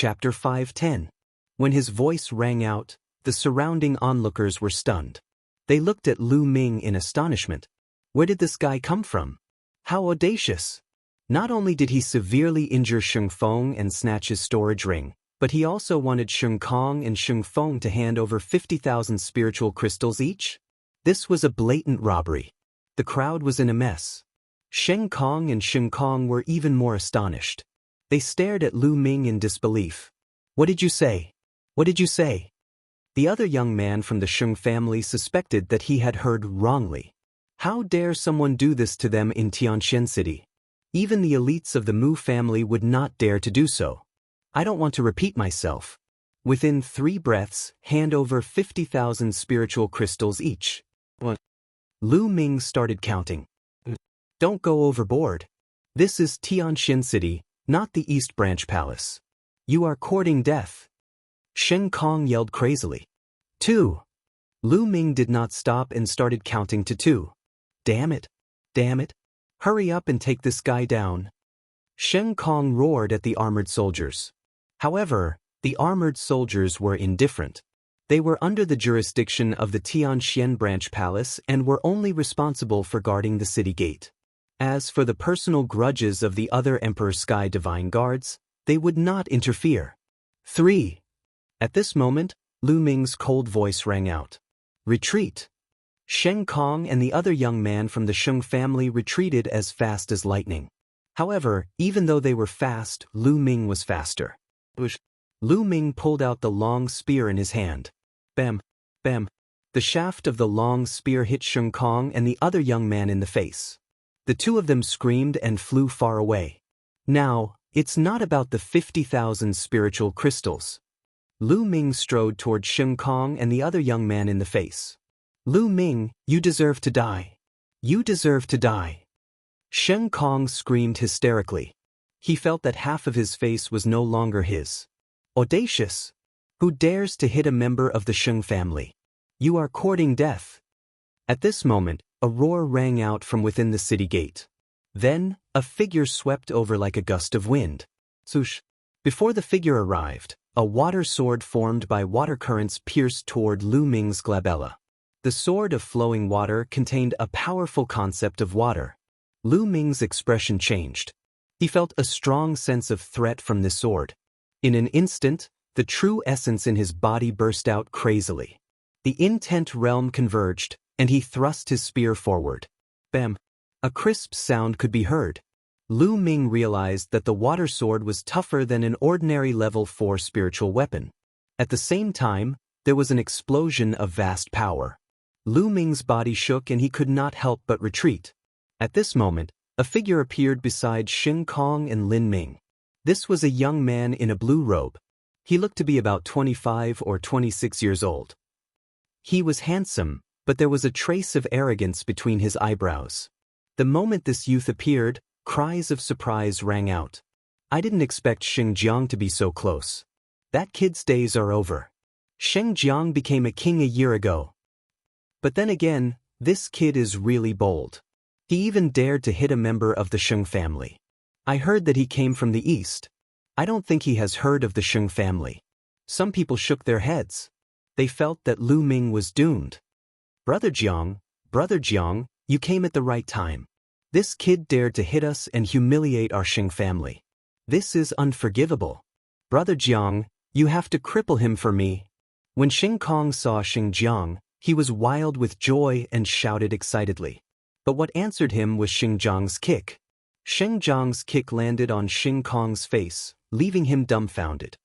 Chapter 5:10. When his voice rang out, the surrounding onlookers were stunned. They looked at Lu Ming in astonishment. Where did this guy come from? How audacious! Not only did he severely injure Sheng Feng and snatch his storage ring, but he also wanted Sheng Kong and Sheng Feng to hand over 50,000 spiritual crystals each? This was a blatant robbery. The crowd was in a mess. Sheng Kong and Sheng Kong were even more astonished. They stared at Lu Ming in disbelief. What did you say? What did you say? The other young man from the Sheng family suspected that he had heard wrongly. How dare someone do this to them in Tianxian City? Even the elites of the Mu family would not dare to do so. I don't want to repeat myself. Within 3 breaths, hand over 50,000 spiritual crystals each. What? Lu Ming started counting. Don't go overboard. This is Tianxian City, not the East Branch Palace. You are courting death. Sheng Kong yelled crazily. 2. Lu Ming did not stop and started counting to 2. Damn it. Damn it. Hurry up and take this guy down. Sheng Kong roared at the armored soldiers. However, the armored soldiers were indifferent. They were under the jurisdiction of the Tianxian Branch Palace and were only responsible for guarding the city gate. As for the personal grudges of the other Emperor Sky Divine Guards, they would not interfere. 3. At this moment, Lu Ming's cold voice rang out. Retreat! Sheng Kong and the other young man from the Sheng family retreated as fast as lightning. However, even though they were fast, Lu Ming was faster. Lu Ming pulled out the long spear in his hand. Bam! Bam! The shaft of the long spear hit Sheng Kong and the other young man in the face. The 2 of them screamed and flew far away. Now, it's not about the 50,000 spiritual crystals. Lu Ming strode toward Sheng Kong and the other young man in the face. Lu Ming, you deserve to die. You deserve to die. Sheng Kong screamed hysterically. He felt that half of his face was no longer his. Audacious! Who dares to hit a member of the Sheng family? You are courting death. At this moment, a roar rang out from within the city gate. Then, a figure swept over like a gust of wind. Swoosh! Before the figure arrived, a water sword formed by water currents pierced toward Lu Ming's glabella. The sword of flowing water contained a powerful concept of water. Lu Ming's expression changed. He felt a strong sense of threat from this sword. In an instant, the true essence in his body burst out crazily. The intent realm converged, and he thrust his spear forward. Bam! A crisp sound could be heard. Lu Ming realized that the water sword was tougher than an ordinary level 4 spiritual weapon. At the same time, there was an explosion of vast power. Lu Ming's body shook and he could not help but retreat. At this moment, a figure appeared beside Sheng Kong and Lin Ming. This was a young man in a blue robe. He looked to be about 25 or 26 years old. He was handsome, but there was a trace of arrogance between his eyebrows. The moment this youth appeared, cries of surprise rang out. I didn't expect Sheng Jiang to be so close. That kid's days are over. Sheng Jiang became a king a year ago. But then again, this kid is really bold. He even dared to hit a member of the Sheng family. I heard that he came from the east. I don't think he has heard of the Sheng family. Some people shook their heads. They felt that Lu Ming was doomed. Brother Jiang, you came at the right time. This kid dared to hit us and humiliate our Sheng family. This is unforgivable. Brother Jiang, you have to cripple him for me. When Sheng Kong saw Sheng Jiang, he was wild with joy and shouted excitedly. But what answered him was Sheng Jiang's kick. Sheng Jiang's kick landed on Sheng Kong's face, leaving him dumbfounded.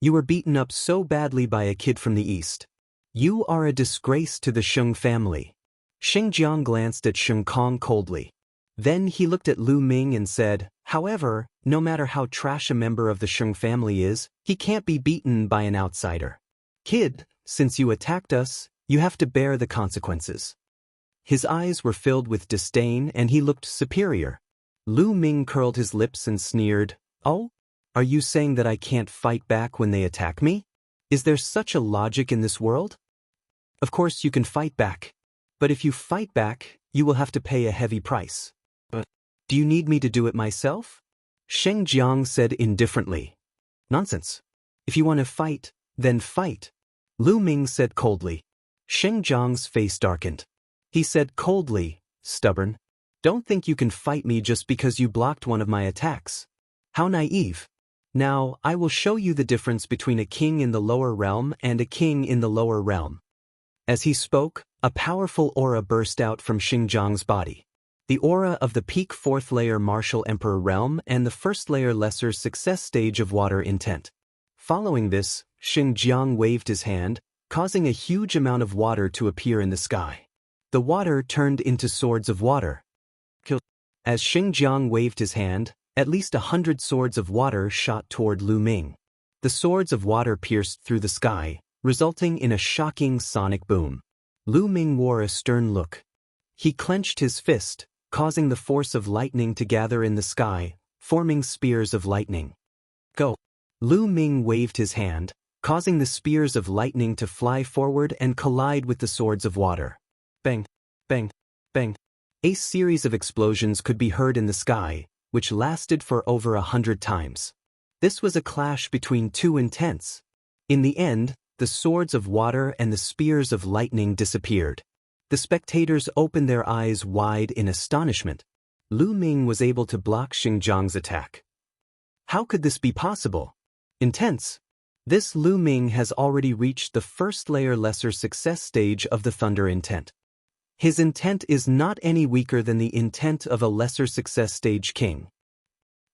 You were beaten up so badly by a kid from the east. You are a disgrace to the Sheng family. Sheng Jiang glanced at Sheng Kong coldly. Then he looked at Lu Ming and said, however, no matter how trash a member of the Sheng family is, he can't be beaten by an outsider. Kid, since you attacked us, you have to bear the consequences. His eyes were filled with disdain and he looked superior. Lu Ming curled his lips and sneered, Oh? Are you saying that I can't fight back when they attack me? Is there such a logic in this world? Of course you can fight back. But if you fight back, you will have to pay a heavy price. But do you need me to do it myself? Sheng Jiang said indifferently. Nonsense. If you want to fight, then fight. Lu Ming said coldly. Sheng Jiang's face darkened. He said coldly, stubborn. Don't think you can fight me just because you blocked one of my attacks. How naive. Now, I will show you the difference between a king in the lower realm and a king in the lower realm. As he spoke, a powerful aura burst out from Sheng Jiang's body. The aura of the peak 4th layer martial emperor realm and the 1st layer lesser success stage of water intent. Following this, Sheng Jiang waved his hand, causing a huge amount of water to appear in the sky. The water turned into swords of water. As Sheng Jiang waved his hand, at least 100 swords of water shot toward Lu Ming. The swords of water pierced through the sky, resulting in a shocking sonic boom. Lu Ming wore a stern look. He clenched his fist, causing the force of lightning to gather in the sky, forming spears of lightning. Go! Lu Ming waved his hand, causing the spears of lightning to fly forward and collide with the swords of water. Bang! Bang! Bang! A series of explosions could be heard in the sky, which lasted for over 100 times. This was a clash between two intents. In the end, the swords of water and the spears of lightning disappeared. The spectators opened their eyes wide in astonishment. Lu Ming was able to block Sheng Jiang's attack. How could this be possible? Intense. This Lu Ming has already reached the 1st layer lesser success stage of the thunder intent. His intent is not any weaker than the intent of a lesser success stage king.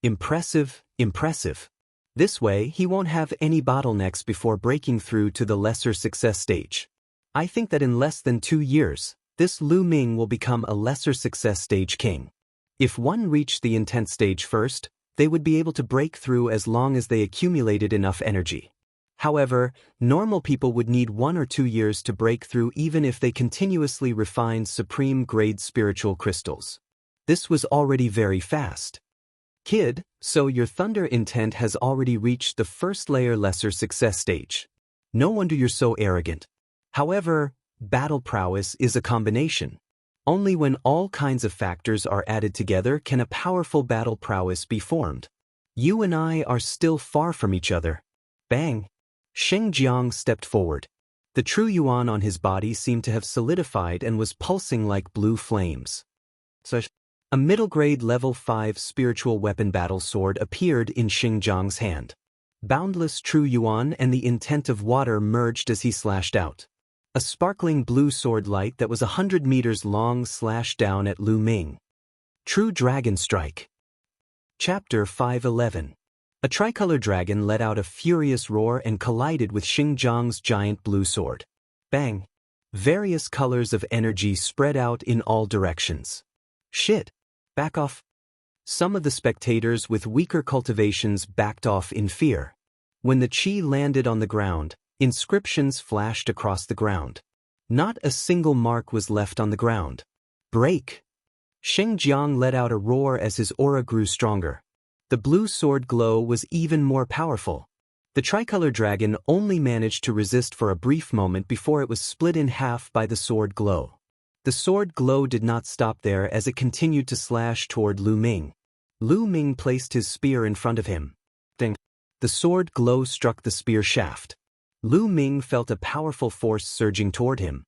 Impressive, impressive. This way, he won't have any bottlenecks before breaking through to the lesser success stage. I think that in less than 2 years, this Lu Ming will become a lesser success stage king. If one reached the intent stage first, they would be able to break through as long as they accumulated enough energy. However, normal people would need 1 or 2 years to break through even if they continuously refined supreme-grade spiritual crystals. This was already very fast. Kid, so your thunder intent has already reached the 1st layer lesser success stage. No wonder you're so arrogant. However, battle prowess is a combination. Only when all kinds of factors are added together can a powerful battle prowess be formed. You and I are still far from each other. Bang! Sheng Jiang stepped forward. The true yuan on his body seemed to have solidified and was pulsing like blue flames. A middle-grade level 5 spiritual weapon battle sword appeared in Sheng Jiang's hand. Boundless true yuan and the intent of water merged as he slashed out. A sparkling blue sword light that was 100 meters long slashed down at Lu Ming. True Dragon Strike. Chapter 511. A tricolor dragon let out a furious roar and collided with Sheng Jiang's giant blue sword. Bang! Various colors of energy spread out in all directions. Shit! Back off! Some of the spectators with weaker cultivations backed off in fear. When the chi landed on the ground, inscriptions flashed across the ground. Not a single mark was left on the ground. Break! Sheng Jiang let out a roar as his aura grew stronger. The blue sword glow was even more powerful. The tricolor dragon only managed to resist for a brief moment before it was split in half by the sword glow. The sword glow did not stop there as it continued to slash toward Lu Ming. Lu Ming placed his spear in front of him. Ding! The sword glow struck the spear shaft. Lu Ming felt a powerful force surging toward him.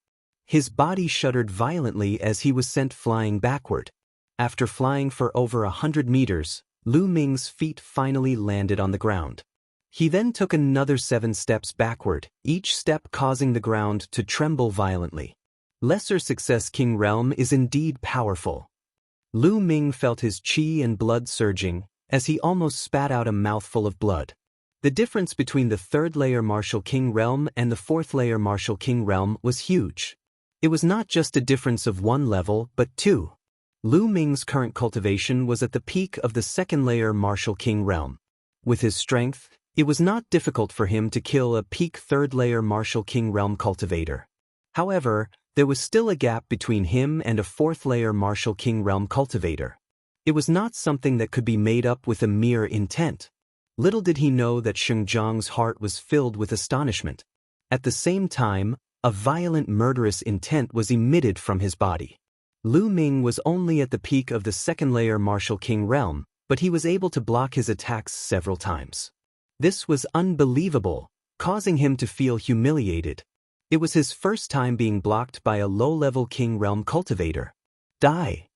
His body shuddered violently as he was sent flying backward. After flying for over 100 meters, Lu Ming's feet finally landed on the ground. He then took another 7 steps backward, each step causing the ground to tremble violently. Lesser Success King Realm is indeed powerful. Lu Ming felt his chi and blood surging, as he almost spat out a mouthful of blood. The difference between the 3rd layer Martial King Realm and the 4th layer Martial King Realm was huge. It was not just a difference of 1 level, but 2. Lu Ming's current cultivation was at the peak of the 2nd layer Martial King Realm. With his strength, it was not difficult for him to kill a peak 3rd layer Martial King Realm cultivator. However, there was still a gap between him and a 4th layer Martial King Realm cultivator. It was not something that could be made up with a mere intent. Little did he know that Sheng Jiang's heart was filled with astonishment. At the same time, a violent murderous intent was emitted from his body. Lu Ming was only at the peak of the 2nd layer Martial King Realm, but he was able to block his attacks several times. This was unbelievable, causing him to feel humiliated. It was his first time being blocked by a low-level King Realm cultivator. Die!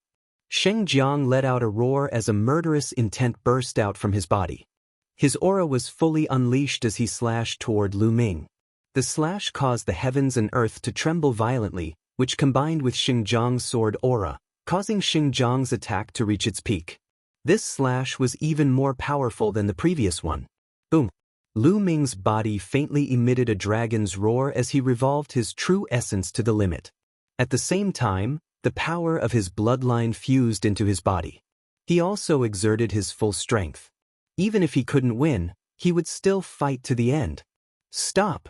Sheng Jiang let out a roar as a murderous intent burst out from his body. His aura was fully unleashed as he slashed toward Lu Ming. The slash caused the heavens and earth to tremble violently, which combined with Sheng Jiang's sword aura, causing Sheng Jiang's attack to reach its peak. This slash was even more powerful than the previous one. Boom! Lu Ming's body faintly emitted a dragon's roar as he revolved his true essence to the limit. At the same time, the power of his bloodline fused into his body. He also exerted his full strength. Even if he couldn't win, he would still fight to the end. Stop!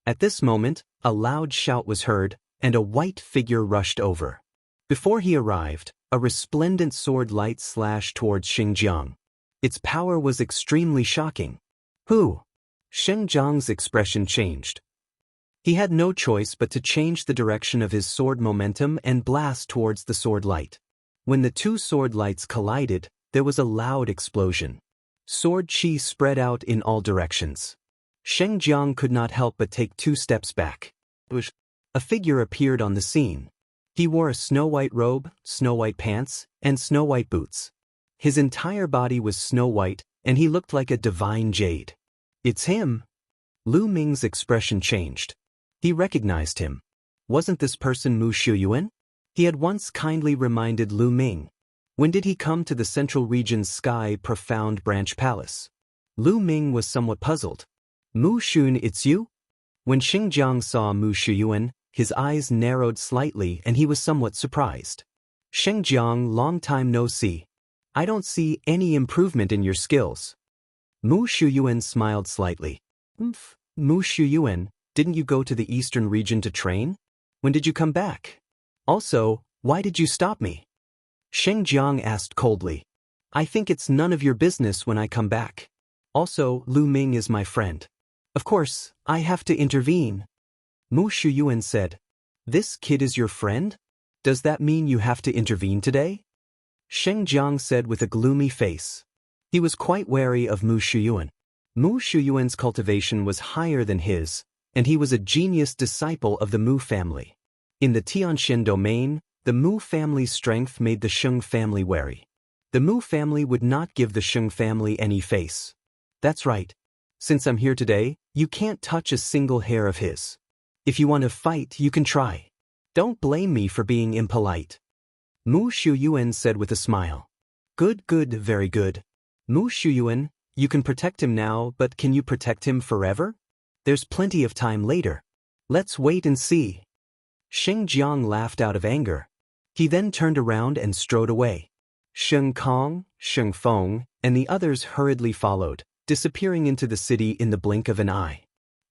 At this moment, a loud shout was heard, and a white figure rushed over. Before he arrived, a resplendent sword light slashed towards Sheng Jiang. Its power was extremely shocking. Who? Sheng Jiang's expression changed. He had no choice but to change the direction of his sword momentum and blast towards the sword light. When the two sword lights collided, there was a loud explosion. Sword chi spread out in all directions. Sheng Jiang could not help but take 2 steps back. A figure appeared on the scene. He wore a snow-white robe, snow-white pants, and snow-white boots. His entire body was snow-white, and he looked like a divine jade. It's him! Lu Ming's expression changed. He recognized him. Wasn't this person Mu Shuyuan? He had once kindly reminded Lu Ming. When did he come to the Central Region's Sky Profound Branch Palace? Lu Ming was somewhat puzzled. Mu Shun, it's you? When Sheng Jiang saw Mu Shuyuan, his eyes narrowed slightly and he was somewhat surprised. Sheng Jiang, long time no see. I don't see any improvement in your skills. Mu Shuyuan smiled slightly. Mu Shuyuan, didn't you go to the Eastern region to train? When did you come back? Also, why did you stop me? Sheng Jiang asked coldly. I think it's none of your business when I come back. Also, Lu Ming is my friend. Of course, I have to intervene. Mu Shuyuan said. This kid is your friend? Does that mean you have to intervene today? Sheng Jiang said with a gloomy face. He was quite wary of Mu Shuyuan. Mu Shuyuan's cultivation was higher than his, and he was a genius disciple of the Mu family. In the Tianxian domain, the Mu family's strength made the Sheng family wary. The Mu family would not give the Sheng family any face. That's right. Since I'm here today, you can't touch a single hair of his. If you want to fight, you can try. Don't blame me for being impolite. Mu Shuyuan said with a smile. Good, very good. Mu Shuyuan, you can protect him now, but can you protect him forever? There's plenty of time later. Let's wait and see. Sheng Jiang laughed out of anger. He then turned around and strode away. Sheng Kong, Sheng Feng, and the others hurriedly followed, disappearing into the city in the blink of an eye.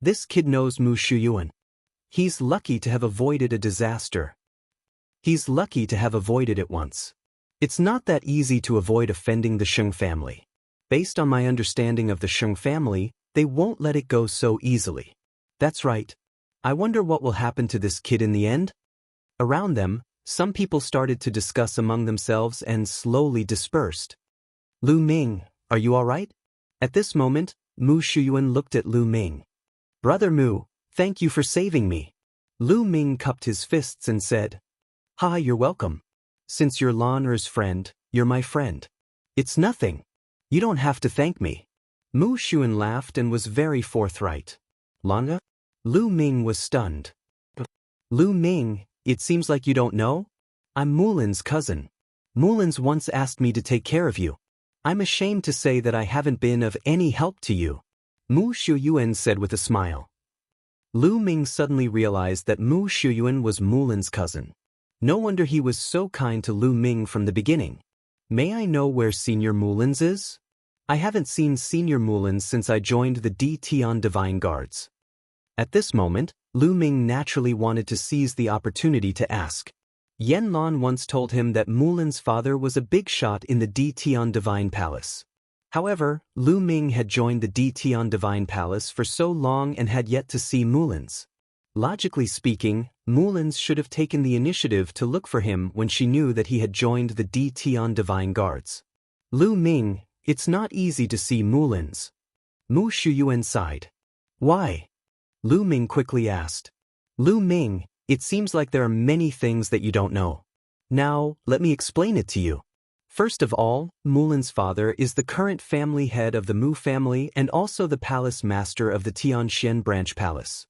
This kid knows Mu Shuyuan. He's lucky to have avoided a disaster. He's lucky to have avoided it once. It's not that easy to avoid offending the Sheng family. Based on my understanding of the Sheng family, they won't let it go so easily. That's right. I wonder what will happen to this kid in the end? Around them, some people started to discuss among themselves and slowly dispersed. Lu Ming, are you all right? At this moment, Mu Shuyuan looked at Lu Ming. Brother Mu, thank you for saving me. Lu Ming cupped his fists and said, you're welcome. Since you're Lan Er's friend, you're my friend. It's nothing. You don't have to thank me. Mu Shuyuan laughed and was very forthright. Lan Er? Lu Ming was stunned. Lu Ming, it seems like you don't know? I'm Mulin's cousin. Mulin's once asked me to take care of you. I'm ashamed to say that I haven't been of any help to you. Mu Shuyuan said with a smile. Lu Ming suddenly realized that Mu Shuyuan was Mulin's cousin. No wonder he was so kind to Lu Ming from the beginning. May I know where Senior Mulin's is? I haven't seen Senior Mulin's since I joined the D Tian Divine Guards. At this moment, Lu Ming naturally wanted to seize the opportunity to ask. Yen Lan once told him that Mulin's father was a big shot in the D Tian Divine Palace. However, Lu Ming had joined the D Tian Divine Palace for so long and had yet to see Mulin's. Logically speaking, Mulin's should have taken the initiative to look for him when she knew that he had joined the D Tian Divine Guards. Lu Ming, it's not easy to see Mulin's. Mu Shuyuan sighed. Why? Lu Ming quickly asked. Lu Ming, it seems like there are many things that you don't know. Now, let me explain it to you. First of all, Mulan's father is the current family head of the Mu family and also the palace master of the Tianxian branch palace.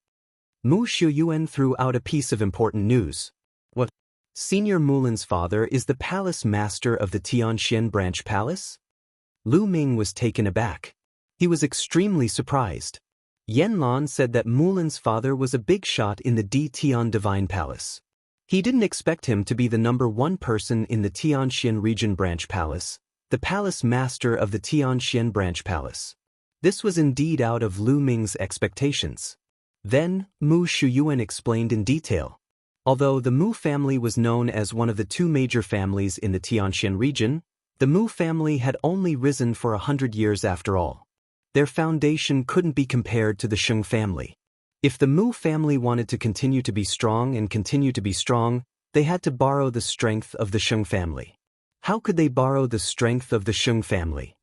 Mu Shuyuan threw out a piece of important news. What? Senior Mulan's father is the palace master of the Tianxian branch palace? Lu Ming was taken aback. He was extremely surprised. Yanlan said that Mulan's father was a big shot in the Di Tian Divine Palace. He didn't expect him to be the #1 person in the Tianxian region branch palace, the palace master of the Tianxian branch palace. This was indeed out of Lu Ming's expectations. Then, Mu Shuyuan explained in detail. Although the Mu family was known as one of the 2 major families in the Tianxian region, the Mu family had only risen for 100 years after all. Their foundation couldn't be compared to the Sheng family. If the Mu family wanted to continue to be strong and continue to be strong, they had to borrow the strength of the Sheng family. How could they borrow the strength of the Sheng family?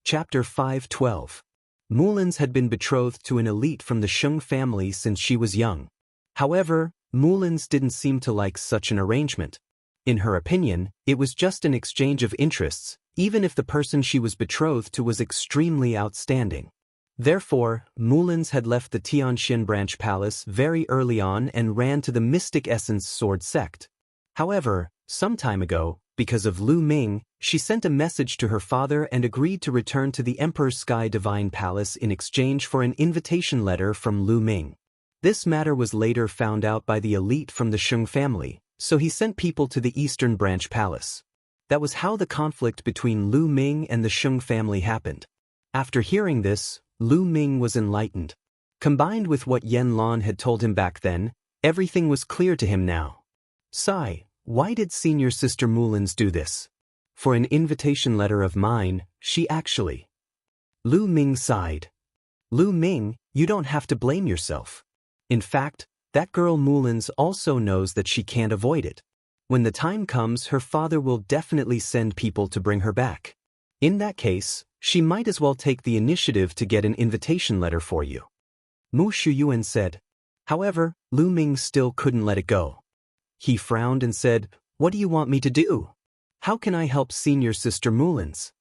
Chapter 5:12. Mulan's had been betrothed to an elite from the Sheng family since she was young. However, Mulan's didn't seem to like such an arrangement. In her opinion, it was just an exchange of interests, even if the person she was betrothed to was extremely outstanding. Therefore, Mulan's had left the Tianxian branch palace very early on and ran to the Mystic Essence Sword sect. However, some time ago, because of Lu Ming, she sent a message to her father and agreed to return to the Emperor's Sky Divine Palace in exchange for an invitation letter from Lu Ming. This matter was later found out by the elite from the Sheng family, so he sent people to the Eastern Branch Palace. That was how the conflict between Lu Ming and the Sheng family happened. After hearing this, Lu Ming was enlightened. Combined with what Yanlan had told him back then, everything was clear to him now. Sigh, why did senior sister Mulan's do this? For an invitation letter of mine, she actually... Lu Ming sighed. Lu Ming, you don't have to blame yourself. In fact, that girl Mulan's also knows that she can't avoid it. When the time comes, her father will definitely send people to bring her back. In that case, she might as well take the initiative to get an invitation letter for you. Mu Shuyuan said. However, Lu Ming still couldn't let it go. He frowned and said, What do you want me to do? How can I help senior sister Mulan's?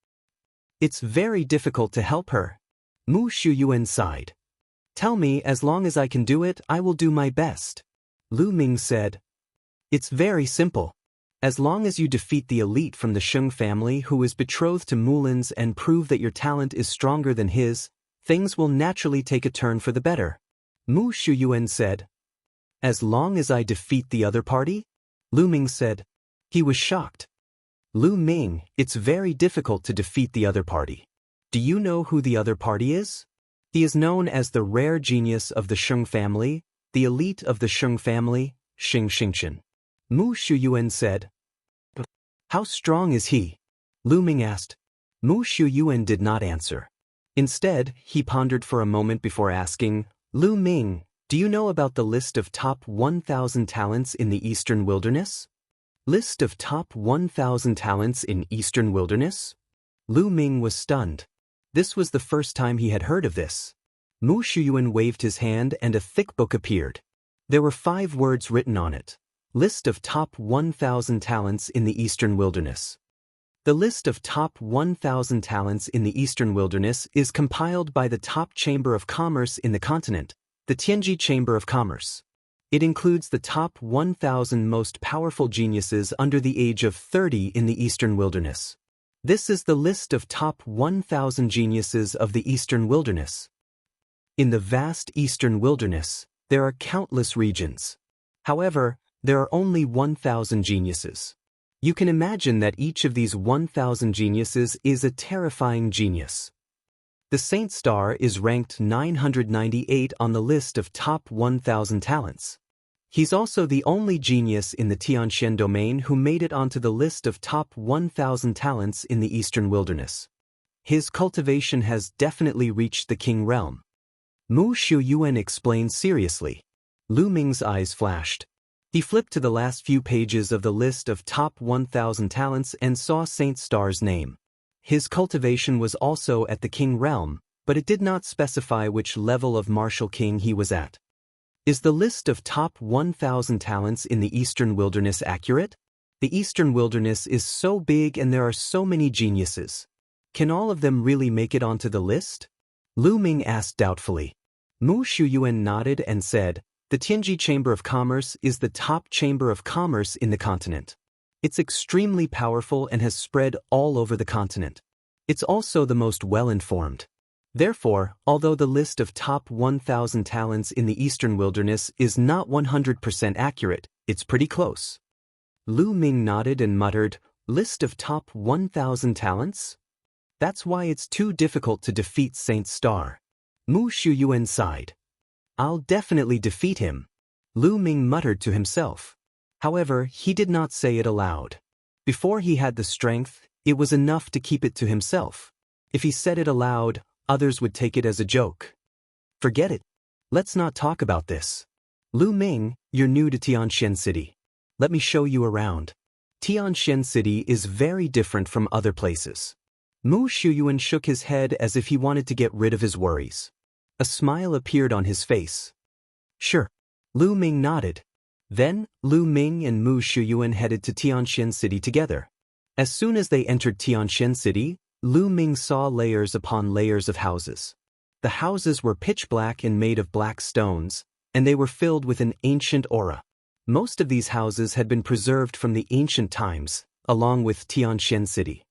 It's very difficult to help her. Mu Shuyuan sighed. Tell me, as long as I can do it, I will do my best. Lu Ming said. It's very simple. As long as you defeat the elite from the Sheng family who is betrothed to Mulan's and prove that your talent is stronger than his, things will naturally take a turn for the better. Mu Shuyuan said. As long as I defeat the other party? Lu Ming said. He was shocked. Lu Ming, it's very difficult to defeat the other party. Do you know who the other party is? He is known as the rare genius of the Sheng family, the elite of the Sheng family, Xing Xingchen. Mu Shuyuan said. How strong is he? Lu Ming asked. Mu Shuyuan did not answer. Instead, he pondered for a moment before asking, Lu Ming, do you know about the list of top 1,000 talents in the Eastern Wilderness? List of top 1,000 talents in Eastern Wilderness? Lu Ming was stunned. This was the first time he had heard of this. Mu Shuyuan waved his hand and a thick book appeared. There were 5 words written on it. List of top 1,000 talents in the Eastern Wilderness. The list of top 1,000 talents in the Eastern Wilderness is compiled by the top Chamber of Commerce in the continent, the Tianji Chamber of Commerce. It includes the top 1,000 most powerful geniuses under the age of 30 in the Eastern Wilderness. This is the list of top 1,000 geniuses of the Eastern Wilderness. In the vast Eastern Wilderness, there are countless regions. However, there are only 1,000 geniuses. You can imagine that each of these 1,000 geniuses is a terrifying genius. The Saint Star is ranked 998 on the list of top 1,000 talents. He's also the only genius in the Tianxian domain who made it onto the list of top 1,000 talents in the Eastern Wilderness. His cultivation has definitely reached the King realm. Mu Shuyuan explained seriously. Lu Ming's eyes flashed. He flipped to the last few pages of the list of top 1,000 talents and saw Saint Star's name. His cultivation was also at the King realm, but it did not specify which level of martial king he was at. Is the list of top 1,000 talents in the Eastern Wilderness accurate? The Eastern Wilderness is so big and there are so many geniuses. Can all of them really make it onto the list? Lu Ming asked doubtfully. Mu Shuyuan nodded and said, the Tianji Chamber of Commerce is the top chamber of commerce in the continent. It's extremely powerful and has spread all over the continent. It's also the most well-informed. Therefore, although the list of top 1,000 talents in the Eastern Wilderness is not 100% accurate, it's pretty close. Lu Ming nodded and muttered, list of top 1,000 talents? That's why it's too difficult to defeat Saint Star. Mu Shuyuan sighed. I'll definitely defeat him. Lu Ming muttered to himself. However, he did not say it aloud. Before he had the strength, it was enough to keep it to himself. If he said it aloud, others would take it as a joke. Forget it. Let's not talk about this. Lu Ming, you're new to Tianxian City. Let me show you around. Tianxian City is very different from other places. Mu Shuyuan shook his head as if he wanted to get rid of his worries. A smile appeared on his face. Sure. Lu Ming nodded. Then, Lu Ming and Mu Shuyuan headed to Tianxian City together. As soon as they entered Tianxian City, Lu Ming saw layers upon layers of houses. The houses were pitch black and made of black stones, and they were filled with an ancient aura. Most of these houses had been preserved from the ancient times, along with Tianxian City.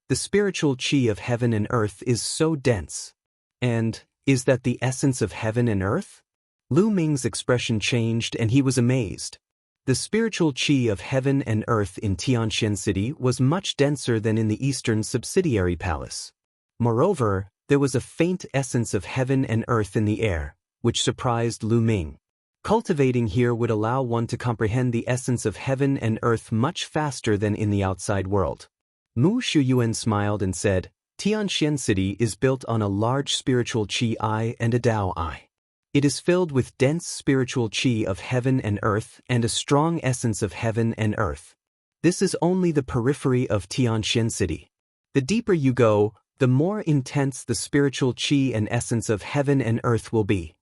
The spiritual qi of heaven and earth is so dense. And, is that the essence of heaven and earth? Lu Ming's expression changed and he was amazed. The spiritual qi of heaven and earth in Tianxian City was much denser than in the eastern subsidiary palace. Moreover, there was a faint essence of heaven and earth in the air, which surprised Lu Ming. Cultivating here would allow one to comprehend the essence of heaven and earth much faster than in the outside world. Mu Shuyuan smiled and said, Tianxian City is built on a large spiritual qi eye and a Tao eye. It is filled with dense spiritual qi of heaven and earth and a strong essence of heaven and earth. This is only the periphery of Tianxian City. The deeper you go, the more intense the spiritual qi and essence of heaven and earth will be.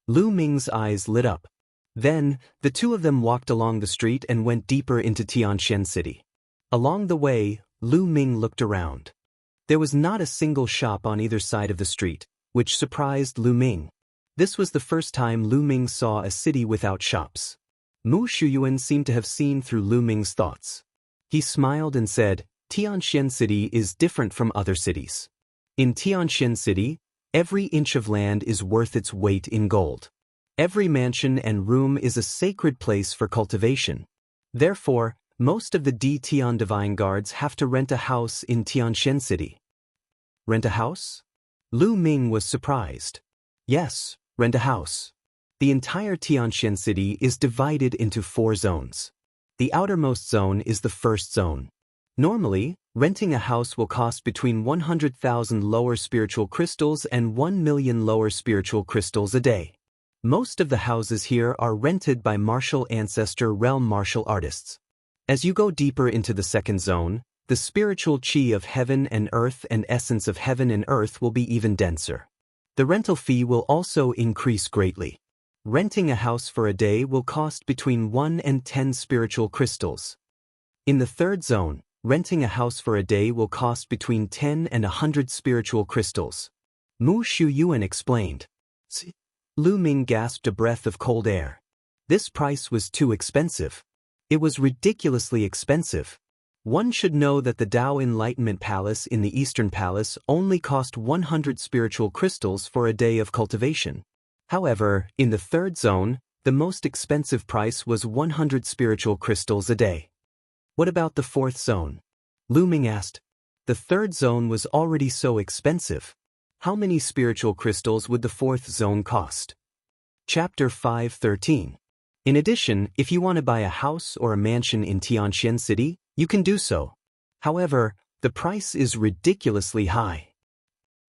Lu Ming's eyes lit up. Then, the two of them walked along the street and went deeper into Tianxian City. Along the way, Lu Ming looked around. There was not a single shop on either side of the street, which surprised Lu Ming. This was the first time Lu Ming saw a city without shops. Mu Shuyuan seemed to have seen through Lu Ming's thoughts. He smiled and said, Tianxian City is different from other cities. In Tianxian City, every inch of land is worth its weight in gold. Every mansion and room is a sacred place for cultivation. Therefore, most of the Tian Divine Guards have to rent a house in Tianxian City. Rent a house? Lu Ming was surprised. Yes, rent a house. The entire Tianxian City is divided into 4 zones. The outermost zone is the first zone. Normally, renting a house will cost between 100,000 lower spiritual crystals and 1 million lower spiritual crystals a day. Most of the houses here are rented by martial ancestor realm martial artists. As you go deeper into the second zone, the spiritual qi of heaven and earth and essence of heaven and earth will be even denser. The rental fee will also increase greatly. Renting a house for a day will cost between 1 and 10 spiritual crystals. In the third zone, renting a house for a day will cost between 10 and 100 spiritual crystals. Mu Shuyuan explained. Lu Ming gasped a breath of cold air. This price was too expensive. It was ridiculously expensive. One should know that the Tao Enlightenment Palace in the Eastern Palace only cost 100 spiritual crystals for a day of cultivation. However, in the third zone, the most expensive price was 100 spiritual crystals a day. What about the fourth zone? Lu Ming asked. The third zone was already so expensive. How many spiritual crystals would the fourth zone cost? Chapter 5:13. In addition, if you want to buy a house or a mansion in Tianxian City, you can do so. However, the price is ridiculously high.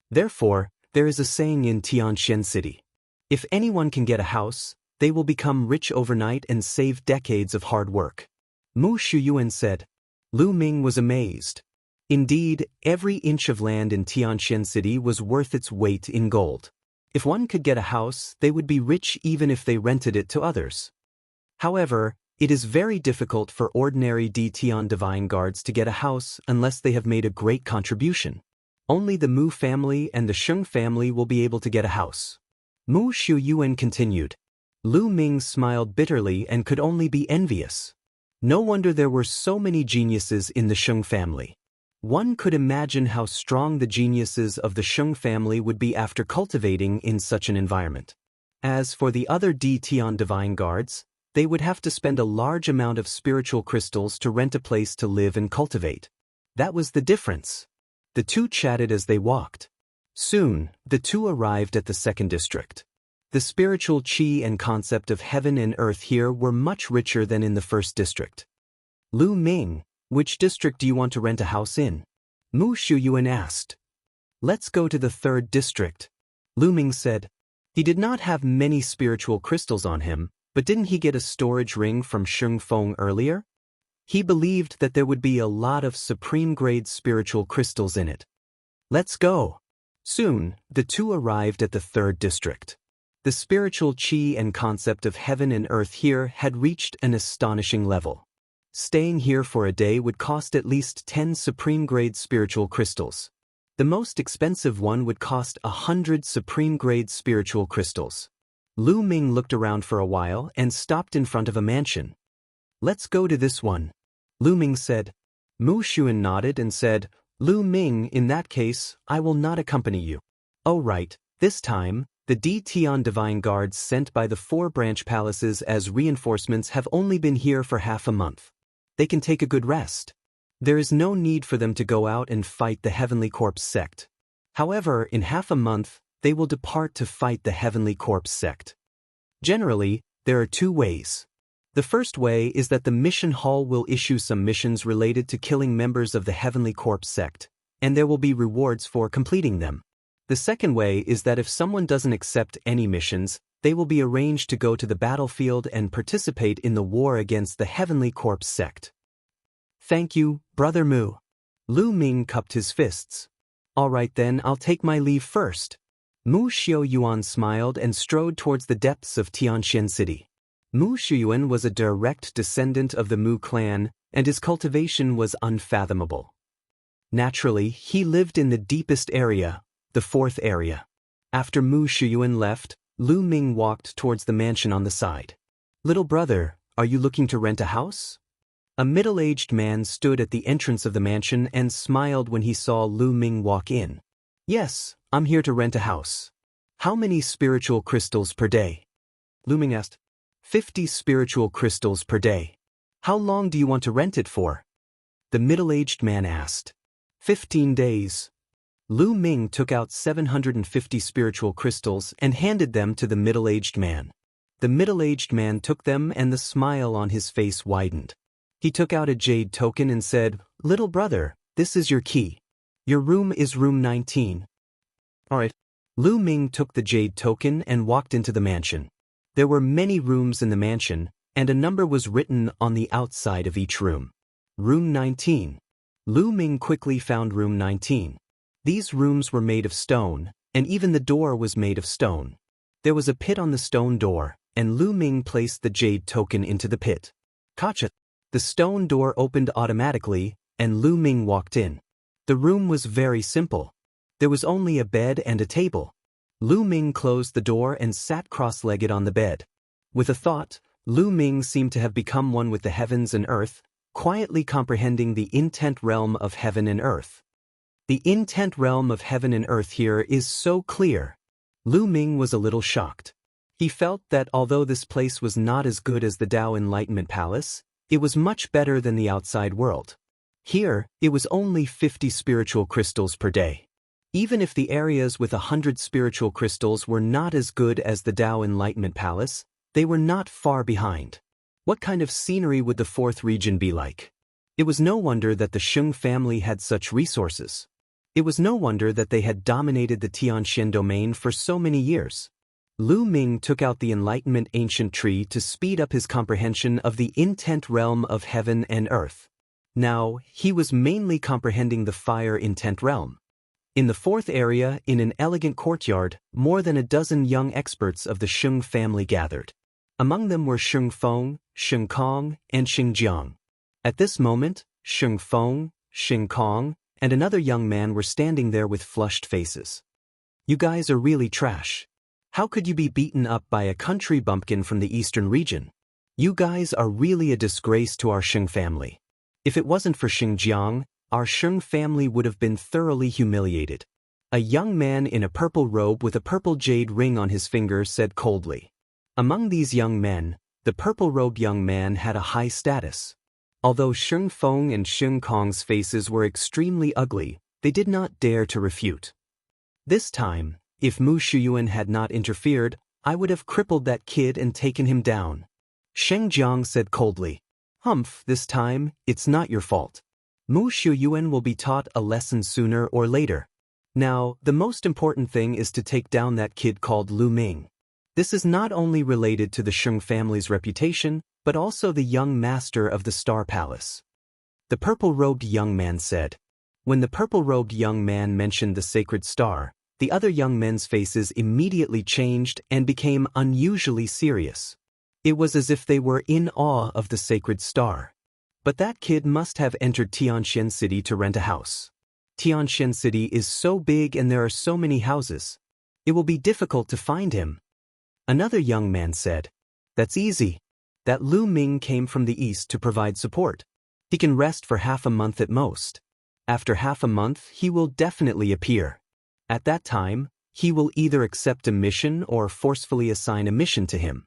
Therefore, there is a saying in Tianxian City. If anyone can get a house, they will become rich overnight and save decades of hard work. Mu Shuyuan said. Lu Ming was amazed. Indeed, every inch of land in Tianxian City was worth its weight in gold. If one could get a house, they would be rich even if they rented it to others. However, it is very difficult for ordinary Tian divine guards to get a house unless they have made a great contribution. Only the Mu family and the Sheng family will be able to get a house. Mu Shuyuan continued. Lu Ming smiled bitterly and could only be envious. No wonder there were so many geniuses in the Sheng family. One could imagine how strong the geniuses of the Sheng family would be after cultivating in such an environment. As for the other Tian divine guards, they would have to spend a large amount of spiritual crystals to rent a place to live and cultivate. That was the difference. The two chatted as they walked. Soon, the two arrived at the second district. The spiritual qi and concept of heaven and earth here were much richer than in the first district. Lu Ming, which district do you want to rent a house in? Mu Shuyuan asked. Let's go to the third district. Lu Ming said. He did not have many spiritual crystals on him, but didn't he get a storage ring from Sheng Feng earlier? He believed that there would be a lot of supreme-grade spiritual crystals in it. Let's go. Soon, the two arrived at the third district. The spiritual qi and concept of heaven and earth here had reached an astonishing level. Staying here for a day would cost at least 10 supreme-grade spiritual crystals. The most expensive one would cost 100 supreme-grade spiritual crystals. Lu Ming looked around for a while and stopped in front of a mansion. Let's go to this one. Lu Ming said. Mu Shuyuan nodded and said, Lu Ming, in that case, I will not accompany you. Oh right, this time, the Tian divine guards sent by the 4 branch palaces as reinforcements have only been here for half a month. They can take a good rest. There is no need for them to go out and fight the Heavenly Corpse sect. However, in half a month, they will depart to fight the Heavenly Corpse sect. Generally, there are 2 ways. The first way is that the mission hall will issue some missions related to killing members of the Heavenly Corpse sect, and there will be rewards for completing them. The second way is that if someone doesn't accept any missions, they will be arranged to go to the battlefield and participate in the war against the Heavenly Corpse sect. Thank you, Brother Mu. Lu Ming cupped his fists. All right then, I'll take my leave first. Mu Shuyuan smiled and strode towards the depths of Tianxian City. Mu Shuyuan was a direct descendant of the Mu clan, and his cultivation was unfathomable. Naturally, he lived in the deepest area, the 4th area. After Mu Shuyuan left, Lu Ming walked towards the mansion on the side. Little brother, are you looking to rent a house? A middle-aged man stood at the entrance of the mansion and smiled when he saw Lu Ming walk in. Yes, I'm here to rent a house. How many spiritual crystals per day? Lu Ming asked. 50 spiritual crystals per day. How long do you want to rent it for? The middle-aged man asked. 15 days. Lu Ming took out 750 spiritual crystals and handed them to the middle-aged man. The middle-aged man took them and the smile on his face widened. He took out a jade token and said, Little brother, this is your key. Your room is room 19. All right. Lu Ming took the jade token and walked into the mansion. There were many rooms in the mansion, and a number was written on the outside of each room. Room 19. Lu Ming quickly found room 19. These rooms were made of stone, and even the door was made of stone. There was a pit on the stone door, and Lu Ming placed the jade token into the pit. Gotcha. The stone door opened automatically, and Lu Ming walked in. The room was very simple. There was only a bed and a table. Lu Ming closed the door and sat cross-legged on the bed. With a thought, Lu Ming seemed to have become one with the heavens and earth, quietly comprehending the intent realm of heaven and earth. The intent realm of heaven and earth here is so clear. Lu Ming was a little shocked. He felt that although this place was not as good as the Tao Enlightenment Palace, it was much better than the outside world. Here, it was only 50 spiritual crystals per day. Even if the areas with 100 spiritual crystals were not as good as the Tao Enlightenment Palace, they were not far behind. What kind of scenery would the 4th region be like? It was no wonder that the Sheng family had such resources. It was no wonder that they had dominated the Tianxian domain for so many years. Lu Ming took out the Enlightenment Ancient Tree to speed up his comprehension of the intent realm of heaven and earth. Now, he was mainly comprehending the fire intent realm. In the fourth area, in an elegant courtyard, more than a dozen young experts of the Sheng family gathered. Among them were Sheng Feng, Sheng Kong, and Sheng Jiang. At this moment, Sheng Feng, Sheng Kong, and another young man were standing there with flushed faces. You guys are really trash. How could you be beaten up by a country bumpkin from the eastern region? You guys are really a disgrace to our Sheng family. If it wasn't for Sheng Jiang, our Sheng family would have been thoroughly humiliated. A young man in a purple robe with a purple jade ring on his finger said coldly. Among these young men, the purple-robed young man had a high status. Although Sheng Feng and Sheng Kong's faces were extremely ugly, they did not dare to refute. This time, if Mu Shuyuan had not interfered, I would have crippled that kid and taken him down. Sheng Jiang said coldly. Humph, this time, it's not your fault. Mu Shuyuan will be taught a lesson sooner or later. Now, the most important thing is to take down that kid called Lu Ming. This is not only related to the Sheng family's reputation, but also the young master of the Star Palace. The purple-robed young man said. When the purple-robed young man mentioned the sacred star, the other young men's faces immediately changed and became unusually serious. It was as if they were in awe of the sacred star. But that kid must have entered Tianxian City to rent a house. Tianxian City is so big and there are so many houses. It will be difficult to find him. Another young man said. That's easy. That Lu Ming came from the east to provide support. He can rest for half a month at most. After half a month, he will definitely appear. At that time, he will either accept a mission or forcefully assign a mission to him.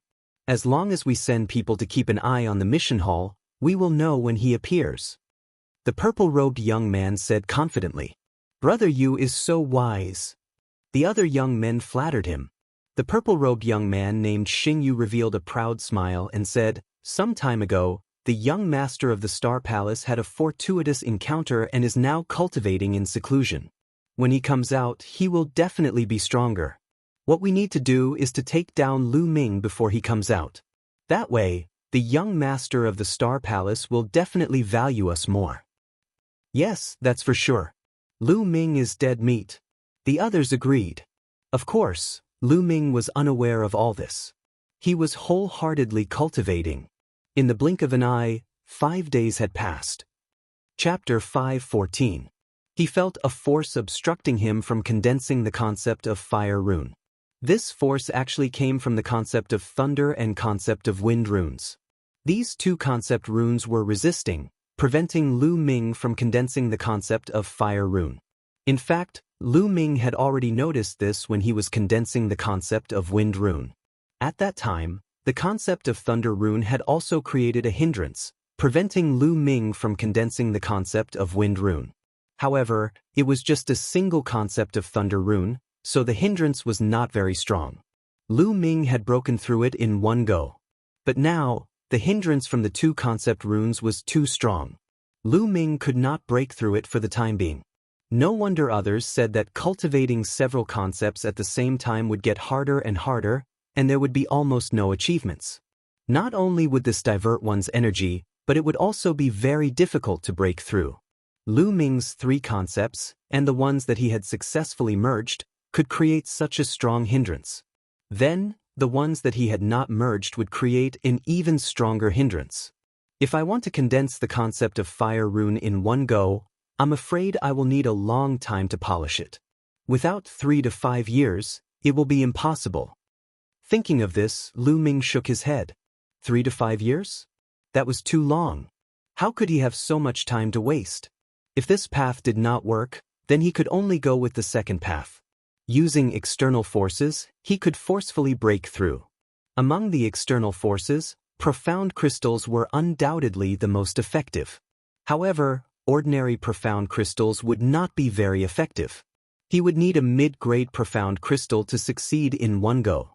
As long as we send people to keep an eye on the mission hall, we will know when he appears. The purple-robed young man said confidently. Brother Yu is so wise. The other young men flattered him. The purple-robed young man named Xing Yu revealed a proud smile and said, some time ago, the young master of the Star Palace had a fortuitous encounter and is now cultivating in seclusion. When he comes out, he will definitely be stronger. What we need to do is to take down Lu Ming before he comes out. That way, the young master of the Star Palace will definitely value us more. Yes, that's for sure. Lu Ming is dead meat. The others agreed. Of course, Lu Ming was unaware of all this. He was wholeheartedly cultivating. In the blink of an eye, 5 days had passed. Chapter 5:14. He felt a force obstructing him from condensing the concept of fire rune. This force actually came from the concept of thunder and concept of wind runes. These two concept runes were resisting, preventing Lu Ming from condensing the concept of fire rune. In fact, Lu Ming had already noticed this when he was condensing the concept of wind rune. At that time, the concept of thunder rune had also created a hindrance, preventing Lu Ming from condensing the concept of wind rune. However, it was just a single concept of thunder rune, so the hindrance was not very strong. Lu Ming had broken through it in one go. But now, the hindrance from the two concept runes was too strong. Lu Ming could not break through it for the time being. No wonder others said that cultivating several concepts at the same time would get harder and harder, and there would be almost no achievements. Not only would this divert one's energy, but it would also be very difficult to break through. Lu Ming's 3 concepts, and the ones that he had successfully merged, could create such a strong hindrance. Then, the ones that he had not merged would create an even stronger hindrance. If I want to condense the concept of fire rune in one go, I'm afraid I will need a long time to polish it. Without 3 to 5 years, it will be impossible. Thinking of this, Lu Ming shook his head. 3 to 5 years? That was too long. How could he have so much time to waste? If this path did not work, then he could only go with the second path. Using external forces, he could forcefully break through. Among the external forces, profound crystals were undoubtedly the most effective. However, ordinary profound crystals would not be very effective. He would need a mid-grade profound crystal to succeed in one go.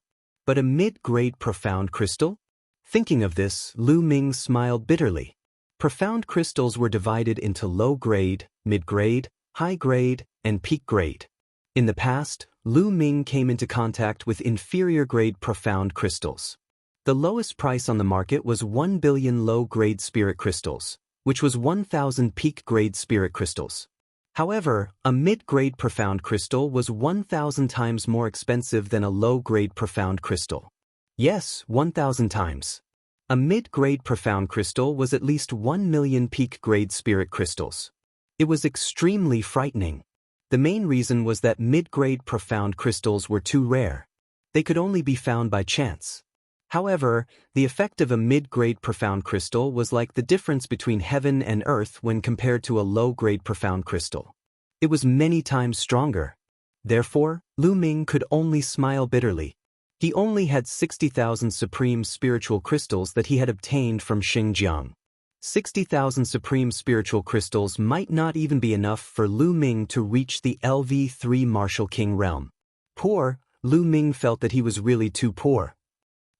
But a mid-grade profound crystal? Thinking of this, Lu Ming smiled bitterly. Profound crystals were divided into low-grade, mid-grade, high-grade, and peak-grade. In the past, Lu Ming came into contact with inferior-grade profound crystals. The lowest price on the market was 1 billion low-grade spirit crystals, which was 1,000 peak-grade spirit crystals. However, a mid-grade profound crystal was 1,000 times more expensive than a low-grade profound crystal. Yes, 1,000 times. A mid-grade profound crystal was at least 1 million peak-grade spirit crystals. It was extremely frightening. The main reason was that mid-grade profound crystals were too rare. They could only be found by chance. However, the effect of a mid-grade profound crystal was like the difference between heaven and earth when compared to a low-grade profound crystal. It was many times stronger. Therefore, Lu Ming could only smile bitterly. He only had 60,000 supreme spiritual crystals that he had obtained from Xinjiang. 60,000 supreme spiritual crystals might not even be enough for Lu Ming to reach the LV3 Martial King realm. Poor, Lu Ming felt that he was really too poor.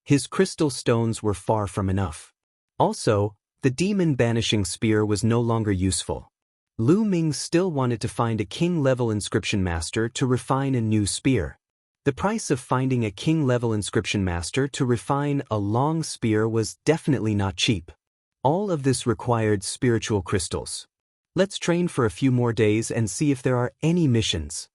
His crystal stones were far from enough. Also, the demon banishing spear was no longer useful. Lu Ming still wanted to find a king-level inscription master to refine a new spear. The price of finding a king-level inscription master to refine a long spear was definitely not cheap. All of this required spiritual crystals. Let's train for a few more days and see if there are any missions.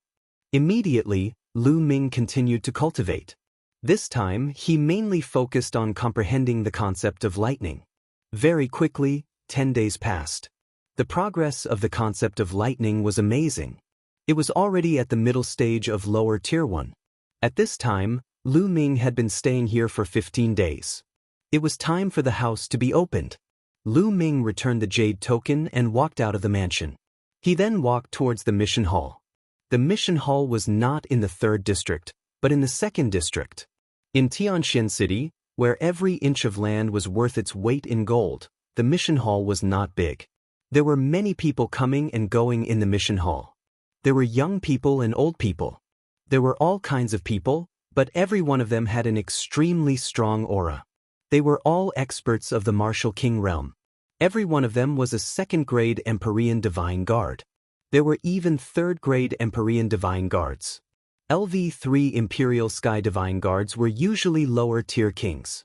Immediately, Lu Ming continued to cultivate. This time, he mainly focused on comprehending the concept of lightning. Very quickly, 10 days passed. The progress of the concept of lightning was amazing. It was already at the middle stage of lower tier 1. At this time, Lu Ming had been staying here for 15 days. It was time for the house to be opened. Lu Ming returned the jade token and walked out of the mansion. He then walked towards the mission hall. The mission hall was not in the 3rd district, but in the 2nd district. In Tianxian City, where every inch of land was worth its weight in gold, the mission hall was not big. There were many people coming and going in the mission hall. There were young people and old people. There were all kinds of people, but every one of them had an extremely strong aura. They were all experts of the Martial King realm. Every one of them was a 2nd-grade Empyrean Divine Guard. There were even 3rd-grade Empyrean Divine Guards. LV3 Imperial Sky Divine Guards were usually lower-tier kings.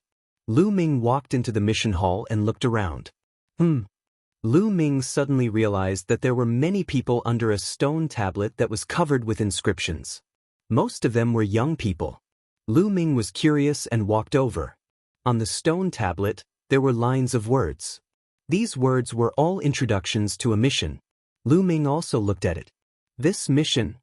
Lu Ming walked into the mission hall and looked around. Lu Ming suddenly realized that there were many people under a stone tablet that was covered with inscriptions. Most of them were young people. Lu Ming was curious and walked over. On the stone tablet, there were lines of words. These words were all introductions to a mission. Lu Ming also looked at it. This mission.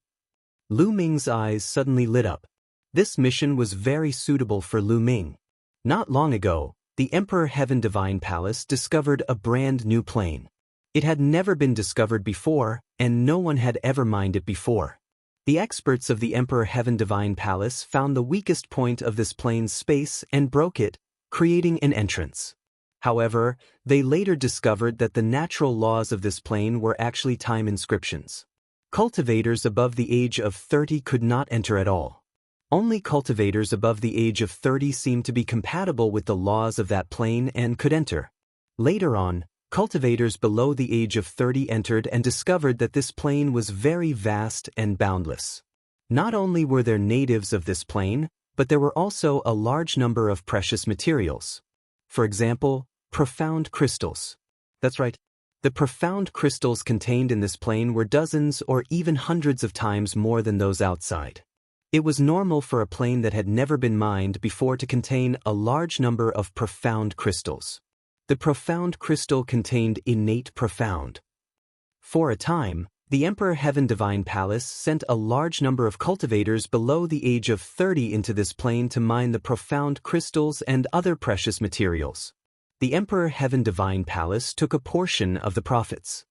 Lu Ming's eyes suddenly lit up. This mission was very suitable for Lu Ming. Not long ago, the Emperor Heaven Divine Palace discovered a brand new plane. It had never been discovered before, and no one had ever mined it before. The experts of the Emperor Heaven Divine Palace found the weakest point of this plane's space and broke it, creating an entrance. However, they later discovered that the natural laws of this plane were actually time inscriptions. Cultivators above the age of 30 could not enter at all. Only cultivators above the age of 30 seemed to be compatible with the laws of that plane and could enter. Later on, cultivators below the age of 30 entered and discovered that this plane was very vast and boundless. Not only were there natives of this plane, but there were also a large number of precious materials. For example, profound crystals. That's right. The profound crystals contained in this plane were dozens or even hundreds of times more than those outside. It was normal for a plane that had never been mined before to contain a large number of profound crystals. The profound crystal contained innate profound. For a time, the Emperor Heaven Divine Palace sent a large number of cultivators below the age of 30 into this plane to mine the profound crystals and other precious materials. The Emperor Heaven Divine Palace took a portion of the profits.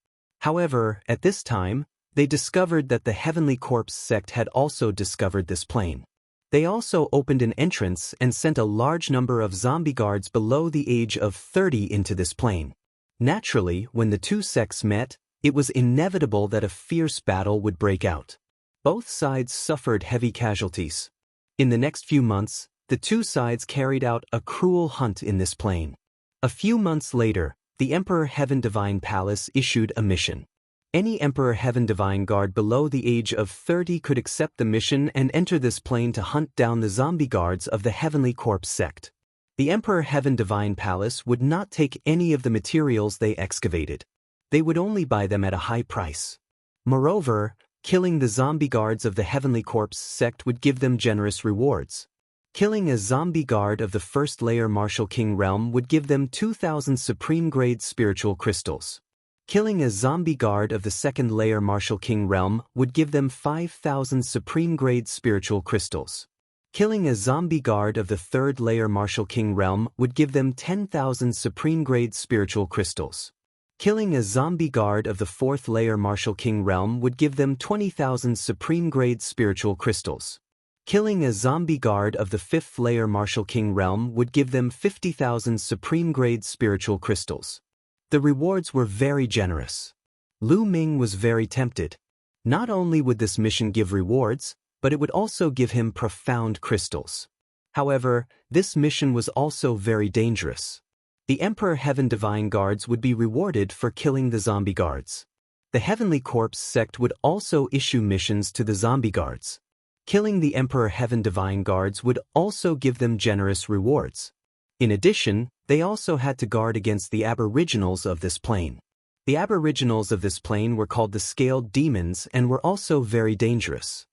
However, at this time, they discovered that the Heavenly Corpse sect had also discovered this plane. They also opened an entrance and sent a large number of zombie guards below the age of 30 into this plane. Naturally, when the two sects met, it was inevitable that a fierce battle would break out. Both sides suffered heavy casualties. In the next few months, the two sides carried out a cruel hunt in this plane. A few months later, the Emperor Heaven Divine Palace issued a mission. Any Emperor Heaven Divine Guard below the age of 30 could accept the mission and enter this plane to hunt down the zombie guards of the Heavenly Corpse sect. The Emperor Heaven Divine Palace would not take any of the materials they excavated. They would only buy them at a high price. Moreover, killing the zombie guards of the Heavenly Corpse sect would give them generous rewards. Killing a zombie guard of the first layer Martial King realm would give them 2,000 supreme grade spiritual crystals. Killing a zombie guard of the second layer Martial King realm would give them 5,000 supreme grade spiritual crystals. Killing a zombie guard of the third layer Martial King realm would give them 10,000 supreme grade spiritual crystals. Killing a zombie guard of the fourth layer Martial King realm would give them 20,000 supreme grade spiritual crystals. Killing a zombie guard of the fifth layer Martial King realm would give them 50,000 supreme grade spiritual crystals. The rewards were very generous. Lu Ming was very tempted. Not only would this mission give rewards, but it would also give him profound crystals. However, this mission was also very dangerous. The Emperor Heaven Divine Guards would be rewarded for killing the zombie guards. The Heavenly Corpse sect would also issue missions to the zombie guards. Killing the Emperor Heaven Divine Guards would also give them generous rewards. In addition, they also had to guard against the aboriginals of this plane. The aboriginals of this plane were called the Scaled Demons and were also very dangerous.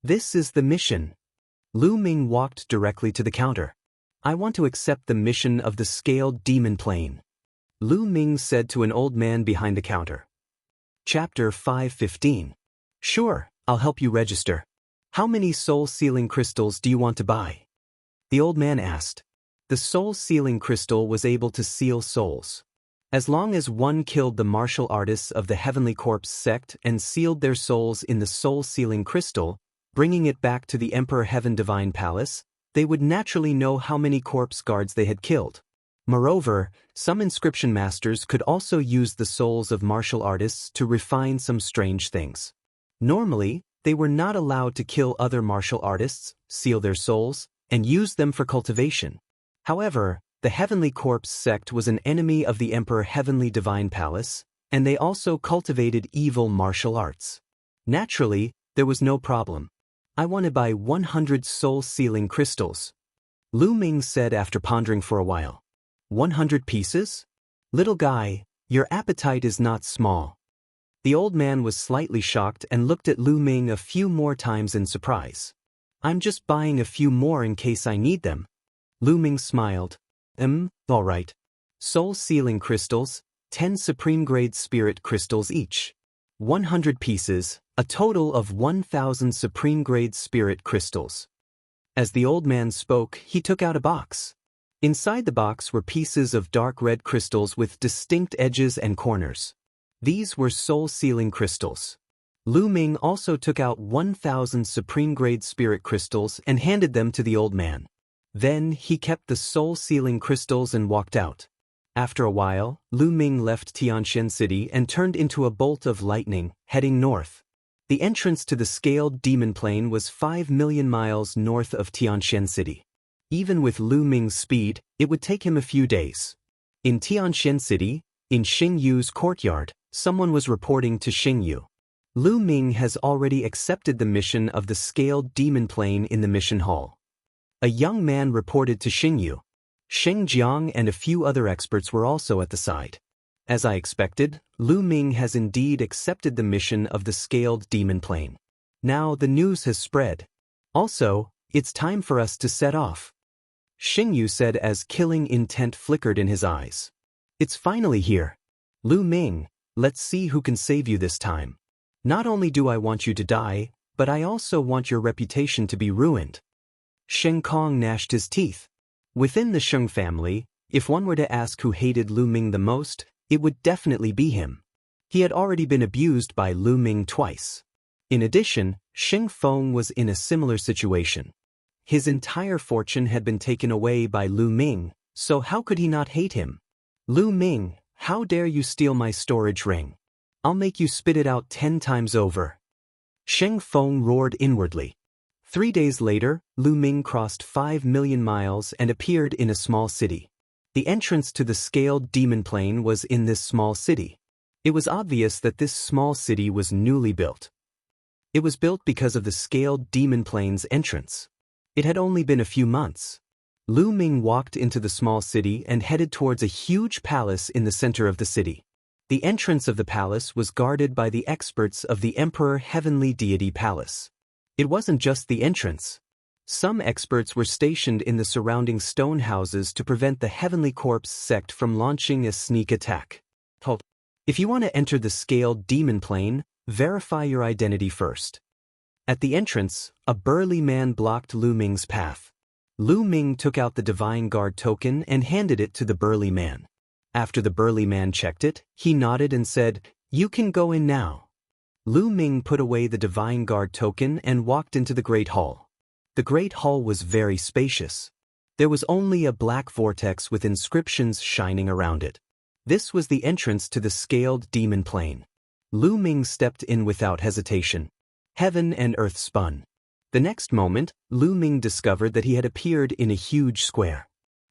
This is the mission. Lu Ming walked directly to the counter. I want to accept the mission of the Scaled Demon Plane. Lu Ming said to an old man behind the counter. Chapter 5:15. Sure, I'll help you register. How many soul-sealing crystals do you want to buy? The old man asked. The soul-sealing crystal was able to seal souls. As long as one killed the martial artists of the Heavenly Corpse sect and sealed their souls in the soul-sealing crystal, bringing it back to the Emperor Heaven Divine Palace, they would naturally know how many corpse guards they had killed. Moreover, some inscription masters could also use the souls of martial artists to refine some strange things. Normally, they were not allowed to kill other martial artists, seal their souls, and use them for cultivation. However, the Heavenly Corpse sect was an enemy of the Emperor Heavenly Divine Palace, and they also cultivated evil martial arts. Naturally, there was no problem. I want to buy 100 soul-sealing crystals. Lu Ming said after pondering for a while. 100 pieces? Little guy, your appetite is not small. The old man was slightly shocked and looked at Lu Ming a few more times in surprise. I'm just buying a few more in case I need them. Lu Ming smiled. All right. Soul-sealing crystals, 10 supreme-grade spirit crystals each. 100 pieces, a total of 1,000 supreme-grade spirit crystals. As the old man spoke, he took out a box. Inside the box were pieces of dark red crystals with distinct edges and corners. These were soul-sealing crystals. Lu Ming also took out 1,000 supreme-grade spirit crystals and handed them to the old man. Then he kept the soul-sealing crystals and walked out. After a while, Lu Ming left Tianxian City and turned into a bolt of lightning, heading north. The entrance to the Scaled Demon Plane was 5 million miles north of Tianxian City. Even with Lu Ming's speed, it would take him a few days. In Tianxian City, in Xing Yu's courtyard, someone was reporting to Xing Yu. Lu Ming has already accepted the mission of the Scaled Demon Plane in the mission hall. A young man reported to Xing Yu. Sheng Jiang and a few other experts were also at the side. As I expected, Lu Ming has indeed accepted the mission of the Scaled Demon Plane. Now the news has spread. Also, it's time for us to set off. Xing Yu said as killing intent flickered in his eyes. It's finally here. Lu Ming, let's see who can save you this time. Not only do I want you to die, but I also want your reputation to be ruined. Sheng Kong gnashed his teeth. Within the Sheng family, if one were to ask who hated Lu Ming the most, it would definitely be him. He had already been abused by Lu Ming twice. In addition, Xing Feng was in a similar situation. His entire fortune had been taken away by Lu Ming, so how could he not hate him? Lu Ming, how dare you steal my storage ring? I'll make you spit it out 10 times over. Xing Feng roared inwardly. 3 days later, Lu Ming crossed 5 million miles and appeared in a small city. The entrance to the Scaled Demon Plane was in this small city. It was obvious that this small city was newly built. It was built because of the Scaled Demon Plane's entrance. It had only been a few months. Lu Ming walked into the small city and headed towards a huge palace in the center of the city. The entrance of the palace was guarded by the experts of the Emperor Heavenly Deity Palace. It wasn't just the entrance. Some experts were stationed in the surrounding stone houses to prevent the Heavenly Corpse sect from launching a sneak attack. If you want to enter the scaled demon plane, verify your identity first. At the entrance, a burly man blocked Lu Ming's path. Lu Ming took out the Divine Guard token and handed it to the burly man. After the burly man checked it, he nodded and said, "You can go in now." Lu Ming put away the Divine Guard token and walked into the Great Hall. The Great Hall was very spacious. There was only a black vortex with inscriptions shining around it. This was the entrance to the scaled demon plane. Lu Ming stepped in without hesitation. Heaven and earth spun. The next moment, Lu Ming discovered that he had appeared in a huge square.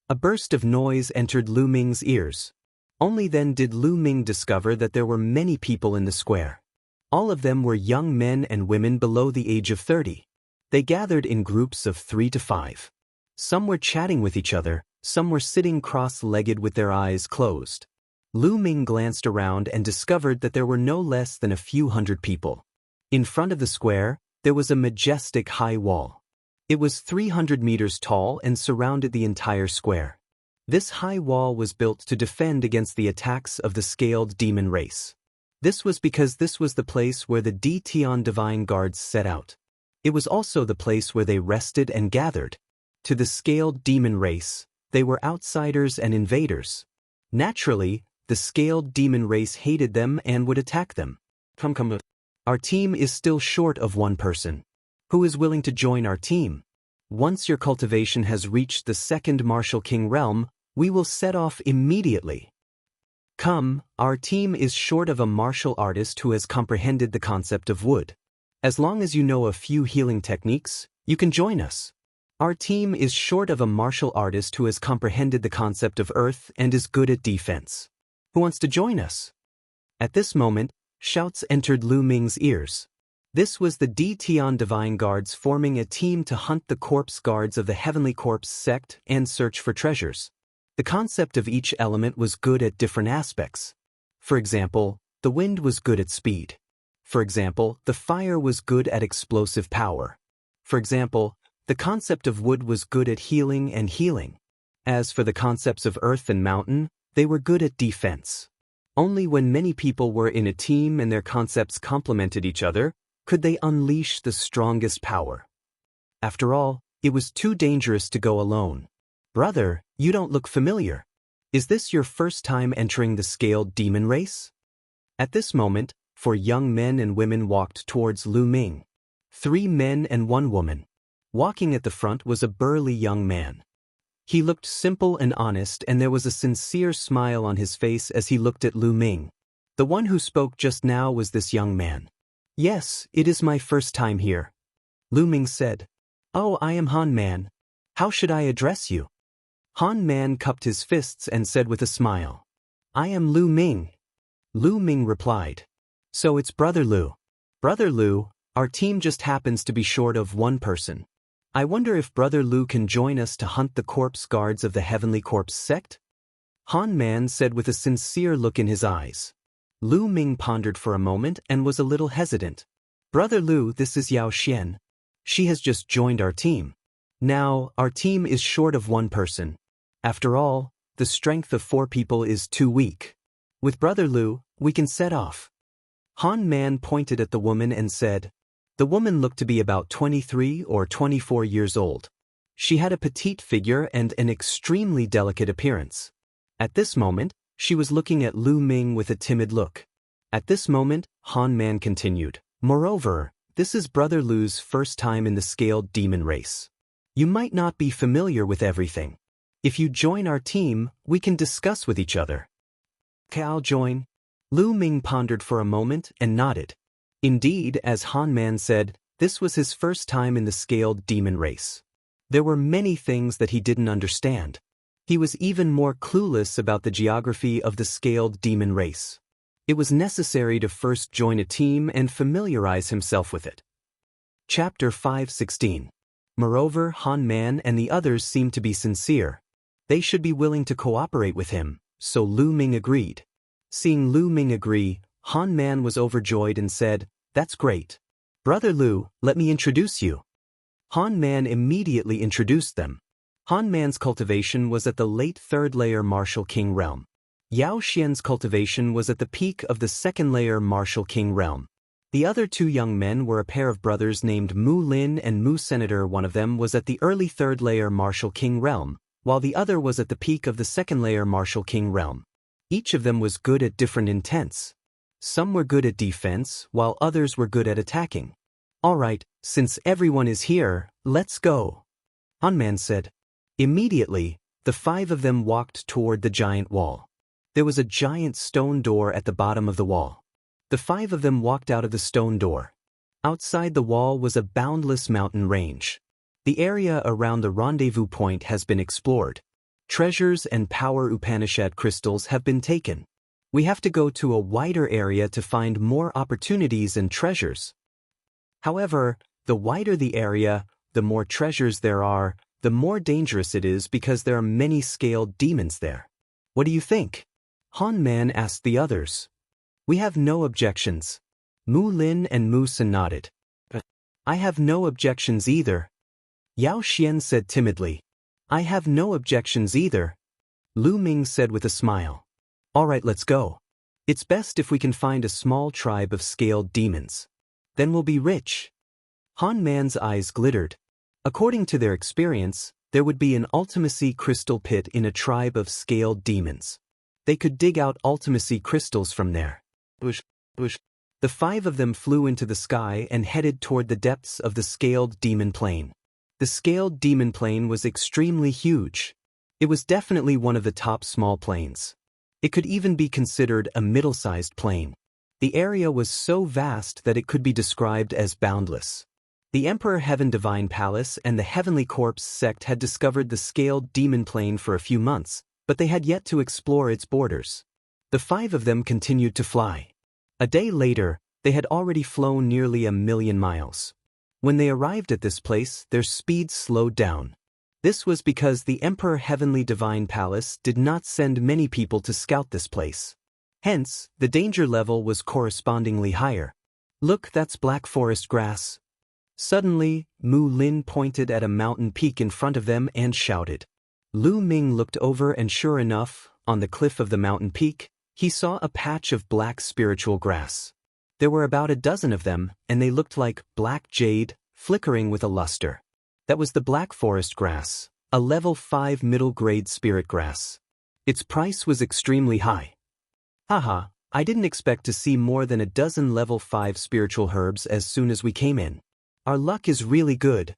A burst of noise entered Lu Ming's ears. Only then did Lu Ming discover that there were many people in the square. All of them were young men and women below the age of 30. They gathered in groups of 3 to 5. Some were chatting with each other, some were sitting cross-legged with their eyes closed. Lu Ming glanced around and discovered that there were no less than a few hundred people. In front of the square, there was a majestic high wall. It was 300 meters tall and surrounded the entire square. This high wall was built to defend against the attacks of the scaled demon race. This was because this was the place where the Dtion Divine Guards set out. It was also the place where they rested and gathered. To the scaled demon race, they were outsiders and invaders. Naturally, the scaled demon race hated them and would attack them. Come. Our team is still short of one person. Who is willing to join our team? Once your cultivation has reached the second Martial King realm, we will set off immediately. Come, our team is short of a martial artist who has comprehended the concept of wood. As long as you know a few healing techniques, you can join us. Our team is short of a martial artist who has comprehended the concept of earth and is good at defense. Who wants to join us? At this moment, shouts entered Lu Ming's ears. This was the Dtion Divine Guards forming a team to hunt the corpse guards of the Heavenly Corpse sect and search for treasures. The concept of each element was good at different aspects. For example, the wind was good at speed. For example, the fire was good at explosive power. For example, the concept of wood was good at healing and healing. As for the concepts of earth and mountain, they were good at defense. Only when many people were in a team and their concepts complemented each other, could they unleash the strongest power. After all, it was too dangerous to go alone. Brother, you don't look familiar. Is this your first time entering the scaled demon race? At this moment, 4 young men and women walked towards Lu Ming. 3 men and 1 woman. Walking at the front was a burly young man. He looked simple and honest, and there was a sincere smile on his face as he looked at Lu Ming. The one who spoke just now was this young man. "Yes, it is my first time here." Lu Ming said. "Oh, I am Han Man. How should I address you?" Han Man cupped his fists and said with a smile, "I am Lu Ming." Lu Ming replied, "So it's Brother Lu. Brother Lu, our team just happens to be short of one person. I wonder if Brother Lu can join us to hunt the corpse guards of the Heavenly Corpse sect?" Han Man said with a sincere look in his eyes. Lu Ming pondered for a moment and was a little hesitant. "Brother Lu, this is Yao Xian. She has just joined our team. Now, our team is short of one person. After all, the strength of 4 people is too weak. With Brother Lu, we can set off." Han Man pointed at the woman and said. The woman looked to be about 23 or 24 years old. She had a petite figure and an extremely delicate appearance. At this moment, she was looking at Lu Ming with a timid look. At this moment, Han Man continued, "Moreover, this is Brother Lu's first time in the scaled demon race. You might not be familiar with everything. If you join our team, we can discuss with each other." "Okay, I'll join." Lu Ming pondered for a moment and nodded. Indeed, as Han Man said, this was his first time in the scaled demon race. There were many things that he didn't understand. He was even more clueless about the geography of the scaled demon race. It was necessary to first join a team and familiarize himself with it. Chapter 5:16. Moreover, Han Man and the others seemed to be sincere. They should be willing to cooperate with him, so Lu Ming agreed. Seeing Lu Ming agree, Han Man was overjoyed and said, "That's great. Brother Lu, let me introduce you." Han Man immediately introduced them. Han Man's cultivation was at the late third-layer Martial King realm. Yao Xian's cultivation was at the peak of the second-layer Martial King realm. The other two young men were a pair of brothers named Mu Lin and Mu Senator. One of them was at the early third-layer Martial King realm, while the other was at the peak of the second-layer Martial King realm. Each of them was good at different intents. Some were good at defense, while others were good at attacking. "Alright, since everyone is here, let's go," Han Man said. Immediately, the five of them walked toward the giant wall. There was a giant stone door at the bottom of the wall. The five of them walked out of the stone door. Outside the wall was a boundless mountain range. The area around the rendezvous point has been explored. Treasures and power Upanishad crystals have been taken. We have to go to a wider area to find more opportunities and treasures. However, the wider the area, the more treasures there are, the more dangerous it is because there are many scaled demons there. What do you think? Han Man asked the others. "We have no objections." Mu Lin and Mu Sen nodded. "I have no objections either." Yao Xian said timidly. "I have no objections either." Lu Ming said with a smile. "Alright, let's go. It's best if we can find a small tribe of scaled demons. Then we'll be rich." Han Man's eyes glittered. According to their experience, there would be an ultimacy crystal pit in a tribe of scaled demons. They could dig out ultimacy crystals from there. Bush. The five of them flew into the sky and headed toward the depths of the scaled demon plane. The scaled demon plane was extremely huge. It was definitely one of the top small planes. It could even be considered a middle-sized plane. The area was so vast that it could be described as boundless. The Emperor Heaven Divine Palace and the Heavenly Corpse sect had discovered the scaled demon plane for a few months, but they had yet to explore its borders. The five of them continued to fly. A day later, they had already flown nearly 1,000,000 miles. When they arrived at this place, their speed slowed down. This was because the Emperor Heavenly Divine Palace did not send many people to scout this place. Hence, the danger level was correspondingly higher. "Look, that's black forest grass." Suddenly, Mu Lin pointed at a mountain peak in front of them and shouted. Lu Ming looked over and sure enough, on the cliff of the mountain peak, he saw a patch of black spiritual grass. There were about a dozen of them, and they looked like black jade, flickering with a luster. That was the black forest grass, a level 5 middle-grade spirit grass. Its price was extremely high. Haha, I didn't expect to see more than a dozen level 5 spiritual herbs as soon as we came in. Our luck is really good.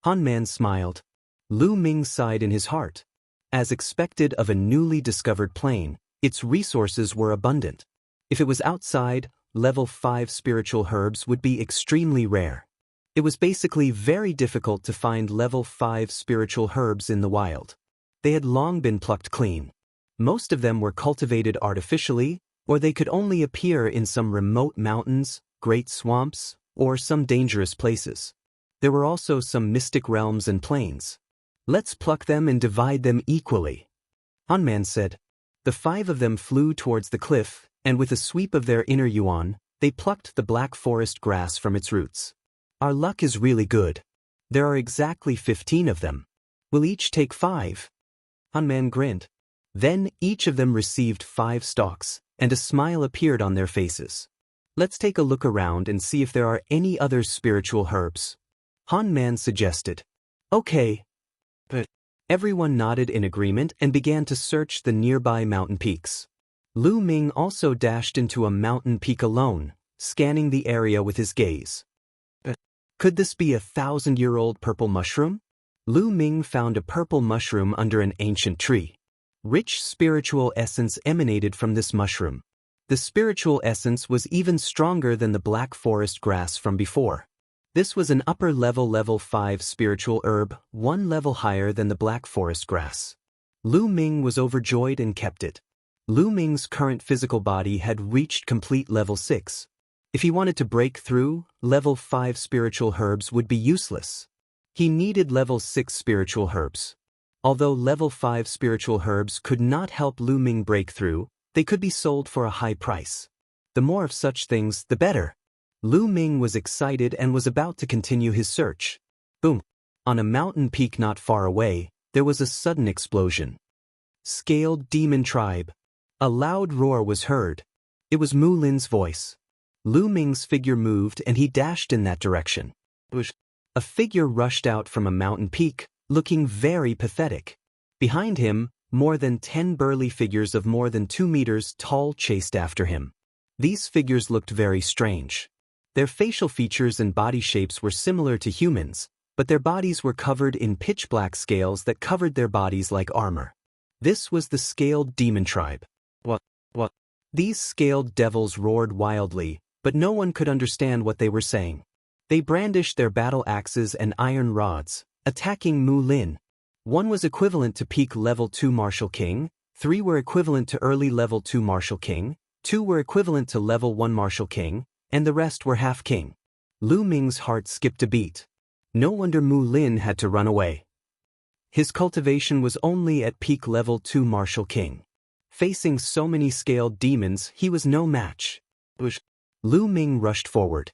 Han Man smiled. Lu Ming sighed in his heart. As expected of a newly discovered plane, its resources were abundant. If it was outside, level 5 spiritual herbs would be extremely rare. It was basically very difficult to find level 5 spiritual herbs in the wild. They had long been plucked clean. Most of them were cultivated artificially, or they could only appear in some remote mountains, great swamps, or some dangerous places. There were also some mystic realms and plains. "Let's pluck them and divide them equally," Han Man said. The five of them flew towards the cliff, and with a sweep of their inner yuan, they plucked the black forest grass from its roots. "Our luck is really good. There are exactly 15 of them. We'll each take 5. Han Man grinned. Then each of them received 5 stalks, and a smile appeared on their faces. "Let's take a look around and see if there are any other spiritual herbs," Han Man suggested. "Okay." But everyone nodded in agreement and began to search the nearby mountain peaks. Lu Ming also dashed into a mountain peak alone, scanning the area with his gaze. Could this be a 1,000-year-old purple mushroom? Lu Ming found a purple mushroom under an ancient tree. Rich spiritual essence emanated from this mushroom. The spiritual essence was even stronger than the black forest grass from before. This was an upper level 5 spiritual herb, 1 level higher than the black forest grass. Lu Ming was overjoyed and kept it. Lu Ming's current physical body had reached complete level 6. If he wanted to break through, level 5 spiritual herbs would be useless. He needed level 6 spiritual herbs. Although level 5 spiritual herbs could not help Lu Ming break through, they could be sold for a high price. The more of such things, the better. Lu Ming was excited and was about to continue his search. Boom! On a mountain peak not far away, there was a sudden explosion. Scaled demon tribe. A loud roar was heard. It was Mu Lin's voice. Lu Ming's figure moved and he dashed in that direction. A figure rushed out from a mountain peak, looking very pathetic. Behind him, more than 10 burly figures of more than 2 meters tall chased after him. These figures looked very strange. Their facial features and body shapes were similar to humans, but their bodies were covered in pitch-black scales that covered their bodies like armor. This was the scaled demon tribe. What? These scaled devils roared wildly, but no one could understand what they were saying. They brandished their battle axes and iron rods, attacking Mu Lin. One was equivalent to peak level 2 Martial King, 3 were equivalent to early level 2 Martial King, 2 were equivalent to level 1 Martial King, and the rest were half king. Lu Ming's heart skipped a beat. No wonder Mu Lin had to run away. His cultivation was only at peak level 2 Martial King. Facing so many scaled demons, he was no match. Lu Ming rushed forward.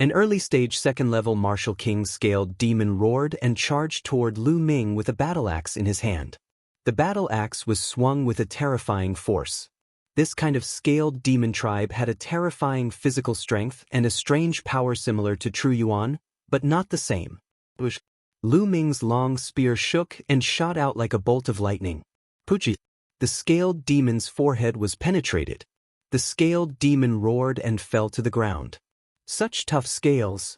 An early-stage second-level Martial King scaled demon roared and charged toward Lu Ming with a battle axe in his hand. The battle axe was swung with a terrifying force. This kind of scaled demon tribe had a terrifying physical strength and a strange power similar to True Yuan, but not the same. Lu Ming's long spear shook and shot out like a bolt of lightning. Puchi! The scaled demon's forehead was penetrated. The scaled demon roared and fell to the ground. Such tough scales.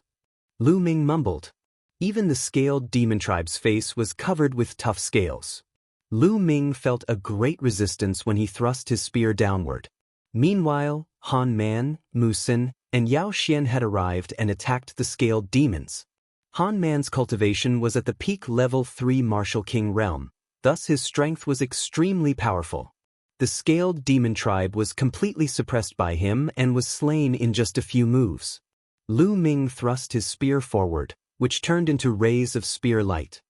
Lu Ming mumbled. Even the scaled demon tribe's face was covered with tough scales. Lu Ming felt a great resistance when he thrust his spear downward. Meanwhile, Han Man, Mu Sin, and Yao Xian had arrived and attacked the scaled demons. Han Man's cultivation was at the peak level 3 Martial King realm, thus his strength was extremely powerful. The scaled demon tribe was completely suppressed by him and was slain in just a few moves. Lu Ming thrust his spear forward, which turned into rays of spear light.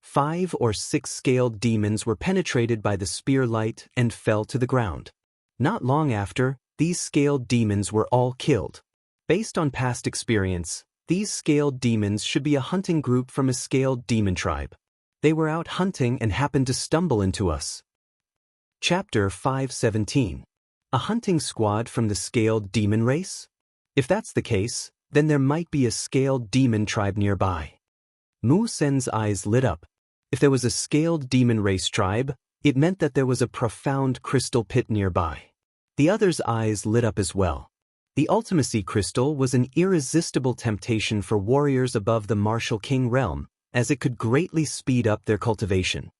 5 or 6 scaled demons were penetrated by the spear light and fell to the ground. Not long after, these scaled demons were all killed. Based on past experience, these scaled demons should be a hunting group from a scaled demon tribe. They were out hunting and happened to stumble into us. Chapter 517. A hunting squad from the scaled demon race? If that's the case, then there might be a scaled demon tribe nearby. Mu Sen's eyes lit up. If there was a scaled demon race tribe, it meant that there was a profound crystal pit nearby. The others' eyes lit up as well. The Ultimacy Crystal was an irresistible temptation for warriors above the Martial King realm, as it could greatly speed up their cultivation.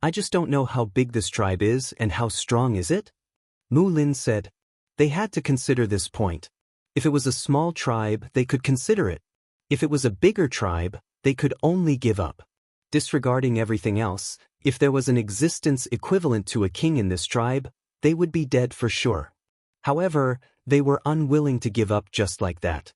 I just don't know how big this tribe is and how strong is it? Mu Lin said. They had to consider this point. If it was a small tribe, they could consider it. If it was a bigger tribe, they could only give up. Disregarding everything else, if there was an existence equivalent to a king in this tribe, they would be dead for sure. However, they were unwilling to give up just like that.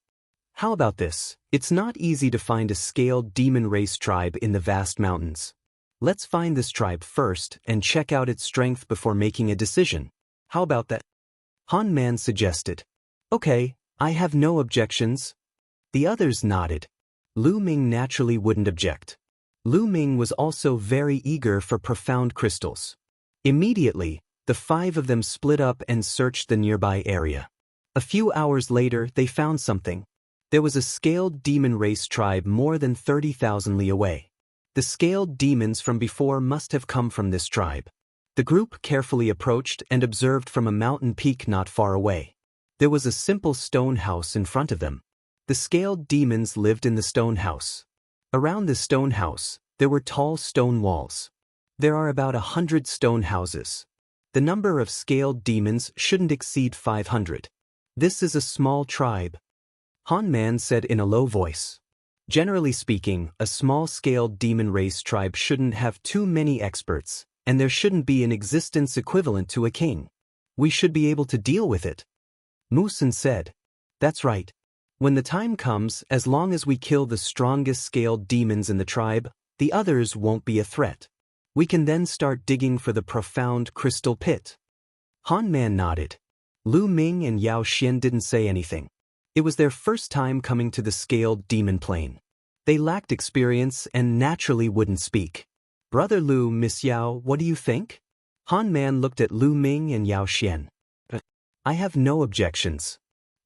How about this? It's not easy to find a scaled demon race tribe in the vast mountains. Let's find this tribe first and check out its strength before making a decision. How about that? Han Man suggested. Okay, I have no objections. The others nodded. Lu Ming naturally wouldn't object. Lu Ming was also very eager for profound crystals. Immediately, the 5 of them split up and searched the nearby area. A few hours later, they found something. There was a scaled demon race tribe more than 30,000 li away. The scaled demons from before must have come from this tribe. The group carefully approached and observed from a mountain peak not far away. There was a simple stone house in front of them. The scaled demons lived in the stone house. Around the stone house, there were tall stone walls. There are about 100 stone houses. The number of scaled demons shouldn't exceed 500. This is a small tribe. Han Man said in a low voice. Generally speaking, a small-scaled demon race tribe shouldn't have too many experts, and there shouldn't be an existence equivalent to a king. We should be able to deal with it. Mu Sin said. That's right. When the time comes, as long as we kill the strongest scaled demons in the tribe, the others won't be a threat. We can then start digging for the profound crystal pit. Han Man nodded. Lu Ming and Yao Xian didn't say anything. It was their first time coming to the scaled demon plane. They lacked experience and naturally wouldn't speak. Brother Lu, Miss Yao, what do you think? Han Man looked at Lu Ming and Yao Xian. I have no objections.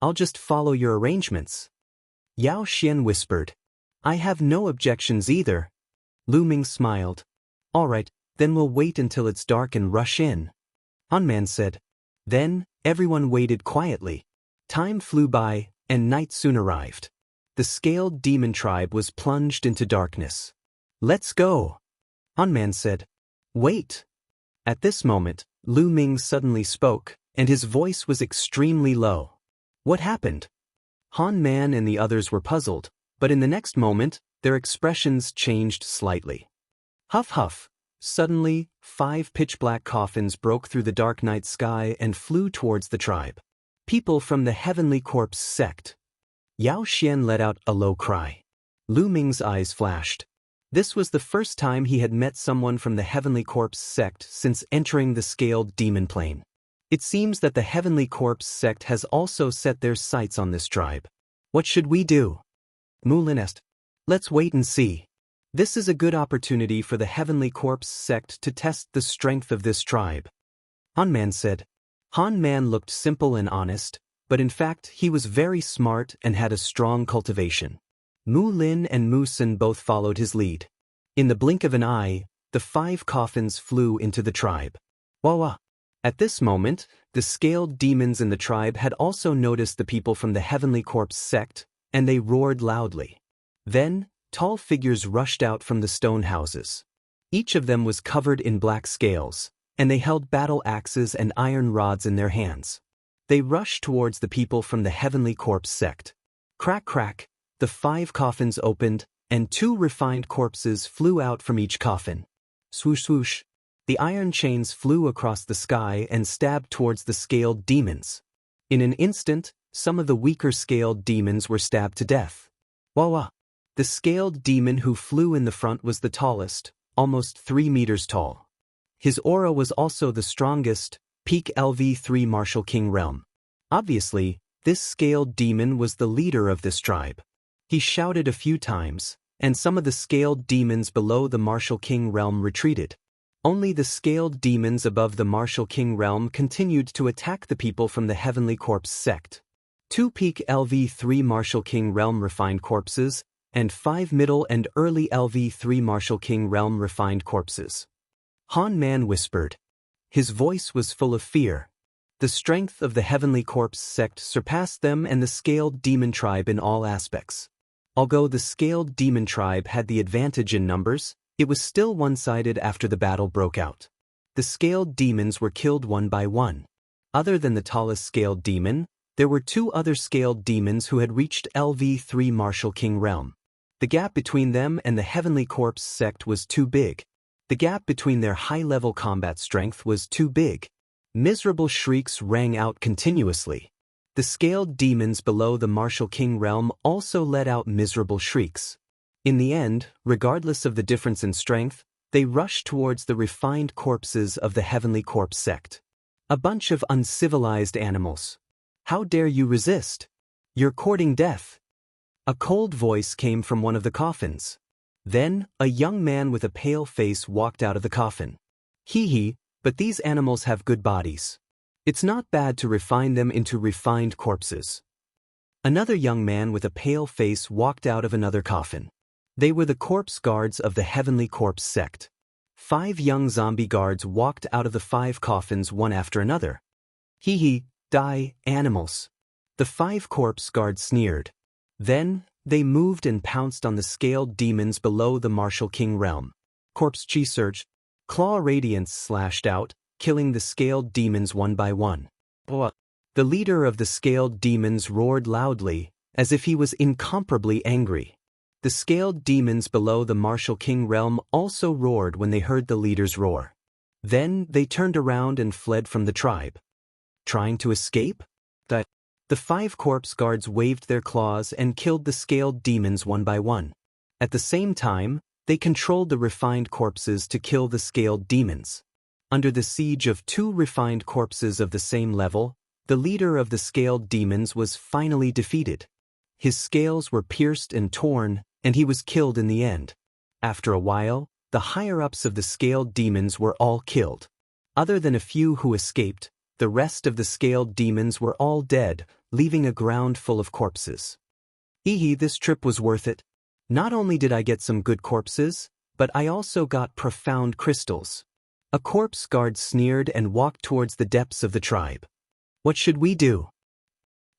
I'll just follow your arrangements. Yao Xian whispered. I have no objections either. Lu Ming smiled. All right, then we'll wait until it's dark and rush in. Han Man said. Then, everyone waited quietly. Time flew by, and night soon arrived. The scaled demon tribe was plunged into darkness. Let's go. Han Man said. Wait. At this moment, Lu Ming suddenly spoke, and his voice was extremely low. What happened? Han Man and the others were puzzled, but in the next moment, their expressions changed slightly. Huff huff. Suddenly, 5 pitch-black coffins broke through the dark night sky and flew towards the tribe. People from the Heavenly Corpse sect. Yao Xian let out a low cry. Lu Ming's eyes flashed. This was the first time he had met someone from the Heavenly Corpse sect since entering the scaled demon plane. It seems that the Heavenly Corpse sect has also set their sights on this tribe. What should we do? Mulin asked. Let's wait and see. This is a good opportunity for the Heavenly Corpse sect to test the strength of this tribe. Han Man said. Han Man looked simple and honest, but in fact he was very smart and had a strong cultivation. Mu Lin and Mu Sin both followed his lead. In the blink of an eye, the 5 coffins flew into the tribe. Wah wah. At this moment, the scaled demons in the tribe had also noticed the people from the Heavenly Corpse sect, and they roared loudly. Then, tall figures rushed out from the stone houses. Each of them was covered in black scales, and they held battle axes and iron rods in their hands. They rushed towards the people from the Heavenly Corpse sect. Crack crack, the 5 coffins opened, and 2 refined corpses flew out from each coffin. Swoosh swoosh. The iron chains flew across the sky and stabbed towards the scaled demons. In an instant, some of the weaker scaled demons were stabbed to death. Wah wah. The scaled demon who flew in the front was the tallest, almost 3 meters tall. His aura was also the strongest, peak LV3 Martial King realm. Obviously, this scaled demon was the leader of this tribe. He shouted a few times, and some of the scaled demons below the Martial King realm retreated. Only the scaled demons above the Martial King realm continued to attack the people from the Heavenly Corpse sect. 2 peak LV3 Martial King realm refined corpses, and 5 middle and early LV3 Martial King realm refined corpses. Han Man whispered. His voice was full of fear. The strength of the Heavenly Corpse sect surpassed them and the scaled demon tribe in all aspects. Although the scaled demon tribe had the advantage in numbers, it was still one-sided after the battle broke out. The scaled demons were killed one by one. Other than the tallest scaled demon, there were 2 other scaled demons who had reached LV3 Martial King realm. The gap between them and the Heavenly Corpse sect was too big. The gap between their high-level combat strength was too big. Miserable shrieks rang out continuously. The scaled demons below the Martial King realm also let out miserable shrieks. In the end, regardless of the difference in strength, they rushed towards the refined corpses of the Heavenly Corpse sect. A bunch of uncivilized animals. How dare you resist? You're courting death. A cold voice came from one of the coffins. Then, a young man with a pale face walked out of the coffin. Hee hee, but these animals have good bodies. It's not bad to refine them into refined corpses. Another young man with a pale face walked out of another coffin. They were the corpse guards of the Heavenly Corpse sect. 5 young zombie guards walked out of the 5 coffins one after another. Hee hee, die, animals. The 5 corpse guards sneered. Then, they moved and pounced on the scaled demons below the Martial King realm. Corpse chi surged. Claw radiance slashed out, killing the scaled demons one by one. The leader of the scaled demons roared loudly, as if he was incomparably angry. The scaled demons below the Martial King realm also roared when they heard the leader's roar. Then they turned around and fled from the tribe. Trying to escape? The 5 corpse guards waved their claws and killed the scaled demons one by one. At the same time, they controlled the refined corpses to kill the scaled demons. Under the siege of 2 refined corpses of the same level, the leader of the scaled demons was finally defeated. His scales were pierced and torn, and he was killed in the end. After a while, the higher-ups of the scaled demons were all killed. Other than a few who escaped, the rest of the scaled demons were all dead, leaving a ground full of corpses. This trip was worth it. Not only did I get some good corpses, but I also got profound crystals. A corpse guard sneered and walked towards the depths of the tribe. What should we do?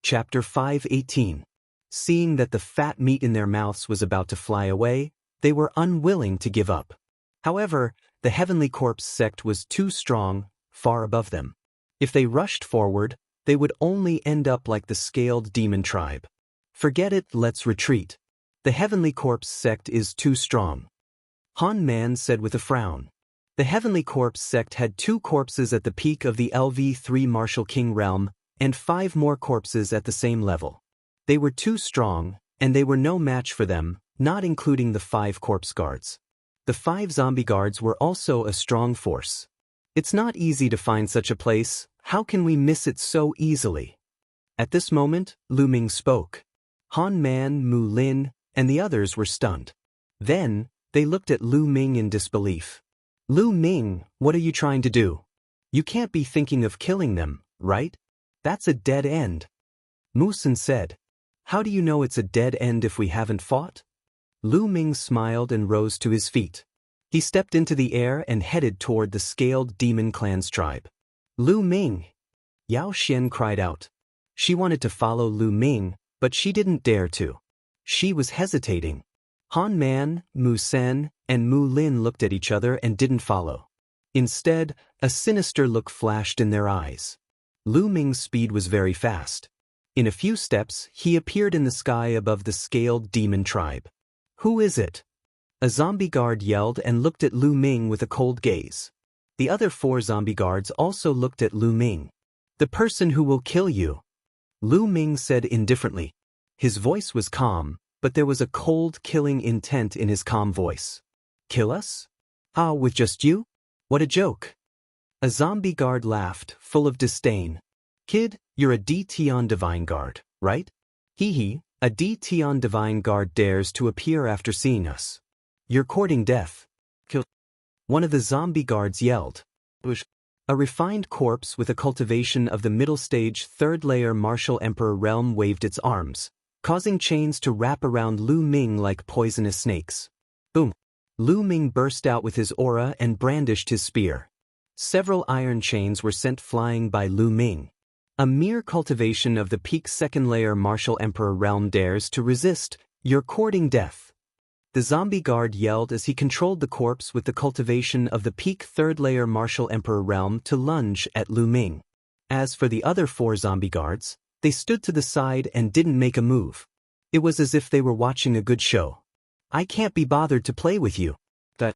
Chapter 5:18. Seeing that the fat meat in their mouths was about to fly away, they were unwilling to give up. However, the Heavenly Corpse sect was too strong, far above them. If they rushed forward, they would only end up like the scaled demon tribe. Forget it, let's retreat. The Heavenly Corpse sect is too strong. Han Man said with a frown. The Heavenly Corpse sect had 2 corpses at the peak of the LV3 Martial King realm, and 5 more corpses at the same level. They were too strong, and they were no match for them, not including the 5 corpse guards. The 5 zombie guards were also a strong force. It's not easy to find such a place. How can we miss it so easily? At this moment, Lu Ming spoke. Han Man, Mu Lin, and the others were stunned. Then, they looked at Lu Ming in disbelief. Lu Ming, what are you trying to do? You can't be thinking of killing them, right? That's a dead end. Mu Sin said. How do you know it's a dead end if we haven't fought? Lu Ming smiled and rose to his feet. He stepped into the air and headed toward the scaled demon clan's tribe. Lu Ming! Yao Xian cried out. She wanted to follow Lu Ming, but she didn't dare to. She was hesitating. Han Man, Mu Sen, and Mu Lin looked at each other and didn't follow. Instead, a sinister look flashed in their eyes. Lu Ming's speed was very fast. In a few steps, he appeared in the sky above the scaled demon tribe. Who is it? A zombie guard yelled and looked at Lu Ming with a cold gaze. The other 4 zombie guards also looked at Lu Ming. The person who will kill you. Lu Ming said indifferently. His voice was calm, but there was a cold, killing intent in his calm voice. Kill us? With just you? What a joke. A zombie guard laughed, full of disdain. Kid, you're a DT Divine Guard, right? A DT Divine Guard dares to appear after seeing us. You're courting death. Kill. One of the zombie guards yelled. A refined corpse with a cultivation of the middle stage 3rd layer Martial Emperor realm waved its arms, causing chains to wrap around Lu Ming like poisonous snakes. Boom! Lu Ming burst out with his aura and brandished his spear. Several iron chains were sent flying by Lu Ming. A mere cultivation of the peak 2nd layer Martial Emperor realm dares to resist. You're courting death. The zombie guard yelled as he controlled the corpse with the cultivation of the peak 3rd layer Martial Emperor realm to lunge at Lu Ming. As for the other 4 zombie guards, they stood to the side and didn't make a move. It was as if they were watching a good show. I can't be bothered to play with you. That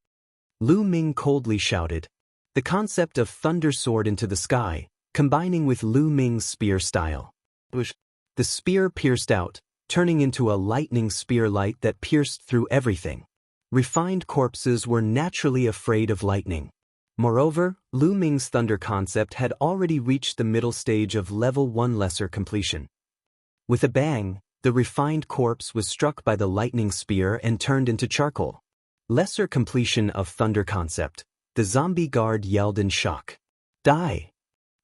Lu Ming coldly shouted. The concept of thunder soared into the sky, combining with Lu Ming's spear style. The spear pierced out, turning into a lightning spear light that pierced through everything. Refined corpses were naturally afraid of lightning. Moreover, Lu Ming's thunder concept had already reached the middle stage of level 1 lesser completion. With a bang, the refined corpse was struck by the lightning spear and turned into charcoal. Lesser completion of thunder concept. The zombie guard yelled in shock. Die!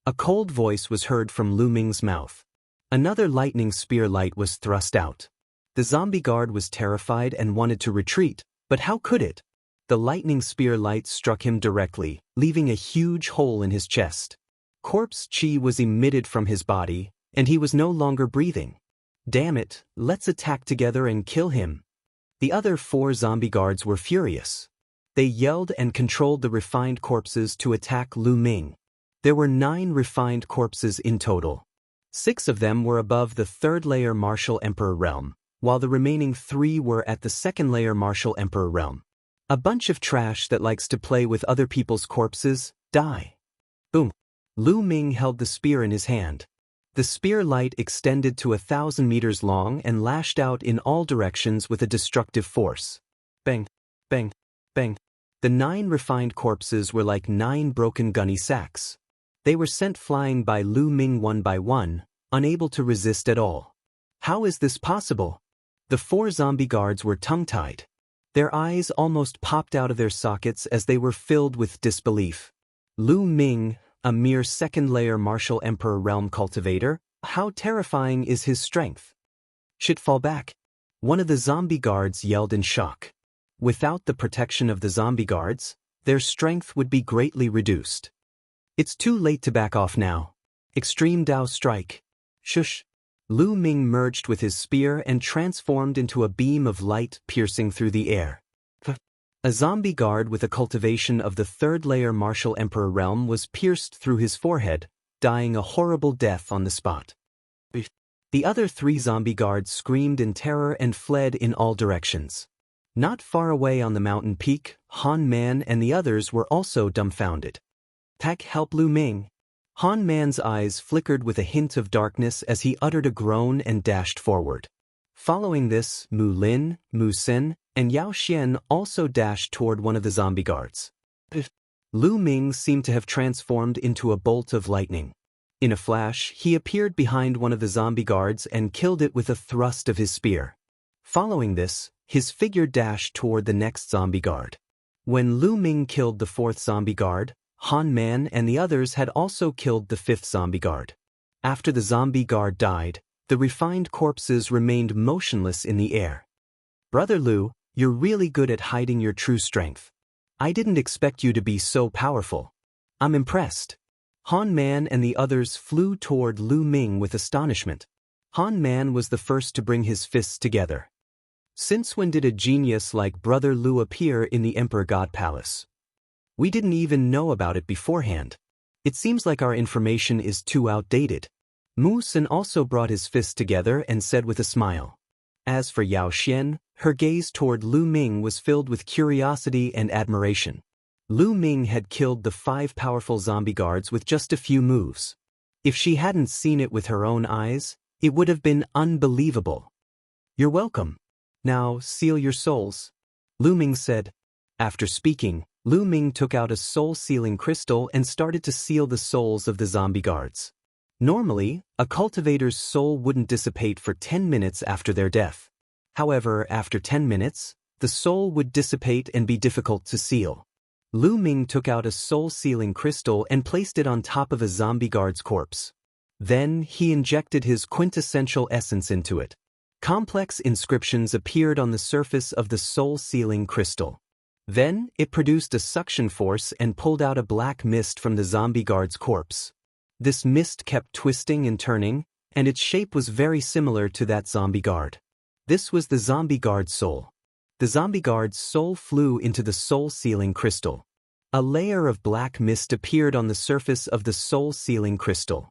A cold voice was heard from Lu Ming's mouth. Another lightning spear light was thrust out. The zombie guard was terrified and wanted to retreat, but how could it? The lightning spear light struck him directly, leaving a huge hole in his chest. Corpse chi was emitted from his body, and he was no longer breathing. Damn it, let's attack together and kill him. The other 4 zombie guards were furious. They yelled and controlled the refined corpses to attack Lu Ming. There were 9 refined corpses in total. 6 of them were above the 3rd layer Martial Emperor realm, while the remaining 3 were at the 2nd layer Martial Emperor realm. A bunch of trash that likes to play with other people's corpses. Die! Boom! Lu Ming held the spear in his hand. The spear light extended to 1,000 meters long and lashed out in all directions with a destructive force. Bang, bang, bang. The 9 refined corpses were like 9 broken gunny sacks. They were sent flying by Lu Ming one by one, unable to resist at all. How is this possible? The 4 zombie guards were tongue-tied. Their eyes almost popped out of their sockets as they were filled with disbelief. Lu Ming, a mere second-layer martial emperor realm cultivator, how terrifying is his strength? Should fall back. One of the zombie guards yelled in shock. Without the protection of the zombie guards, their strength would be greatly reduced. It's too late to back off now. Extreme Dao Strike. Shush. Lu Ming merged with his spear and transformed into a beam of light piercing through the air. A zombie guard with a cultivation of the 3rd-layer martial emperor realm was pierced through his forehead, dying a horrible death on the spot. The other 3 zombie guards screamed in terror and fled in all directions. Not far away on the mountain peak, Han Man and the others were also dumbfounded. Tak, help Lu Ming. Han Man's eyes flickered with a hint of darkness as he uttered a groan and dashed forward. Following this, Mu Lin, Mu Sin, and Yao Xian also dashed toward one of the zombie guards. Lu Ming seemed to have transformed into a bolt of lightning. In a flash, he appeared behind one of the zombie guards and killed it with a thrust of his spear. Following this, his figure dashed toward the next zombie guard. When Lu Ming killed the 4th zombie guard, Han Man and the others had also killed the 5th zombie guard. After the zombie guard died, the refined corpses remained motionless in the air. Brother Lu, you're really good at hiding your true strength. I didn't expect you to be so powerful. I'm impressed. Han Man and the others flew toward Lu Ming with astonishment. Han Man was the first to bring his fists together. Since when did a genius like Brother Lu appear in the Emperor God Palace? We didn't even know about it beforehand. It seems like our information is too outdated. Mu Sin also brought his fists together and said with a smile. As for Yao Xian, her gaze toward Lu Ming was filled with curiosity and admiration. Lu Ming had killed the 5 powerful zombie guards with just a few moves. If she hadn't seen it with her own eyes, it would have been unbelievable. You're welcome. Now seal your souls, Lu Ming said. After speaking, Lu Ming took out a soul-sealing crystal and started to seal the souls of the zombie guards. Normally, a cultivator's soul wouldn't dissipate for 10 minutes after their death. However, after 10 minutes, the soul would dissipate and be difficult to seal. Lu Ming took out a soul-sealing crystal and placed it on top of a zombie guard's corpse. Then, he injected his quintessential essence into it. Complex inscriptions appeared on the surface of the soul-sealing crystal. Then, it produced a suction force and pulled out a black mist from the zombie guard's corpse. This mist kept twisting and turning, and its shape was very similar to that zombie guard. This was the zombie guard's soul. The zombie guard's soul flew into the soul-sealing crystal. A layer of black mist appeared on the surface of the soul-sealing crystal.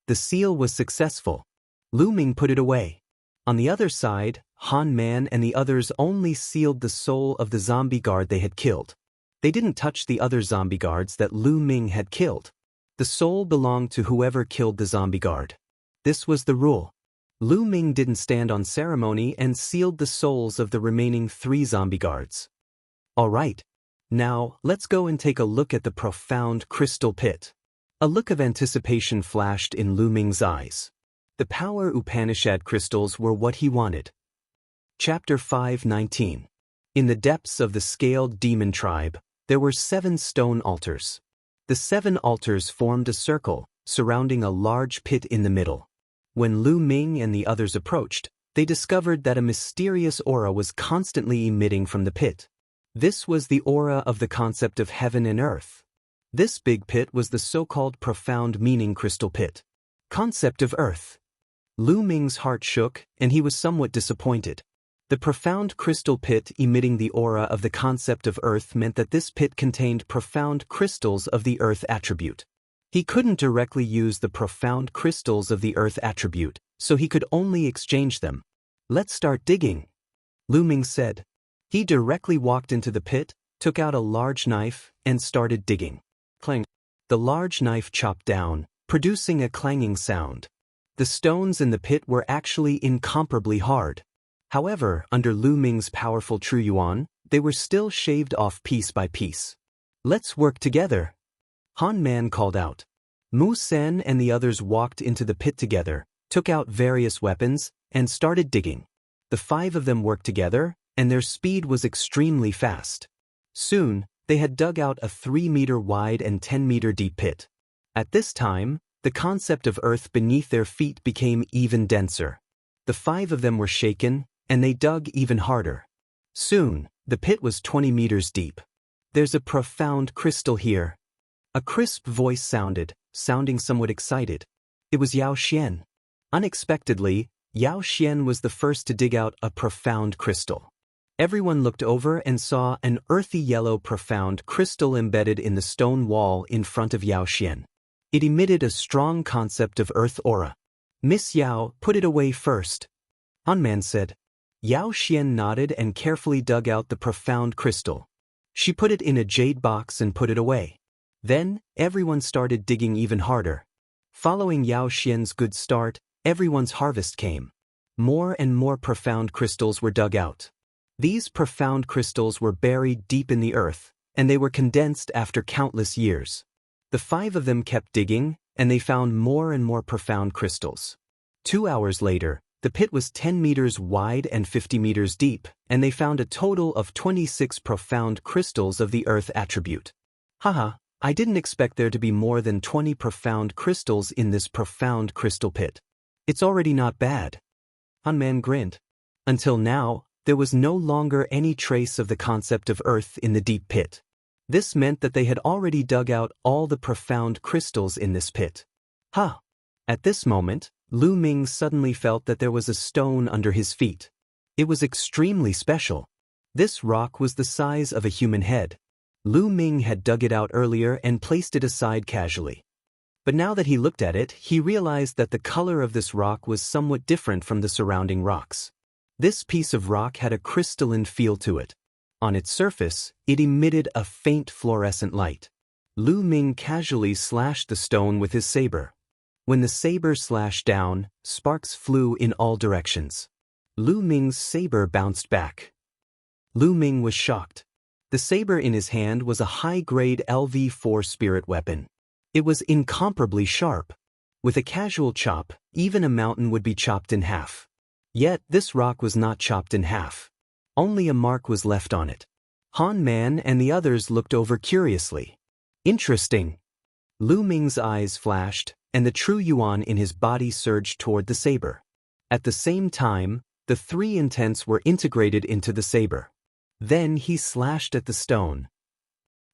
The seal was successful. Lu Ming put it away. On the other side, Han Man and the others only sealed the soul of the zombie guard they had killed. They didn't touch the other zombie guards that Lu Ming had killed. The soul belonged to whoever killed the zombie guard. This was the rule. Lu Ming didn't stand on ceremony and sealed the souls of the remaining 3 zombie guards. All right. Now, let's go and take a look at the profound crystal pit. A look of anticipation flashed in Lu Ming's eyes. The power Upanishad crystals were what he wanted. Chapter 5:19. In the depths of the scaled demon tribe, there were 7 stone altars. The 7 altars formed a circle, surrounding a large pit in the middle. When Lu Ming and the others approached, they discovered that a mysterious aura was constantly emitting from the pit. This was the aura of the concept of heaven and earth. This big pit was the so-called profound meaning crystal pit. Concept of earth. Lu Ming's heart shook, and he was somewhat disappointed. The profound crystal pit emitting the aura of the concept of earth meant that this pit contained profound crystals of the earth attribute. He couldn't directly use the profound crystals of the earth attribute, so he could only exchange them. Let's start digging, Lu Ming said. He directly walked into the pit, took out a large knife, and started digging. Clang. The large knife chopped down, producing a clanging sound. The stones in the pit were actually incomparably hard. However, under Lu Ming's powerful True Yuan, they were still shaved off piece by piece. "Let's work together," Han Man called out. Mu Sen and the others walked into the pit together, took out various weapons, and started digging. The 5 of them worked together, and their speed was extremely fast. Soon, they had dug out a 3-meter wide and 10-meter deep pit. At this time, the concept of earth beneath their feet became even denser. The 5 of them were shaken, and they dug even harder. Soon, the pit was 20 meters deep. "There's a profound crystal here." A crisp voice sounding somewhat excited. It was Yao Xian. Unexpectedly, Yao Xian was the first to dig out a profound crystal. Everyone looked over and saw an earthy yellow profound crystal embedded in the stone wall in front of Yao Xian. It emitted a strong concept of earth aura. "Miss Yao, put it away first," Han Man said. Yao Xian nodded and carefully dug out the profound crystal. She put it in a jade box and put it away. Then, everyone started digging even harder. Following Yao Xian's good start, everyone's harvest came. More and more profound crystals were dug out. These profound crystals were buried deep in the earth, and they were condensed after countless years. The 5 of them kept digging, and they found more and more profound crystals. 2 hours later, the pit was 10 meters wide and 50 meters deep, and they found a total of 26 profound crystals of the earth attribute. "Haha, I didn't expect there to be more than 20 profound crystals in this profound crystal pit. It's already not bad." Han Man grinned. Until now, there was no longer any trace of the concept of earth in the deep pit. This meant that they had already dug out all the profound crystals in this pit. At this moment, Lu Ming suddenly felt that there was a stone under his feet. It was extremely special. This rock was the size of a human head. Lu Ming had dug it out earlier and placed it aside casually. But now that he looked at it, he realized that the color of this rock was somewhat different from the surrounding rocks. This piece of rock had a crystalline feel to it. On its surface, it emitted a faint fluorescent light. Lu Ming casually slashed the stone with his saber. When the saber slashed down, sparks flew in all directions. Lu Ming's saber bounced back. Lu Ming was shocked. The saber in his hand was a high-grade LV-4 spirit weapon. It was incomparably sharp. With a casual chop, even a mountain would be chopped in half. Yet this rock was not chopped in half. Only a mark was left on it. Han Man and the others looked over curiously. "Interesting." Lu Ming's eyes flashed, and the true yuan in his body surged toward the saber. At the same time, the 3 intents were integrated into the saber. Then he slashed at the stone.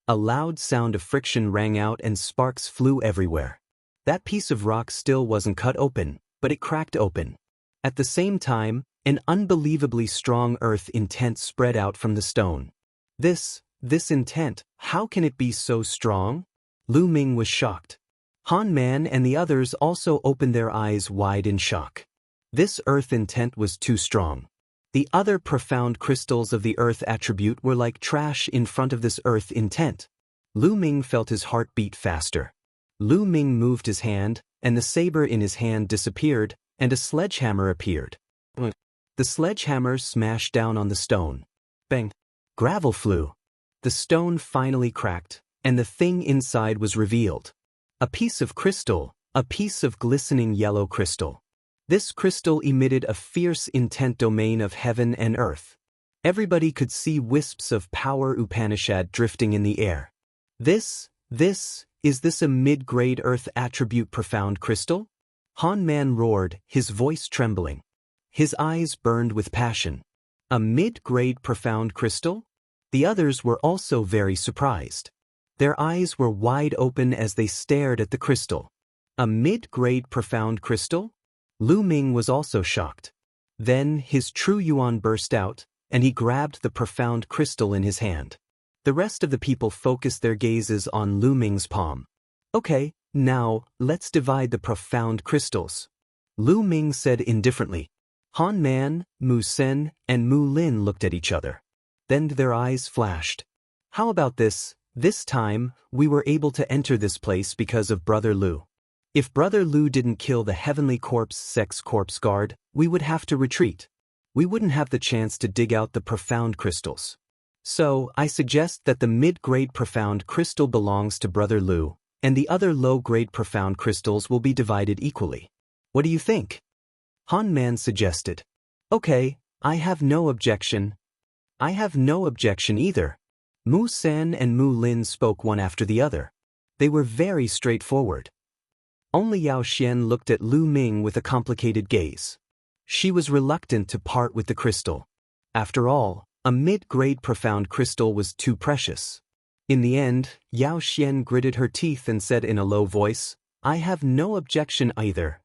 A loud sound of friction rang out and sparks flew everywhere. That piece of rock still wasn't cut open, but it cracked open. At the same time, an unbelievably strong earth intent spread out from the stone. This intent, how can it be so strong? Lu Ming was shocked. Han Man and the others also opened their eyes wide in shock. This earth intent was too strong. The other profound crystals of the earth attribute were like trash in front of this earth intent. Lu Ming felt his heart beat faster. Lu Ming moved his hand, and the saber in his hand disappeared, and a sledgehammer appeared. The sledgehammer smashed down on the stone. Bang! Gravel flew. The stone finally cracked, and the thing inside was revealed. A piece of crystal, a piece of glistening yellow crystal. This crystal emitted a fierce intent domain of heaven and earth. Everybody could see wisps of power Upanishad drifting in the air. Is this a mid-grade earth attribute profound crystal? Han Man roared, his voice trembling. His eyes burned with passion. A mid-grade profound crystal? The others were also very surprised. Their eyes were wide open as they stared at the crystal. A mid-grade profound crystal? Lu Ming was also shocked. Then his true yuan burst out, and he grabbed the profound crystal in his hand. The rest of the people focused their gazes on Lu Ming's palm. "Okay, now, let's divide the profound crystals," Lu Ming said indifferently. Han Man, Mu Sen, and Mu Lin looked at each other. Then their eyes flashed. "How about this? This time, we were able to enter this place because of Brother Lu. If Brother Lu didn't kill the Heavenly Corpse Sex Corpse Guard, we would have to retreat. We wouldn't have the chance to dig out the profound crystals. So, I suggest that the mid-grade profound crystal belongs to Brother Lu, and the other low-grade profound crystals will be divided equally. What do you think? Han Man suggested. Okay, I have no objection. I have no objection either. Mu San and Mu Lin spoke one after the other. They were very straightforward. Only Yao Xian looked at Lu Ming with a complicated gaze. She was reluctant to part with the crystal. After all, a mid-grade profound crystal was too precious. In the end, Yao Xian gritted her teeth and said in a low voice, I have no objection either.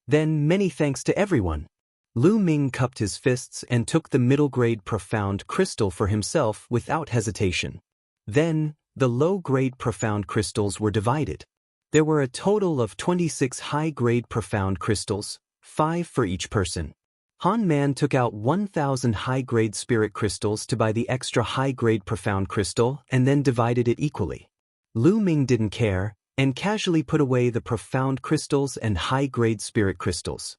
Then many thanks to everyone. Lu Ming cupped his fists and took the middle-grade profound crystal for himself without hesitation. Then, the low-grade profound crystals were divided. There were a total of 26 high-grade profound crystals, 5 for each person. Han Man took out 1,000 high-grade spirit crystals to buy the extra high-grade profound crystal and then divided it equally. Lu Ming didn't care and casually put away the profound crystals and high-grade spirit crystals.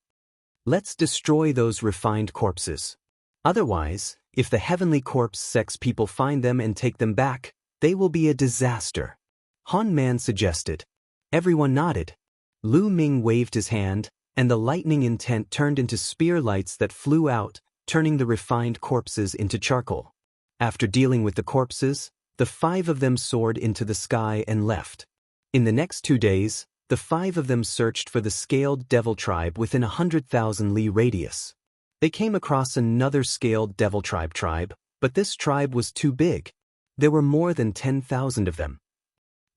Let's destroy those refined corpses. Otherwise, if the Heavenly Corpse Sex people find them and take them back, they will be a disaster. Han Man suggested. Everyone nodded. Lu Ming waved his hand, and the lightning intent turned into spear lights that flew out, turning the refined corpses into charcoal. After dealing with the corpses, the 5 of them soared into the sky and left. In the next 2 days, the 5 of them searched for the scaled devil tribe within 100,000 li radius. They came across another scaled devil tribe, but this tribe was too big. There were more than 10,000 of them.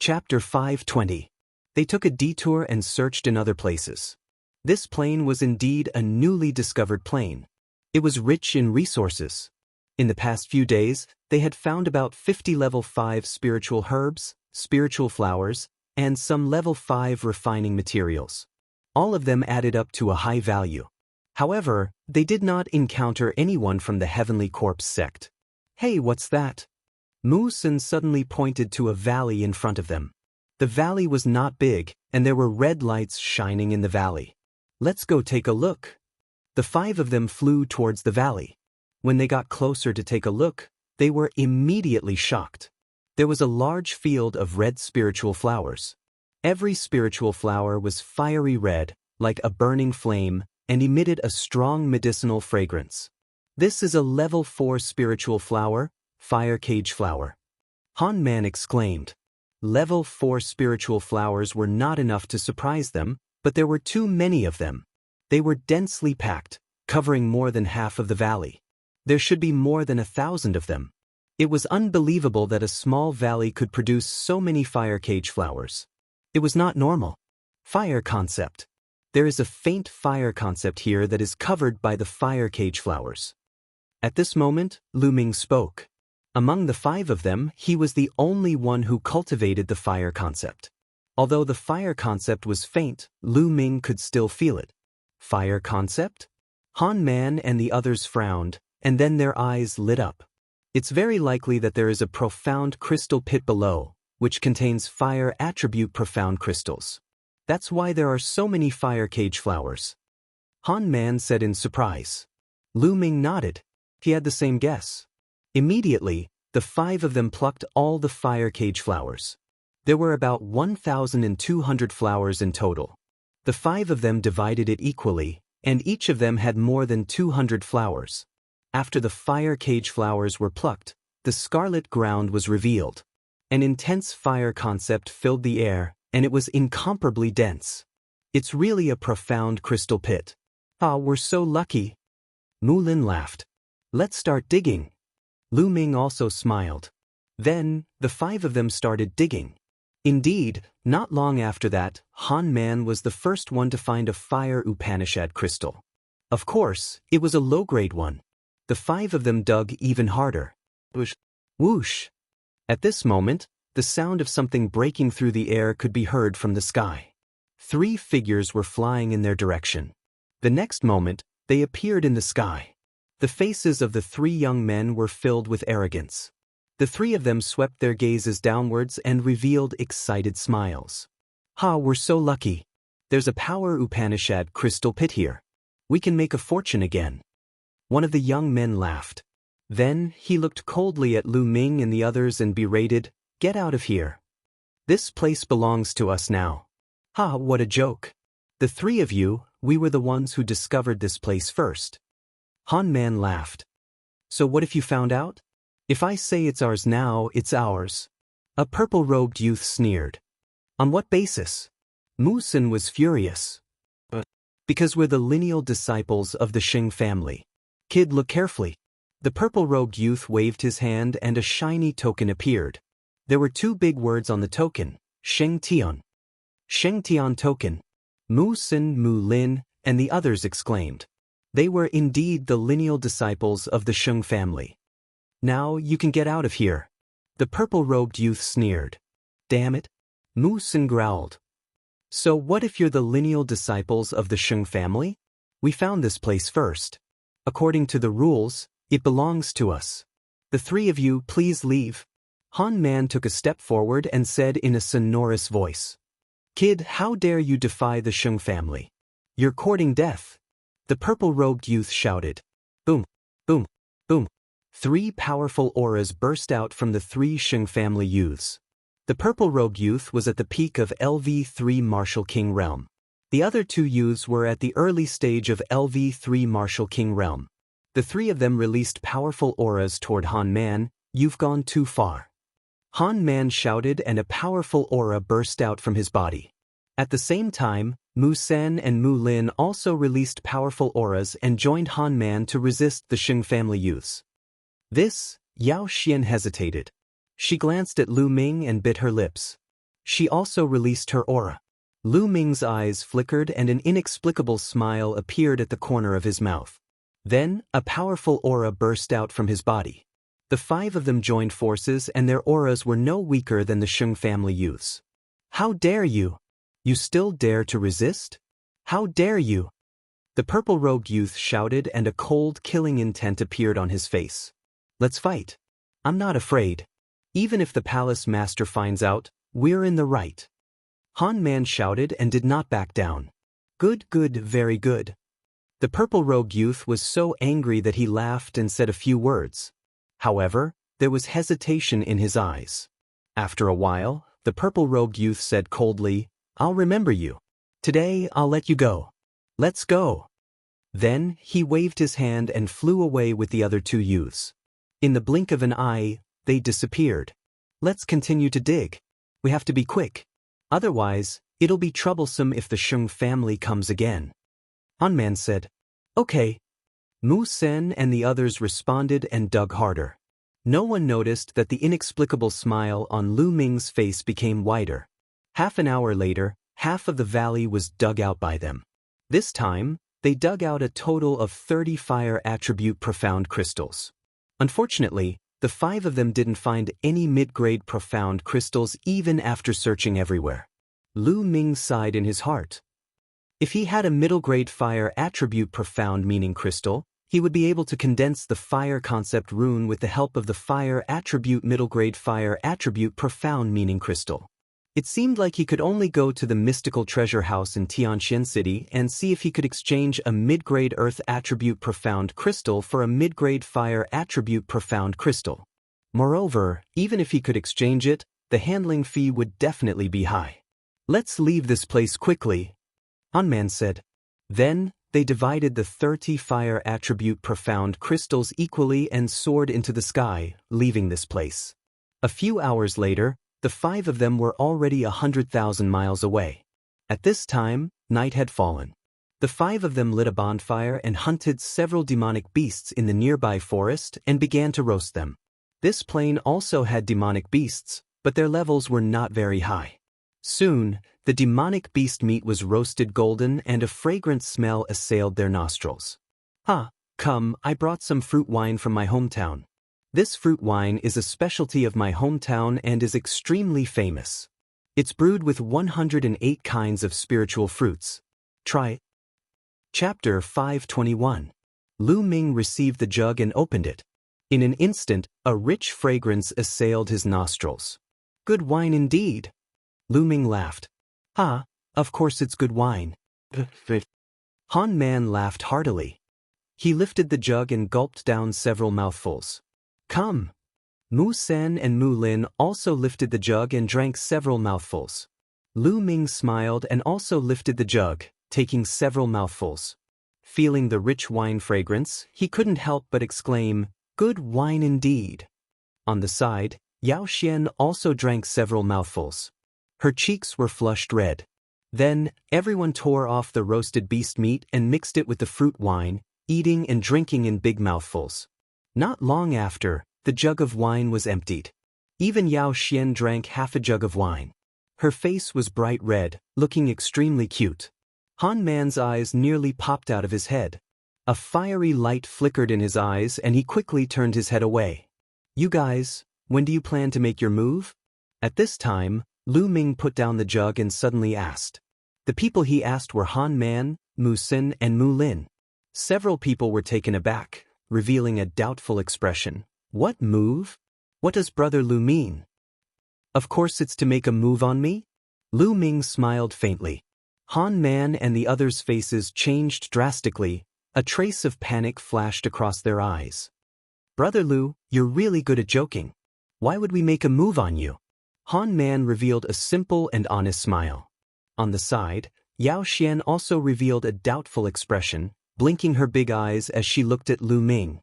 Chapter 520. They took a detour and searched in other places. This plain was indeed a newly discovered plain. It was rich in resources. In the past few days, they had found about 50 level 5 spiritual herbs, spiritual flowers, and some level 5 refining materials. All of them added up to a high value. However, they did not encounter anyone from the Heavenly Corpse sect. Hey, what's that? Mu San suddenly pointed to a valley in front of them. The valley was not big, and there were red lights shining in the valley. Let's go take a look. The 5 of them flew towards the valley. When they got closer to take a look, they were immediately shocked. There was a large field of red spiritual flowers. Every spiritual flower was fiery red, like a burning flame, and emitted a strong medicinal fragrance. This is a level 4 spiritual flower, fire cage flower. Han Man exclaimed. Level 4 spiritual flowers were not enough to surprise them, but there were too many of them. They were densely packed, covering more than half of the valley. There should be more than 1,000 of them. It was unbelievable that a small valley could produce so many fire cage flowers. It was not normal. Fire concept. There is a faint fire concept here that is covered by the fire cage flowers. At this moment, Lu Ming spoke. Among the 5 of them, he was the only one who cultivated the fire concept. Although the fire concept was faint, Lu Ming could still feel it. Fire concept? Han Man and the others frowned, and then their eyes lit up. It's very likely that there is a profound crystal pit below, which contains fire attribute profound crystals. That's why there are so many fire cage flowers. Han Man said in surprise. Lu Ming nodded. He had the same guess. Immediately, the 5 of them plucked all the fire cage flowers. There were about 1,200 flowers in total. The 5 of them divided it equally, and each of them had more than 200 flowers. After the fire cage flowers were plucked, the scarlet ground was revealed. An intense fire concept filled the air, and it was incomparably dense. It's really a profound crystal pit. Ah, we're so lucky. Mu Lin laughed. Let's start digging. Lu Ming also smiled. Then, the 5 of them started digging. Indeed, not long after that, Han Man was the first one to find a fire Upanishad crystal. Of course, it was a low-grade one. The 5 of them dug even harder. Whoosh! Whoosh! At this moment, the sound of something breaking through the air could be heard from the sky. 3 figures were flying in their direction. The next moment, they appeared in the sky. The faces of the 3 young men were filled with arrogance. The 3 of them swept their gazes downwards and revealed excited smiles. Ha, we're so lucky. There's a power Upanishad crystal pit here. We can make a fortune again. One of the young men laughed. Then, he looked coldly at Lu Ming and the others and berated, "Get out of here. This place belongs to us now." Ha, what a joke. The three of you, we were the ones who discovered this place first. Han Man laughed. So what if you found out? If I say it's ours now, it's ours. A purple-robed youth sneered. On what basis? Mu Sin was furious. Because we're the lineal disciples of the Shing family. Kid, look carefully. The purple-robed youth waved his hand and a shiny token appeared. There were two big words on the token, Sheng Tian. Sheng Tian token. Mu Sin, Mu Lin, and the others exclaimed. They were indeed the lineal disciples of the Sheng family. Now you can get out of here. The purple-robed youth sneered. Damn it. Mu Sin growled. So what if you're the lineal disciples of the Sheng family? We found this place first. According to the rules, it belongs to us. The three of you, please leave. Han Man took a step forward and said in a sonorous voice. Kid, how dare you defy the Sheng family? You're courting death. The purple-robed youth shouted. Boom, boom, boom. Three powerful auras burst out from the three Sheng family youths. The purple-robed youth was at the peak of LV3 Martial King realm. The other two youths were at the early stage of LV3 Martial King realm. The three of them released powerful auras toward Han Man. You've gone too far. Han Man shouted and a powerful aura burst out from his body. At the same time, Mu Sen and Mu Lin also released powerful auras and joined Han Man to resist the Sheng family youths. This, Yao Xian hesitated. She glanced at Lu Ming and bit her lips. She also released her aura. Lu Ming's eyes flickered and an inexplicable smile appeared at the corner of his mouth. Then, a powerful aura burst out from his body. The five of them joined forces and their auras were no weaker than the Sheng family youths. How dare you? You still dare to resist? How dare you? The purple-robed youth shouted and a cold, killing intent appeared on his face. Let's fight. I'm not afraid. Even if the palace master finds out, we're in the right. Han Man shouted and did not back down. Good, good, very good. The purple-robed youth was so angry that he laughed and said a few words. However, there was hesitation in his eyes. After a while, the purple-robed youth said coldly, I'll remember you. Today, I'll let you go. Let's go. Then, he waved his hand and flew away with the other two youths. In the blink of an eye, they disappeared. Let's continue to dig. We have to be quick. Otherwise, it'll be troublesome if the Sheng family comes again. Han Man said, Okay. Mu Sen and the others responded and dug harder. No one noticed that the inexplicable smile on Lu Ming's face became wider. Half an hour later, half of the valley was dug out by them. This time, they dug out a total of 30 fire attribute profound crystals. Unfortunately, the five of them didn't find any mid-grade profound crystals even after searching everywhere. Lu Ming sighed in his heart. If he had a middle-grade fire attribute profound meaning crystal, he would be able to condense the fire concept rune with the help of the fire attribute middle-grade fire attribute profound meaning crystal. It seemed like he could only go to the mystical treasure house in Tianxian City and see if he could exchange a mid-grade earth attribute profound crystal for a mid-grade fire attribute profound crystal. Moreover, even if he could exchange it, the handling fee would definitely be high. Let's leave this place quickly, Han Man said. Then, they divided the 30 fire attribute profound crystals equally and soared into the sky, leaving this place. A few hours later, the five of them were already 100,000 miles away. At this time, night had fallen. The five of them lit a bonfire and hunted several demonic beasts in the nearby forest and began to roast them. This plain also had demonic beasts, but their levels were not very high. Soon, the demonic beast meat was roasted golden and a fragrant smell assailed their nostrils. Come, I brought some fruit wine from my hometown. This fruit wine is a specialty of my hometown and is extremely famous. It's brewed with 108 kinds of spiritual fruits. Try it. Chapter 521. Lu Ming received the jug and opened it. In an instant, a rich fragrance assailed his nostrils. Good wine indeed. Lu Ming laughed. Of course it's good wine. Han Man laughed heartily. He lifted the jug and gulped down several mouthfuls. Come. Mu Sen and Mu Lin also lifted the jug and drank several mouthfuls. Lu Ming smiled and also lifted the jug, taking several mouthfuls. Feeling the rich wine fragrance, he couldn't help but exclaim, "Good wine indeed." On the side, Yao Xian also drank several mouthfuls. Her cheeks were flushed red. Then, everyone tore off the roasted beast meat and mixed it with the fruit wine, eating and drinking in big mouthfuls. Not long after, the jug of wine was emptied. Even Yao Xian drank half a jug of wine. Her face was bright red, looking extremely cute. Han Man's eyes nearly popped out of his head. A fiery light flickered in his eyes and he quickly turned his head away. You guys, when do you plan to make your move? At this time, Lu Ming put down the jug and suddenly asked. The people he asked were Han Man, Mu Sin and Mu Lin. Several people were taken aback, revealing a doubtful expression. What move? What does Brother Lu mean? Of course it's to make a move on me? Lu Ming smiled faintly. Han Man and the others' faces changed drastically. A trace of panic flashed across their eyes. Brother Lu, you're really good at joking. Why would we make a move on you? Han Man revealed a simple and honest smile. On the side, Yao Xian also revealed a doubtful expression, blinking her big eyes as she looked at Lu Ming.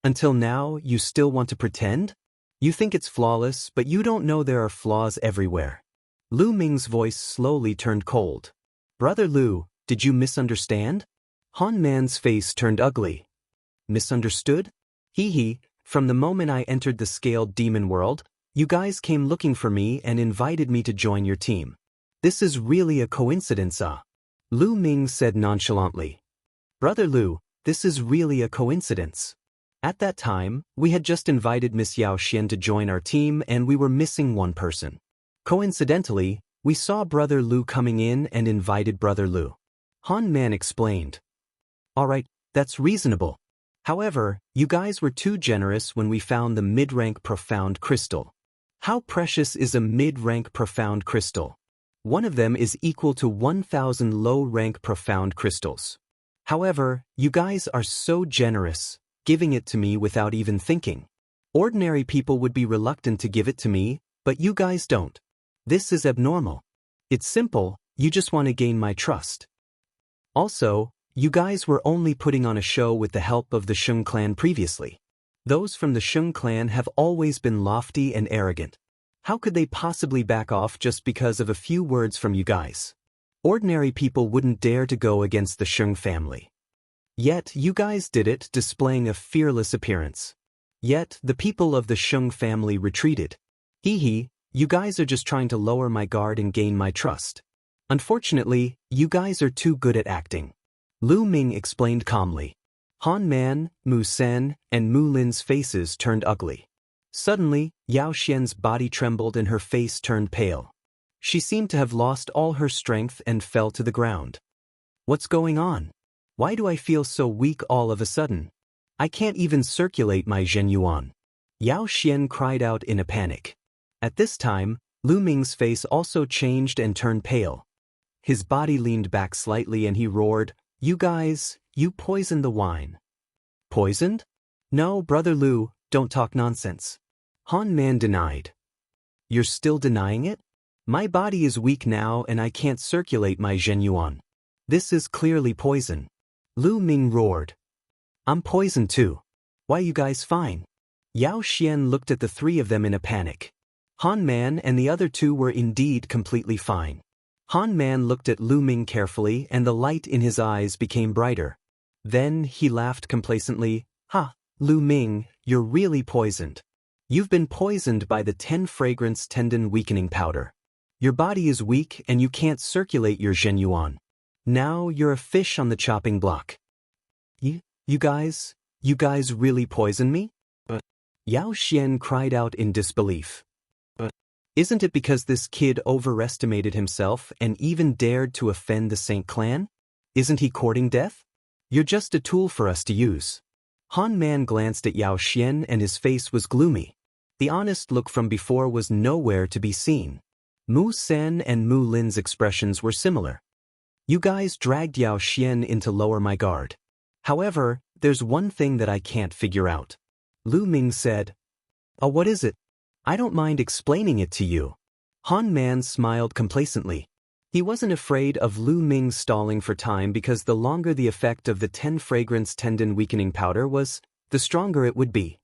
Until now, you still want to pretend? You think it's flawless, but you don't know there are flaws everywhere. Lu Ming's voice slowly turned cold. Brother Lu, did you misunderstand? Han Man's face turned ugly. Misunderstood? Hee, from the moment I entered the scaled demon world, you guys came looking for me and invited me to join your team. This is really a coincidence, Lu Ming said nonchalantly. Brother Lu, this is really a coincidence. At that time, we had just invited Miss Yao Xian to join our team and we were missing one person. Coincidentally, we saw Brother Lu coming in and invited Brother Lu. Han Man explained. Alright, that's reasonable. However, you guys were too generous when we found the mid-rank profound crystal. How precious is a mid-rank profound crystal? One of them is equal to 1,000 low-rank profound crystals. However, you guys are so generous, giving it to me without even thinking. Ordinary people would be reluctant to give it to me, but you guys don't. This is abnormal. It's simple, you just want to gain my trust. Also, you guys were only putting on a show with the help of the Sheng clan previously. Those from the Sheng clan have always been lofty and arrogant. How could they possibly back off just because of a few words from you guys? Ordinary people wouldn't dare to go against the Sheng family. Yet, you guys did it, displaying a fearless appearance. Yet, the people of the Sheng family retreated. Hee, you guys are just trying to lower my guard and gain my trust. Unfortunately, you guys are too good at acting. Lu Ming explained calmly. Han Man, Mu Sen, and Mu Lin's faces turned ugly. Suddenly, Yao Xian's body trembled and her face turned pale. She seemed to have lost all her strength and fell to the ground. What's going on? Why do I feel so weak all of a sudden? I can't even circulate my Zhen Yuan. Yao Xian cried out in a panic. At this time, Lu Ming's face also changed and turned pale. His body leaned back slightly and he roared, You guys, you poisoned the wine. Poisoned? No, Brother Lu, don't talk nonsense. Han Man denied. You're still denying it? My body is weak now and I can't circulate my Zhen Yuan. This is clearly poison. Lu Ming roared. I'm poisoned too. Why you guys fine? Yao Xian looked at the three of them in a panic. Han Man and the other two were indeed completely fine. Han Man looked at Lu Ming carefully and the light in his eyes became brighter. Then he laughed complacently. Ha, Lu Ming, you're really poisoned. You've been poisoned by the 10 fragrance tendon weakening powder. Your body is weak and you can't circulate your Zhen Yuan. Now you're a fish on the chopping block. You guys really poisoned me? But Yao Xian cried out in disbelief. But isn't it because this kid overestimated himself and even dared to offend the Saint clan? Isn't he courting death? You're just a tool for us to use. Han Man glanced at Yao Xian and his face was gloomy. The honest look from before was nowhere to be seen. Mu Sen and Mu Lin's expressions were similar. You guys dragged Yao Xian in to lower my guard. However, there's one thing that I can't figure out. Lu Ming said. Oh, what is it? I don't mind explaining it to you. Han Man smiled complacently. He wasn't afraid of Lu Ming stalling for time because the longer the effect of the 10 fragrance tendon weakening powder was, the stronger it would be.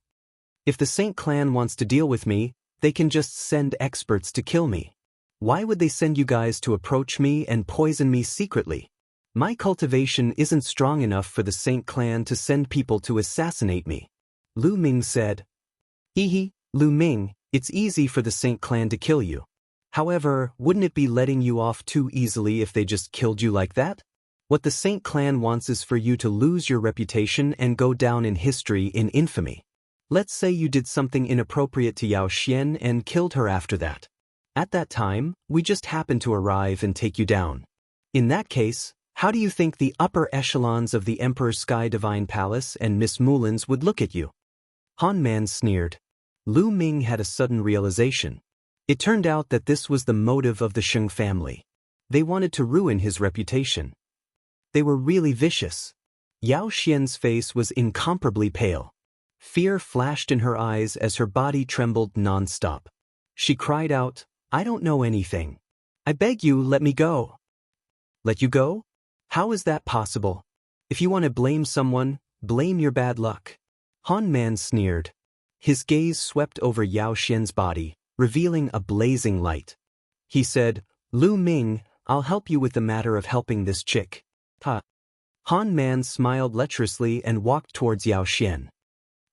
If the Saint Clan wants to deal with me, they can just send experts to kill me. Why would they send you guys to approach me and poison me secretly? My cultivation isn't strong enough for the Saint Clan to send people to assassinate me. Lu Ming said. Hehe, Lu Ming, it's easy for the Saint Clan to kill you. However, wouldn't it be letting you off too easily if they just killed you like that? What the Saint Clan wants is for you to lose your reputation and go down in history in infamy. Let's say you did something inappropriate to Yao Xian and killed her after that. At that time, we just happen to arrive and take you down. In that case, how do you think the upper echelons of the Emperor's Sky Divine Palace and Miss Mulin's would look at you? Han Man sneered. Lu Ming had a sudden realization. It turned out that this was the motive of the Sheng family. They wanted to ruin his reputation. They were really vicious. Yao Xian's face was incomparably pale. Fear flashed in her eyes as her body trembled non-stop. She cried out, I don't know anything. I beg you, let me go. Let you go? How is that possible? If you want to blame someone, blame your bad luck. Han Man sneered. His gaze swept over Yao Xian's body, revealing a blazing light. He said, Lu Ming, I'll help you with the matter of helping this chick. Ha. Han Man smiled lecherously and walked towards Yao Xian.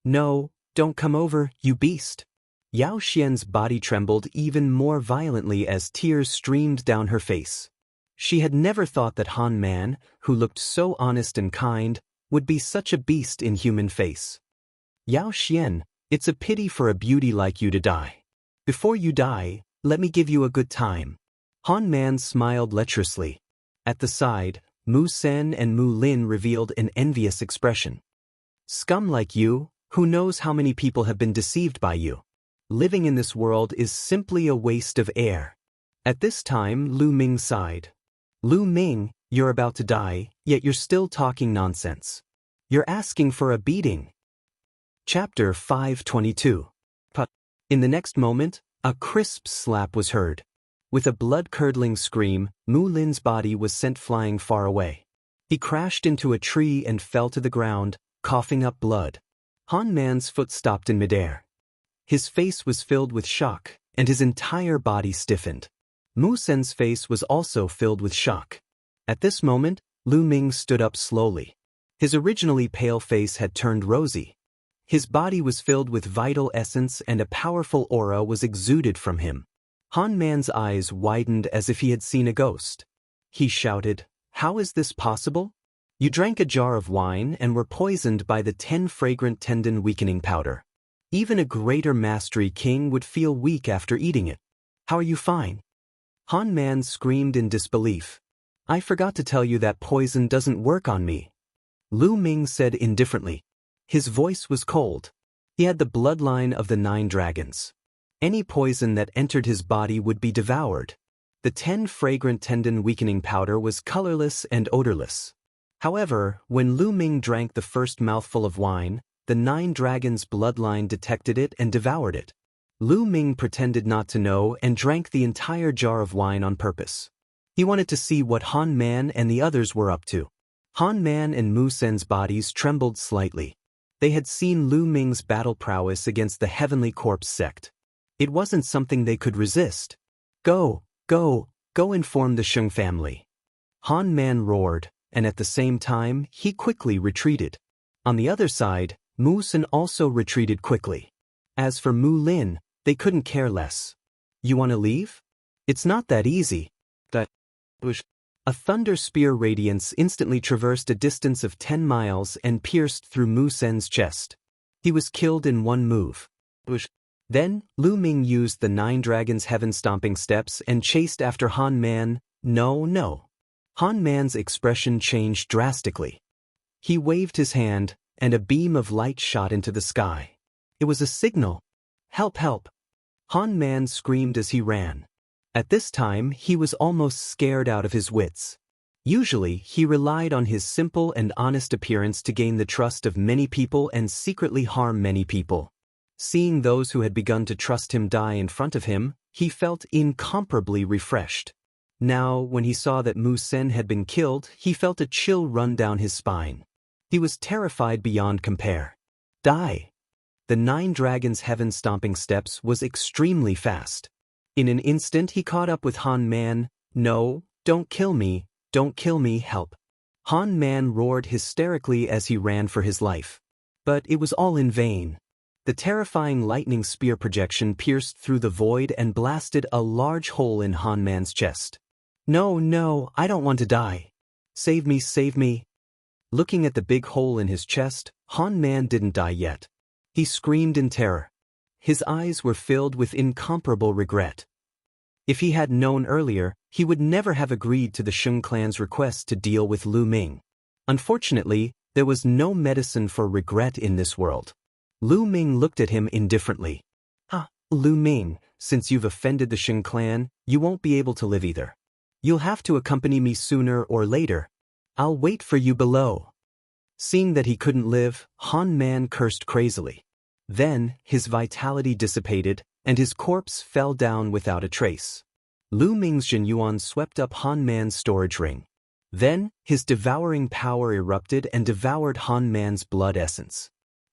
No, don't come over, you beast. Yao Xian's body trembled even more violently as tears streamed down her face. She had never thought that Han Man, who looked so honest and kind, would be such a beast in human face. Yao Xian, it's a pity for a beauty like you to die. Before you die, let me give you a good time. Han Man smiled lecherously. At the side, Mu Sen and Mu Lin revealed an envious expression. Scum like you, who knows how many people have been deceived by you? Living in this world is simply a waste of air. At this time, Lu Ming sighed. Lu Ming, you're about to die, yet you're still talking nonsense. You're asking for a beating. Chapter 522. In the next moment, a crisp slap was heard. With a blood-curdling scream, Mu Lin's body was sent flying far away. He crashed into a tree and fell to the ground, coughing up blood. Han Man's foot stopped in midair. His face was filled with shock, and his entire body stiffened. Mu Sen's face was also filled with shock. At this moment, Lu Ming stood up slowly. His originally pale face had turned rosy. His body was filled with vital essence and a powerful aura was exuded from him. Han Man's eyes widened as if he had seen a ghost. He shouted, How is this possible? You drank a jar of wine and were poisoned by the 10 fragrant tendon weakening powder. Even a greater mastery king would feel weak after eating it. How are you fine? Han Man screamed in disbelief. I forgot to tell you that poison doesn't work on me. Lu Ming said indifferently. His voice was cold. He had the bloodline of the 9 dragons. Any poison that entered his body would be devoured. The 10 fragrant tendon weakening powder was colorless and odorless. However, when Lu Ming drank the first mouthful of wine, the 9 dragons' bloodline detected it and devoured it. Lu Ming pretended not to know and drank the entire jar of wine on purpose. He wanted to see what Han Man and the others were up to. Han Man and Mu Sen's bodies trembled slightly. They had seen Lu Ming's battle prowess against the Heavenly Corpse sect. It wasn't something they could resist. Go inform the Sheng family. Han Man roared, and at the same time, he quickly retreated. On the other side, Mu Sen also retreated quickly. As for Mu Lin, they couldn't care less. You want to leave? It's not that easy. A thunder spear radiance instantly traversed a distance of 10 miles and pierced through Mu Sen's chest. He was killed in one move. Then, Lu Ming used the 9 dragons' heaven-stomping steps and chased after Han Man. No. Han Man's expression changed drastically. He waved his hand, and a beam of light shot into the sky. It was a signal. Help! Han Man screamed as he ran. At this time, he was almost scared out of his wits. Usually, he relied on his simple and honest appearance to gain the trust of many people and secretly harm many people. Seeing those who had begun to trust him die in front of him, he felt incomparably refreshed. Now, when he saw that Mu Sen had been killed, he felt a chill run down his spine. He was terrified beyond compare. Die! The 9 dragons' heaven-stomping steps was extremely fast. In an instant he caught up with Han Man. "No, don't kill me, help." Han Man roared hysterically as he ran for his life. But it was all in vain. The terrifying lightning spear projection pierced through the void and blasted a large hole in Han Man's chest. No, I don't want to die. Save me, save me." Looking at the big hole in his chest, Han Man didn't die yet. He screamed in terror. His eyes were filled with incomparable regret. If he had known earlier, he would never have agreed to the Sheng clan's request to deal with Lu Ming. Unfortunately, there was no medicine for regret in this world. Lu Ming looked at him indifferently. Lu Ming, since you've offended the Sheng clan, you won't be able to live either. You'll have to accompany me sooner or later. I'll wait for you below." Seeing that he couldn't live, Han Man cursed crazily. Then, his vitality dissipated, and his corpse fell down without a trace. Lu Ming's Jinyuan swept up Han Man's storage ring. Then, his devouring power erupted and devoured Han Man's blood essence.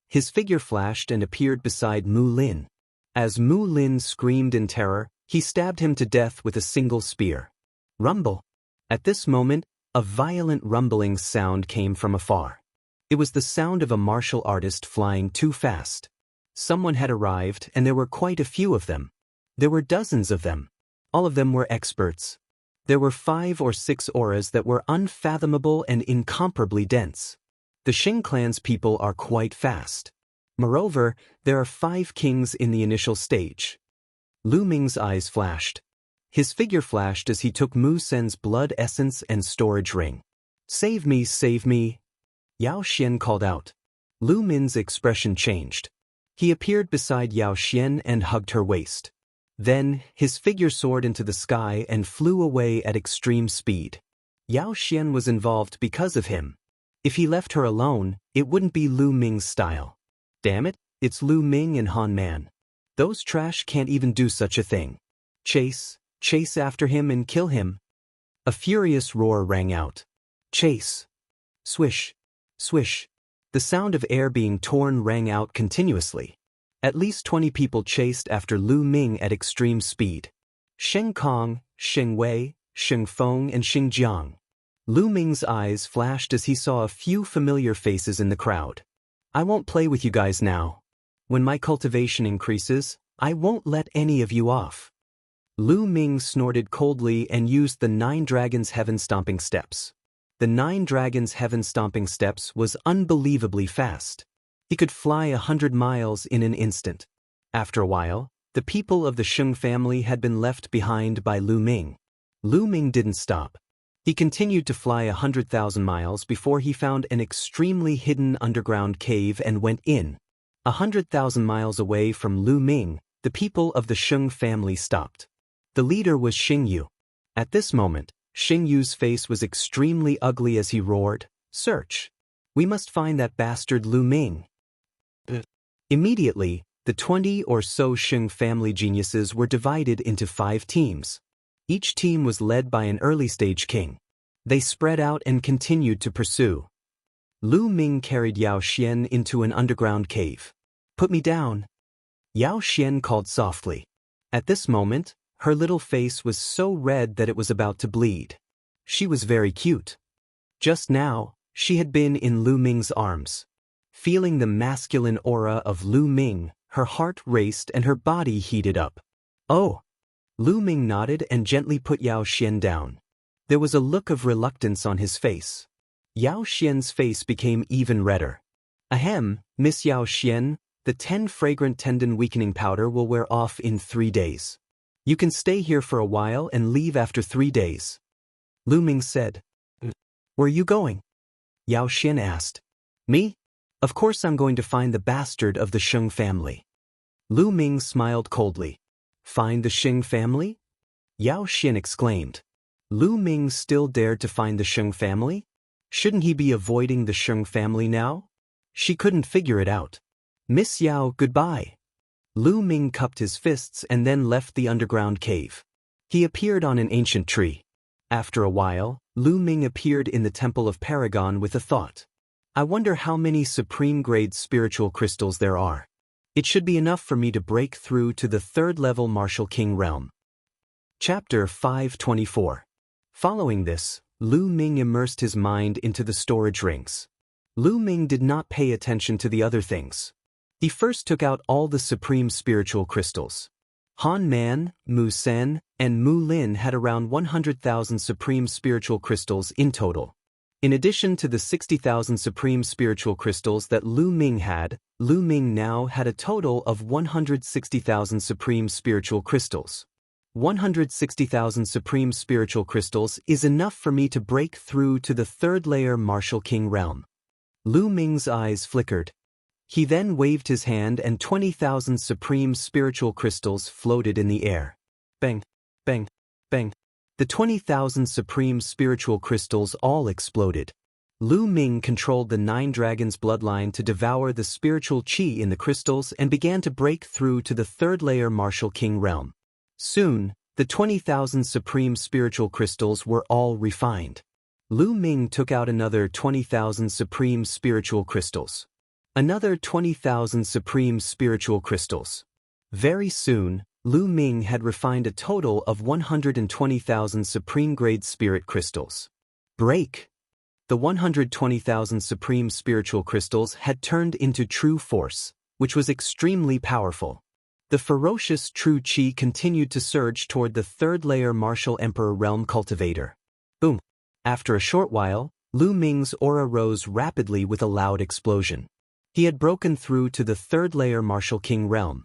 His figure flashed and appeared beside Mu Lin. As Mu Lin screamed in terror, he stabbed him to death with a single spear. Rumble! At this moment, a violent rumbling sound came from afar. It was the sound of a martial artist flying too fast. Someone had arrived, and there were quite a few of them. There were dozens of them. All of them were experts. There were 5 or 6 auras that were unfathomable and incomparably dense. The Sheng clan's people are quite fast. Moreover, there are 5 kings in the initial stage. Lu Ming's eyes flashed. His figure flashed as he took Mu Sen's blood essence and storage ring. "Save me, save me!" Yao Xian called out. Lu Ming's expression changed. He appeared beside Yao Xian and hugged her waist. Then, his figure soared into the sky and flew away at extreme speed. Yao Xian was involved because of him. If he left her alone, it wouldn't be Lu Ming's style. Damn it, it's Lu Ming and Han Man. Those trash can't even do such a thing. Chase after him and kill him. A furious roar rang out. Chase. Swish. Swish. The sound of air being torn rang out continuously. At least 20 people chased after Lu Ming at extreme speed. Sheng Kong, Sheng Wei, Sheng Feng and Sheng Jiang. Lu Ming's eyes flashed as he saw a few familiar faces in the crowd. "I won't play with you guys now. When my cultivation increases, I won't let any of you off." Lu Ming snorted coldly and used the 9 dragons' heaven-stomping steps. The 9 dragons' heaven-stomping steps was unbelievably fast. He could fly 100 miles in an instant. After a while, the people of the Sheng family had been left behind by Lu Ming. Lu Ming didn't stop. He continued to fly 100,000 miles before he found an extremely hidden underground cave and went in. 100,000 miles away from Lu Ming, the people of the Sheng family stopped. The leader was Xing Yu. At this moment, Xing Yu's face was extremely ugly as he roared, "Search! We must find that bastard Lu Ming." Immediately, the 20 or so Sheng family geniuses were divided into 5 teams. Each team was led by an early-stage king. They spread out and continued to pursue. Lu Ming carried Yao Xian into an underground cave. "Put me down." Yao Xian called softly. At this moment, her little face was so red that it was about to bleed. She was very cute. Just now, she had been in Lu Ming's arms. Feeling the masculine aura of Lu Ming, her heart raced and her body heated up. "Oh!" Lu Ming nodded and gently put Yao Xian down. There was a look of reluctance on his face. Yao Xian's face became even redder. "Ahem, Miss Yao Xian, the 10 fragrant tendon weakening powder will wear off in 3 days. You can stay here for a while and leave after 3 days." Lu Ming said. "Where are you going?" Yao Xian asked. "Me? Of course I'm going to find the bastard of the Sheng family." Lu Ming smiled coldly. "Find the Sheng family?" Yao Xin exclaimed. Lu Ming still dared to find the Sheng family? Shouldn't he be avoiding the Sheng family now? She couldn't figure it out. Miss Yao, goodbye. Lu Ming cupped his fists and then left the underground cave. He appeared on an ancient tree. After a while, Lu Ming appeared in the Temple of Paragon with a thought. I wonder how many supreme-grade spiritual crystals there are. It should be enough for me to break through to the third-level Martial King realm. Chapter 524. Following this, Lu Ming immersed his mind into the storage rings. Lu Ming did not pay attention to the other things. He first took out all the supreme spiritual crystals. Han Man, Mu Sen, and Mu Lin had around 100,000 supreme spiritual crystals in total. In addition to the 60,000 supreme spiritual crystals that Lu Ming had, Lu Ming now had a total of 160,000 supreme spiritual crystals. 160,000 supreme spiritual crystals is enough for me to break through to the third-layer Martial King realm. Lu Ming's eyes flickered. He then waved his hand and 20,000 supreme spiritual crystals floated in the air. Bang, bang, bang. The 20,000 supreme spiritual crystals all exploded. Lu Ming controlled the Nine Dragons bloodline to devour the spiritual qi in the crystals and began to break through to the third-layer Martial King realm. Soon, the 20,000 supreme spiritual crystals were all refined. Lu Ming took out another 20,000 supreme spiritual crystals. Another 20,000 supreme spiritual crystals. Very soon, Lu Ming had refined a total of 120,000 supreme-grade spirit crystals. Break! The 120,000 supreme spiritual crystals had turned into true force, which was extremely powerful. The ferocious true qi continued to surge toward the third-layer Martial Emperor Realm Cultivator. Boom! After a short while, Lu Ming's aura rose rapidly with a loud explosion. He had broken through to the third-layer Martial King realm.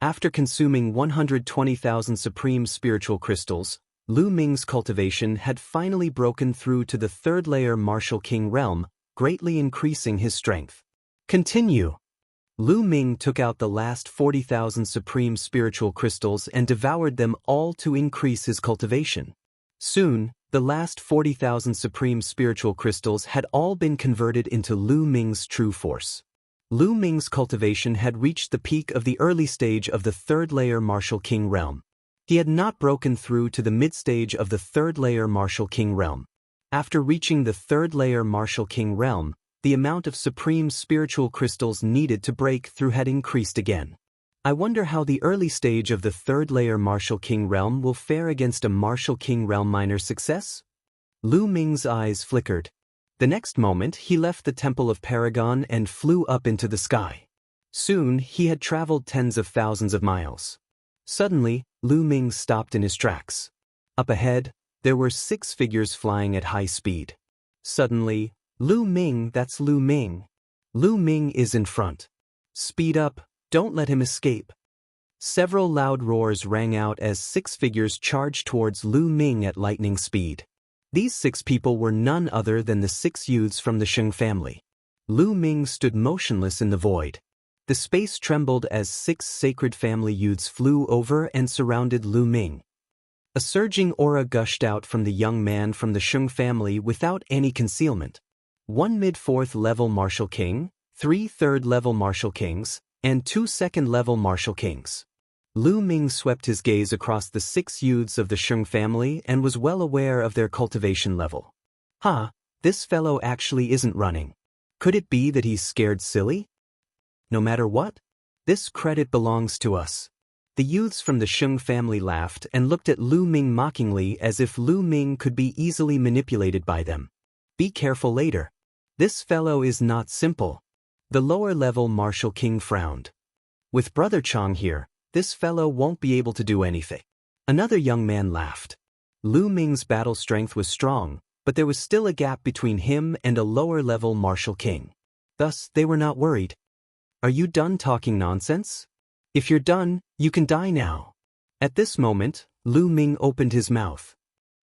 After consuming 120,000 supreme spiritual crystals, Lu Ming's cultivation had finally broken through to the third-layer Martial King realm, greatly increasing his strength. Continue! Lu Ming took out the last 40,000 supreme spiritual crystals and devoured them all to increase his cultivation. Soon, the last 40,000 supreme spiritual crystals had all been converted into Lu Ming's true force. Lu Ming's cultivation had reached the peak of the early stage of the third-layer Martial King realm. He had not broken through to the mid-stage of the third-layer Martial King realm. After reaching the third-layer Martial King realm, the amount of supreme spiritual crystals needed to break through had increased again. I wonder how the early stage of the third-layer Martial King realm will fare against a Martial King realm minor success? Lu Ming's eyes flickered. The next moment, he left the Temple of Paragon and flew up into the sky. Soon, he had traveled tens of thousands of miles. Suddenly, Lu Ming stopped in his tracks. Up ahead, there were 6 figures flying at high speed. Suddenly, Lu Ming, that's Lu Ming. Lu Ming is in front. Speed up, don't let him escape. Several loud roars rang out as 6 figures charged towards Lu Ming at lightning speed. These 6 people were none other than the 6 youths from the Sheng family. Lu Ming stood motionless in the void. The space trembled as 6 sacred family youths flew over and surrounded Lu Ming. A surging aura gushed out from the young man from the Sheng family without any concealment. 1 mid-4th level Martial King, 3 3rd-level Martial Kings, and 2 2nd-level Martial Kings. Lu Ming swept his gaze across the 6 youths of the Sheng family and was well aware of their cultivation level. This fellow actually isn't running. Could it be that he's scared silly? No matter what, this credit belongs to us. The youths from the Sheng family laughed and looked at Lu Ming mockingly as if Lu Ming could be easily manipulated by them. Be careful later. This fellow is not simple. The lower-level Martial King frowned. With Brother Chong here, this fellow won't be able to do anything. Another young man laughed. Lu Ming's battle strength was strong, but there was still a gap between him and a lower-level Martial King. Thus, they were not worried. Are you done talking nonsense? If you're done, you can die now. At this moment, Lu Ming opened his mouth.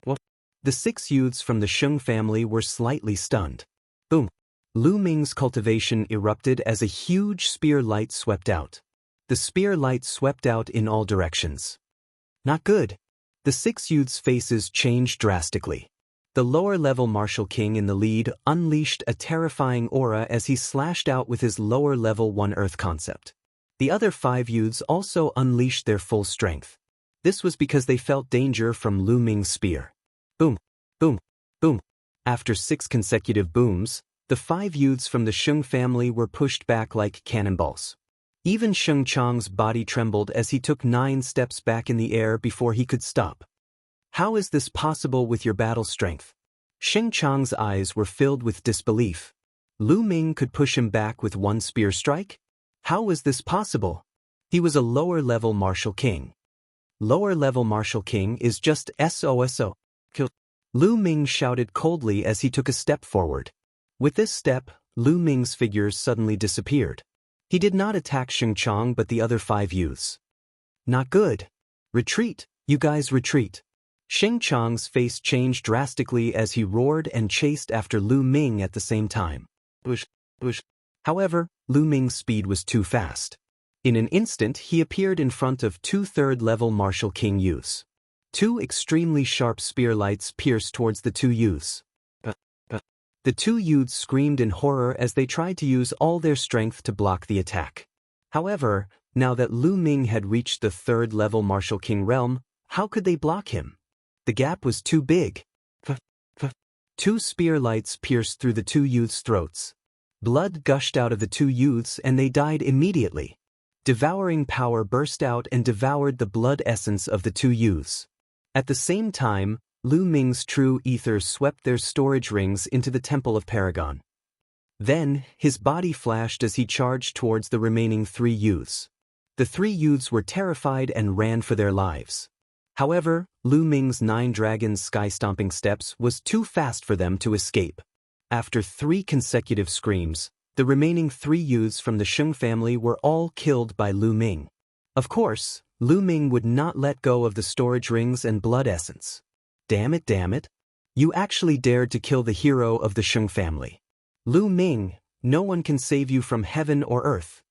What? The 6 youths from the Sheng family were slightly stunned. Boom! Lu Ming's cultivation erupted as a huge spear light swept out. The spear light swept out in all directions. Not good. The 6 youths' faces changed drastically. The lower-level martial king in the lead unleashed a terrifying aura as he slashed out with his lower-level 1 earth concept. The other 5 youths also unleashed their full strength. This was because they felt danger from Lu Ming's spear. Boom, boom, boom. After 6 consecutive booms, the 5 youths from the Sheng family were pushed back like cannonballs. Even Sheng Chang's body trembled as he took 9 steps back in the air before he could stop. How is this possible with your battle strength? Sheng Chang's eyes were filled with disbelief. Lu Ming could push him back with 1 spear strike? How was this possible? He was a lower-level martial king. Lower-level martial king is just SOSO. Kill. Lu Ming shouted coldly as he took a step forward. With this step, Lu Ming's figures suddenly disappeared. He did not attack Sheng Chang but the other 5 youths. Not good. Retreat, you guys retreat. Sheng Chang's face changed drastically as he roared and chased after Lu Ming at the same time. Bush, bush. However, Lu Ming's speed was too fast. In an instant he appeared in front of 2 third-level martial king youths. 2 extremely sharp spear lights pierced towards the 2 youths. The 2 youths screamed in horror as they tried to use all their strength to block the attack. However, now that Lu Ming had reached the 3rd-level martial king realm, how could they block him? The gap was too big. 2 spear lights pierced through the 2 youths' throats. Blood gushed out of the 2 youths and they died immediately. Devouring power burst out and devoured the blood essence of the 2 youths. At the same time, Lu Ming's true ether swept their storage rings into the Temple of Paragon. Then, his body flashed as he charged towards the remaining 3 youths. The 3 youths were terrified and ran for their lives. However, Lu Ming's 9 dragons sky-stomping steps was too fast for them to escape. After 3 consecutive screams, the remaining 3 youths from the Sheng family were all killed by Lu Ming. Of course, Lu Ming would not let go of the storage rings and blood essence. Damn it. You actually dared to kill the hero of the Sheng family. Lu Ming, no one can save you from heaven or earth.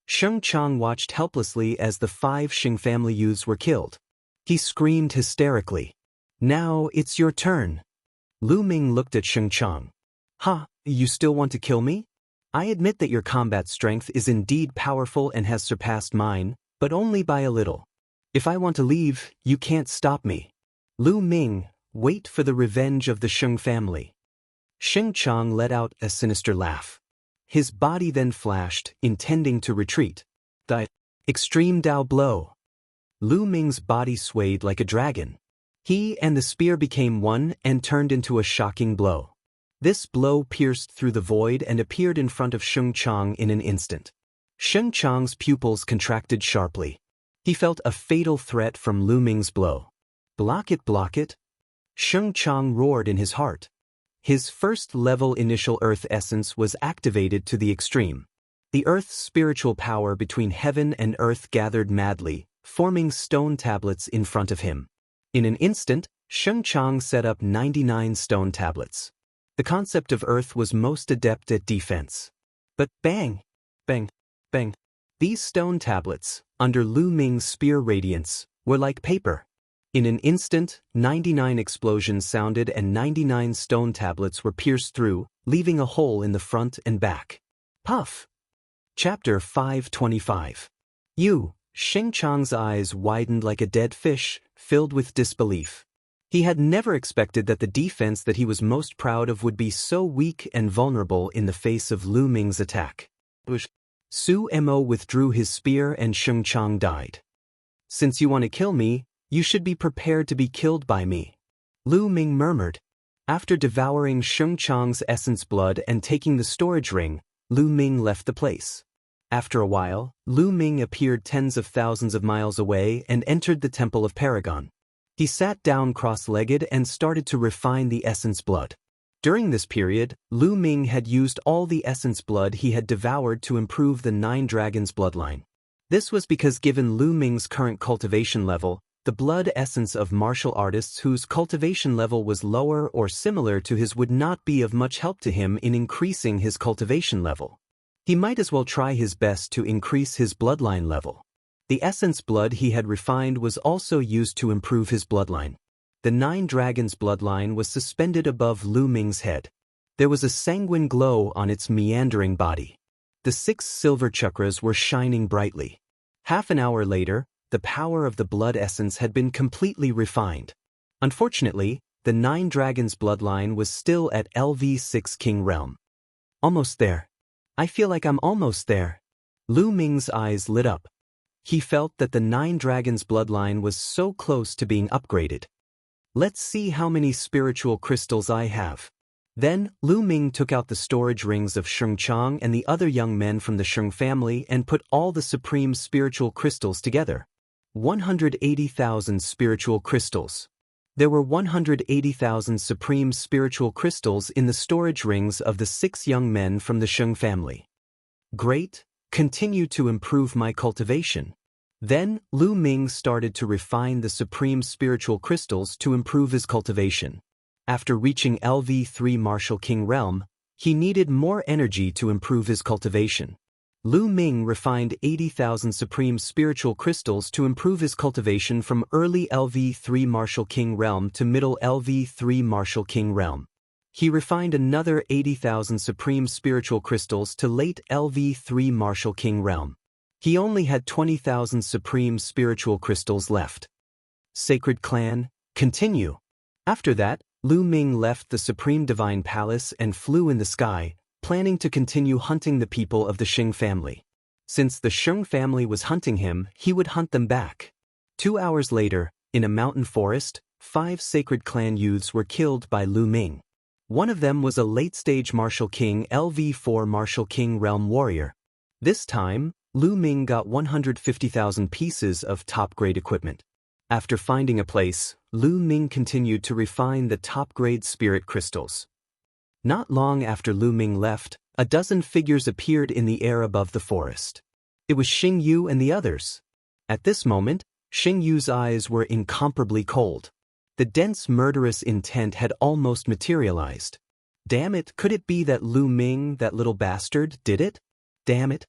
Sheng Chang watched helplessly as the 5 Sheng family youths were killed. He screamed hysterically. Now it's your turn. Lu Ming looked at Sheng Chang. Ha, you still want to kill me? I admit that your combat strength is indeed powerful and has surpassed mine, but only by a little. If I want to leave, you can't stop me. Lu Ming, wait for the revenge of the Sheng family. Sheng Chang let out a sinister laugh. His body then flashed, intending to retreat. The extreme Dao blow. Lu Ming's body swayed like a dragon. He and the spear became one and turned into a shocking blow. This blow pierced through the void and appeared in front of Sheng Chang in an instant. Sheng Chang's pupils contracted sharply. He felt a fatal threat from Lu Ming's blow. Block it. Sheng Chang roared in his heart. His 1st-level initial earth essence was activated to the extreme. The earth's spiritual power between heaven and earth gathered madly, forming stone tablets in front of him. In an instant, Sheng Chang set up 99 stone tablets. The concept of earth was most adept at defense. But bang, bang, bang. These stone tablets, under Lu Ming's spear radiance, were like paper. In an instant, 99 explosions sounded and 99 stone tablets were pierced through, leaving a hole in the front and back. Puff! Chapter 525. Sheng Chang's eyes widened like a dead fish, filled with disbelief. He had never expected that the defense that he was most proud of would be so weak and vulnerable in the face of Lu Ming's attack. Su Mo withdrew his spear and Sheng Chang died. Since you want to kill me, you should be prepared to be killed by me. Lu Ming murmured. After devouring Sheng Chang's essence blood and taking the storage ring, Lu Ming left the place. After a while, Lu Ming appeared tens of thousands of miles away and entered the Temple of Paragon. He sat down cross-legged and started to refine the essence blood. During this period, Lu Ming had used all the essence blood he had devoured to improve the 9 dragons bloodline. This was because given Lu Ming's current cultivation level, the blood essence of martial artists whose cultivation level was lower or similar to his would not be of much help to him in increasing his cultivation level. He might as well try his best to increase his bloodline level. The essence blood he had refined was also used to improve his bloodline. The 9 dragons bloodline was suspended above Lu Ming's head. There was a sanguine glow on its meandering body. The 6 silver chakras were shining brightly. Half an hour later, the power of the blood essence had been completely refined. Unfortunately, the 9 dragons bloodline was still at LV6 King Realm. Almost there. I feel like I'm almost there. Lu Ming's eyes lit up. He felt that the 9 dragons bloodline was so close to being upgraded. Let's see how many spiritual crystals I have. Then, Lu Ming took out the storage rings of Sheng Chang and the other young men from the Sheng family and put all the supreme spiritual crystals together. 180,000 spiritual crystals. There were 180,000 supreme spiritual crystals in the storage rings of the 6 young men from the Sheng family. Great, continue to improve my cultivation. Then, Lu Ming started to refine the supreme spiritual crystals to improve his cultivation. After reaching LV3 Martial King Realm, he needed more energy to improve his cultivation. Lu Ming refined 80,000 supreme spiritual crystals to improve his cultivation from early LV3 Martial King Realm to middle LV3 Martial King Realm. He refined another 80,000 supreme spiritual crystals to late LV3 Martial King Realm. He only had 20,000 supreme spiritual crystals left. Sacred Clan, continue. After that, Lu Ming left the Supreme Divine Palace and flew in the sky, planning to continue hunting the people of the Sheng family. Since the Sheng family was hunting him, he would hunt them back. 2 hours later, in a mountain forest, 5 Sacred Clan youths were killed by Lu Ming. One of them was a late-stage Martial King LV4 Martial King Realm warrior. This time, Lu Ming got 150,000 pieces of top-grade equipment. After finding a place, Lu Ming continued to refine the top-grade spirit crystals. Not long after Lu Ming left, a dozen figures appeared in the air above the forest. It was Xing Yu and the others. At this moment, Xing Yu's eyes were incomparably cold. The dense murderous intent had almost materialized. Damn it, could it be that Lu Ming, that little bastard, did it? Damn it.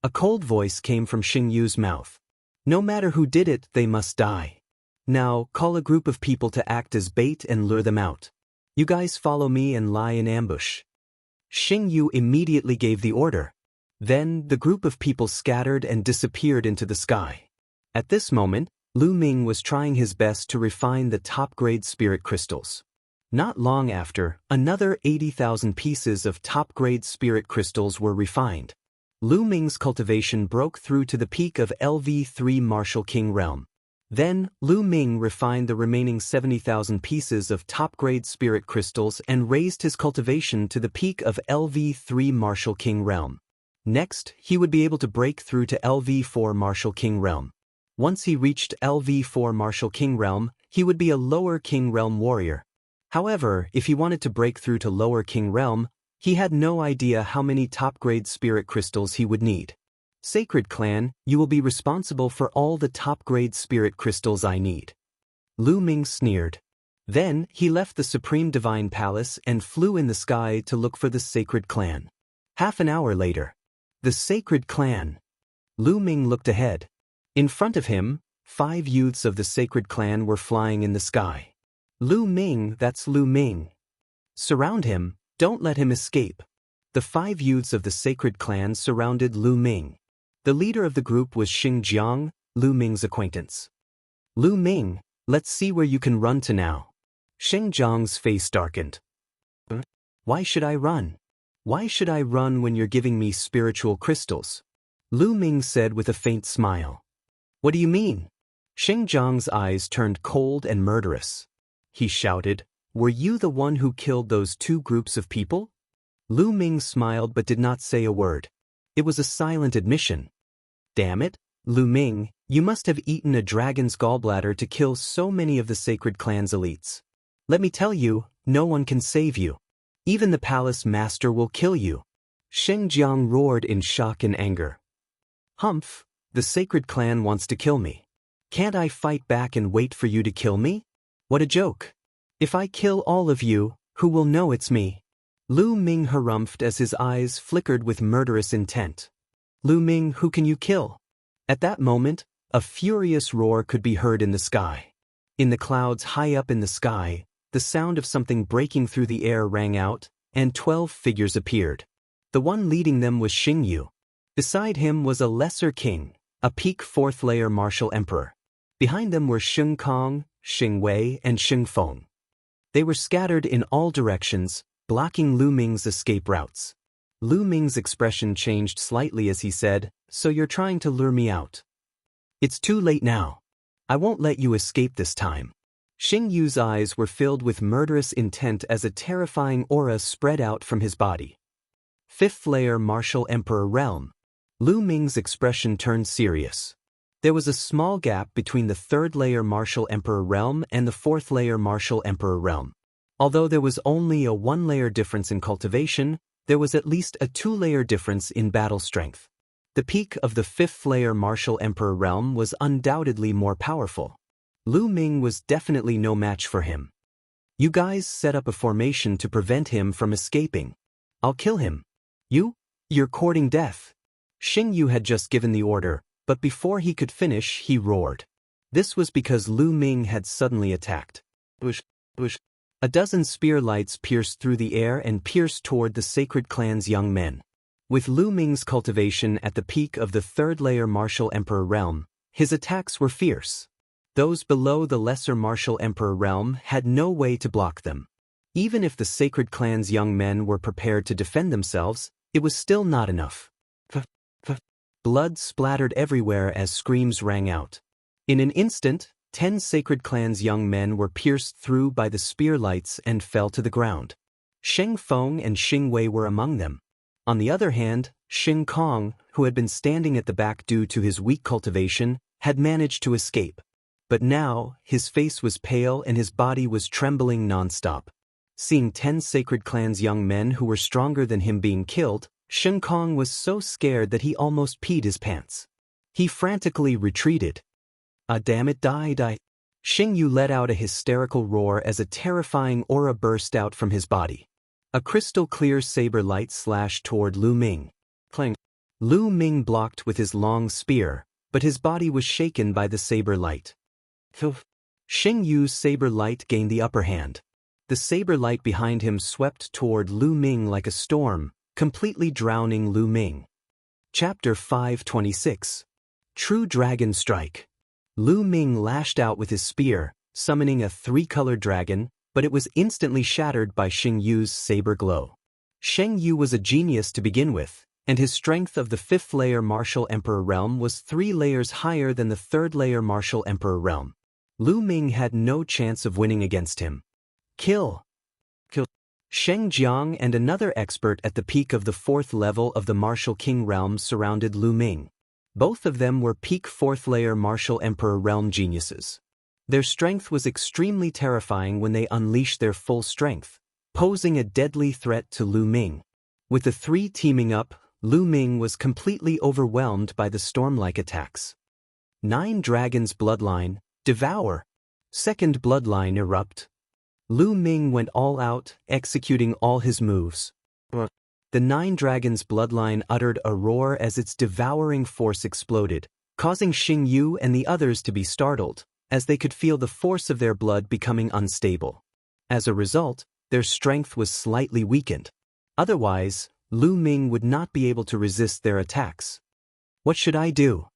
A cold voice came from Xing Yu's mouth. No matter who did it, they must die. Now, call a group of people to act as bait and lure them out. You guys follow me and lie in ambush. Xing Yu immediately gave the order. Then, the group of people scattered and disappeared into the sky. At this moment, Lu Ming was trying his best to refine the top-grade spirit crystals. Not long after, another 80,000 pieces of top-grade spirit crystals were refined. Lu Ming's cultivation broke through to the peak of LV3 Martial King Realm. Then, Lu Ming refined the remaining 70,000 pieces of top-grade spirit crystals and raised his cultivation to the peak of LV3 Martial King Realm. Next, he would be able to break through to LV4 Martial King Realm. Once he reached LV4 Martial King Realm, he would be a Lower King Realm warrior. However, if he wanted to break through to Lower King Realm, he had no idea how many top-grade spirit crystals he would need. Sacred Clan, you will be responsible for all the top-grade spirit crystals I need. Lu Ming sneered. Then, he left the Supreme Divine Palace and flew in the sky to look for the Sacred Clan. Half an hour later. The Sacred Clan. Lu Ming looked ahead. In front of him, 5 youths of the Sacred Clan were flying in the sky. Lu Ming, that's Lu Ming. Surround him, don't let him escape. The 5 youths of the Sacred Clan surrounded Lu Ming. The leader of the group was Xing Jiang, Lu Ming's acquaintance. Lu Ming, let's see where you can run to now. Xing Jiang's face darkened. Why should I run? Why should I run when you're giving me spiritual crystals? Lu Ming said with a faint smile. What do you mean? Xing Jiang's eyes turned cold and murderous. He shouted, were you the one who killed those 2 groups of people? Lu Ming smiled but did not say a word. It was a silent admission. Damn it, Lu Ming, you must have eaten a dragon's gallbladder to kill so many of the Sacred Clan's elites. Let me tell you, no one can save you. Even the palace master will kill you. Xing Jiang roared in shock and anger. Humph, the Sacred Clan wants to kill me. Can't I fight back and wait for you to kill me? What a joke. If I kill all of you, who will know it's me? Lu Ming harumphed as his eyes flickered with murderous intent. Lu Ming, who can you kill? At that moment, a furious roar could be heard in the sky. In the clouds high up in the sky, the sound of something breaking through the air rang out, and 12 figures appeared. The one leading them was Xingyu. Beside him was a lesser king, a peak 4th layer martial emperor. Behind them were Xing Kong, Xing Wei, and Xing Feng. They were scattered in all directions, blocking Lu Ming's escape routes. Lu Ming's expression changed slightly as he said, "So you're trying to lure me out? It's too late now. I won't let you escape this time." Xingyu's eyes were filled with murderous intent as a terrifying aura spread out from his body. 5th layer martial emperor realm. Lu Ming's expression turned serious. There was a small gap between the 3rd layer martial emperor realm and the 4th layer martial emperor realm. Although there was only a 1-layer difference in cultivation, there was at least a 2-layer difference in battle strength. The peak of the 5th layer martial emperor realm was undoubtedly more powerful. Lu Ming was definitely no match for him. "You guys set up a formation to prevent him from escaping. I'll kill him. You're courting death." Xingyu had just given the order, but before he could finish, he roared. This was because Lu Ming had suddenly attacked. Bush. A dozen spear lights pierced through the air and pierced toward the Sacred Clan's young men. With Lu Ming's cultivation at the peak of the 3rd layer martial emperor realm, his attacks were fierce. Those below the lesser martial emperor realm had no way to block them. Even if the Sacred Clan's young men were prepared to defend themselves, it was still not enough. Blood splattered everywhere as screams rang out. In an instant, 10 Sacred Clan's young men were pierced through by the spear lights and fell to the ground. Xing Feng and Xing Wei were among them. On the other hand, Xing Kong, who had been standing at the back due to his weak cultivation, had managed to escape. But now, his face was pale and his body was trembling non-stop. Seeing 10 Sacred Clan's young men who were stronger than him being killed, Xing Kong was so scared that he almost peed his pants. He frantically retreated. "Ah, damn it, die. Xingyu let out a hysterical roar as a terrifying aura burst out from his body. A crystal-clear saber light slashed toward Lu Ming. Clang. Lu Ming blocked with his long spear, but his body was shaken by the saber light. Xingyu's saber light gained the upper hand. The saber light behind him swept toward Lu Ming like a storm, completely drowning Lu Ming. Chapter 526. True Dragon Strike. Lu Ming lashed out with his spear, summoning a 3-colored dragon, but it was instantly shattered by Xingyu's saber glow. Xingyu was a genius to begin with, and his strength of the 5th layer martial emperor realm was 3 layers higher than the 3rd layer martial emperor realm. Lu Ming had no chance of winning against him. Kill. Sheng Jiang and another expert at the peak of the 4th level of the Martial King realm surrounded Lu Ming. Both of them were peak 4th layer Martial Emperor realm geniuses. Their strength was extremely terrifying when they unleashed their full strength, posing a deadly threat to Lu Ming. With the 3 teaming up, Lu Ming was completely overwhelmed by the storm-like attacks. 9 Dragons Bloodline, Devour. 2nd Bloodline Erupt. Lu Ming went all out, executing all his moves. The 9 Dragons Bloodline uttered a roar as its devouring force exploded, causing Xingyu and the others to be startled, as they could feel the force of their blood becoming unstable. As a result, their strength was slightly weakened. Otherwise, Lu Ming would not be able to resist their attacks. What should I do?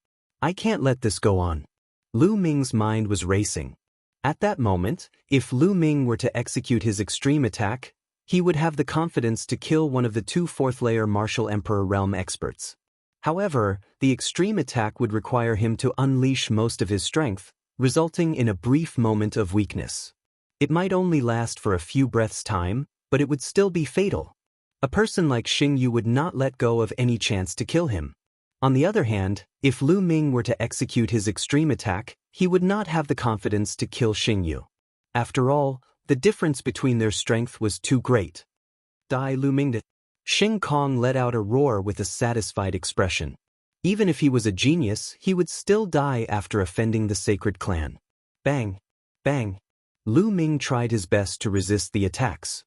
I can't let this go on. Lu Ming's mind was racing. At that moment, if Lu Ming were to execute his extreme attack, he would have the confidence to kill one of the 2 4th-layer Martial Emperor realm experts. However, the extreme attack would require him to unleash most of his strength, resulting in a brief moment of weakness. It might only last for a few breaths' time, but it would still be fatal. A person like Xingyu would not let go of any chance to kill him. On the other hand, if Lu Ming were to execute his extreme attack, he would not have the confidence to kill Xingyu. After all, the difference between their strength was too great. Die Lu Ming. Xing Kong let out a roar with a satisfied expression. Even if he was a genius, he would still die after offending the Sacred Clan. Bang! Bang! Lu Ming tried his best to resist the attacks.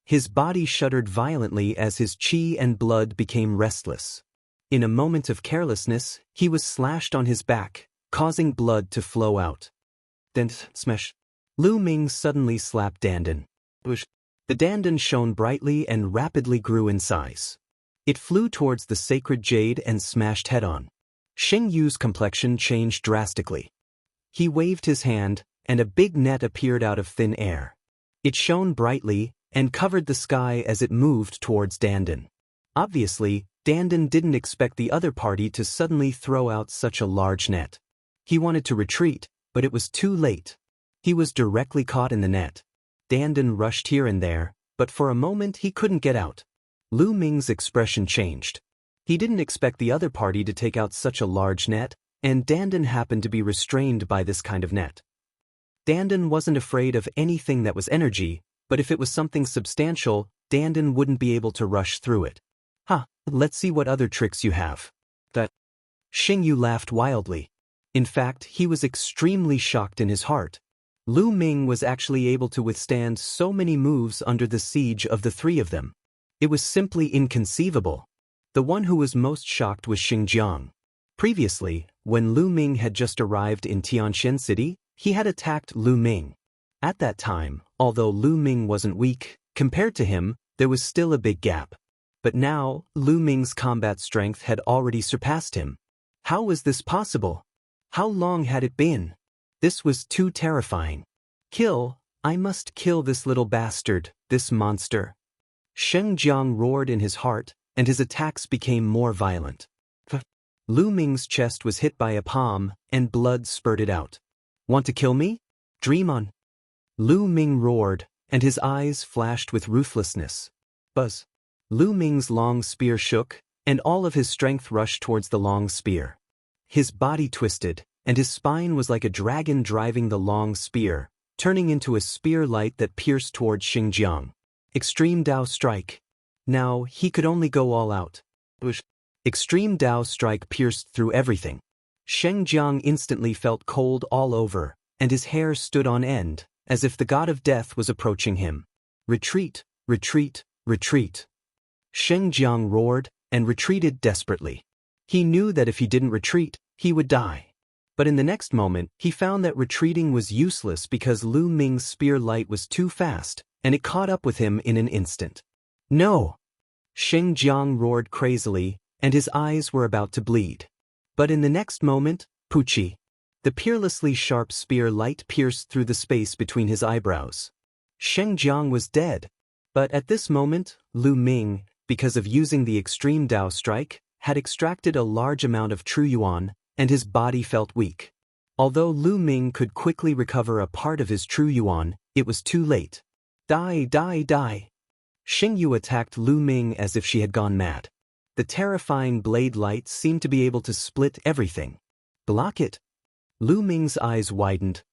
His body shuddered violently as his qi and blood became restless. In a moment of carelessness, he was slashed on his back, causing blood to flow out. Then, smash. Lu Ming suddenly slapped Dandan. The Dandan shone brightly and rapidly grew in size. It flew towards the sacred jade and smashed head-on. Xing Yu's complexion changed drastically. He waved his hand, and a big net appeared out of thin air. It shone brightly and covered the sky as it moved towards Dandan. Obviously, Dandan didn't expect the other party to suddenly throw out such a large net. He wanted to retreat, but it was too late. He was directly caught in the net. Dandan rushed here and there, but for a moment he couldn't get out. Lu Ming's expression changed. He didn't expect the other party to take out such a large net, and Dandan happened to be restrained by this kind of net. Dandan wasn't afraid of anything that was energy, but if it was something substantial, Dandan wouldn't be able to rush through it. Let's see what other tricks you have. That. Xing Yu laughed wildly. In fact, he was extremely shocked in his heart. Lu Ming was actually able to withstand so many moves under the siege of the three of them. It was simply inconceivable. The one who was most shocked was Xingjiang. Previously, when Lu Ming had just arrived in Tianxian City, he had attacked Lu Ming. At that time, although Lu Ming wasn't weak, compared to him, there was still a big gap. But now, Lu Ming's combat strength had already surpassed him. How was this possible? How long had it been? This was too terrifying. I must kill this little bastard, this monster. Shengjiang roared in his heart, and his attacks became more violent. Lu Ming's chest was hit by a palm, and blood spurted out. Want to kill me? Dream on. Lu Ming roared, and his eyes flashed with ruthlessness. Buzz. Lu Ming's long spear shook, and all of his strength rushed towards the long spear. His body twisted, and his spine was like a dragon driving the long spear, turning into a spear light that pierced toward Xingjiang. Extreme Dao Strike. Now, he could only go all out. Extreme Dao Strike pierced through everything. Xingjiang instantly felt cold all over, and his hair stood on end, as if the god of death was approaching him. Retreat, retreat, retreat. Xingjiang roared, and retreated desperately. He knew that if he didn't retreat, he would die. But in the next moment, he found that retreating was useless because Lu Ming's spear light was too fast, and it caught up with him in an instant. No! Xingjiang roared crazily, and his eyes were about to bleed. But in the next moment, Puchi. The peerlessly sharp spear light pierced through the space between his eyebrows. Xingjiang was dead. But at this moment, Lu Ming, because of using the extreme Dao strike, had extracted a large amount of true yuan, and his body felt weak. Although Lu Ming could quickly recover a part of his true yuan, it was too late. Die, die, die. Xing Yu attacked Lu Ming as if she had gone mad. The terrifying blade light seemed to be able to split everything. Block it. Lu Ming's eyes widened.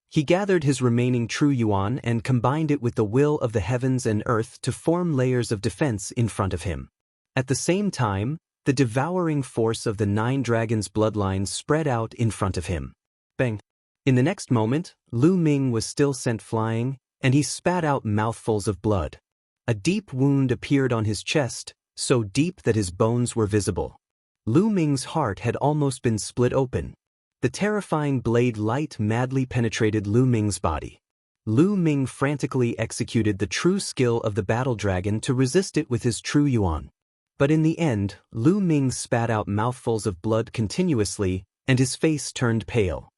He gathered his remaining true yuan and combined it with the will of the heavens and earth to form layers of defense in front of him. At the same time, the devouring force of the 9 dragons' bloodline spread out in front of him. Bang! In the next moment, Lu Ming was still sent flying, and he spat out mouthfuls of blood. A deep wound appeared on his chest, so deep that his bones were visible. Lu Ming's heart had almost been split open. The terrifying blade light madly penetrated Lu Ming's body. Lu Ming frantically executed the true skill of the battle dragon to resist it with his true yuan. But in the end, Lu Ming spat out mouthfuls of blood continuously, and his face turned pale.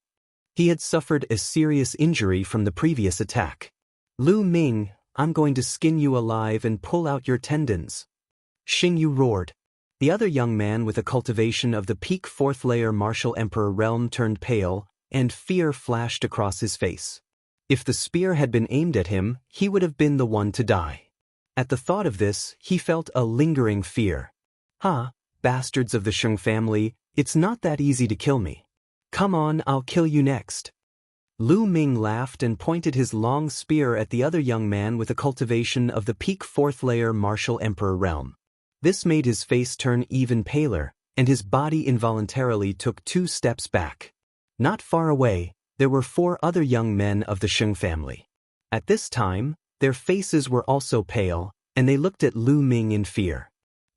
He had suffered a serious injury from the previous attack. Lu Ming, I'm going to skin you alive and pull out your tendons. Xing Yu roared. The other young man with a cultivation of the peak 4th layer martial emperor realm turned pale, and fear flashed across his face. If the spear had been aimed at him, he would have been the one to die. At the thought of this, he felt a lingering fear. Bastards of the Sheng family, it's not that easy to kill me. Come on, I'll kill you next. Lu Ming laughed and pointed his long spear at the other young man with a cultivation of the peak 4th layer martial emperor realm. This made his face turn even paler, and his body involuntarily took 2 steps back. Not far away, there were 4 other young men of the Sheng family. At this time, their faces were also pale, and they looked at Lu Ming in fear.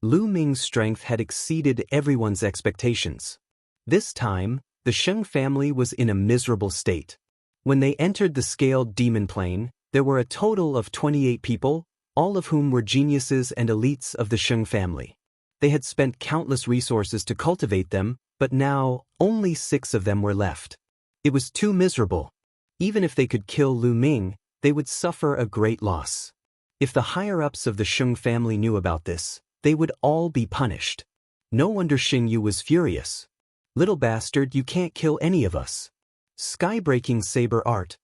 Lu Ming's strength had exceeded everyone's expectations. This time, the Sheng family was in a miserable state. When they entered the scaled demon plane, there were a total of 28 people, all of whom were geniuses and elites of the Sheng family. They had spent countless resources to cultivate them, but now, only 6 of them were left. It was too miserable. Even if they could kill Lu Ming, they would suffer a great loss. If the higher-ups of the Sheng family knew about this, they would all be punished. No wonder Xing Yu was furious. "Little bastard, you can't kill any of us." Sky-breaking saber art.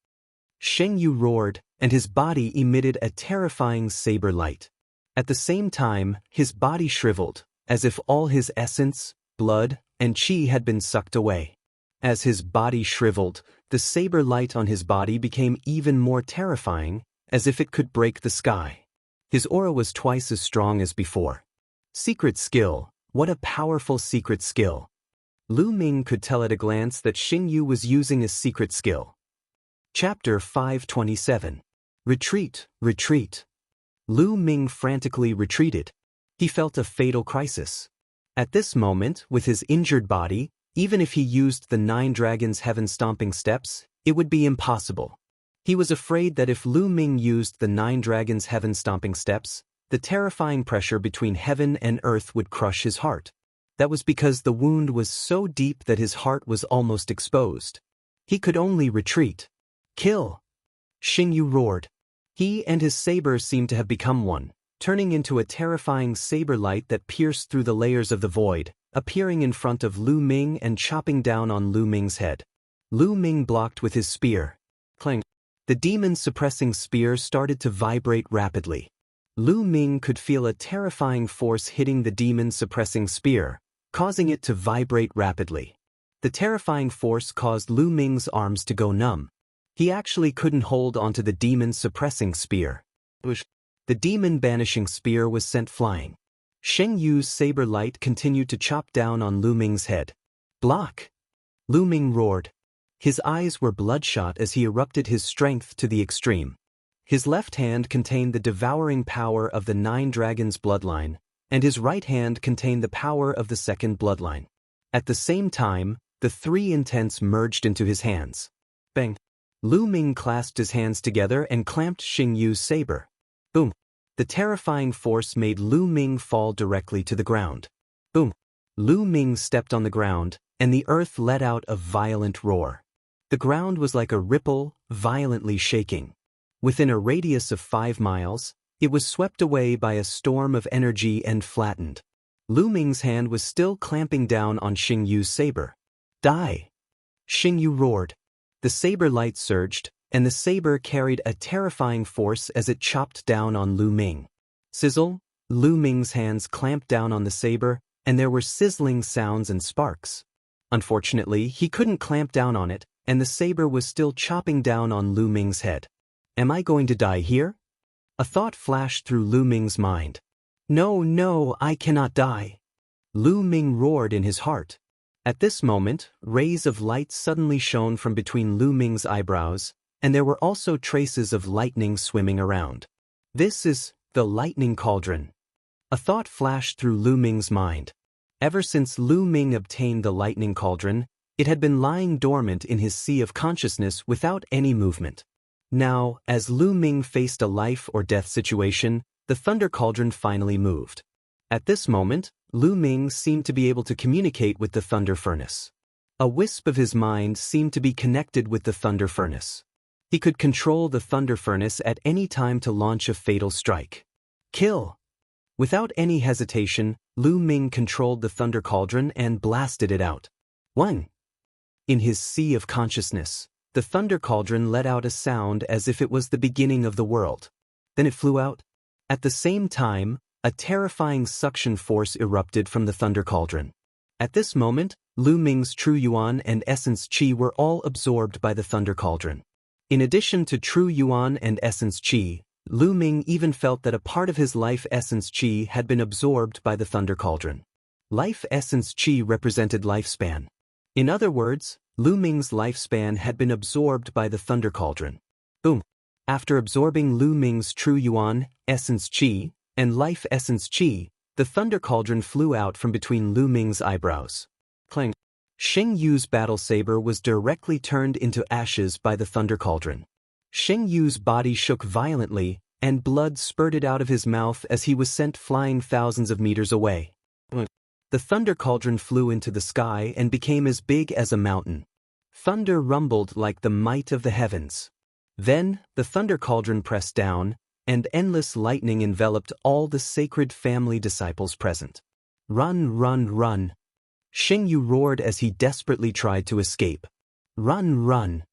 Xing Yu roared, and his body emitted a terrifying saber light. At the same time, his body shriveled, as if all his essence, blood, and qi had been sucked away. As his body shriveled, the saber light on his body became even more terrifying, as if it could break the sky. His aura was twice as strong as before. Secret skill, what a powerful secret skill. Lu Ming could tell at a glance that Xing Yu was using a secret skill. Chapter 527. Retreat, retreat. Lu Ming frantically retreated. He felt a fatal crisis. At this moment, with his injured body, even if he used the 9 Dragons' heaven-stomping steps, it would be impossible. He was afraid that if Lu Ming used the 9 Dragons' heaven-stomping steps, the terrifying pressure between heaven and earth would crush his heart. That was because the wound was so deep that his heart was almost exposed. He could only retreat. "Kill!" Xing Yu roared. He and his saber seemed to have become one, turning into a terrifying saber light that pierced through the layers of the void, appearing in front of Lu Ming and chopping down on Lu Ming's head. Lu Ming blocked with his spear. Clang. The demon-suppressing spear started to vibrate rapidly. Lu Ming could feel a terrifying force hitting the demon-suppressing spear, causing it to vibrate rapidly. The terrifying force caused Lu Ming's arms to go numb. He actually couldn't hold onto the demon-suppressing spear. The demon-banishing spear was sent flying. Xing Yu's saber light continued to chop down on Lu Ming's head. "Block!" Lu Ming roared. His eyes were bloodshot as he erupted his strength to the extreme. His left hand contained the devouring power of the 9 Dragons' bloodline, and his right hand contained the power of the 2nd bloodline. At the same time, the 3 intents merged into his hands. Bang! Lu Ming clasped his hands together and clamped Xing Yu's saber. Boom! The terrifying force made Lu Ming fall directly to the ground. Boom! Lu Ming stepped on the ground, and the earth let out a violent roar. The ground was like a ripple, violently shaking. Within a radius of 5 miles, it was swept away by a storm of energy and flattened. Lu Ming's hand was still clamping down on Xing Yu's saber. "Die!" Xing Yu roared. The saber light surged, and the saber carried a terrifying force as it chopped down on Lu Ming. Sizzle! Lu Ming's hands clamped down on the saber, and there were sizzling sounds and sparks. Unfortunately, he couldn't clamp down on it, and the saber was still chopping down on Lu Ming's head. "Am I going to die here?" A thought flashed through Lu Ming's mind. No, I cannot die." Lu Ming roared in his heart. At this moment, rays of light suddenly shone from between Lu Ming's eyebrows, and there were also traces of lightning swimming around. "This is the lightning cauldron." A thought flashed through Lu Ming's mind. Ever since Lu Ming obtained the lightning cauldron, it had been lying dormant in his sea of consciousness without any movement. Now, as Lu Ming faced a life or death situation, the thunder cauldron finally moved. At this moment, Lu Ming seemed to be able to communicate with the thunder furnace. A wisp of his mind seemed to be connected with the thunder furnace. He could control the thunder furnace at any time to launch a fatal strike. "Kill!" Without any hesitation, Lu Ming controlled the thunder cauldron and blasted it out. 1. In his sea of consciousness, the thunder cauldron let out a sound as if it was the beginning of the world. Then it flew out. At the same time, a terrifying suction force erupted from the thunder cauldron. At this moment, Lu Ming's true yuan and essence qi were all absorbed by the thunder cauldron. In addition to true yuan and essence qi, Lu Ming even felt that a part of his life essence qi had been absorbed by the thunder cauldron. Life essence qi represented lifespan. In other words, Lu Ming's lifespan had been absorbed by the thunder cauldron. Boom! After absorbing Lu Ming's true yuan, essence qi, and life essence qi, the The thunder cauldron flew out from between Lu Ming's eyebrows. Clang. Xing Yu's battle saber was directly turned into ashes by the thunder cauldron. Xing Yu's body shook violently, and blood spurted out of his mouth as he was sent flying thousands of meters away. The thunder cauldron flew into the sky and became as big as a mountain. Thunder rumbled like the might of the heavens. Then, the thunder cauldron pressed down, and endless lightning enveloped all the sacred family disciples present. Run, run, run! Xing Yu roared as he desperately tried to escape. Run, run!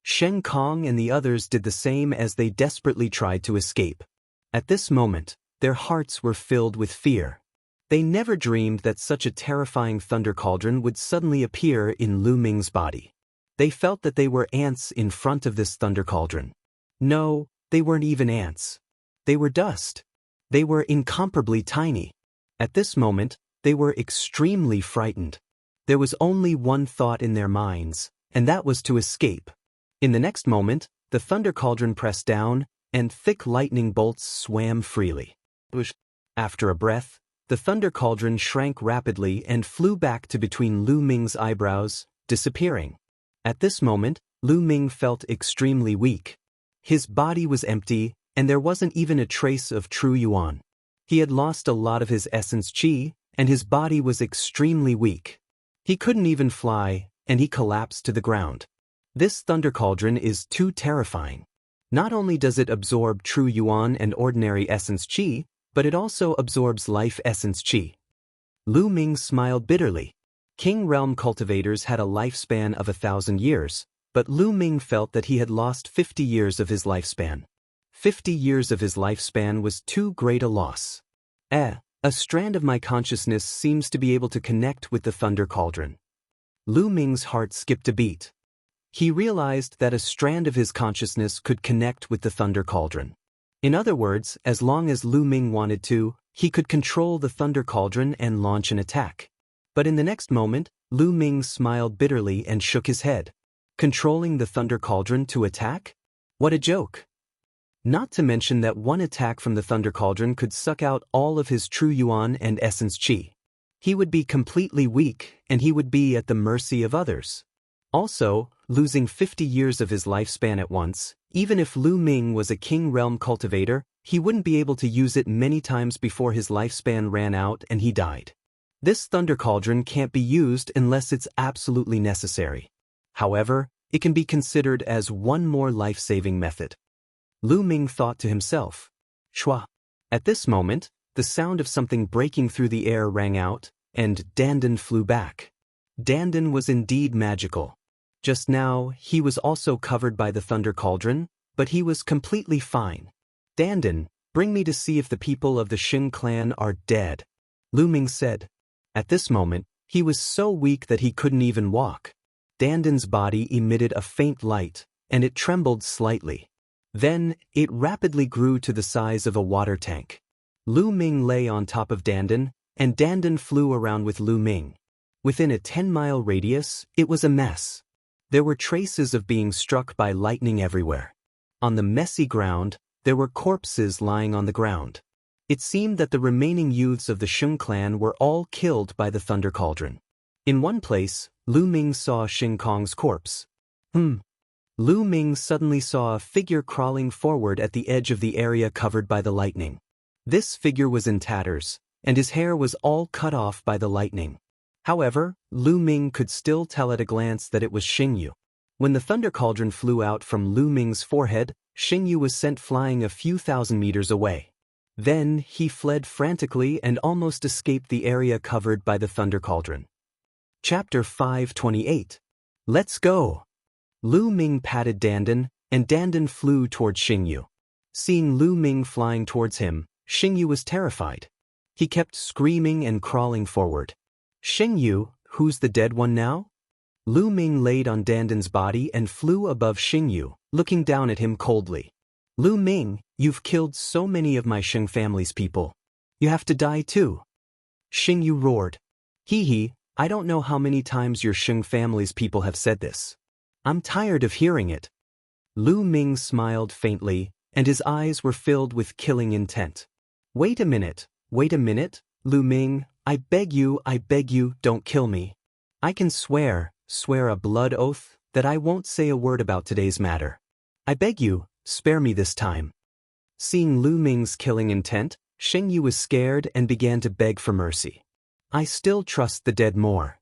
Shen Kong and the others did the same as they desperately tried to escape. At this moment, their hearts were filled with fear. They never dreamed that such a terrifying thunder cauldron would suddenly appear in Lu Ming's body. They felt that they were ants in front of this thunder cauldron. No, they weren't even ants. They were dust. They were incomparably tiny. At this moment, they were extremely frightened. There was only one thought in their minds, and that was to escape. In the next moment, the thunder cauldron pressed down, and thick lightning bolts swam freely. After a breath, the thunder cauldron shrank rapidly and flew back to between Lu Ming's eyebrows, disappearing. At this moment, Lu Ming felt extremely weak. His body was empty, and there wasn't even a trace of true yuan. He had lost a lot of his essence qi, and his body was extremely weak. He couldn't even fly, and he collapsed to the ground. This thunder cauldron is too terrifying. Not only does it absorb true yuan and ordinary essence qi, but it also absorbs life essence qi. Lu Ming smiled bitterly. King Realm cultivators had a lifespan of 1,000 years, but Lu Ming felt that he had lost 50 years of his lifespan. 50 years of his lifespan was too great a loss. A strand of my consciousness seems to be able to connect with the thunder cauldron. Lu Ming's heart skipped a beat. He realized that a strand of his consciousness could connect with the thunder cauldron. In other words, as long as Lu Ming wanted to, he could control the thunder cauldron and launch an attack. But in the next moment, Lu Ming smiled bitterly and shook his head. Controlling the thunder cauldron to attack? What a joke! Not to mention that one attack from the thunder cauldron could suck out all of his true yuan and essence qi. He would be completely weak, and he would be at the mercy of others. Also, losing 50 years of his lifespan at once, even if Lu Ming was a King Realm cultivator, he wouldn't be able to use it many times before his lifespan ran out and he died. This thunder cauldron can't be used unless it's absolutely necessary. However, it can be considered as one more life-saving method. Lu Ming thought to himself. Shua. At this moment, the sound of something breaking through the air rang out, and Dandan flew back. Dandan was indeed magical. Just now, he was also covered by the thunder cauldron, but he was completely fine. Dandan, bring me to see if the people of the Xing clan are dead, Lu Ming said. At this moment, he was so weak that he couldn't even walk. Dandan's body emitted a faint light, and it trembled slightly. Then, it rapidly grew to the size of a water tank. Lu Ming lay on top of Dandan, and Dandan flew around with Lu Ming. Within a 10-mile radius, it was a mess. There were traces of being struck by lightning everywhere. On the messy ground, there were corpses lying on the ground. It seemed that the remaining youths of the Xing clan were all killed by the thunder cauldron. In one place, Lu Ming saw Xing Kong's corpse. Lu Ming suddenly saw a figure crawling forward at the edge of the area covered by the lightning. This figure was in tatters, and his hair was all cut off by the lightning. However, Lu Ming could still tell at a glance that it was Xing Yu. When the thunder cauldron flew out from Lu Ming's forehead, Xing Yu was sent flying a few thousand meters away. Then, he fled frantically and almost escaped the area covered by the thunder cauldron. Chapter 528. Let's go! Lu Ming patted Dandan, and Dandan flew toward Xing Yu. Seeing Lu Ming flying towards him, Xing Yu was terrified. He kept screaming and crawling forward. Xing Yu, who's the dead one now? Lu Ming laid on Dandan's body and flew above Xing Yu, looking down at him coldly. Lu Ming, you've killed so many of my Xing family's people. You have to die too. Xing Yu roared. Hee, I don't know how many times your Xing family's people have said this. I'm tired of hearing it. Lu Ming smiled faintly, and his eyes were filled with killing intent. Wait a minute, Lu Ming, I beg you, don't kill me. I can swear a blood oath, that I won't say a word about today's matter. I beg you, spare me this time. Seeing Lu Ming's killing intent, Xing Yu was scared and began to beg for mercy. I still trust the dead more.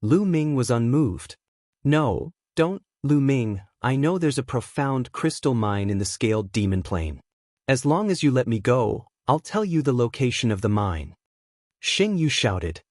Lu Ming was unmoved. No, don't, Lu Ming, I know there's a profound crystal mine in the scaled demon plane. As long as you let me go, I'll tell you the location of the mine. Xing Yu shouted.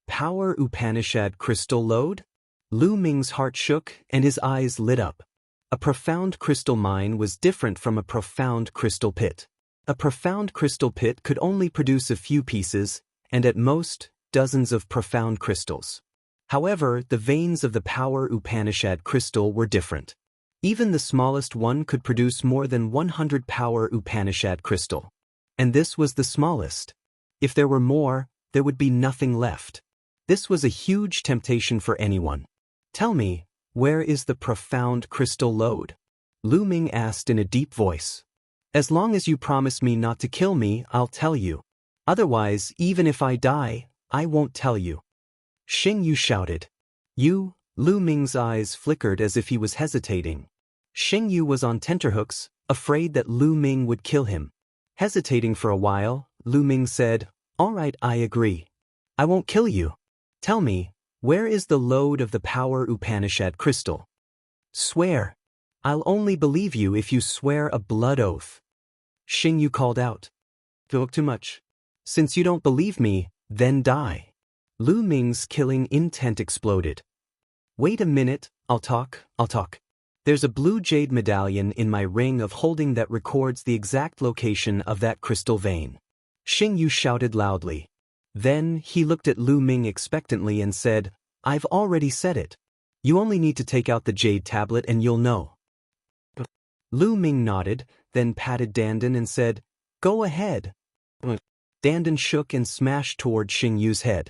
Power Upanishad crystal lode? Lu Ming's heart shook and his eyes lit up. A profound crystal mine was different from a profound crystal pit. A profound crystal pit could only produce a few pieces, and at most, dozens of profound crystals. However, the veins of the Power Upanishad crystal were different. Even the smallest one could produce more than 100 Power Upanishad crystal. And this was the smallest. If there were more, there would be nothing left. This was a huge temptation for anyone. Tell me, where is the profound crystal lode? Lu Ming asked in a deep voice. As long as you promise me not to kill me, I'll tell you. Otherwise, even if I die, I won't tell you. Xing Yu shouted. You? Lu Ming's eyes flickered as if he was hesitating. Xing Yu was on tenterhooks, afraid that Lu Ming would kill him. Hesitating for a while, Lu Ming said, All right, I agree. I won't kill you. Tell me, where is the lode of the Power Upanishad crystal? Swear. I'll only believe you if you swear a blood oath. Xing Yu called out. Talk too much. Since you don't believe me, then die. Lu Ming's killing intent exploded. Wait a minute, I'll talk. There's a blue jade medallion in my ring of holding that records the exact location of that crystal vein. Xing Yu shouted loudly. Then, he looked at Lu Ming expectantly and said, I've already said it. You only need to take out the jade tablet and you'll know. Lu Ming nodded, then patted Dandan and said, Go ahead. Dandan shook and smashed toward Xing Yu's head.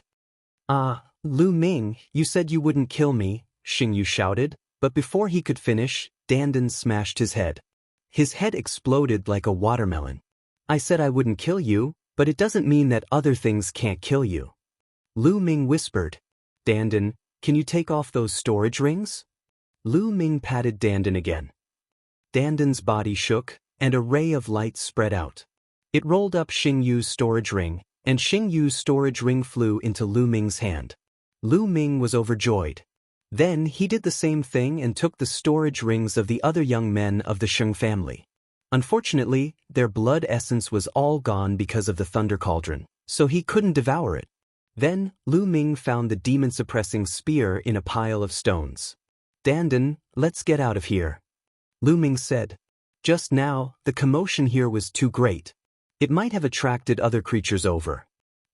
Lu Ming, you said you wouldn't kill me, Xing Yu shouted, but before he could finish, Dandan smashed his head. His head exploded like a watermelon. I said I wouldn't kill you, but it doesn't mean that other things can't kill you. Lu Ming whispered. Dandan, can you take off those storage rings? Lu Ming patted Dandan again. Dandan's body shook, and a ray of light spread out. It rolled up Xing Yu's storage ring, and Xing Yu's storage ring flew into Lu Ming's hand. Lu Ming was overjoyed. Then he did the same thing and took the storage rings of the other young men of the Sheng family. Unfortunately, their blood essence was all gone because of the thunder cauldron, so he couldn't devour it. Then, Lu Ming found the demon-suppressing spear in a pile of stones. Dandan, let's get out of here. Lu Ming said. Just now, the commotion here was too great. It might have attracted other creatures over.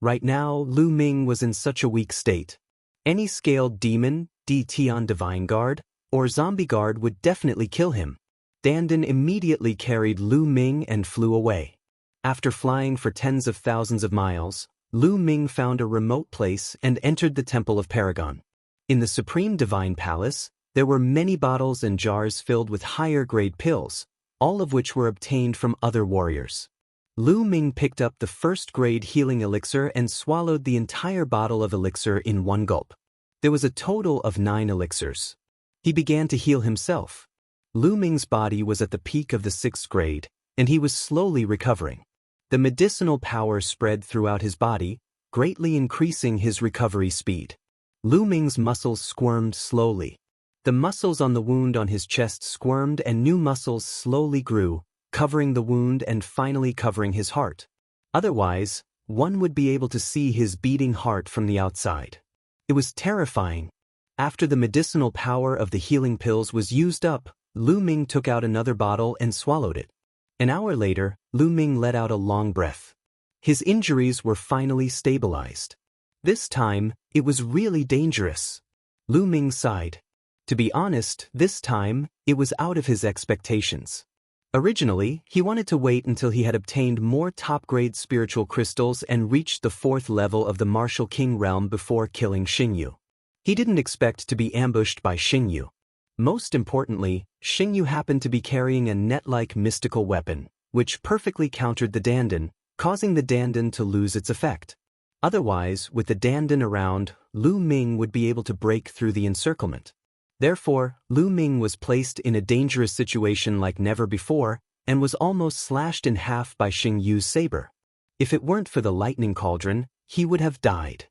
Right now, Lu Ming was in such a weak state. Any scaled demon, DT on Divine Guard, or Zombie Guard would definitely kill him. Dandan immediately carried Lu Ming and flew away. After flying for tens of thousands of miles, Lu Ming found a remote place and entered the Temple of Paragon. In the Supreme Divine Palace, there were many bottles and jars filled with higher-grade pills, all of which were obtained from other warriors. Lu Ming picked up the first-grade healing elixir and swallowed the entire bottle of elixir in one gulp. There was a total of 9 elixirs. He began to heal himself. Lu Ming's body was at the peak of the 6th grade, and he was slowly recovering. The medicinal power spread throughout his body, greatly increasing his recovery speed. Lu Ming's muscles squirmed slowly. The muscles on the wound on his chest squirmed and new muscles slowly grew, covering the wound and finally covering his heart. Otherwise, one would be able to see his beating heart from the outside. It was terrifying. After the medicinal power of the healing pills was used up, Lu Ming took out another bottle and swallowed it. An hour later, Lu Ming let out a long breath. His injuries were finally stabilized. This time, it was really dangerous. Lu Ming sighed. To be honest, this time, it was out of his expectations. Originally, he wanted to wait until he had obtained more top-grade spiritual crystals and reached the 4th level of the Martial King realm before killing Xing Yu. He didn't expect to be ambushed by Xing Yu. Most importantly, Xing Yu happened to be carrying a net-like mystical weapon, which perfectly countered the Dandan, causing the Dandan to lose its effect. Otherwise, with the Dandan around, Lu Ming would be able to break through the encirclement. Therefore, Lu Ming was placed in a dangerous situation like never before, and was almost slashed in half by Xing Yu's saber. If it weren't for the lightning cauldron, he would have died.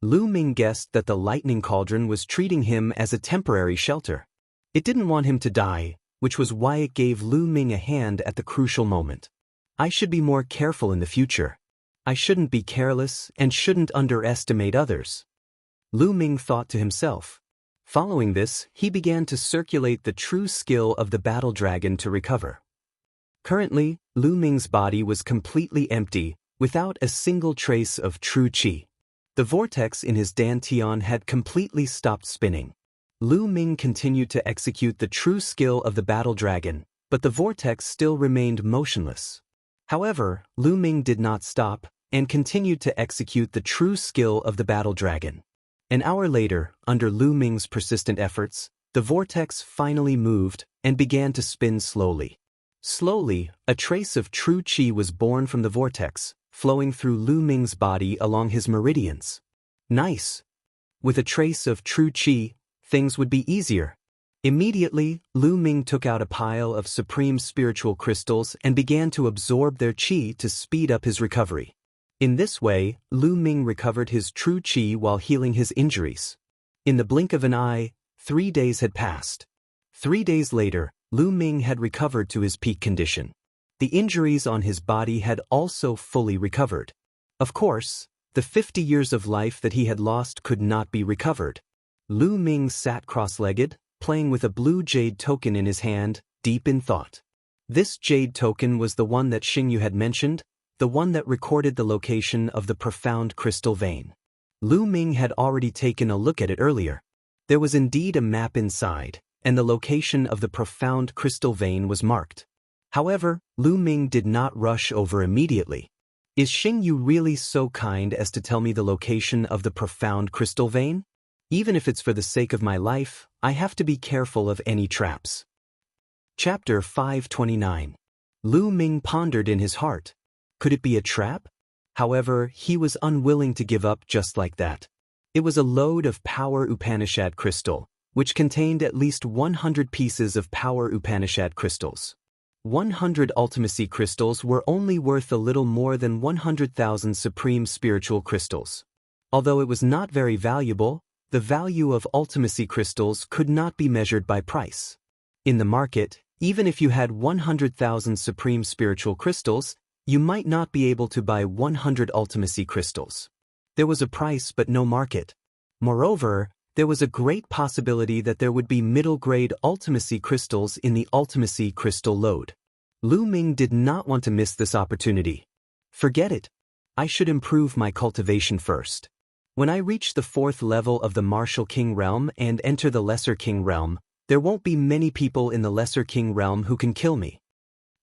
Lu Ming guessed that the lightning cauldron was treating him as a temporary shelter. It didn't want him to die, which was why it gave Lu Ming a hand at the crucial moment. I should be more careful in the future. I shouldn't be careless and shouldn't underestimate others. Lu Ming thought to himself. Following this, he began to circulate the true skill of the battle dragon to recover. Currently, Lu Ming's body was completely empty, without a single trace of true qi. The vortex in his dantian had completely stopped spinning. Lu Ming continued to execute the true skill of the battle dragon, but the vortex still remained motionless. However, Lu Ming did not stop, and continued to execute the true skill of the battle dragon. An hour later, under Lu Ming's persistent efforts, the vortex finally moved and began to spin slowly. Slowly, a trace of true qi was born from the vortex, flowing through Lu Ming's body along his meridians. Nice! With a trace of true qi, things would be easier. Immediately, Lu Ming took out a pile of supreme spiritual crystals and began to absorb their qi to speed up his recovery. In this way, Lu Ming recovered his true qi while healing his injuries. In the blink of an eye, 3 days had passed. 3 days later, Lu Ming had recovered to his peak condition. The injuries on his body had also fully recovered. Of course, the 50 years of life that he had lost could not be recovered. Lu Ming sat cross-legged, playing with a blue jade token in his hand, deep in thought. This jade token was the one that Xing Yu had mentioned, the one that recorded the location of the profound crystal vein. Lu Ming had already taken a look at it earlier. There was indeed a map inside, and the location of the profound crystal vein was marked. However, Lu Ming did not rush over immediately. Is Xing Yu really so kind as to tell me the location of the profound crystal vein? Even if it's for the sake of my life, I have to be careful of any traps. Chapter 529. Lu Ming pondered in his heart. Could it be a trap? However, he was unwilling to give up just like that. It was a load of Power Upanishad crystal, which contained at least 100 pieces of Power Upanishad crystals. 100 ultimacy crystals were only worth a little more than 100,000 supreme spiritual crystals. Although it was not very valuable, the value of ultimacy crystals could not be measured by price. In the market, even if you had 100,000 supreme spiritual crystals, you might not be able to buy 100 ultimacy crystals. There was a price but no market. Moreover, there was a great possibility that there would be middle-grade ultimacy crystals in the ultimacy crystal load. Lu Ming did not want to miss this opportunity. Forget it. I should improve my cultivation first. When I reach the 4th level of the Martial King realm and enter the Lesser King realm, there won't be many people in the Lesser King realm who can kill me.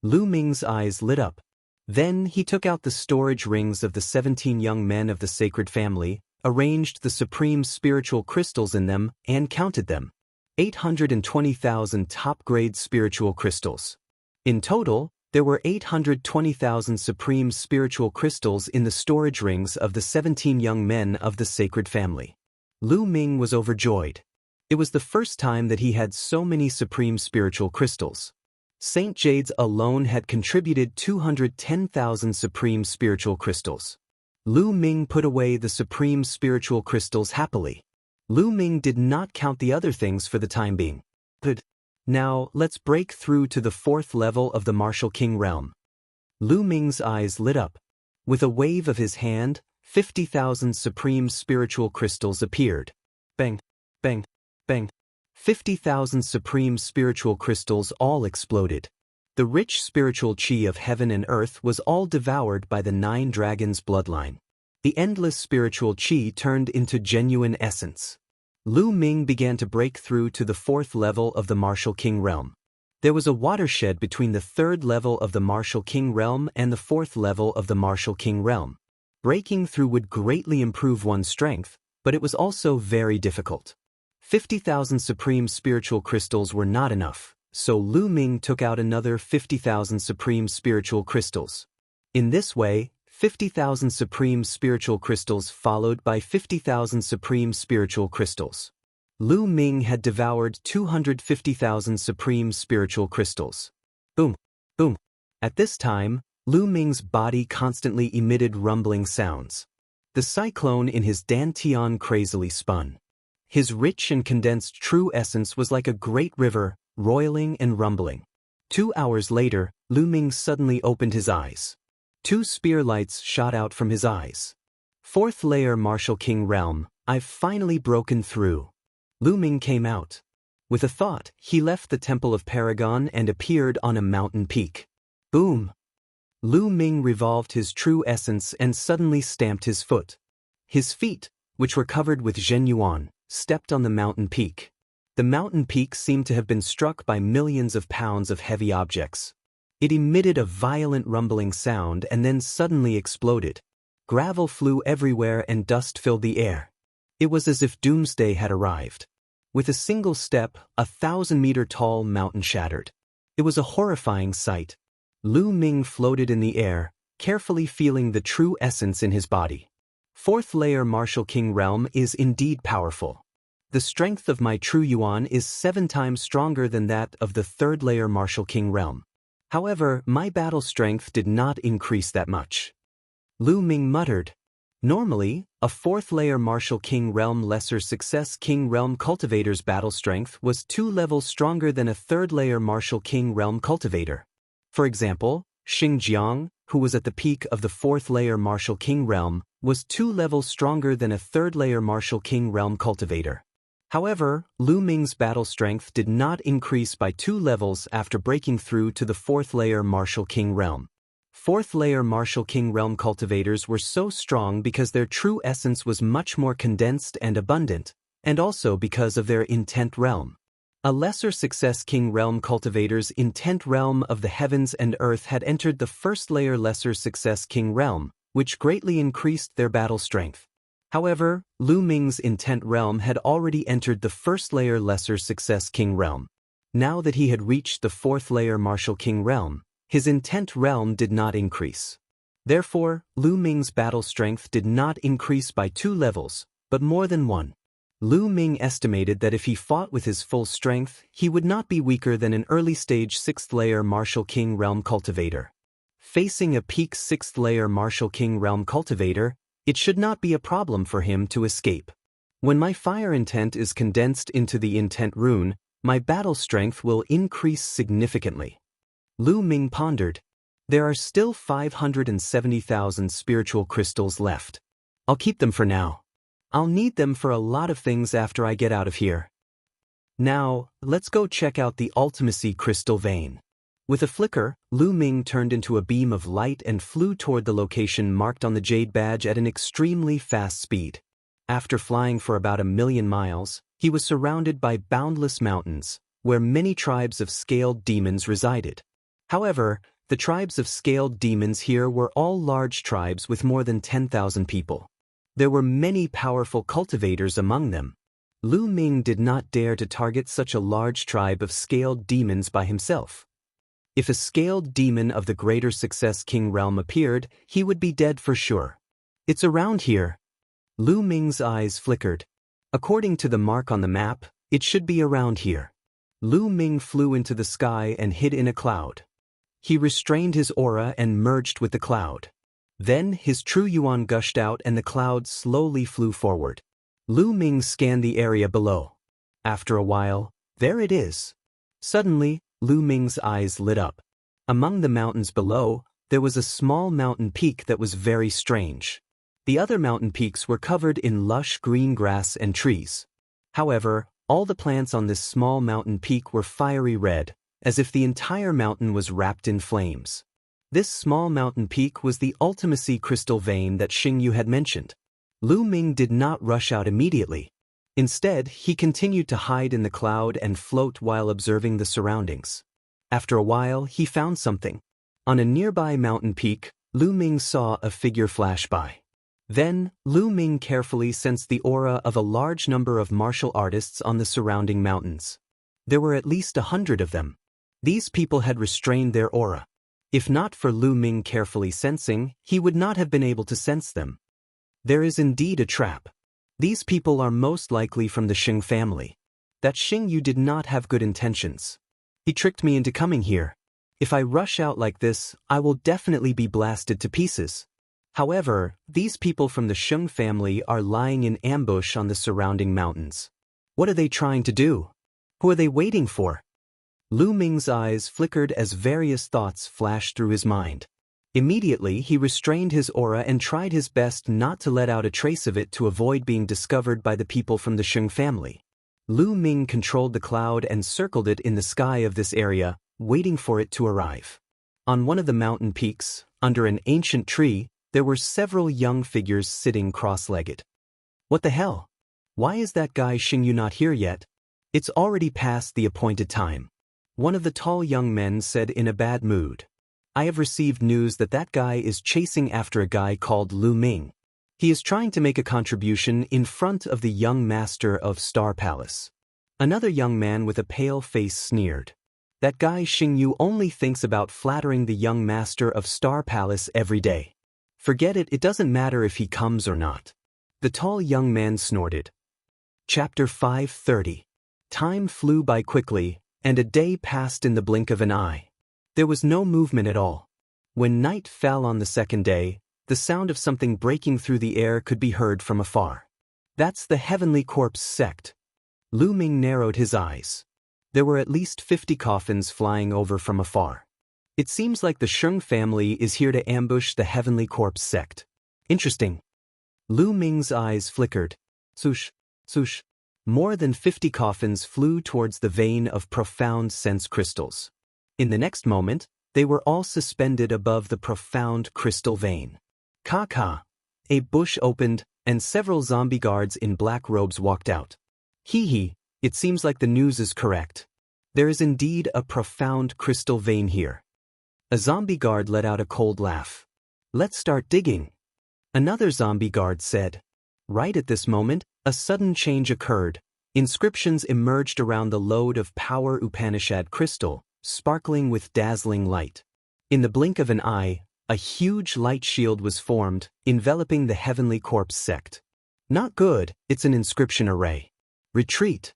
Lu Ming's eyes lit up. Then he took out the storage rings of the 17 young men of the sacred family, arranged the supreme spiritual crystals in them, and counted them. 820,000 top-grade spiritual crystals. In total, there were 820,000 supreme spiritual crystals in the storage rings of the 17 young men of the sacred family. Lu Ming was overjoyed. It was the first time that he had so many supreme spiritual crystals. Saint Jades alone had contributed 210,000 supreme spiritual crystals. Lu Ming put away the supreme spiritual crystals happily. Lu Ming did not count the other things for the time being. Good. Now, let's break through to the 4th level of the Martial King realm. Lu Ming's eyes lit up. With a wave of his hand, 50,000 supreme spiritual crystals appeared. Bang, bang, bang. 50,000 supreme spiritual crystals all exploded. The rich spiritual qi of heaven and earth was all devoured by the 9 dragons' bloodline. The endless spiritual qi turned into genuine essence. Lu Ming began to break through to the 4th level of the Martial King realm. There was a watershed between the 3rd level of the Martial King realm and the 4th level of the Martial King realm. Breaking through would greatly improve one's strength, but it was also very difficult. 50,000 supreme spiritual crystals were not enough, so Lu Ming took out another 50,000 supreme spiritual crystals. In this way, 50,000 supreme spiritual crystals followed by 50,000 supreme spiritual crystals. Lu Ming had devoured 250,000 supreme spiritual crystals. Boom, boom. At this time, Lu Ming's body constantly emitted rumbling sounds. The cyclone in his dantian crazily spun. His rich and condensed true essence was like a great river, roiling and rumbling. 2 hours later, Lu Ming suddenly opened his eyes. 2 spear lights shot out from his eyes. 4th layer Martial King Realm, I've finally broken through. Lu Ming came out. With a thought, he left the Temple of Paragon and appeared on a mountain peak. Boom! Lu Ming revolved his true essence and suddenly stamped his foot. His feet, which were covered with Zhenyuan, stepped on the mountain peak. The mountain peak seemed to have been struck by millions of pounds of heavy objects. It emitted a violent rumbling sound and then suddenly exploded. Gravel flew everywhere and dust filled the air. It was as if doomsday had arrived. With a single step, a 1,000-meter-tall mountain shattered. It was a horrifying sight. Lu Ming floated in the air, carefully feeling the true essence in his body. 4th layer Martial King Realm is indeed powerful. The strength of my true yuan is 7 times stronger than that of the 3rd layer Martial King Realm. However, my battle strength did not increase that much. Lu Ming muttered. Normally, a 4th layer Martial King Realm Lesser Success King Realm Cultivator's battle strength was 2 levels stronger than a 3rd layer Martial King Realm Cultivator. For example, Xingjiang, who was at the peak of the 4th layer Martial King Realm, was 2 levels stronger than a 3rd layer Martial King Realm Cultivator. However, Lu Ming's battle strength did not increase by 2 levels after breaking through to the 4th layer Martial King Realm. 4th layer Martial King Realm cultivators were so strong because their true essence was much more condensed and abundant, and also because of their intent realm. A lesser success King Realm cultivator's intent realm of the heavens and earth had entered the 1st layer lesser success King Realm, which greatly increased their battle strength. However, Lu Ming's intent realm had already entered the 1st layer lesser success King Realm. Now that he had reached the 4th layer Martial King Realm, his intent realm did not increase. Therefore, Lu Ming's battle strength did not increase by 2 levels, but more than 1. Lu Ming estimated that if he fought with his full strength, he would not be weaker than an early-stage 6th layer Martial King Realm cultivator. Facing a peak 6th layer Martial King Realm cultivator, it should not be a problem for him to escape. When my fire intent is condensed into the intent rune, my battle strength will increase significantly. Lu Ming pondered. There are still 570,000 spiritual crystals left. I'll keep them for now. I'll need them for a lot of things after I get out of here. Now, let's go check out the Ultimacy Crystal Vein. With a flicker, Lu Ming turned into a beam of light and flew toward the location marked on the Jade Badge at an extremely fast speed. After flying for about 1,000,000 miles, he was surrounded by boundless mountains, where many tribes of scaled demons resided. However, the tribes of scaled demons here were all large tribes with more than 10,000 people. There were many powerful cultivators among them. Lu Ming did not dare to target such a large tribe of scaled demons by himself. If a scaled demon of the Greater Success King Realm appeared, he would be dead for sure. It's around here. Lu Ming's eyes flickered. According to the mark on the map, it should be around here. Lu Ming flew into the sky and hid in a cloud. He restrained his aura and merged with the cloud. Then his true yuan gushed out and the cloud slowly flew forward. Lu Ming scanned the area below. After a while, there it is. Suddenly, Lu Ming's eyes lit up. Among the mountains below, there was a small mountain peak that was very strange. The other mountain peaks were covered in lush green grass and trees. However, all the plants on this small mountain peak were fiery red, as if the entire mountain was wrapped in flames. This small mountain peak was the Ultimacy Crystal Vein that Xingyu had mentioned. Lu Ming did not rush out immediately. Instead, he continued to hide in the cloud and float while observing the surroundings. After a while, he found something. On a nearby mountain peak, Lu Ming saw a figure flash by. Then, Lu Ming carefully sensed the aura of a large number of martial artists on the surrounding mountains. There were at least 100 of them. These people had restrained their aura. If not for Lu Ming carefully sensing, he would not have been able to sense them. There is indeed a trap. These people are most likely from the Xing family. That Xing Yu did not have good intentions. He tricked me into coming here. If I rush out like this, I will definitely be blasted to pieces. However, these people from the Xing family are lying in ambush on the surrounding mountains. What are they trying to do? Who are they waiting for? Lu Ming's eyes flickered as various thoughts flashed through his mind. Immediately, he restrained his aura and tried his best not to let out a trace of it to avoid being discovered by the people from the Xing family. Lu Ming controlled the cloud and circled it in the sky of this area, waiting for it to arrive. On one of the mountain peaks, under an ancient tree, there were several young figures sitting cross-legged. What the hell? Why is that guy Xing Yu not here yet? It's already past the appointed time. One of the tall young men said in a bad mood. I have received news that that guy is chasing after a guy called Lu Ming. He is trying to make a contribution in front of the young master of Star Palace. Another young man with a pale face sneered. That guy Xing Yu only thinks about flattering the young master of Star Palace every day. Forget it, it doesn't matter if he comes or not. The tall young man snorted. Chapter 530. Time flew by quickly, and a day passed in the blink of an eye. There was no movement at all. When night fell on the second day, the sound of something breaking through the air could be heard from afar. That's the Heavenly Corpse sect. Lu Ming narrowed his eyes. There were at least 50 coffins flying over from afar. It seems like the Xing family is here to ambush the Heavenly Corpse sect. Interesting. Lu Ming's eyes flickered. Swoosh, swoosh. More than 50 coffins flew towards the vein of profound sense crystals. In the next moment, they were all suspended above the profound crystal vein. Ka. A bush opened, and several zombie guards in black robes walked out. Hee, it seems like the news is correct. There is indeed a profound crystal vein here. A zombie guard let out a cold laugh. Let's start digging. Another zombie guard said. Right at this moment, a sudden change occurred. Inscriptions emerged around the load of power Upanishad crystal, sparkling with dazzling light. In the blink of an eye, a huge light shield was formed, enveloping the Heavenly Corpse sect. Not good, it's an inscription array. Retreat.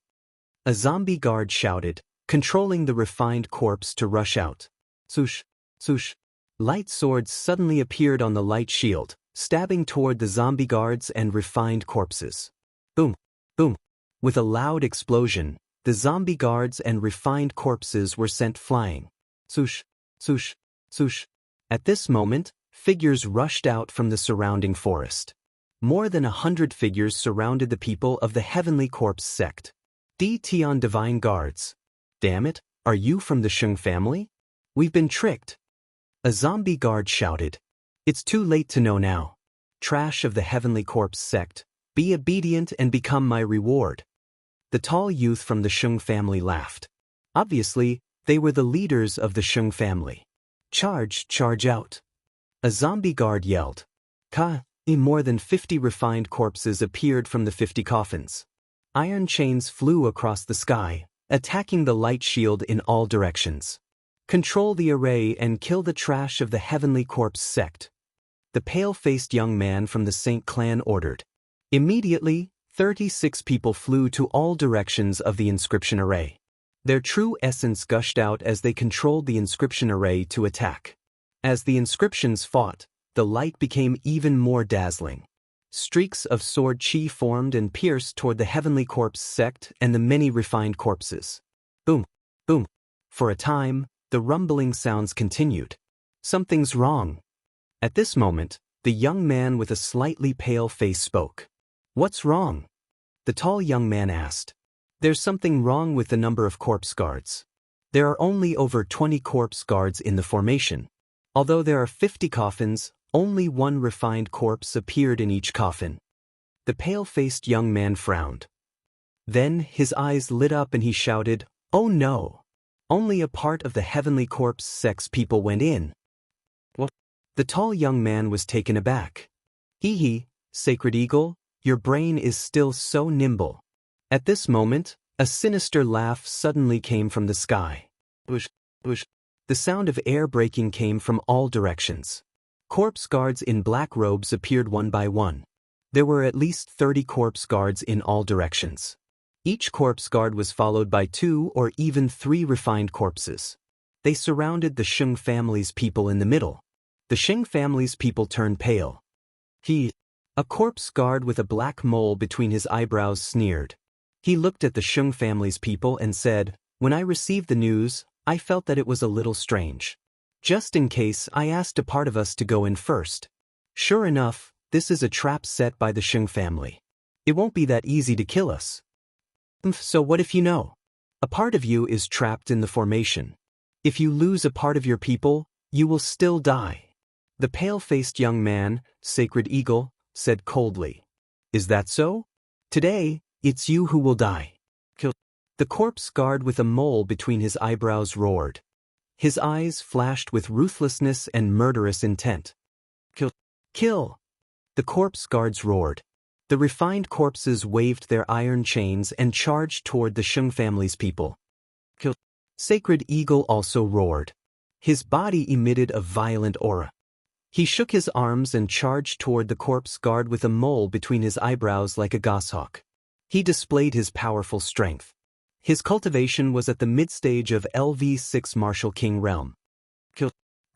A zombie guard shouted, controlling the refined corpse to rush out. Swoosh, swoosh. Light swords suddenly appeared on the light shield, stabbing toward the zombie guards and refined corpses. Boom, boom. With a loud explosion, the zombie guards and refined corpses were sent flying. Swoosh, swoosh, swoosh. At this moment, figures rushed out from the surrounding forest. More than 100 figures surrounded the people of the Heavenly Corpse sect. Tion Divine Guards. Damn it, are you from the Xing family? We've been tricked. A zombie guard shouted. It's too late to know now. Trash of the Heavenly Corpse sect, be obedient and become my reward. The tall youth from the Xing family laughed. Obviously, they were the leaders of the Xing family. Charge out. A zombie guard yelled. More than 50 refined corpses appeared from the 50 coffins. Iron chains flew across the sky, attacking the light shield in all directions. Control the array and kill the trash of the Heavenly Corpse sect. The pale-faced young man from the Saint clan ordered. Immediately, 36 people flew to all directions of the inscription array. Their true essence gushed out as they controlled the inscription array to attack. As the inscriptions fought, the light became even more dazzling. Streaks of sword chi formed and pierced toward the Heavenly Corpse sect and the many refined corpses. Boom, boom. For a time, the rumbling sounds continued. Something's wrong. At this moment, the young man with a slightly pale face spoke. What's wrong? The tall young man asked. There's something wrong with the number of corpse guards. There are only over 20 corpse guards in the formation. Although there are 50 coffins, only one refined corpse appeared in each coffin. The pale-faced young man frowned. Then his eyes lit up and he shouted, "Oh no! Only a part of the Heavenly Corpse sect's people went in." What? The tall young man was taken aback. Hee, Sacred Eagle, your brain is still so nimble. At this moment, a sinister laugh suddenly came from the sky. Bush. The sound of air breaking came from all directions. Corpse guards in black robes appeared one by one. There were at least 30 corpse guards in all directions. Each corpse guard was followed by 2 or even 3 refined corpses. They surrounded the Sheng family's people in the middle. The Sheng family's people turned pale. A corpse guard with a black mole between his eyebrows sneered. He looked at the Sheng family's people and said, "When I received the news, I felt that it was a little strange. Just in case, I asked a part of us to go in first. Sure enough, this is a trap set by the Sheng family. It won't be that easy to kill us. So what if you know? A part of you is trapped in the formation. If you lose a part of your people, you will still die." The pale-faced young man, Sacred Eagle, said coldly. "Is that so? Today, it's you who will die." The corpse guard with a mole between his eyebrows roared. His eyes flashed with ruthlessness and murderous intent. Kill! The corpse guards roared. The refined corpses waved their iron chains and charged toward the Sheng family's people. Sacred Eagle also roared. His body emitted a violent aura. He shook his arms and charged toward the corpse guard with a mole between his eyebrows like a goshawk. He displayed his powerful strength. His cultivation was at the mid-stage of LV6 Martial King realm.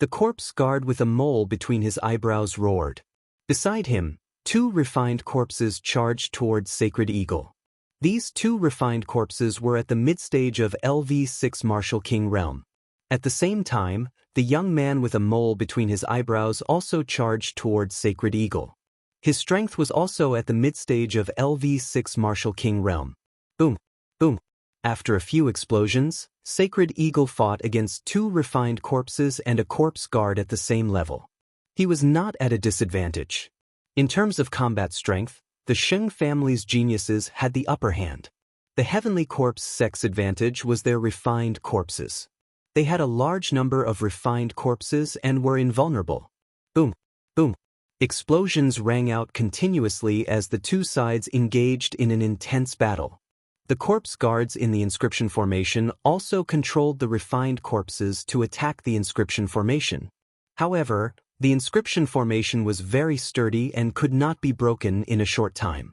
The corpse guard with a mole between his eyebrows roared. Beside him, 2 refined corpses charged toward Sacred Eagle. These 2 refined corpses were at the mid-stage of LV6 Martial King realm. At the same time, the young man with a mole between his eyebrows also charged toward Sacred Eagle. His strength was also at the mid-stage of LV6 Martial King realm. Boom! Boom! After a few explosions, Sacred Eagle fought against 2 refined corpses and a corpse guard at the same level. He was not at a disadvantage. In terms of combat strength, the Sheng family's geniuses had the upper hand. The heavenly corpse sex advantage was their refined corpses. They had a large number of refined corpses and were invulnerable. Boom! Boom! Explosions rang out continuously as the 2 sides engaged in an intense battle. The corpse guards in the inscription formation also controlled the refined corpses to attack the inscription formation. However, the inscription formation was very sturdy and could not be broken in a short time.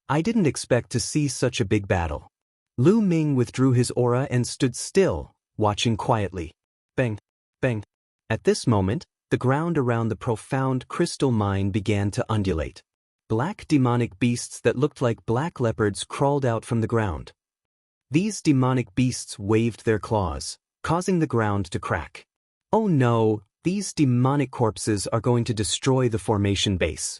I didn't expect to see such a big battle. Lu Ming withdrew his aura and stood still, watching quietly. Bang! Bang! At this moment, the ground around the profound crystal mine began to undulate. Black demonic beasts that looked like black leopards crawled out from the ground. These demonic beasts waved their claws, causing the ground to crack. Oh no, these demonic corpses are going to destroy the formation base.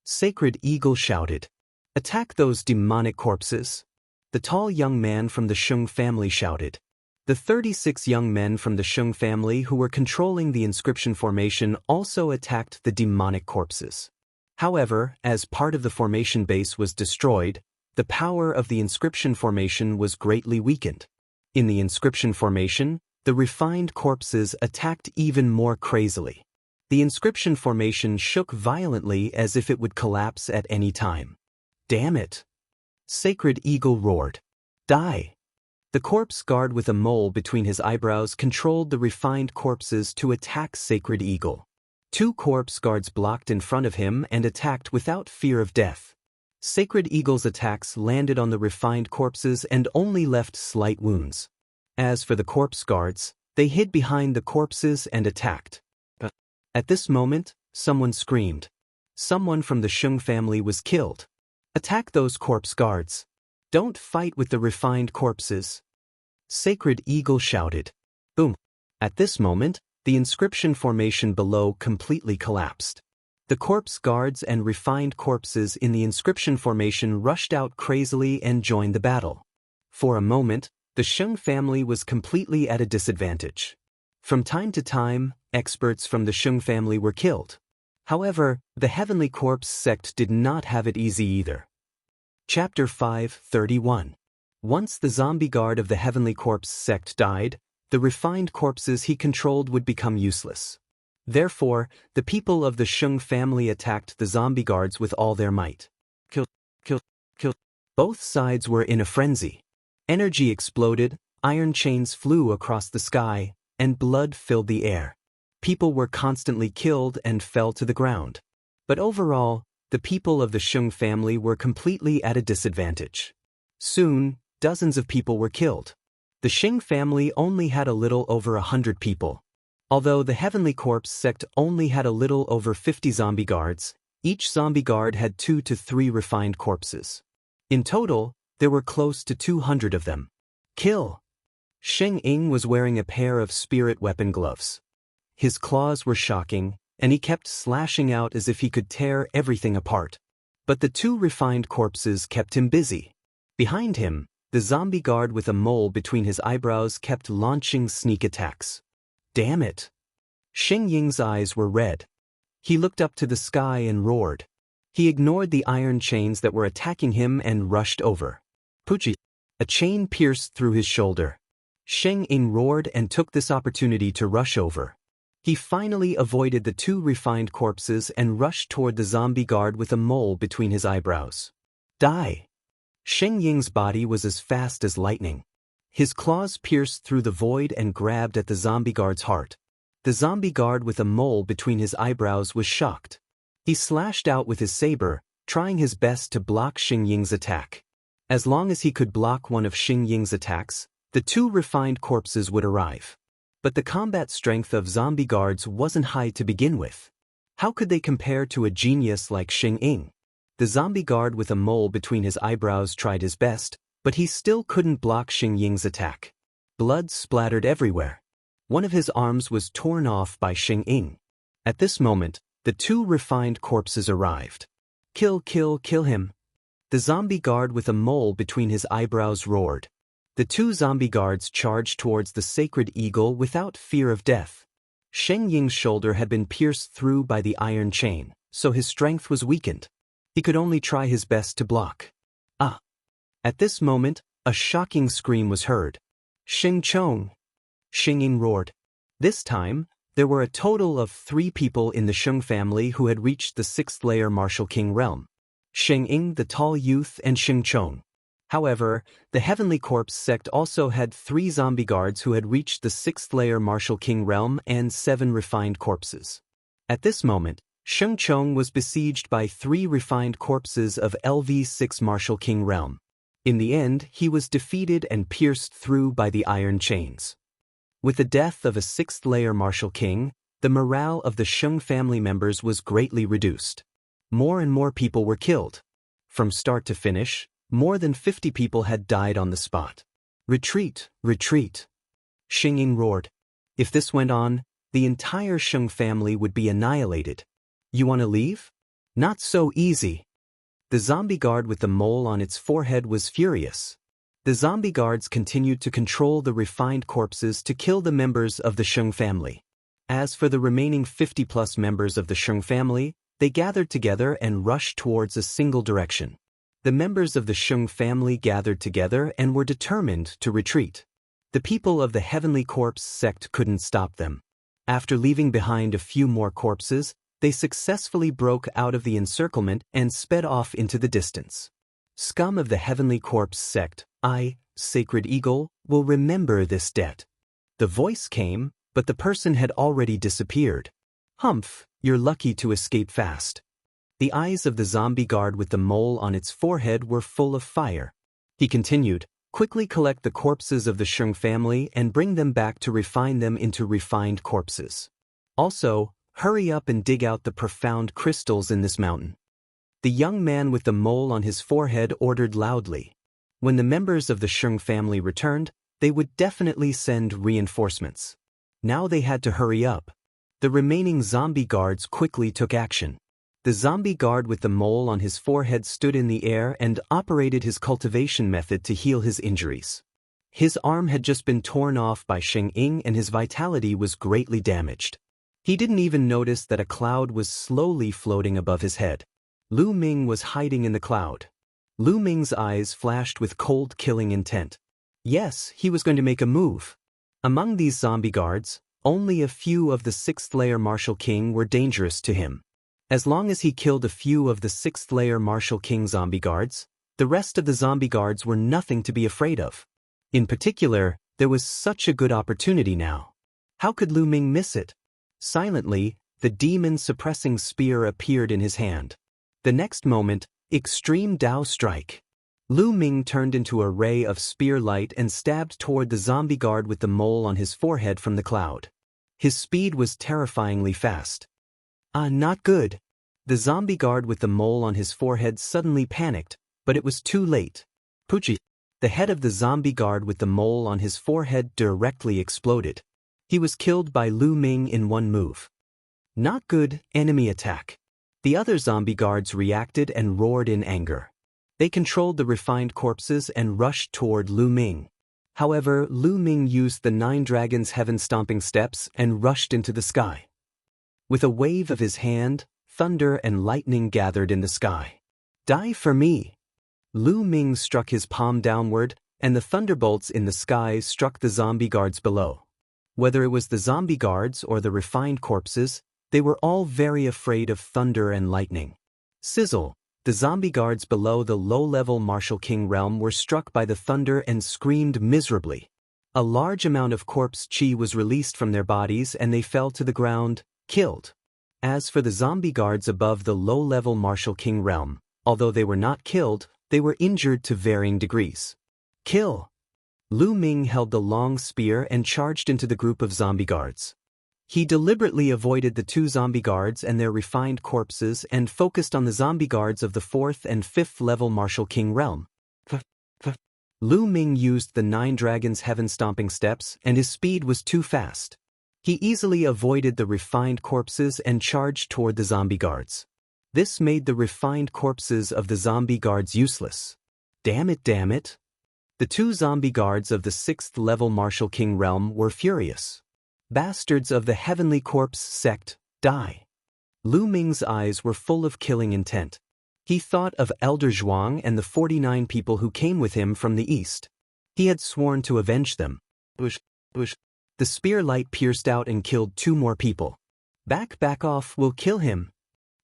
Sacred Eagle shouted. Attack those demonic corpses. The tall young man from the Sheng family shouted. The 36 young men from the Sheng family who were controlling the inscription formation also attacked the demonic corpses. However, as part of the formation base was destroyed, the power of the inscription formation was greatly weakened. In the inscription formation, the refined corpses attacked even more crazily. The inscription formation shook violently as if it would collapse at any time. Damn it! Sacred Eagle roared. Die! The corpse guard with a mole between his eyebrows controlled the refined corpses to attack Sacred Eagle. 2 corpse guards blocked in front of him and attacked without fear of death. Sacred Eagle's attacks landed on the refined corpses and only left slight wounds. As for the corpse guards, they hid behind the corpses and attacked. At this moment, someone screamed. Someone from the Sheng family was killed. Attack those corpse guards. Don't fight with the refined corpses. Sacred Eagle shouted. Boom! At this moment, the inscription formation below completely collapsed. The corpse guards and refined corpses in the inscription formation rushed out crazily and joined the battle. For a moment, the Sheng family was completely at a disadvantage. From time to time, experts from the Sheng family were killed. However, the Heavenly Corpse sect did not have it easy either. Chapter 5:31. Once the zombie guard of the Heavenly Corpse sect died, the refined corpses he controlled would become useless. Therefore, the people of the Sheng family attacked the zombie guards with all their might. Kill, kill, kill. Both sides were in a frenzy. Energy exploded, iron chains flew across the sky, and blood filled the air. People were constantly killed and fell to the ground. But overall, the people of the Shung family were completely at a disadvantage. Soon, dozens of people were killed. The Shing family only had a little over 100 people. Although the Heavenly Corpse sect only had a little over 50 zombie guards, each zombie guard had 2 to 3 refined corpses. In total, there were close to 200 of them. Kill! Sheng Ying was wearing a pair of spirit weapon gloves. His claws were shocking, and he kept slashing out as if he could tear everything apart. But the 2 refined corpses kept him busy. Behind him, the zombie guard with a mole between his eyebrows kept launching sneak attacks. Damn it! Sheng Ying's eyes were red. He looked up to the sky and roared. He ignored the iron chains that were attacking him and rushed over. Puchi! A chain pierced through his shoulder. Sheng Ying roared and took this opportunity to rush over. He finally avoided the 2 refined corpses and rushed toward the zombie guard with a mole between his eyebrows. Die! Sheng Ying's body was as fast as lightning. His claws pierced through the void and grabbed at the zombie guard's heart. The zombie guard with a mole between his eyebrows was shocked. He slashed out with his saber, trying his best to block Sheng Ying's attack. As long as he could block one of Sheng Ying's attacks, the 2 refined corpses would arrive. But the combat strength of zombie guards wasn't high to begin with. How could they compare to a genius like Sheng Ying? The zombie guard with a mole between his eyebrows tried his best, but he still couldn't block Sheng Ying's attack. Blood splattered everywhere. One of his arms was torn off by Sheng Ying. At this moment, the 2 refined corpses arrived. Kill, kill, kill him! The zombie guard with a mole between his eyebrows roared. The 2 zombie guards charged towards the sacred eagle without fear of death. Sheng Ying's shoulder had been pierced through by the iron chain, so his strength was weakened. He could only try his best to block. Ah! At this moment, a shocking scream was heard. Sheng Chong! Sheng Ying roared. This time, there were a total of 3 people in the Shung family who had reached the 6th layer Martial King realm. Sheng Ying, the tall youth, and Sheng Chong. However, the Heavenly Corpse sect also had 3 zombie guards who had reached the 6th layer Martial King realm and 7 refined corpses. At this moment, Sheng Chong was besieged by 3 refined corpses of LV6 Martial King realm. In the end, he was defeated and pierced through by the iron chains. With the death of a 6th layer Martial King, the morale of the Shung family members was greatly reduced. More and more people were killed. From start to finish, more than 50 people had died on the spot. Retreat, retreat! Sheng Ying roared. If this went on, the entire Shung family would be annihilated. You want to leave? Not so easy. The zombie guard with the mole on its forehead was furious. The zombie guards continued to control the refined corpses to kill the members of the Shung family. As for the remaining 50+ members of the Shung family, they gathered together and rushed towards a single direction. The members of the Shung family gathered together and were determined to retreat. The people of the Heavenly Corpse sect couldn't stop them. After leaving behind a few more corpses, they successfully broke out of the encirclement and sped off into the distance. Scum of the Heavenly Corpse sect, I, Sacred Eagle, will remember this debt. The voice came, but the person had already disappeared. Humph, you're lucky to escape fast. The eyes of the zombie guard with the mole on its forehead were full of fire. He continued, quickly collect the corpses of the Shung family and bring them back to refine them into refined corpses. Also, hurry up and dig out the profound crystals in this mountain. The young man with the mole on his forehead ordered loudly. When the members of the Shung family returned, they would definitely send reinforcements. Now they had to hurry up. The remaining zombie guards quickly took action. The zombie guard with the mole on his forehead stood in the air and operated his cultivation method to heal his injuries. His arm had just been torn off by Sheng Ying and his vitality was greatly damaged. He didn't even notice that a cloud was slowly floating above his head. Lu Ming was hiding in the cloud. Lu Ming's eyes flashed with cold killing intent. Yes, he was going to make a move. Among these zombie guards, only a few of the 6th layer Martial King were dangerous to him. As long as he killed a few of the 6th layer Martial King zombie guards, the rest of the zombie guards were nothing to be afraid of. In particular, there was such a good opportunity now. How could Lu Ming miss it? Silently, the demon-suppressing spear appeared in his hand. The next moment, extreme Dao strike. Lu Ming turned into a ray of spear light and stabbed toward the zombie guard with the mole on his forehead from the cloud. His speed was terrifyingly fast. Not good. The zombie guard with the mole on his forehead suddenly panicked, but it was too late. Pucci. The head of the zombie guard with the mole on his forehead directly exploded. He was killed by Lu Ming in one move. Not good, enemy attack. The other zombie guards reacted and roared in anger. They controlled the refined corpses and rushed toward Lu Ming. However, Lu Ming used the 9 dragons' heaven-stomping steps and rushed into the sky. With a wave of his hand, thunder and lightning gathered in the sky. Die for me! Lu Ming struck his palm downward, and the thunderbolts in the sky struck the zombie guards below. Whether it was the zombie guards or the refined corpses, they were all very afraid of thunder and lightning. Sizzle! The zombie guards below the low-level Martial King realm were struck by the thunder and screamed miserably. A large amount of corpse chi was released from their bodies and they fell to the ground, killed. As for the zombie guards above the low-level Martial King realm, although they were not killed, they were injured to varying degrees. Kill! Lu Ming held the long spear and charged into the group of zombie guards. He deliberately avoided the 2 zombie guards and their refined corpses and focused on the zombie guards of the 4th and 5th level Martial King realm. Lu Ming used the 9 dragons' heaven-stomping steps and his speed was too fast. He easily avoided the refined corpses and charged toward the zombie guards. This made the refined corpses of the zombie guards useless. Damn it! The 2 zombie guards of the 6th level Martial King realm were furious. Bastards of the Heavenly Corpse sect, die! Lu Ming's eyes were full of killing intent. He thought of Elder Zhuang and the 49 people who came with him from the east. He had sworn to avenge them. Bush. The spear light pierced out and killed 2 more people. Back off, we'll kill him.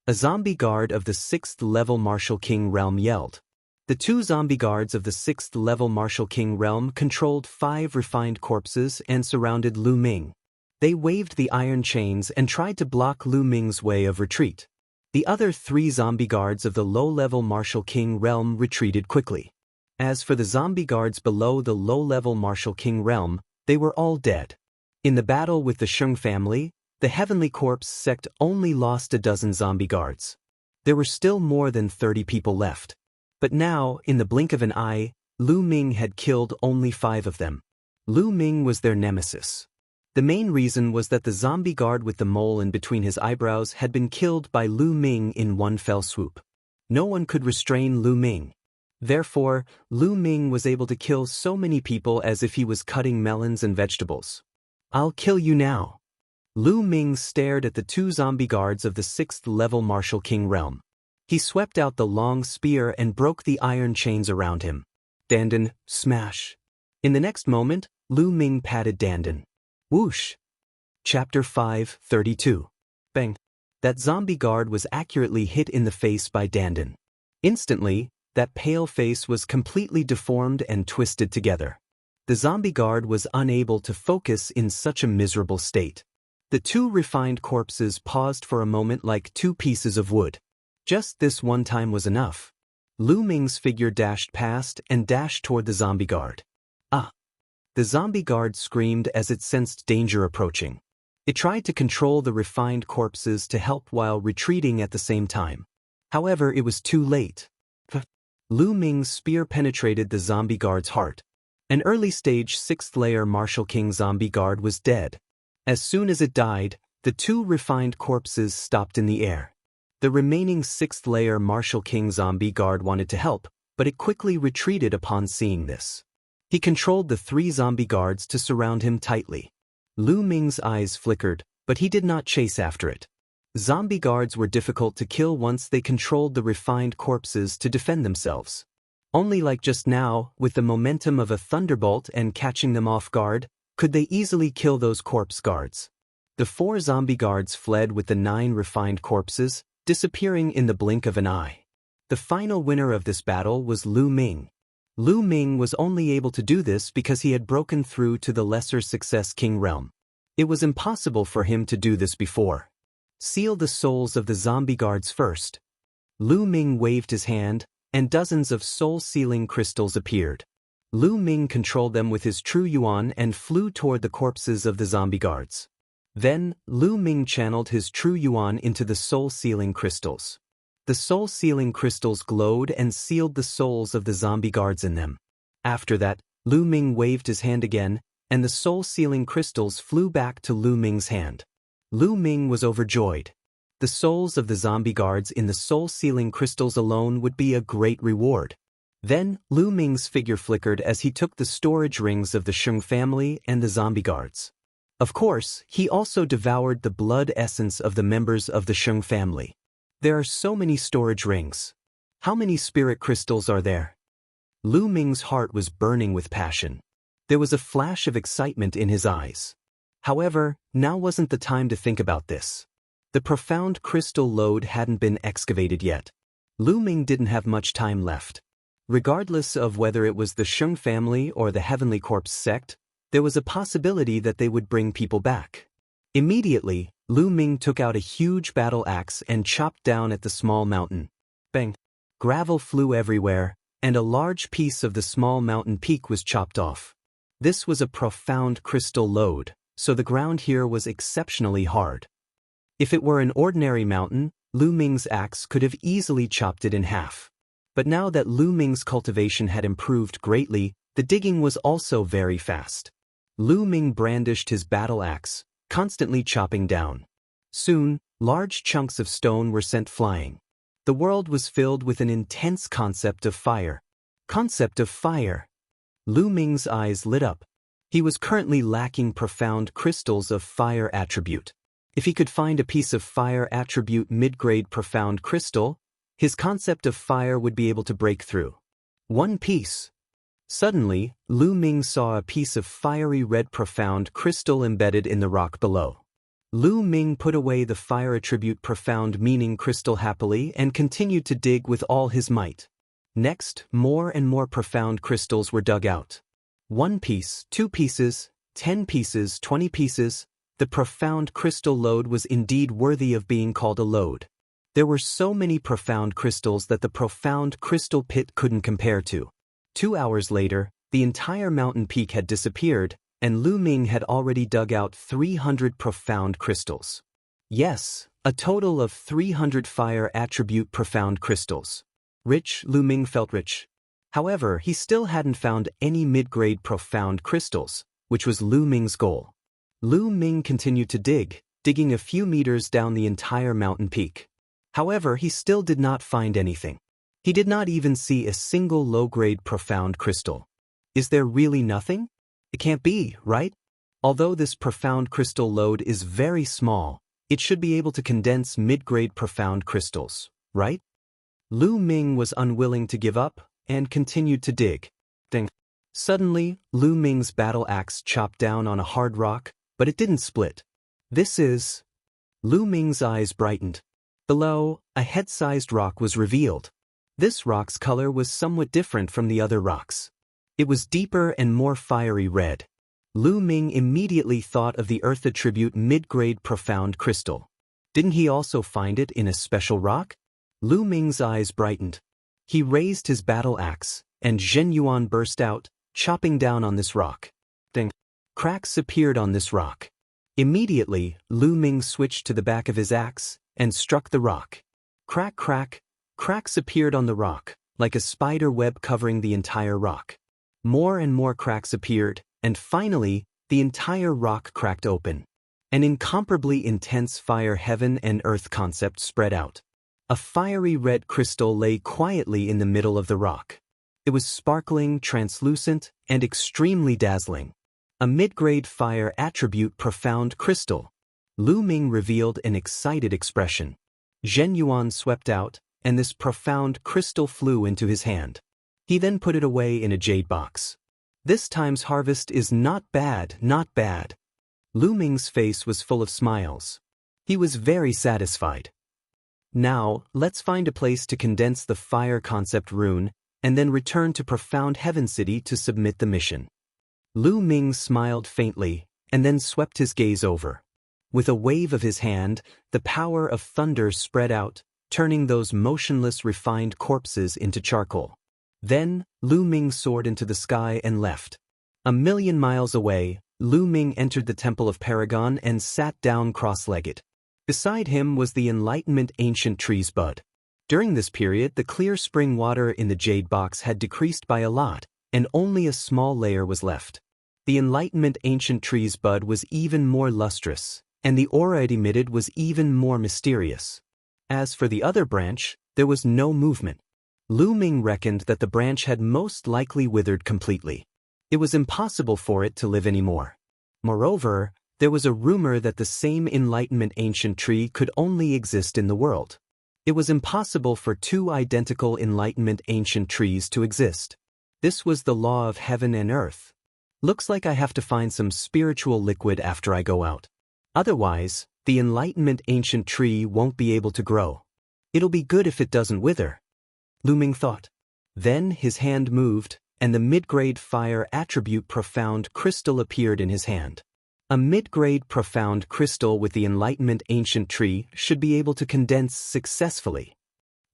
A zombie guard of the 6th level Martial King realm yelled. The 2 zombie guards of the 6th level Martial King realm controlled 5 refined corpses and surrounded Lu Ming. They waved the iron chains and tried to block Lu Ming's way of retreat. The other 3 zombie guards of the low-level Martial King realm retreated quickly. As for the zombie guards below the low-level Martial King realm, they were all dead. In the battle with the Sheng family, the Heavenly Corpse sect only lost a dozen zombie guards. There were still more than 30 people left. But now, in the blink of an eye, Lu Ming had killed only 5 of them. Lu Ming was their nemesis. The main reason was that the zombie guard with the mole in between his eyebrows had been killed by Lu Ming in one fell swoop. No one could restrain Lu Ming. Therefore, Lu Ming was able to kill so many people as if he was cutting melons and vegetables. I'll kill you now. Lu Ming stared at the 2 zombie guards of the 6th level Martial King realm. He swept out the long spear and broke the iron chains around him. Dandan, smash. In the next moment, Lu Ming patted Dandan. Whoosh! Chapter 5:32. Bang! That zombie guard was accurately hit in the face by Dandan. Instantly, that pale face was completely deformed and twisted together. The zombie guard was unable to focus in such a miserable state. The 2 refined corpses paused for a moment like 2 pieces of wood. Just this one time was enough. Lu Ming's figure dashed past and dashed toward the zombie guard. The zombie guard screamed as it sensed danger approaching. It tried to control the refined corpses to help while retreating at the same time. However, it was too late. Lu Ming's spear penetrated the zombie guard's heart. An early-stage 6th-layer Martial King zombie guard was dead. As soon as it died, the 2 refined corpses stopped in the air. The remaining 6th-layer Martial King zombie guard wanted to help, but it quickly retreated upon seeing this. He controlled the 3 zombie guards to surround him tightly. Lu Ming's eyes flickered, but he did not chase after it. Zombie guards were difficult to kill once they controlled the refined corpses to defend themselves. Only like just now, with the momentum of a thunderbolt and catching them off guard, could they easily kill those corpse guards. The 4 zombie guards fled with the 9 refined corpses, disappearing in the blink of an eye. The final winner of this battle was Lu Ming. Lu Ming was only able to do this because he had broken through to the Lesser Success King realm. It was impossible for him to do this before. Seal the souls of the zombie guards first. Lu Ming waved his hand, and dozens of soul-sealing crystals appeared. Lu Ming controlled them with his true yuan and flew toward the corpses of the zombie guards. Then, Lu Ming channeled his true yuan into the soul-sealing crystals. The soul-sealing crystals glowed and sealed the souls of the zombie guards in them. After that, Lu Ming waved his hand again, and the soul-sealing crystals flew back to Lu Ming's hand. Lu Ming was overjoyed. The souls of the zombie guards in the soul-sealing crystals alone would be a great reward. Then, Lu Ming's figure flickered as he took the storage rings of the Sheng family and the zombie guards. Of course, he also devoured the blood essence of the members of the Sheng family. There are so many storage rings. How many spirit crystals are there? Lu Ming's heart was burning with passion. There was a flash of excitement in his eyes. However, now wasn't the time to think about this. The profound crystal lode hadn't been excavated yet. Lu Ming didn't have much time left. Regardless of whether it was the Sheng family or the Heavenly Corpse sect, there was a possibility that they would bring people back. Immediately, Lu Ming took out a huge battle axe and chopped down at the small mountain. Bang! Gravel flew everywhere, and a large piece of the small mountain peak was chopped off. This was a profound crystal lode, so the ground here was exceptionally hard. If it were an ordinary mountain, Lu Ming's axe could have easily chopped it in half. But now that Lu Ming's cultivation had improved greatly, the digging was also very fast. Lu Ming brandished his battle axe, constantly chopping down. Soon, large chunks of stone were sent flying. The world was filled with an intense concept of fire. Concept of fire. Lu Ming's eyes lit up. He was currently lacking profound crystals of fire attribute. If he could find a piece of fire attribute mid-grade profound crystal, his concept of fire would be able to break through. One piece. Suddenly, Lu Ming saw a piece of fiery red profound crystal embedded in the rock below. Lu Ming put away the fire attribute profound meaning crystal happily and continued to dig with all his might. Next, more and more profound crystals were dug out. 1 piece, 2 pieces, 10 pieces, 20 pieces. The profound crystal lode was indeed worthy of being called a lode. There were so many profound crystals that the profound crystal pit couldn't compare to. 2 hours later, the entire mountain peak had disappeared, and Lu Ming had already dug out 300 profound crystals. Yes, a total of 300 fire attribute profound crystals. Rich, Lu Ming felt rich. However, he still hadn't found any mid-grade profound crystals, which was Lu Ming's goal. Lu Ming continued to dig, digging a few meters down the entire mountain peak. However, he still did not find anything. He did not even see a single low-grade profound crystal. Is there really nothing? It can't be, right? Although this profound crystal lode is very small, it should be able to condense mid-grade profound crystals, right? Lu Ming was unwilling to give up and continued to dig. Ding. Suddenly, Lu Ming's battle axe chopped down on a hard rock, but it didn't split. This is... Lu Ming's eyes brightened. Below, a head-sized rock was revealed. This rock's color was somewhat different from the other rocks. It was deeper and more fiery red. Lu Ming immediately thought of the Earth attribute mid-grade profound crystal. Didn't he also find it in a special rock? Lu Ming's eyes brightened. He raised his battle axe, and Zhen Yuan burst out, chopping down on this rock. Ding! Cracks appeared on this rock. Immediately, Lu Ming switched to the back of his axe and struck the rock. Crack, crack. Cracks appeared on the rock, like a spider web covering the entire rock. More and more cracks appeared, and finally, the entire rock cracked open. An incomparably intense fire heaven and earth concept spread out. A fiery red crystal lay quietly in the middle of the rock. It was sparkling, translucent, and extremely dazzling. A mid-grade fire attribute profound crystal. Lu Ming revealed an excited expression. Zhen Yuan swept out, and this profound crystal flew into his hand. He then put it away in a jade box. This time's harvest is not bad, not bad. Lu Ming's face was full of smiles. He was very satisfied. Now, let's find a place to condense the fire concept rune, and then return to Profound Heaven City to submit the mission. Lu Ming smiled faintly, and then swept his gaze over. With a wave of his hand, the power of thunder spread out, turning those motionless refined corpses into charcoal. Then, Lu Ming soared into the sky and left. 1,000,000 miles away, Lu Ming entered the Temple of Paragon and sat down cross-legged. Beside him was the Enlightenment Ancient Tree's bud. During this period, the clear spring water in the jade box had decreased by a lot, and only a small layer was left. The Enlightenment Ancient Tree's bud was even more lustrous, and the aura it emitted was even more mysterious. As for the other branch, there was no movement. Lu Ming reckoned that the branch had most likely withered completely. It was impossible for it to live anymore. Moreover, there was a rumor that the same Enlightenment Ancient Tree could only exist in the world. It was impossible for two identical Enlightenment Ancient Trees to exist. This was the law of heaven and earth. Looks like I have to find some spiritual liquid after I go out. Otherwise, the Enlightenment Ancient Tree won't be able to grow. It'll be good if it doesn't wither, Lu Ming thought. Then his hand moved, and the mid-grade fire attribute profound crystal appeared in his hand. A mid-grade profound crystal with the Enlightenment Ancient Tree should be able to condense successfully.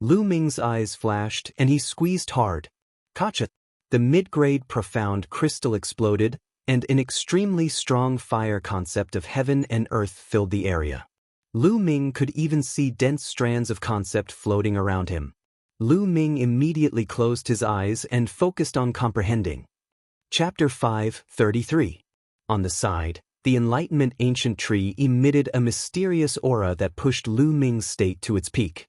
Lu Ming's eyes flashed and he squeezed hard. Gotcha! The mid-grade profound crystal exploded, and an extremely strong fire concept of heaven and earth filled the area. Lu Ming could even see dense strands of concept floating around him. Lu Ming immediately closed his eyes and focused on comprehending. Chapter 5:33. On the side, the Enlightenment Ancient Tree emitted a mysterious aura that pushed Lu Ming's state to its peak.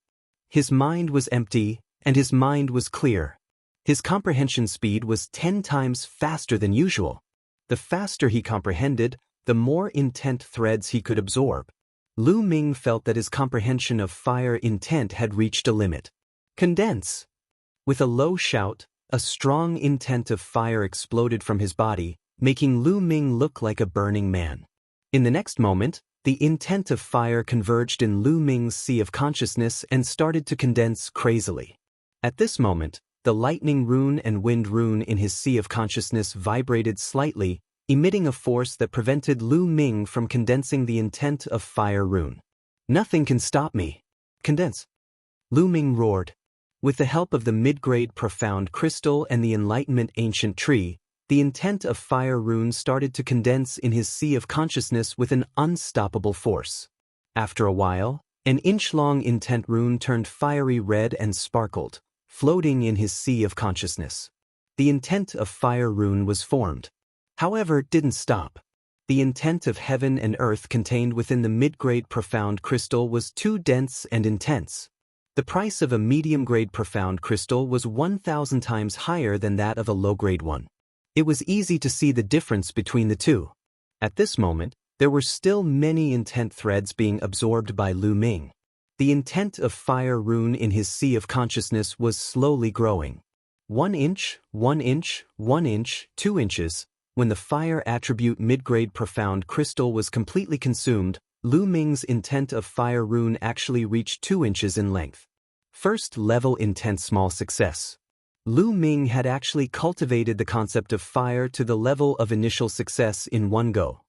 His mind was empty, and his mind was clear. His comprehension speed was 10 times faster than usual. The faster he comprehended, the more intent threads he could absorb. Lu Ming felt that his comprehension of fire intent had reached a limit. Condense! With a low shout, a strong intent of fire exploded from his body, making Lu Ming look like a burning man. In the next moment, the intent of fire converged in Lu Ming's sea of consciousness and started to condense crazily. At this moment, the lightning rune and wind rune in his sea of consciousness vibrated slightly, emitting a force that prevented Lu Ming from condensing the intent of fire rune. Nothing can stop me. Condense! Lu Ming roared. With the help of the mid-grade profound crystal and the Enlightenment Ancient Tree, the intent of fire rune started to condense in his sea of consciousness with an unstoppable force. After a while, an inch-long intent rune turned fiery red and sparkled, floating in his sea of consciousness. The intent of fire rune was formed. However, it didn't stop. The intent of heaven and earth contained within the mid-grade profound crystal was too dense and intense. The price of a medium-grade profound crystal was 1,000 times higher than that of a low-grade one. It was easy to see the difference between the two. At this moment, there were still many intent threads being absorbed by Lu Ming. The intent of fire rune in his sea of consciousness was slowly growing. 1 inch, 1 inch, 1 inch, 2 inches. When the fire attribute mid-grade profound crystal was completely consumed, Lu Ming's intent of fire rune actually reached 2 inches in length. First level intent small success. Lu Ming had actually cultivated the concept of fire to the level of initial success in one go.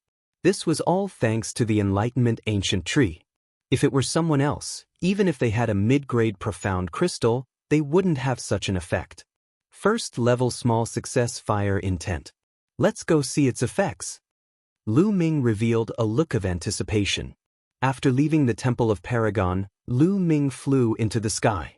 This was all thanks to the Enlightenment Ancient Tree. If it were someone else, even if they had a mid-grade profound crystal, they wouldn't have such an effect. First level small success fire intent. Let's go see its effects. Lu Ming revealed a look of anticipation. After leaving the Temple of Paragon, Lu Ming flew into the sky.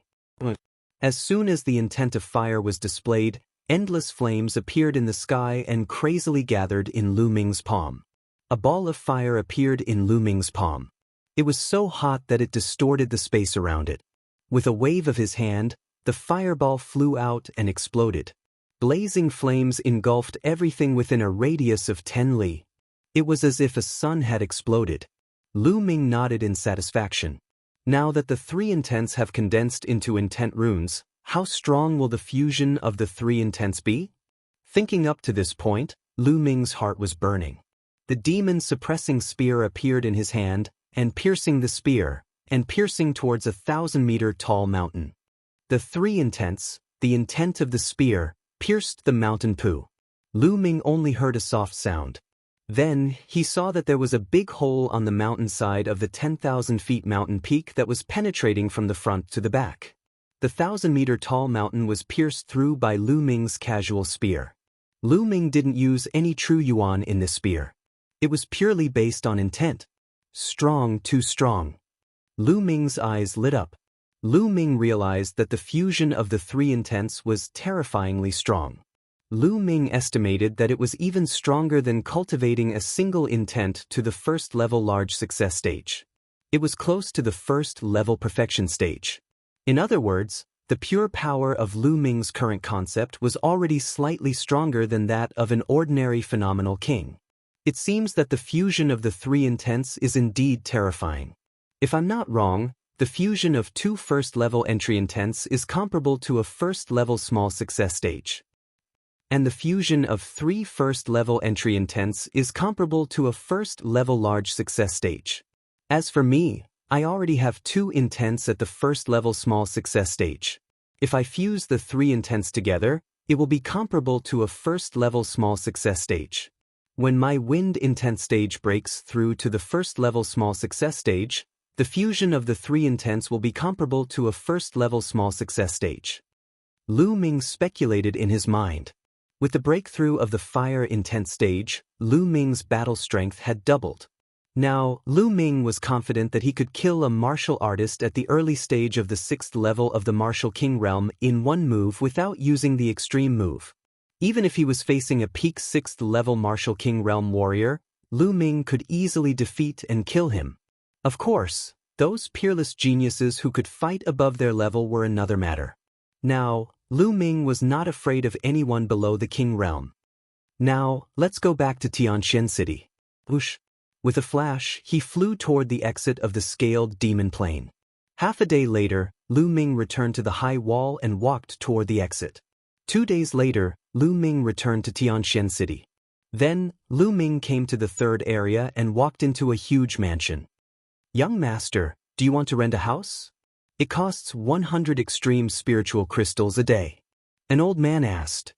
As soon as the intent of fire was displayed, endless flames appeared in the sky and crazily gathered in Lu Ming's palm. A ball of fire appeared in Lu Ming's palm. It was so hot that it distorted the space around it. With a wave of his hand, the fireball flew out and exploded. Blazing flames engulfed everything within a radius of 10 li. It was as if a sun had exploded. Lu Ming nodded in satisfaction. Now that the 3 intents have condensed into intent runes, how strong will the fusion of the 3 intents be? Thinking up to this point, Lu Ming's heart was burning. The demon-suppressing spear appeared in his hand, and piercing the spear, and piercing towards a 1,000-meter-tall mountain. The 3 intents, the intent of the spear, pierced the mountain poo. Lu Ming only heard a soft sound. Then, he saw that there was a big hole on the mountainside of the 10,000 feet mountain peak that was penetrating from the front to the back. The 1,000-meter-tall mountain was pierced through by Lu Ming's casual spear. Lu Ming didn't use any true yuan in this spear. It was purely based on intent. Strong, too strong. Lu Ming's eyes lit up. Lu Ming realized that the fusion of the three intents was terrifyingly strong. Lu Ming estimated that it was even stronger than cultivating a single intent to the first-level large success stage. It was close to the first-level perfection stage. In other words, the pure power of Lu Ming's current concept was already slightly stronger than that of an ordinary phenomenal king. It seems that the fusion of the three intents is indeed terrifying. If I'm not wrong, the fusion of two first-level entry intents is comparable to a first-level small success stage. And the fusion of three first-level entry intents is comparable to a first-level large success stage. As for me, I already have two intents at the first-level small success stage. If I fuse the three intents together, it will be comparable to a first-level small success stage. When my wind intent stage breaks through to the first-level small success stage, the fusion of the three intents will be comparable to a first-level small success stage. Lu Ming speculated in his mind. With the breakthrough of the fire intent stage, Lu Ming's battle strength had doubled. Now, Lu Ming was confident that he could kill a martial artist at the early stage of the 6th level of the martial king realm in one move without using the extreme move. Even if he was facing a peak 6th level martial king realm warrior, Lu Ming could easily defeat and kill him. Of course, those peerless geniuses who could fight above their level were another matter. Now, Lu Ming was not afraid of anyone below the king realm. Now, let's go back to Tianxian City. Whoosh! With a flash, he flew toward the exit of the scaled demon plane. Half a day later, Lu Ming returned to the high wall and walked toward the exit. 2 days later, Lu Ming returned to Tianxian City. Then, Lu Ming came to the third area and walked into a huge mansion. "Young master, do you want to rent a house? It costs 100 extreme spiritual crystals a day." An old man asked.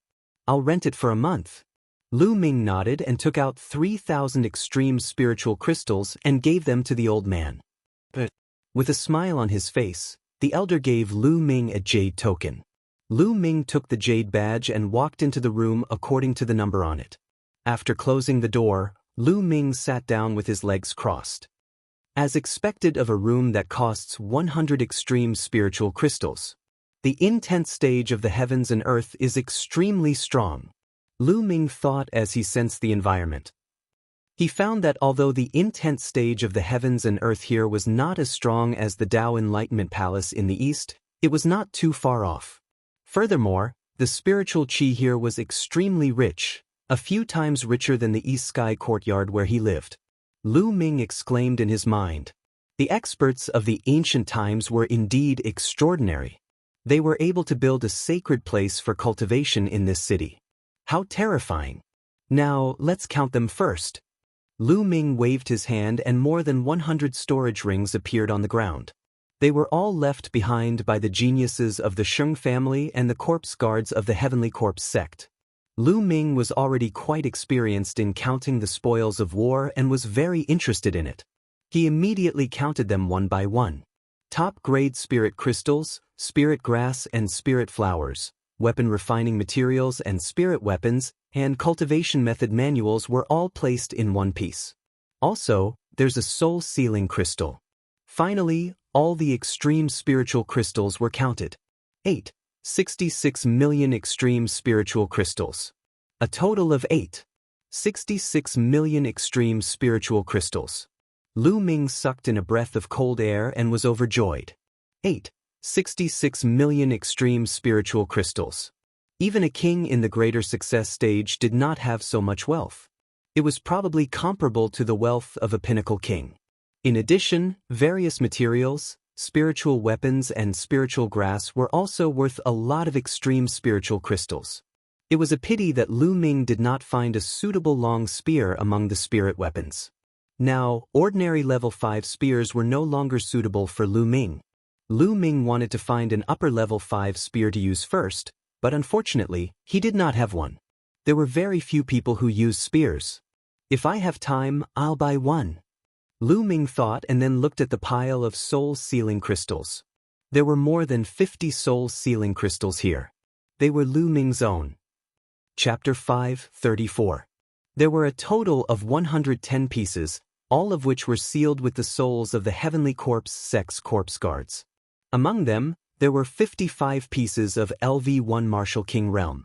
"I'll rent it for a month." Lu Ming nodded and took out 3,000 extreme spiritual crystals and gave them to the old man. But, with a smile on his face, the elder gave Lu Ming a jade token. Lu Ming took the jade badge and walked into the room according to the number on it. After closing the door, Lu Ming sat down with his legs crossed. As expected of a room that costs 100 extreme spiritual crystals, the intense stage of the heavens and earth is extremely strong. Lu Ming thought as he sensed the environment. He found that although the intense stage of the heavens and earth here was not as strong as the Tao Enlightenment Palace in the east, it was not too far off. Furthermore, the spiritual qi here was extremely rich, a few times richer than the East Sky courtyard where he lived. Lu Ming exclaimed in his mind. The experts of the ancient times were indeed extraordinary. They were able to build a sacred place for cultivation in this city. How terrifying. Now, let's count them first. Lu Ming waved his hand and more than 100 storage rings appeared on the ground. They were all left behind by the geniuses of the Sheng family and the corpse guards of the Heavenly Corpse sect. Lu Ming was already quite experienced in counting the spoils of war and was very interested in it. He immediately counted them one by one. Top-grade spirit crystals, spirit grass and spirit flowers, weapon refining materials and spirit weapons, and cultivation method manuals were all placed in one piece. Also, there's a soul sealing crystal. Finally, all the extreme spiritual crystals were counted. 66 million extreme spiritual crystals. A total of 66 million extreme spiritual crystals. Lu Ming sucked in a breath of cold air and was overjoyed. 66 million extreme spiritual crystals. Even a king in the greater success stage did not have so much wealth. It was probably comparable to the wealth of a pinnacle king. In addition, various materials, spiritual weapons and spiritual grass were also worth a lot of extreme spiritual crystals. It was a pity that Lu Ming did not find a suitable long spear among the spirit weapons. Now, ordinary level 5 spears were no longer suitable for Lu Ming. Lu Ming wanted to find an upper level 5 spear to use first, but unfortunately, he did not have one. There were very few people who used spears. If I have time, I'll buy one. Lu Ming thought and then looked at the pile of soul-sealing crystals. There were more than 50 soul-sealing crystals here. They were Lu Ming's own. Chapter 5:34. There were a total of 110 pieces, all of which were sealed with the souls of the Heavenly Corpse Sex Corpse Guards. Among them, there were 55 pieces of LV-1 Martial King Realm,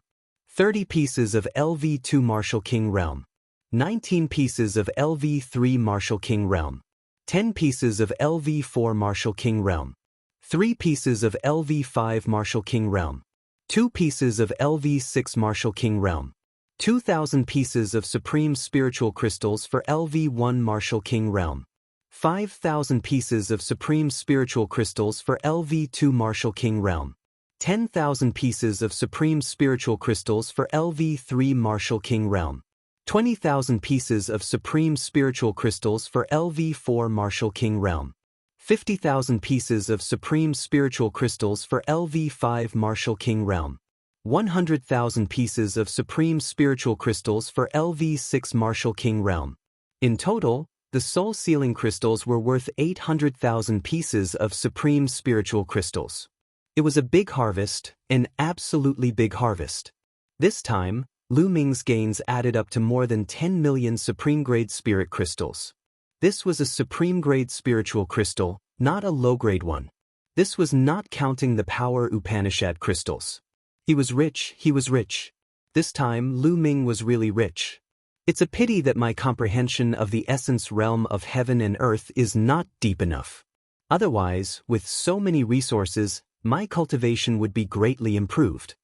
30 pieces of LV-2 Martial King Realm, 19 pieces of LV-3 Martial King Realm, 10 pieces of LV-4 Martial King Realm, 3 pieces of LV-5 Martial King Realm, 2 pieces of LV-6 Martial King Realm, 2,000 pieces of Supreme Spiritual Crystals for LV-1 Martial King Realm, 5,000 pieces of Supreme Spiritual Crystals for LV-2 Martial King Realm, 10,000 pieces of Supreme Spiritual Crystals for LV-3 Martial King Realm, 20,000 pieces of Supreme Spiritual Crystals for LV-4 Martial King Realm, 50,000 pieces of Supreme Spiritual Crystals for LV-5 Martial King Realm, 100,000 pieces of Supreme Spiritual Crystals for LV-6 Martial King Realm. In total, the soul-sealing crystals were worth 800,000 pieces of Supreme Spiritual Crystals. It was a big harvest, an absolutely big harvest. This time, Lu Ming's gains added up to more than 10 million Supreme-grade Spirit Crystals. This was a Supreme-grade Spiritual Crystal, not a low-grade one. This was not counting the Power Upanishad crystals. He was rich, he was rich. This time, Lu Ming was really rich. It's a pity that my comprehension of the essence realm of heaven and earth is not deep enough. Otherwise, with so many resources, my cultivation would be greatly improved.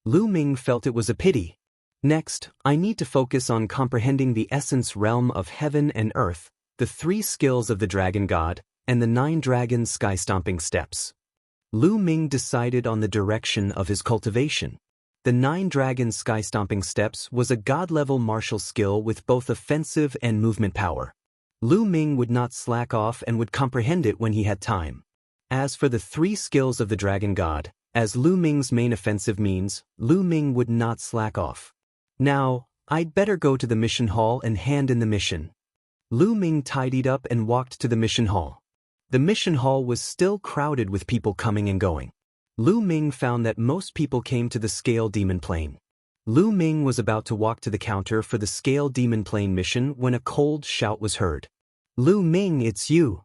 Lu Ming felt it was a pity. Next, I need to focus on comprehending the essence realm of heaven and earth, the 3 skills of the Dragon God, and the 9 dragon sky-stomping steps. Lu Ming decided on the direction of his cultivation. The 9 dragon sky-stomping steps was a god-level martial skill with both offensive and movement power. Lu Ming would not slack off and would comprehend it when he had time. As for the 3 skills of the Dragon God, as Lu Ming's main offensive means, Lu Ming would not slack off. Now, I'd better go to the mission hall and hand in the mission. Lu Ming tidied up and walked to the mission hall. The mission hall was still crowded with people coming and going. Lu Ming found that most people came to the Scale Demon Plane. Lu Ming was about to walk to the counter for the Scale Demon Plane mission when a cold shout was heard. "Lu Ming, it's you."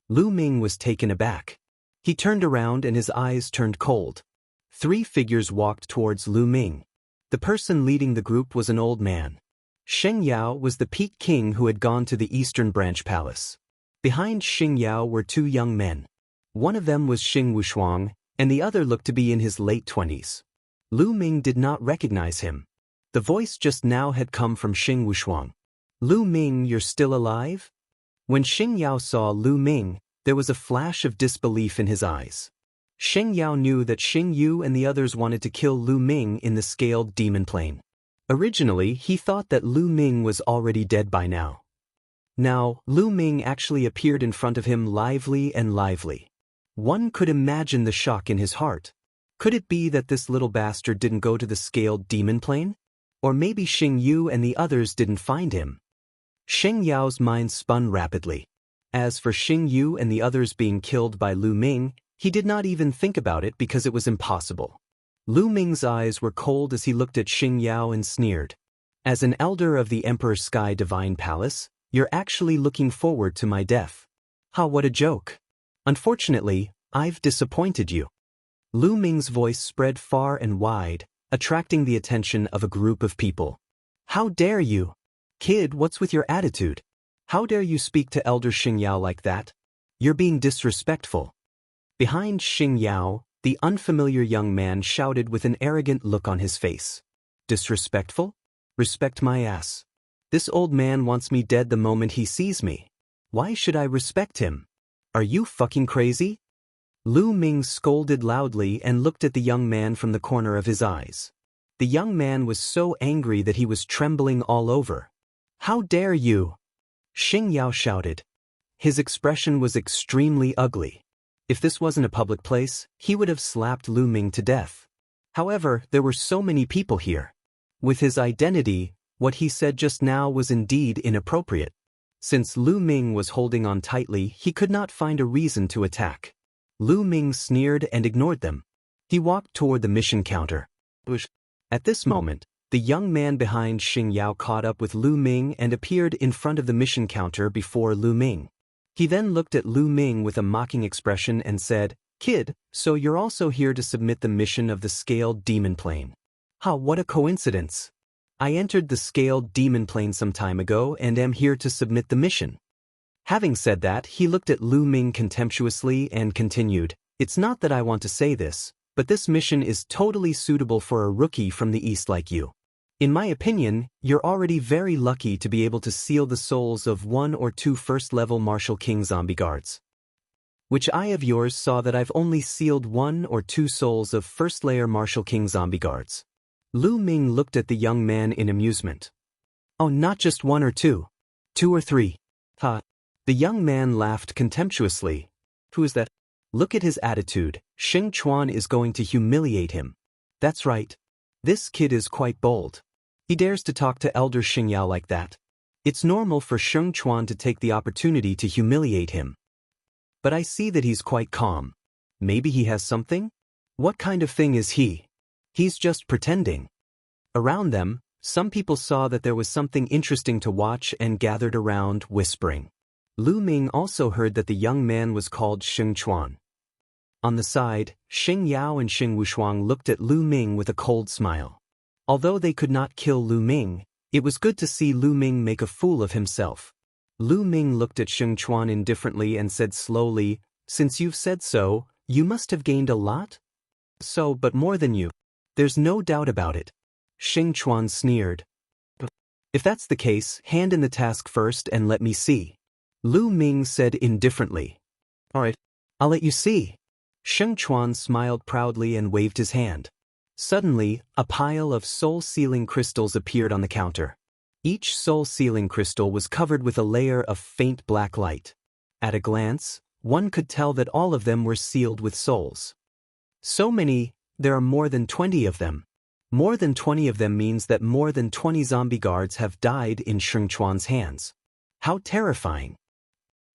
Lu Ming was taken aback. He turned around and his eyes turned cold. 3 figures walked towards Lu Ming. The person leading the group was an old man. Sheng Yao was the Peak King who had gone to the Eastern Branch Palace. Behind Sheng Yao were 2 young men. One of them was Xing Wushuang, and the other looked to be in his late 20s. Lu Ming did not recognize him. The voice just now had come from Xing Wushuang. "Lu Ming, you're still alive?" When Sheng Yao saw Lu Ming, there was a flash of disbelief in his eyes. Sheng Yao knew that Xing Yu and the others wanted to kill Lu Ming in the Scaled Demon Plane. Originally, he thought that Lu Ming was already dead by now. Now, Lu Ming actually appeared in front of him lively and lively. One could imagine the shock in his heart. Could it be that this little bastard didn't go to the Scaled Demon Plane? Or maybe Xing Yu and the others didn't find him? Sheng Yao's mind spun rapidly. As for Xing Yu and the others being killed by Lu Ming, he did not even think about it because it was impossible. Lu Ming's eyes were cold as he looked at Xing Yao and sneered. "As an elder of the Emperor Sky Divine Palace, you're actually looking forward to my death. Ha, what a joke. Unfortunately, I've disappointed you." Lu Ming's voice spread far and wide, attracting the attention of a group of people. "How dare you? Kid, what's with your attitude? How dare you speak to Elder Xing Yao like that? You're being disrespectful." Behind Xing Yao, the unfamiliar young man shouted with an arrogant look on his face. "Disrespectful? Respect my ass. This old man wants me dead the moment he sees me. Why should I respect him? Are you fucking crazy?" Lu Ming scolded loudly and looked at the young man from the corner of his eyes. The young man was so angry that he was trembling all over. "How dare you?" Xing Yao shouted. His expression was extremely ugly. If this wasn't a public place, he would have slapped Lu Ming to death. However, there were so many people here. With his identity, What he said just now was indeed inappropriate. Since Lu Ming was holding on tightly, he could not find a reason to attack. Lu Ming sneered and ignored them. He walked toward the mission counter. At this moment, the young man behind Xing Yao caught up with Lu Ming and appeared in front of the mission counter before Lu Ming. He then looked at Lu Ming with a mocking expression and said, "Kid, so you're also here to submit the mission of the Scaled Demon Plane. What a coincidence. I entered the Scaled Demon Plane some time ago and am here to submit the mission." Having said that, he looked at Lu Ming contemptuously and continued, "It's not that I want to say this, but this mission is totally suitable for a rookie from the East like you. In my opinion, you're already very lucky to be able to seal the souls of 1 or 2 first-level Martial King zombie guards. Which eye of yours saw that I've only sealed 1 or 2 souls of first-layer Martial King zombie guards?" Lu Ming looked at the young man in amusement. "Oh, not just 1 or 2. 2 or 3. Ha." The young man laughed contemptuously. "Who is that? Look at his attitude. Xing Chuan is going to humiliate him. That's right. This kid is quite bold. He dares to talk to Elder Xing Yao like that. It's normal for Xing Chuan to take the opportunity to humiliate him. But I see that he's quite calm. Maybe he has something? What kind of thing is he? He's just pretending." Around them, some people saw that there was something interesting to watch and gathered around, whispering. Lu Ming also heard that the young man was called Xing Chuan. On the side, Xing Yao and Xing Wushuang looked at Lu Ming with a cold smile. Although they could not kill Lu Ming, it was good to see Lu Ming make a fool of himself. Lu Ming looked at Xing Chuan indifferently and said slowly, "Since you've said so, you must have gained a lot? So, but more than you. There's no doubt about it." Xing Chuan sneered. "If that's the case, hand in the task first and let me see." Lu Ming said indifferently. "All right, I'll let you see." Xing Chuan smiled proudly and waved his hand. Suddenly, a pile of soul-sealing crystals appeared on the counter. Each soul-sealing crystal was covered with a layer of faint black light. At a glance, one could tell that all of them were sealed with souls. So many, there are more than 20 of them. More than 20 of them means that more than 20 zombie guards have died in Xing Chuan's hands. How terrifying.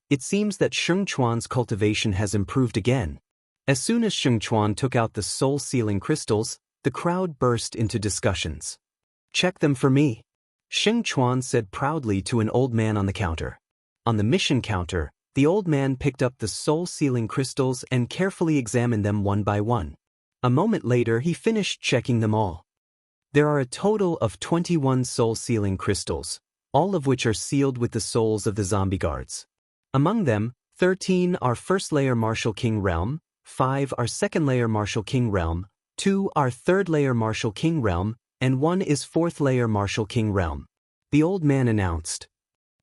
It seems that Xing Chuan's cultivation has improved again. As soon as Xing Chuan took out the soul-sealing crystals, the crowd burst into discussions. "Check them for me," Xing Chuan said proudly to an old man on the counter. On the mission counter, the old man picked up the soul-sealing crystals and carefully examined them one by one. A moment later, he finished checking them all. There are a total of 21 soul-sealing crystals, all of which are sealed with the souls of the zombie guards. Among them, 13 are first-layer Martial King Realm, 5 are second-layer Martial King Realm, 2 are third-layer Martial King Realm, and 1 is fourth-layer Martial King Realm. The old man announced.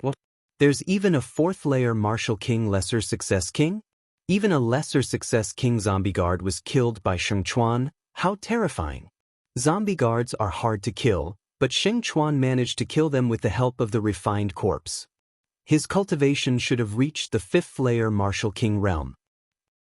"What? There's even a fourth-layer Martial King Lesser Success King? Even a Lesser Success King zombie guard was killed by Xing Chuan? How terrifying." Zombie guards are hard to kill, but Xing Chuan managed to kill them with the help of the refined corpse. His cultivation should have reached the 5th-layer Martial King Realm.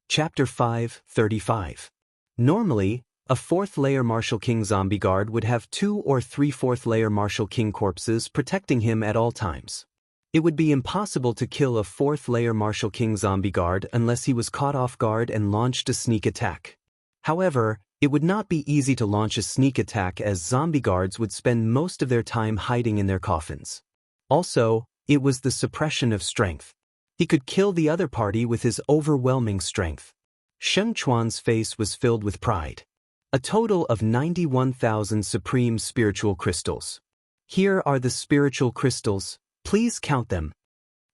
Chapter 5:35. Normally, a 4th-layer Martial King zombie guard would have 2 or 3 4th-layer Martial King corpses protecting him at all times. It would be impossible to kill a 4th-layer Martial King zombie guard unless he was caught off guard and launched a sneak attack. However, it would not be easy to launch a sneak attack as zombie guards would spend most of their time hiding in their coffins. Also, it was the suppression of strength. He could kill the other party with his overwhelming strength. Xing Chuan's face was filled with pride. A total of 91,000 supreme spiritual crystals. "Here are the spiritual crystals, please count them."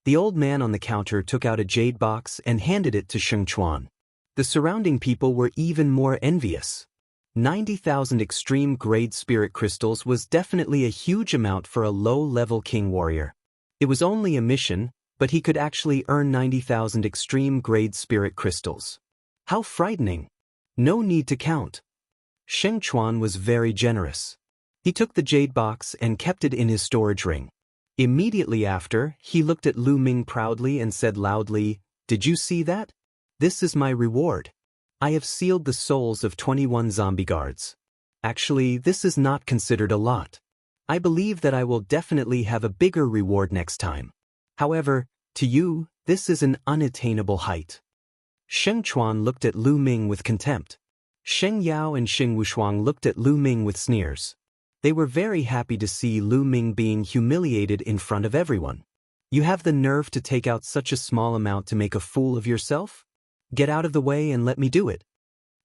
The old man on the counter took out a jade box and handed it to Xing Chuan. The surrounding people were even more envious. 90,000 extreme-grade spirit crystals was definitely a huge amount for a low-level king warrior. It was only a mission, but he could actually earn 90,000 extreme-grade spirit crystals. How frightening! No need to count. Xing Chuan was very generous. He took the jade box and kept it in his storage ring. Immediately after, he looked at Lu Ming proudly and said loudly, "Did you see that? This is my reward. I have sealed the souls of 21 zombie guards. Actually, this is not considered a lot. I believe that I will definitely have a bigger reward next time. However, to you, this is an unattainable height. Sheng Chuan looked at Lu Ming with contempt. Sheng Yao and Sheng Wushuang looked at Lu Ming with sneers. They were very happy to see Lu Ming being humiliated in front of everyone. You have the nerve to take out such a small amount to make a fool of yourself? Get out of the way and let me do it.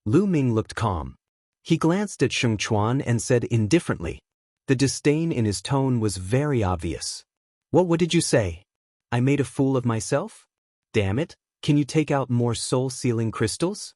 Lu Ming looked calm. He glanced at Sheng Chuan and said indifferently. The disdain in his tone was very obvious. What did you say? I made a fool of myself? Damn it, can you take out more soul-sealing crystals?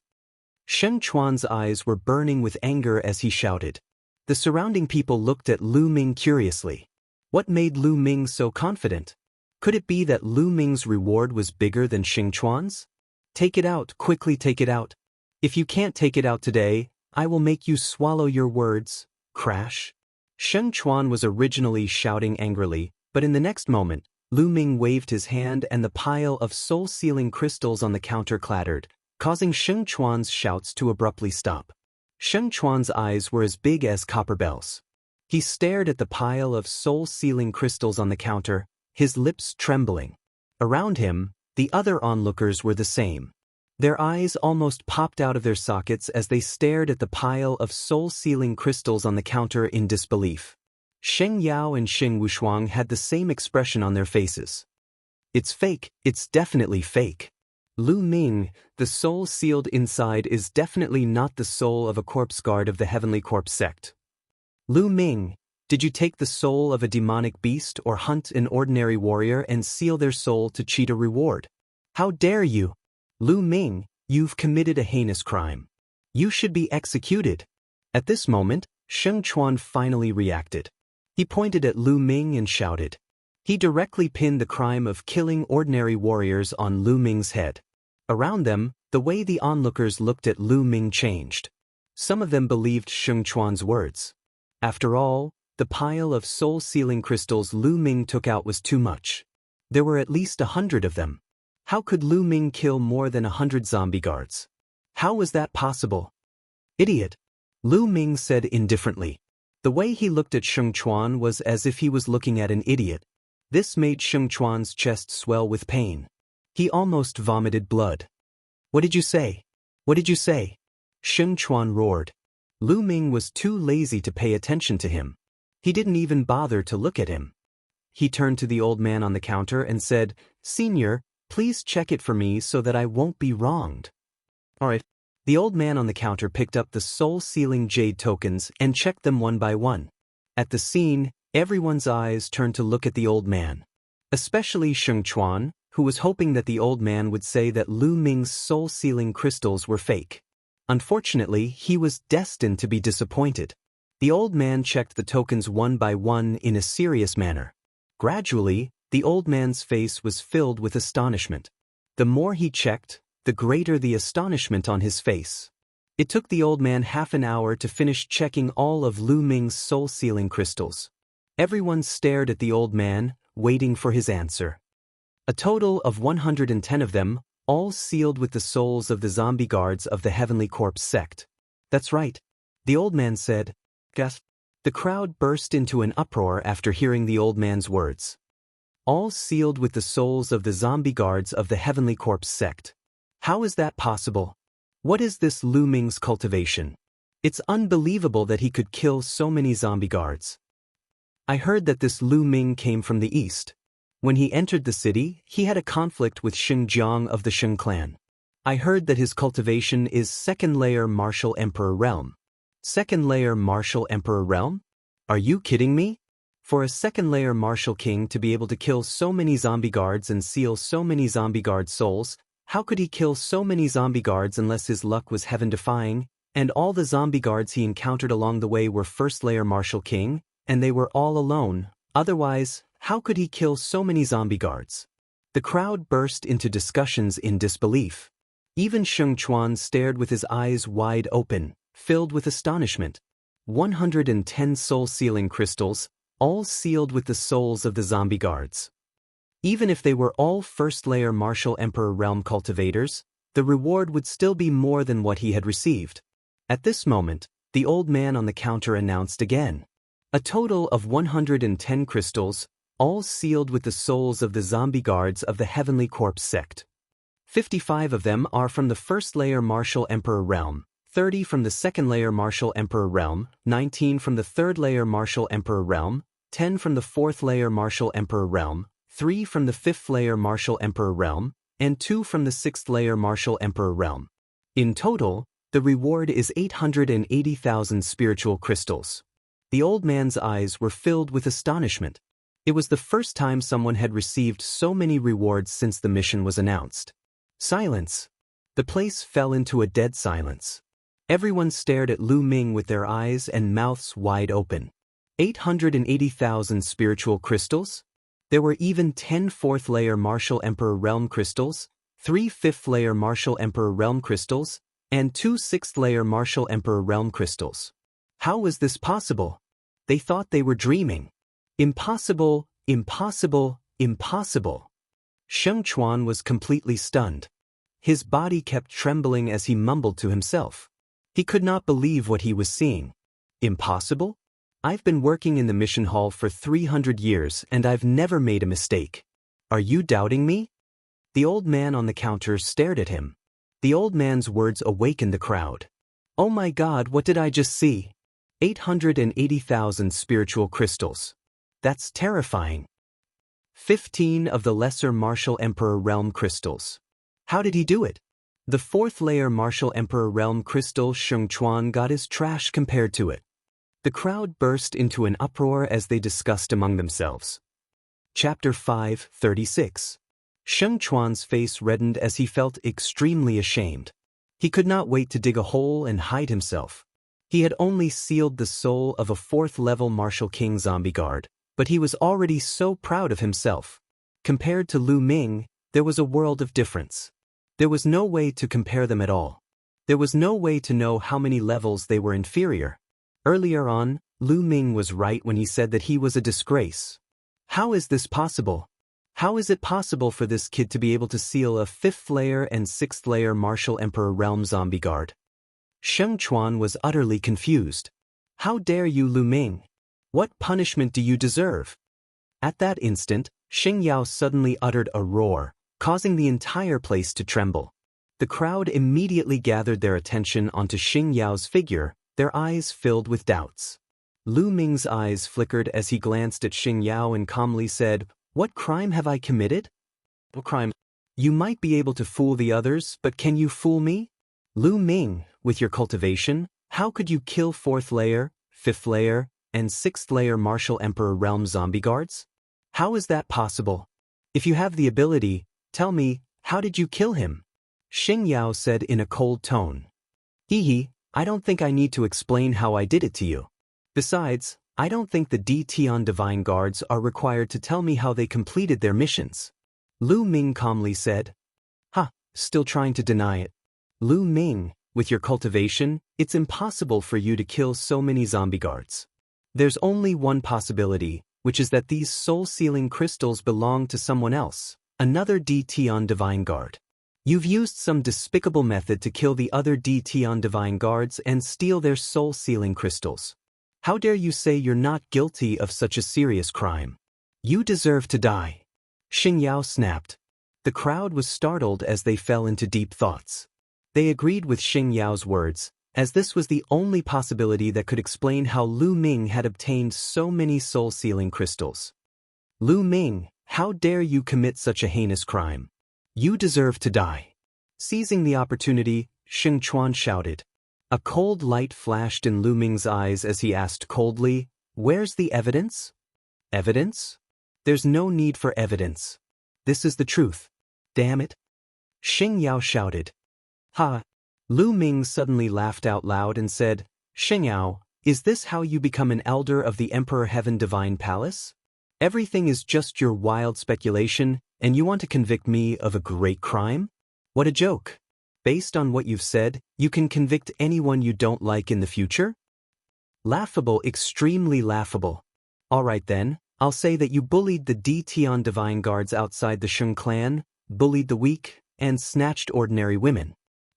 Sheng Chuan's eyes were burning with anger as he shouted. The surrounding people looked at Lu Ming curiously. What made Lu Ming so confident? Could it be that Lu Ming's reward was bigger than Sheng Chuan's? Take it out, quickly take it out. If you can't take it out today, I will make you swallow your words. Crash. Sheng Chuan was originally shouting angrily, but in the next moment, Lu Ming waved his hand and the pile of soul-sealing crystals on the counter clattered, causing Sheng Chuan's shouts to abruptly stop. Sheng Chuan's eyes were as big as copper bells. He stared at the pile of soul-sealing crystals on the counter, his lips trembling. Around him, the other onlookers were the same. Their eyes almost popped out of their sockets as they stared at the pile of soul-sealing crystals on the counter in disbelief. Sheng Yao and Sheng Wushuang had the same expression on their faces. It's fake, it's definitely fake. Lu Ming, the soul sealed inside is definitely not the soul of a corpse guard of the Heavenly Corpse sect. Lu Ming, did you take the soul of a demonic beast or hunt an ordinary warrior and seal their soul to cheat a reward? How dare you? Lu Ming, you've committed a heinous crime. You should be executed. At this moment, Sheng Chuan finally reacted. He pointed at Lu Ming and shouted. He directly pinned the crime of killing ordinary warriors on Lu Ming's head. Around them, the way the onlookers looked at Lu Ming changed. Some of them believed Sheng Chuan's words. After all, the pile of soul-sealing crystals Lu Ming took out was too much. There were at least 100 of them. How could Lu Ming kill more than 100 zombie guards? How was that possible? Idiot! Lu Ming said indifferently. The way he looked at Sheng Chuan was as if he was looking at an idiot. This made Sheng Chuan's chest swell with pain. He almost vomited blood. What did you say? What did you say? Sheng Chuan roared. Lu Ming was too lazy to pay attention to him. He didn't even bother to look at him. He turned to the old man on the counter and said, "Senior, please check it for me so that I won't be wronged." All right. The old man on the counter picked up the soul-sealing jade tokens and checked them one by one. At the scene, everyone's eyes turned to look at the old man. Especially Sheng Chuan, who was hoping that the old man would say that Lu Ming's soul-sealing crystals were fake. Unfortunately, he was destined to be disappointed. The old man checked the tokens one by one in a serious manner. Gradually, the old man's face was filled with astonishment. The more he checked, the greater the astonishment on his face. It took the old man half an hour to finish checking all of Lu Ming's soul-sealing crystals. Everyone stared at the old man, waiting for his answer. A total of 110 of them, all sealed with the souls of the zombie guards of the Heavenly Corpse sect. That's right, the old man said. Gasp. The crowd burst into an uproar after hearing the old man's words. All sealed with the souls of the zombie guards of the Heavenly Corpse sect. How is that possible? What is this Lu Ming's cultivation? It's unbelievable that he could kill so many zombie guards. I heard that this Lu Ming came from the east. When he entered the city, he had a conflict with Xing Jiang of the Xing clan. I heard that his cultivation is second-layer Martial Emperor Realm. Second-layer Martial Emperor Realm? Are you kidding me? For a second-layer Martial King to be able to kill so many zombie guards and seal so many zombie guard souls, how could he kill so many zombie guards unless his luck was heaven-defying, and all the zombie guards he encountered along the way were first-layer Martial King, and they were all alone? Otherwise, how could he kill so many zombie guards? The crowd burst into discussions in disbelief. Even Sheng Chuan stared with his eyes wide open, filled with astonishment. 110 soul-sealing crystals, all sealed with the souls of the zombie guards. Even if they were all first-layer Martial Emperor Realm cultivators, the reward would still be more than what he had received. At this moment, the old man on the counter announced again. A total of 110 crystals, all sealed with the souls of the zombie guards of the Heavenly Corpse sect. 55 of them are from the first layer Martial Emperor realm, 30 from the second layer Martial Emperor realm, 19 from the third layer Martial Emperor realm, 10 from the fourth layer Martial Emperor realm, 3 from the fifth layer Martial Emperor realm, and 2 from the sixth layer Martial Emperor realm. In total, the reward is 880,000 spiritual crystals. The old man's eyes were filled with astonishment. It was the first time someone had received so many rewards since the mission was announced. Silence. The place fell into a dead silence. Everyone stared at Lu Ming with their eyes and mouths wide open. 880,000 spiritual crystals? There were even 10 fourth-layer Martial Emperor Realm crystals, 3 fifth-layer Martial Emperor Realm crystals, and 2 sixth-layer Martial Emperor Realm crystals. How was this possible? They thought they were dreaming. Impossible, impossible, impossible. Sheng Chuan was completely stunned. His body kept trembling as he mumbled to himself. He could not believe what he was seeing. Impossible? I've been working in the mission hall for 300 years and I've never made a mistake. Are you doubting me? The old man on the counter stared at him. The old man's words awakened the crowd. Oh my God, what did I just see? 880,000 spiritual crystals. That's terrifying. 15 of the lesser Martial Emperor Realm crystals. How did he do it? The fourth layer Martial Emperor Realm crystal Sheng Chuan got his trash compared to it. The crowd burst into an uproar as they discussed among themselves. Chapter 5:36. Sheng Chuan's face reddened as he felt extremely ashamed. He could not wait to dig a hole and hide himself. He had only sealed the soul of a fourth-level Martial King zombie guard, but he was already so proud of himself. Compared to Lu Ming, there was a world of difference. There was no way to compare them at all. There was no way to know how many levels they were inferior. Earlier on, Lu Ming was right when he said that he was a disgrace. How is this possible? How is it possible for this kid to be able to seal a fifth-layer and sixth-layer Martial Emperor Realm zombie guard? Sheng Chuan was utterly confused. How dare you, Lu Ming? What punishment do you deserve? At that instant, Xing Yao suddenly uttered a roar, causing the entire place to tremble. The crowd immediately gathered their attention onto Xing Yao's figure, their eyes filled with doubts. Lu Ming's eyes flickered as he glanced at Xing Yao and calmly said, "What crime have I committed?" "What crime? You might be able to fool the others, but can you fool me? Lu Ming, with your cultivation, how could you kill fourth layer, fifth layer, and sixth layer Martial Emperor Realm zombie guards? How is that possible? If you have the ability, tell me, how did you kill him?" Xing Yao said in a cold tone. "Hee, I don't think I need to explain how I did it to you. Besides, I don't think the Tian Divine Guards are required to tell me how they completed their missions." Lu Ming calmly said. "Ha, still trying to deny it. Lu Ming, with your cultivation, it's impossible for you to kill so many zombie guards. There's only one possibility, which is that these soul-sealing crystals belong to someone else, another Tian Divine Guard. You've used some despicable method to kill the other Tian Divine Guards and steal their soul-sealing crystals. How dare you say you're not guilty of such a serious crime? You deserve to die." Xing Yao snapped. The crowd was startled as they fell into deep thoughts. They agreed with Xing Yao's words, as this was the only possibility that could explain how Lu Ming had obtained so many soul-sealing crystals. "Lu Ming, how dare you commit such a heinous crime? You deserve to die." Seizing the opportunity, Sheng Chuan shouted. A cold light flashed in Lu Ming's eyes as he asked coldly, "Where's the evidence?" "Evidence? There's no need for evidence. This is the truth. Damn it." Xing Yao shouted. "Ha!" Lu Ming suddenly laughed out loud and said, "Xing Yao, is this how you become an elder of the Emperor Heaven Divine Palace? Everything is just your wild speculation, and you want to convict me of a great crime? What a joke. Based on what you've said, you can convict anyone you don't like in the future? Laughable, extremely laughable. All right then, I'll say that you bullied the Tian Divine Guards outside the Sheng clan, bullied the weak, and snatched ordinary women.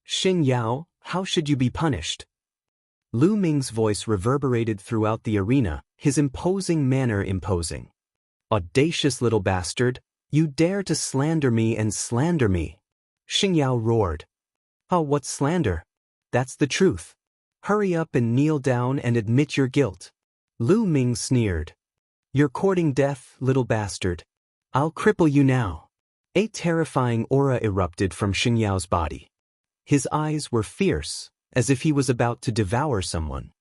Xing Yao, how should you be punished?" Lu Ming's voice reverberated throughout the arena, his imposing manner imposing. Audacious little bastard, you dare to slander me and slander me. Xingyao roared. Oh, what slander? That's the truth. Hurry up and kneel down and admit your guilt. Lu Ming sneered. You're courting death, little bastard. I'll cripple you now. A terrifying aura erupted from Xingyao's body. His eyes were fierce, as if he was about to devour someone.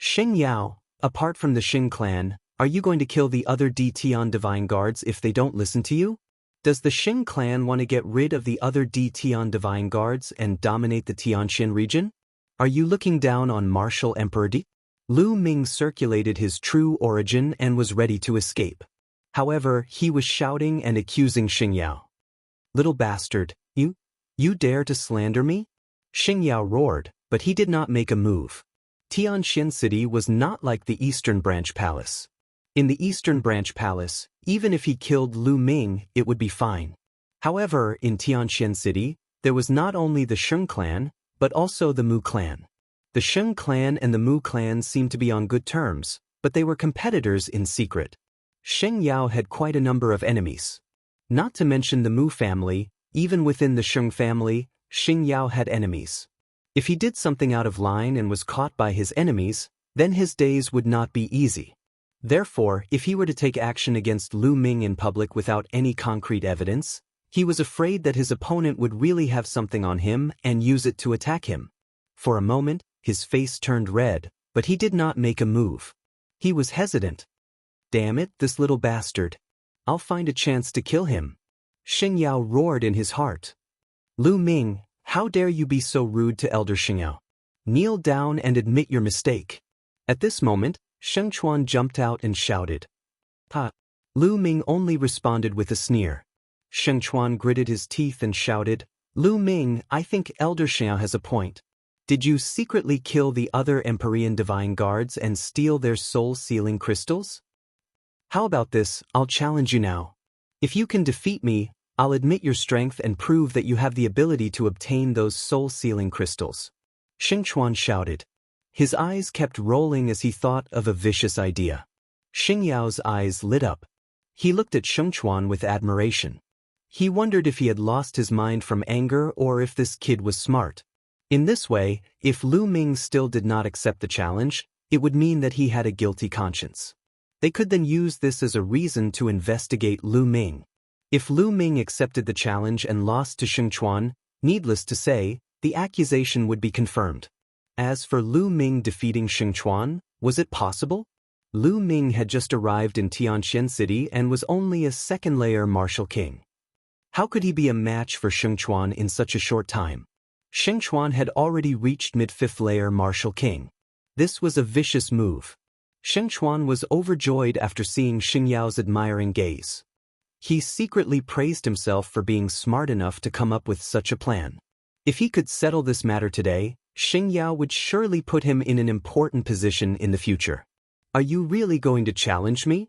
Xingyao, apart from the Xing clan, are you going to kill the other Tian divine guards if they don't listen to you? Does the Xing clan want to get rid of the other Tian divine guards and dominate the Tianxin region? Are you looking down on martial Emperor Di? Lu Ming circulated his true origin and was ready to escape. However, he was shouting and accusing Xingyao. Little bastard, you dare to slander me? Xingyao roared, but he did not make a move. Tianxin City was not like the Eastern Branch Palace. In the Eastern Branch Palace, even if he killed Lu Ming, it would be fine. However, in Tianxin City, there was not only the Sheng clan, but also the Mu clan. The Sheng clan and the Mu clan seemed to be on good terms, but they were competitors in secret. Xingyao had quite a number of enemies. Not to mention the Mu family, even within the Sheng family, Xingyao had enemies. If he did something out of line and was caught by his enemies, then his days would not be easy. Therefore, if he were to take action against Lu Ming in public without any concrete evidence, he was afraid that his opponent would really have something on him and use it to attack him. For a moment, his face turned red, but he did not make a move. He was hesitant. Damn it, this little bastard. I'll find a chance to kill him. Xingyao roared in his heart. Lu Ming, how dare you be so rude to Elder Xingyao? Kneel down and admit your mistake. At this moment, Sheng Chuan jumped out and shouted. Ha! Lu Ming only responded with a sneer. Sheng Chuan gritted his teeth and shouted, Lu Ming, I think Elder Xingyao has a point. Did you secretly kill the other Empyrean divine guards and steal their soul-sealing crystals? How about this, I'll challenge you now. If you can defeat me, I'll admit your strength and prove that you have the ability to obtain those soul-sealing crystals. Sheng Chuan shouted. His eyes kept rolling as he thought of a vicious idea. Xingyao's eyes lit up. He looked at Sheng Chuan with admiration. He wondered if he had lost his mind from anger or if this kid was smart. In this way, if Lu Ming still did not accept the challenge, it would mean that he had a guilty conscience. They could then use this as a reason to investigate Lu Ming. If Lu Ming accepted the challenge and lost to Sheng Chuan, needless to say, the accusation would be confirmed. As for Lu Ming defeating Sheng Chuan, was it possible? Lu Ming had just arrived in Tianxin City and was only a second-layer martial king. How could he be a match for Sheng Chuan in such a short time? Sheng Chuan had already reached mid-fifth-layer martial king. This was a vicious move. Sheng Chuan was overjoyed after seeing Xingyao's admiring gaze. He secretly praised himself for being smart enough to come up with such a plan. If he could settle this matter today, Xingyao would surely put him in an important position in the future. Are you really going to challenge me?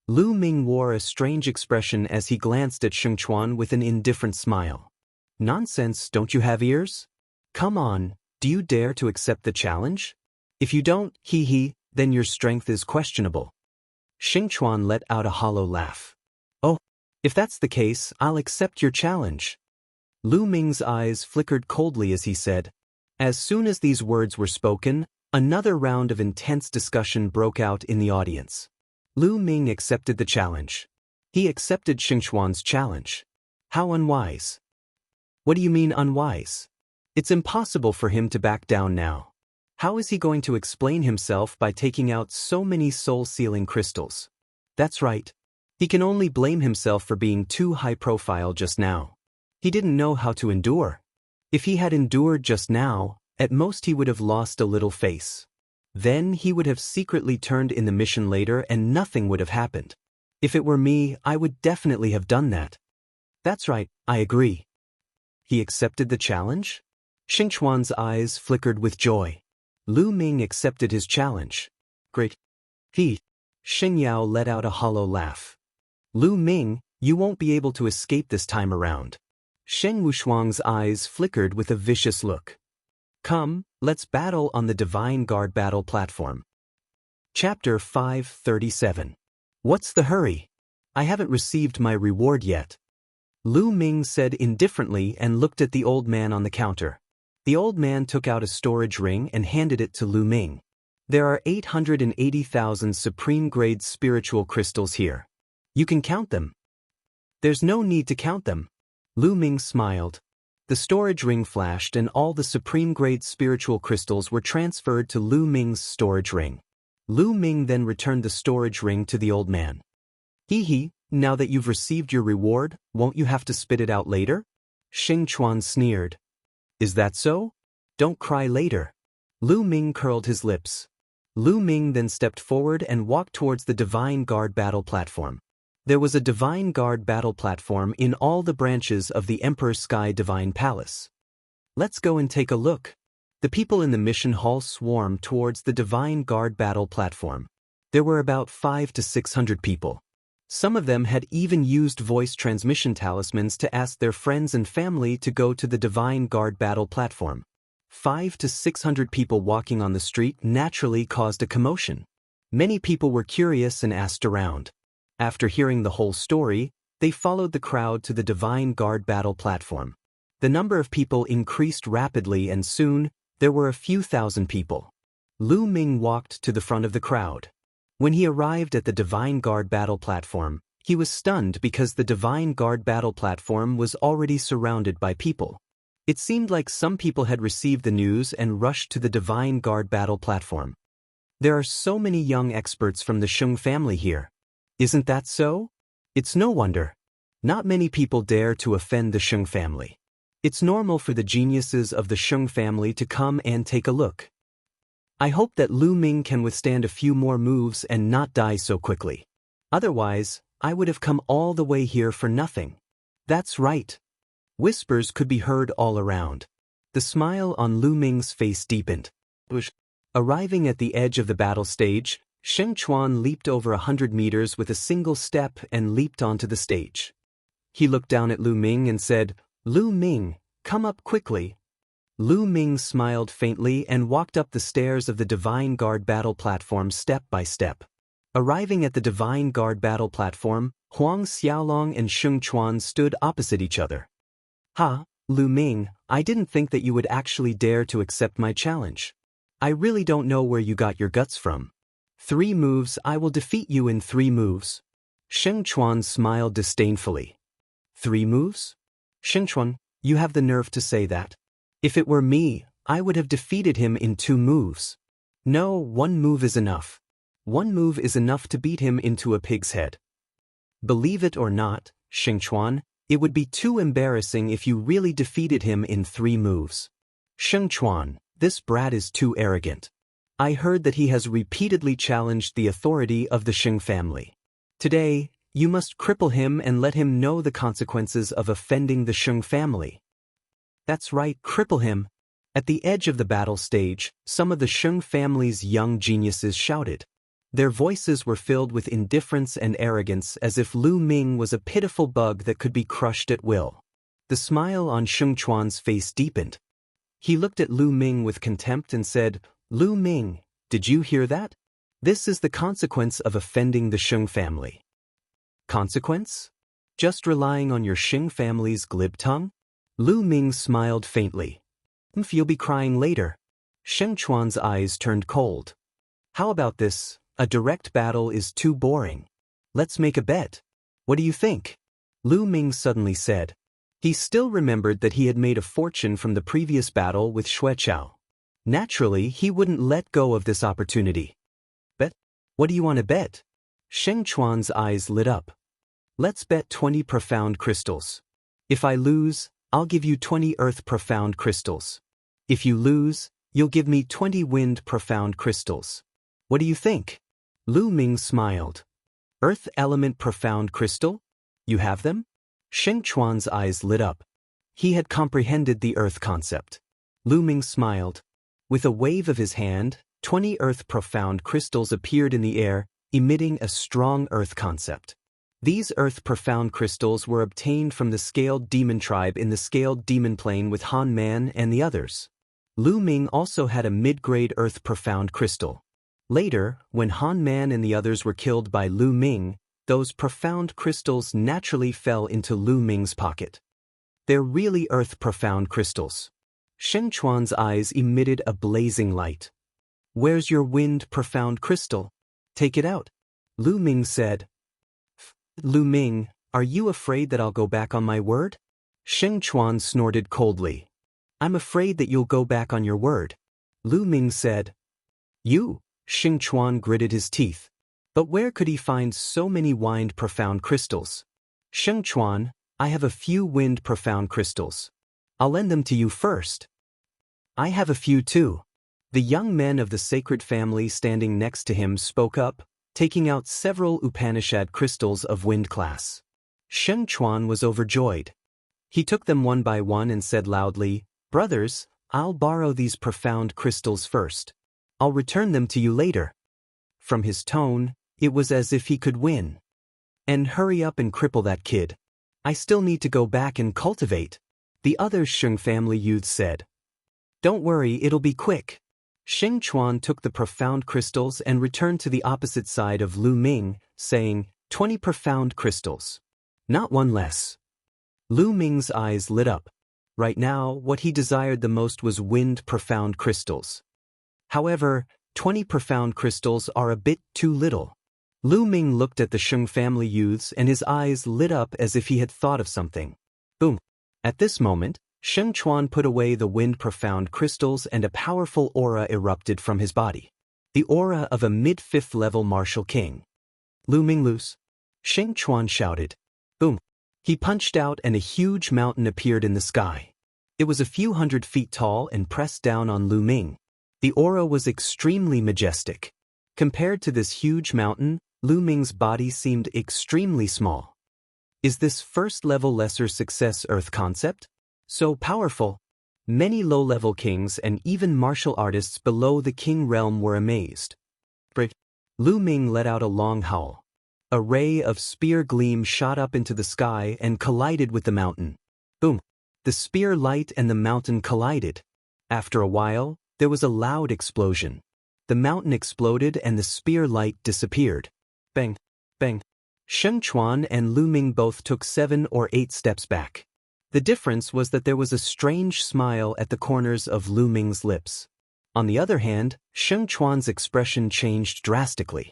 Lu Ming wore a strange expression as he glanced at Sheng Chuan with an indifferent smile. Nonsense, don't you have ears? Come on, do you dare to accept the challenge? If you don't, then your strength is questionable. Sheng Chuan let out a hollow laugh. Oh, if that's the case, I'll accept your challenge. Lu Ming's eyes flickered coldly as he said. As soon as these words were spoken, another round of intense discussion broke out in the audience. Lu Ming accepted the challenge. He accepted Sheng Chuan's challenge. How unwise. What do you mean unwise? It's impossible for him to back down now. How is he going to explain himself by taking out so many soul-sealing crystals? That's right. He can only blame himself for being too high-profile just now. He didn't know how to endure. If he had endured just now, at most he would have lost a little face. Then he would have secretly turned in the mission later and nothing would have happened. If it were me, I would definitely have done that. That's right, I agree. He accepted the challenge? Sheng Chuan's eyes flickered with joy. Lu Ming accepted his challenge. Great. Xingyao let out a hollow laugh. Lu Ming, you won't be able to escape this time around. Sheng Wushuang's eyes flickered with a vicious look. Come, Let's battle on the Divine Guard battle platform. Chapter 537. What's the hurry? I haven't received my reward yet. Lu Ming said indifferently and looked at the old man on the counter. The old man took out a storage ring and handed it to Lu Ming. There are 880,000 supreme-grade spiritual crystals here. You can count them. There's no need to count them. Lu Ming smiled. The storage ring flashed and all the supreme-grade spiritual crystals were transferred to Lu Ming's storage ring. Lu Ming then returned the storage ring to the old man. Hee, now that you've received your reward, won't you have to spit it out later? Xing Chuan sneered. Is that so? Don't cry later. Lu Ming curled his lips. Lu Ming then stepped forward and walked towards the Divine Guard battle platform. There was a Divine Guard battle platform in all the branches of the Emperor Sky Divine Palace. Let's go and take a look. The people in the mission hall swarmed towards the Divine Guard battle platform. There were about 500 to 600 people. Some of them had even used voice transmission talismans to ask their friends and family to go to the Divine Guard battle platform. 500 to 600 people walking on the street naturally caused a commotion. Many people were curious and asked around. After hearing the whole story, they followed the crowd to the Divine Guard battle platform. The number of people increased rapidly and soon, there were a few thousand people. Lu Ming walked to the front of the crowd. When he arrived at the Divine Guard battle platform, he was stunned because the Divine Guard battle platform was already surrounded by people. It seemed like some people had received the news and rushed to the Divine Guard battle platform. There are so many young experts from the Sheng family here. Isn't that so? It's no wonder. Not many people dare to offend the Sheng family. It's normal for the geniuses of the Sheng family to come and take a look. I hope that Lu Ming can withstand a few more moves and not die so quickly. Otherwise, I would have come all the way here for nothing. That's right. Whispers could be heard all around. The smile on Lu Ming's face deepened. Arriving at the edge of the battle stage, Sheng Chuan leaped over 100 meters with a single step and leaped onto the stage. He looked down at Lu Ming and said, Lu Ming, come up quickly. Lu Ming smiled faintly and walked up the stairs of the Divine Guard battle platform step by step. Arriving at the Divine Guard battle platform, Huang Xiaolong and Sheng Chuan stood opposite each other. Lu Ming, I didn't think that you would actually dare to accept my challenge. I really don't know where you got your guts from. 3 moves, I will defeat you in 3 moves. Sheng Chuan smiled disdainfully. 3 moves? Sheng Chuan, you have the nerve to say that. If it were me, I would have defeated him in 2 moves. No, 1 move is enough. 1 move is enough to beat him into a pig's head. Believe it or not, Sheng Chuan, it would be too embarrassing if you really defeated him in 3 moves. Sheng Chuan, this brat is too arrogant. I heard that he has repeatedly challenged the authority of the Sheng family. Today, you must cripple him and let him know the consequences of offending the Sheng family. That's right, cripple him. At the edge of the battle stage, some of the Sheng family's young geniuses shouted. Their voices were filled with indifference and arrogance as if Lu Ming was a pitiful bug that could be crushed at will. The smile on Sheng Chuan's face deepened. He looked at Lu Ming with contempt and said, Lu Ming, did you hear that? This is the consequence of offending the Sheng family. Consequence? Just relying on your Sheng family's glib tongue? Lu Ming smiled faintly. You'll be crying later. Sheng Chuan's eyes turned cold. How about this? A direct battle is too boring. Let's make a bet. What do you think? Lu Ming suddenly said. He still remembered that he had made a fortune from the previous battle with Xue Chao. Naturally, he wouldn't let go of this opportunity. Bet? What do you want to bet? Sheng Chuan's eyes lit up. Let's bet 20 profound crystals. If I lose, I'll give you 20 earth profound crystals. If you lose, you'll give me 20 wind profound crystals. What do you think? Lu Ming smiled. Earth element profound crystal? You have them? Sheng Chuan's eyes lit up. He had comprehended the earth concept. Lu Ming smiled. With a wave of his hand, 20 earth profound crystals appeared in the air, emitting a strong earth concept. These earth profound crystals were obtained from the scaled demon tribe in the scaled demon plane with Han Man and the others. Lu Ming also had a mid-grade earth profound crystal. Later, when Han Man and the others were killed by Lu Ming, those profound crystals naturally fell into Lu Ming's pocket. They're really earth profound crystals. Sheng Chuan's eyes emitted a blazing light. Where's your wind profound crystal? Take it out. Lu Ming said. Lu Ming, are you afraid that I'll go back on my word? Sheng Chuan snorted coldly. I'm afraid that you'll go back on your word. Lu Ming said. You? Sheng Chuan gritted his teeth. But where could he find so many wind profound crystals? Sheng Chuan, I have a few wind profound crystals. I'll lend them to you first. I have a few too. The young men of the sacred family standing next to him spoke up, taking out several Upanishad crystals of wind class. Sheng Chuan was overjoyed. He took them one by one and said loudly, Brothers, I'll borrow these profound crystals first. I'll return them to you later. From his tone, it was as if he could win. And hurry up and cripple that kid. I still need to go back and cultivate. The other Sheng family youths said. Don't worry, it'll be quick. Sheng Chuan took the profound crystals and returned to the opposite side of Lu Ming, saying, 20 profound crystals. Not one less. Lu Ming's eyes lit up. Right now, what he desired the most was wind profound crystals. However, 20 profound crystals are a bit too little. Lu Ming looked at the Sheng family youths and his eyes lit up as if he had thought of something. Boom. At this moment, Sheng Chuan put away the wind profound crystals and a powerful aura erupted from his body. The aura of a mid-fifth level martial king. Lu Ming loose. Sheng Chuan shouted. Boom. He punched out and a huge mountain appeared in the sky. It was a few hundred feet tall and pressed down on Lu Ming. The aura was extremely majestic. Compared to this huge mountain, Lu Ming's body seemed extremely small. Is this first-level lesser success Earth concept? So powerful? Many low-level kings and even martial artists below the king realm were amazed. Lu Ming let out a long howl. A ray of spear gleam shot up into the sky and collided with the mountain. Boom! The spear light and the mountain collided. After a while, there was a loud explosion. The mountain exploded and the spear light disappeared. Bang! Bang! Sheng Chuan and Lu Ming both took 7 or 8 steps back. The difference was that there was a strange smile at the corners of Lu Ming's lips. On the other hand, Sheng Chuan's expression changed drastically.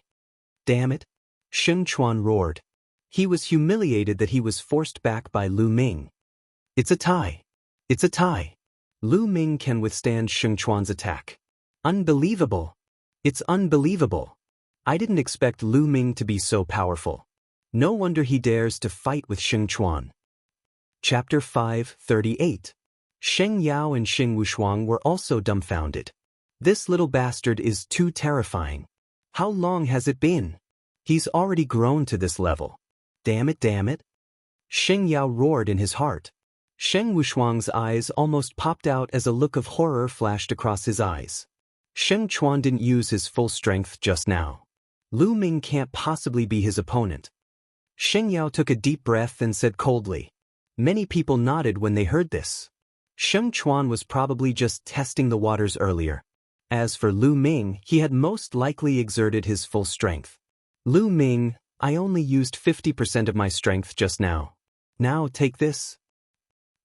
Damn it! Sheng Chuan roared. He was humiliated that he was forced back by Lu Ming. It's a tie. It's a tie. Lu Ming can withstand Sheng Chuan's attack. Unbelievable. It's unbelievable. I didn't expect Lu Ming to be so powerful. No wonder he dares to fight with Sheng Chuan. Chapter 5:38. Sheng Yao and Sheng Wushuang were also dumbfounded. This little bastard is too terrifying. How long has it been? He's already grown to this level. Damn it, damn it. Sheng Yao roared in his heart. Sheng Wushuang's eyes almost popped out as a look of horror flashed across his eyes. Sheng Chuan didn't use his full strength just now. Lu Ming can't possibly be his opponent. Sheng Yao took a deep breath and said coldly. Many people nodded when they heard this. Sheng Chuan was probably just testing the waters earlier. As for Lu Ming, he had most likely exerted his full strength. Lu Ming, I only used 50% of my strength just now. Now take this.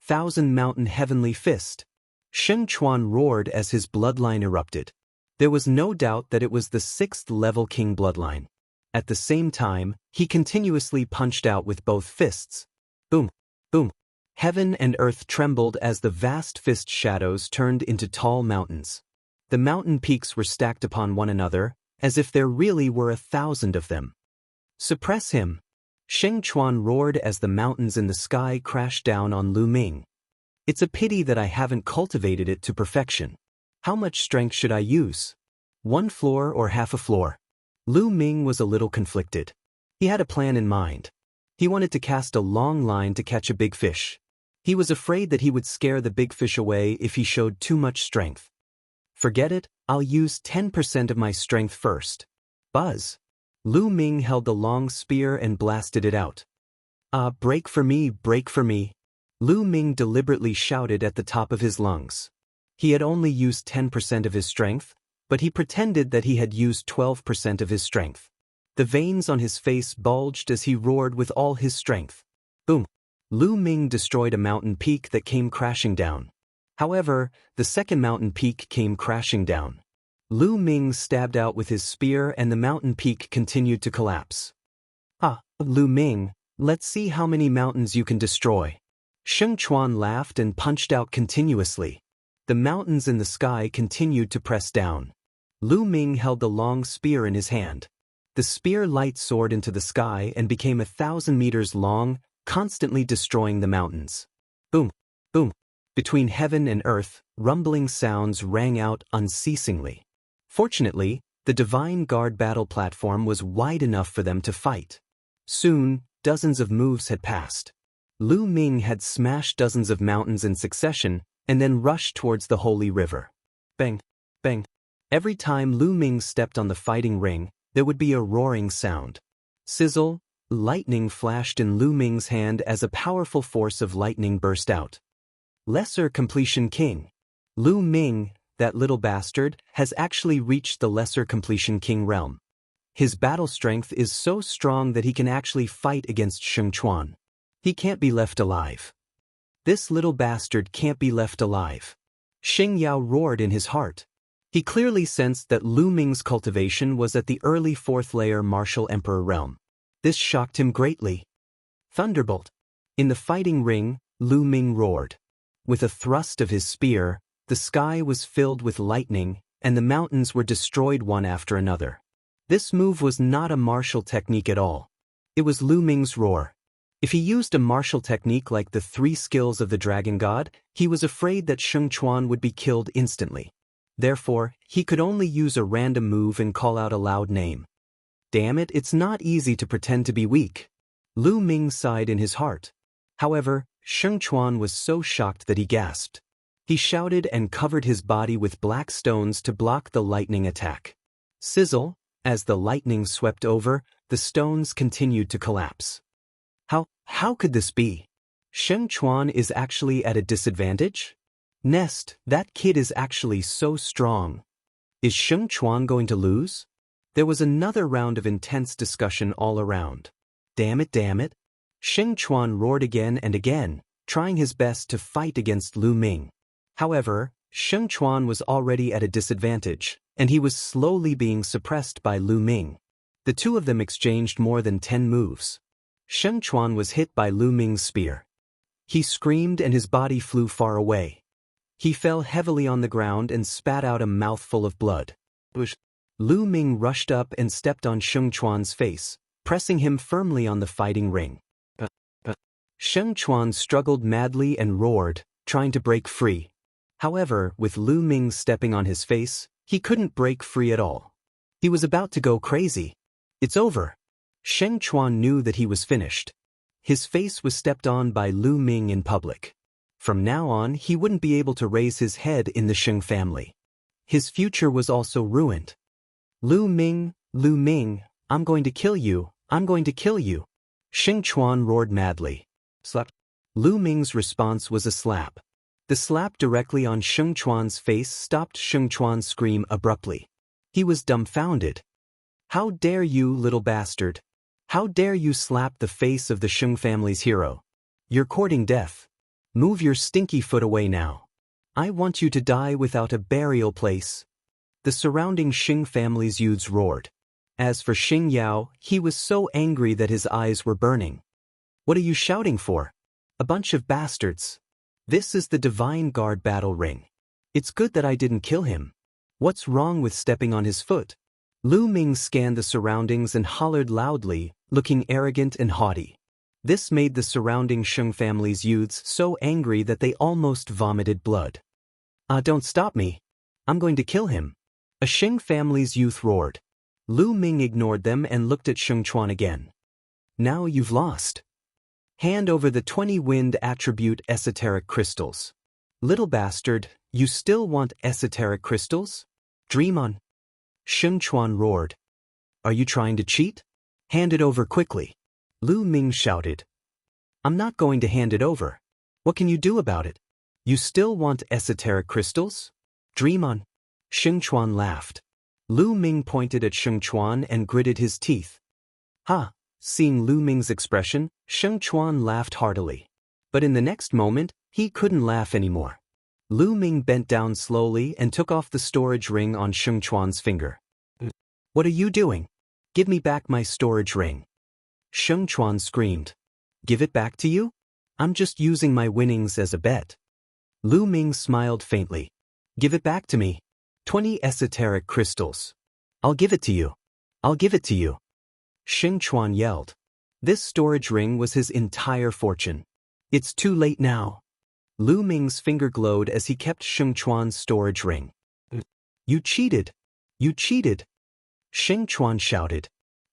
Thousand Mountain Heavenly Fist. Sheng Chuan roared as his bloodline erupted. There was no doubt that it was the 6th level king bloodline. At the same time, he continuously punched out with both fists. Boom, boom. Heaven and earth trembled as the vast fist shadows turned into tall mountains. The mountain peaks were stacked upon one another, as if there really were 1,000 of them. Suppress him. Sheng Chuan roared as the mountains in the sky crashed down on Lu Ming. It's a pity that I haven't cultivated it to perfection. How much strength should I use? 1 floor or half a floor? Lu Ming was a little conflicted. He had a plan in mind. He wanted to cast a long line to catch a big fish. He was afraid that he would scare the big fish away if he showed too much strength. Forget it, I'll use 10% of my strength first. Buzz. Lu Ming held the long spear and blasted it out. Break for me, break for me. Lu Ming deliberately shouted at the top of his lungs. He had only used 10% of his strength, but he pretended that he had used 12% of his strength. The veins on his face bulged as he roared with all his strength. Boom! Lu Ming destroyed a mountain peak that came crashing down. However, the second mountain peak came crashing down. Lu Ming stabbed out with his spear and the mountain peak continued to collapse. Lu Ming, let's see how many mountains you can destroy. Sheng Chuan laughed and punched out continuously. The mountains in the sky continued to press down. Lu Ming held the long spear in his hand. The spear light soared into the sky and became 1,000 meters long, constantly destroying the mountains. Boom! Boom! Between heaven and earth, rumbling sounds rang out unceasingly. Fortunately, the Divine Guard battle platform was wide enough for them to fight. Soon, dozens of moves had passed. Lu Ming had smashed dozens of mountains in succession and then rushed towards the holy river. Bang! Bang! Every time Lu Ming stepped on the fighting ring, there would be a roaring sound. Sizzle! Lightning flashed in Lu Ming's hand as a powerful force of lightning burst out. Lesser Completion King. Lu Ming, that little bastard, has actually reached the Lesser Completion King realm. His battle strength is so strong that he can actually fight against Sheng Chuan. He can't be left alive. This little bastard can't be left alive. Xing Yao roared in his heart. He clearly sensed that Lu Ming's cultivation was at the early 4th layer Martial Emperor realm. This shocked him greatly. Thunderbolt. In the fighting ring, Lu Ming roared. With a thrust of his spear, the sky was filled with lightning, and the mountains were destroyed one after another. This move was not a martial technique at all. It was Lu Ming's roar. If he used a martial technique like the 3 skills of the Dragon God, he was afraid that Sheng Chuan would be killed instantly. Therefore, he could only use a random move and call out a loud name. Damn it, it's not easy to pretend to be weak. Lu Ming sighed in his heart. However, Sheng Chuan was so shocked that he gasped. He shouted and covered his body with black stones to block the lightning attack. Sizzle! As the lightning swept over, the stones continued to collapse. How could this be? Sheng Chuan is actually at a disadvantage? Nest, that kid is actually so strong. Is Sheng Chuan going to lose? There was another round of intense discussion all around. Damn it. Sheng Chuan roared again and again, trying his best to fight against Lu Ming. However, Sheng Chuan was already at a disadvantage, and he was slowly being suppressed by Lu Ming. The two of them exchanged more than 10 moves. Sheng Chuan was hit by Lu Ming's spear. He screamed and his body flew far away. He fell heavily on the ground and spat out a mouthful of blood. Lu Ming rushed up and stepped on Sheng Chuan's face, pressing him firmly on the fighting ring. Sheng Chuan struggled madly and roared, trying to break free. However, with Lu Ming stepping on his face, he couldn't break free at all. He was about to go crazy. It's over. Sheng Chuan knew that he was finished. His face was stepped on by Lu Ming in public. From now on, he wouldn't be able to raise his head in the Sheng family. His future was also ruined. Lu Ming, I'm going to kill you, I'm going to kill you. Sheng Chuan roared madly. Slap. Lu Ming's response was a slap. The slap directly on Sheng Chuan's face stopped Sheng Chuan's scream abruptly. He was dumbfounded. How dare you, little bastard? How dare you slap the face of the Sheng family's hero? You're courting death. Move your stinky foot away now. I want you to die without a burial place. The surrounding Sheng family's youths roared. As for Xing Yao, he was so angry that his eyes were burning. What are you shouting for? A bunch of bastards. This is the Divine Guard battle ring. It's good that I didn't kill him. What's wrong with stepping on his foot? Lu Ming scanned the surroundings and hollered loudly, looking arrogant and haughty. This made the surrounding Sheng family's youths so angry that they almost vomited blood. Don't stop me. I'm going to kill him. A Sheng family's youth roared. Lu Ming ignored them and looked at Sheng Chuan again. Now you've lost. Hand over the 20 wind attribute esoteric crystals. Little bastard, you still want esoteric crystals? Dream on. Sheng Chuan roared. Are you trying to cheat? Hand it over quickly. Lu Ming shouted. I'm not going to hand it over. What can you do about it? You still want esoteric crystals? Dream on. Sheng Chuan laughed. Lu Ming pointed at Sheng Chuan and gritted his teeth. Ha! Seeing Lu Ming's expression, Sheng Chuan laughed heartily. But in the next moment, he couldn't laugh anymore. Lu Ming bent down slowly and took off the storage ring on Sheng Chuan's finger. What are you doing? Give me back my storage ring. Sheng Chuan screamed. Give it back to you? I'm just using my winnings as a bet. Lu Ming smiled faintly. Give it back to me. 20 esoteric crystals. I'll give it to you. I'll give it to you. Sheng Chuan yelled. This storage ring was his entire fortune. It's too late now. Lu Ming's finger glowed as he kept Sheng Chuan's storage ring. You cheated. You cheated. Sheng Chuan shouted.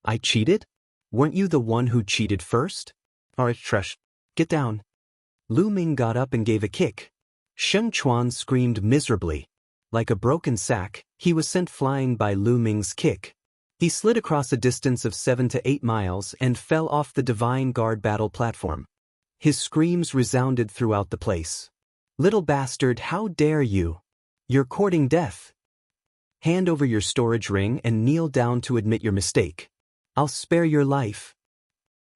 I cheated? Weren't you the one who cheated first? Alright, trash. Get down. Lu Ming got up and gave a kick. Sheng Chuan screamed miserably. Like a broken sack, he was sent flying by Lu Ming's kick. He slid across a distance of 7 to 8 miles and fell off the Divine Guard battle platform. His screams resounded throughout the place. Little bastard, how dare you? You're courting death. Hand over your storage ring and kneel down to admit your mistake. I'll spare your life.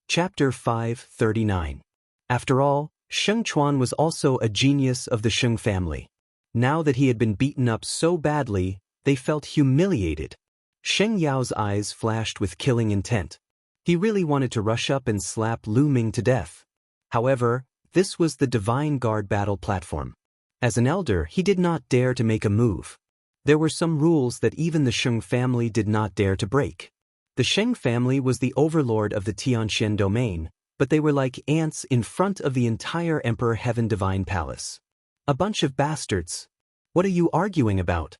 Chapter 539. After all, Sheng Chuan was also a genius of the Sheng family. Now that he had been beaten up so badly, they felt humiliated. Sheng Yao's eyes flashed with killing intent. He really wanted to rush up and slap Lu Ming to death. However, this was the Divine Guard battle platform. As an elder, he did not dare to make a move. There were some rules that even the Sheng family did not dare to break. The Sheng family was the overlord of the Tianxian domain, but they were like ants in front of the entire Emperor Heaven Divine Palace. A bunch of bastards. What are you arguing about?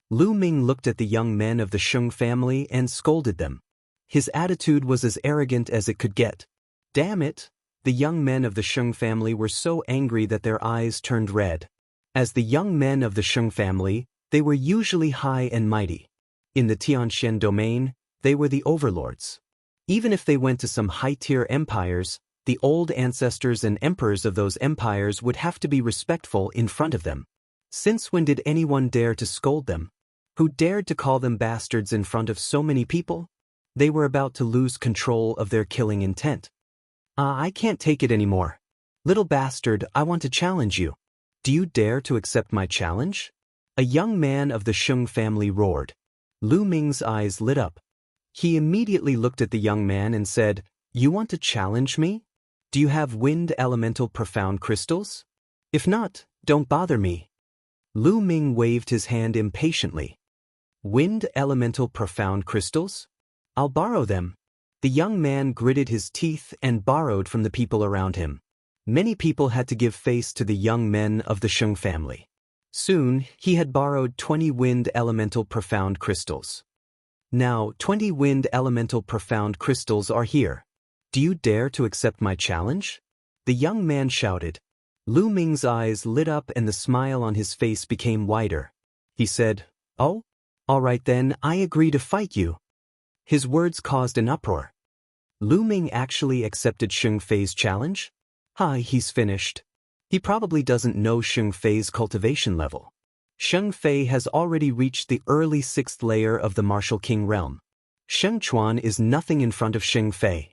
Lu Ming looked at the young men of the Sheng family and scolded them. His attitude was as arrogant as it could get. Damn it! The young men of the Sheng family were so angry that their eyes turned red. As the young men of the Sheng family, they were usually high and mighty. In the Tianxian domain, they were the overlords. Even if they went to some high-tier empires, the old ancestors and emperors of those empires would have to be respectful in front of them. Since when did anyone dare to scold them? Who dared to call them bastards in front of so many people? They were about to lose control of their killing intent. I can't take it anymore. Little bastard, I want to challenge you. Do you dare to accept my challenge? A young man of the Sheng family roared. Lu Ming's eyes lit up. He immediately looked at the young man and said, You want to challenge me? Do you have wind elemental profound crystals? If not, don't bother me. Lu Ming waved his hand impatiently. Wind elemental profound crystals? I'll borrow them. The young man gritted his teeth and borrowed from the people around him. Many people had to give face to the young men of the Sheng family. Soon, he had borrowed 20 wind elemental profound crystals. Now, 20 wind elemental profound crystals are here. Do you dare to accept my challenge? The young man shouted. Lu Ming's eyes lit up and the smile on his face became wider. He said, Oh? All right then, I agree to fight you. His words caused an uproar. Lu Ming actually accepted Sheng Fei's challenge? He's finished. He probably doesn't know Sheng Fei's cultivation level. Sheng Fei has already reached the early 6th layer of the Martial King realm. Sheng Chuan is nothing in front of Sheng Fei.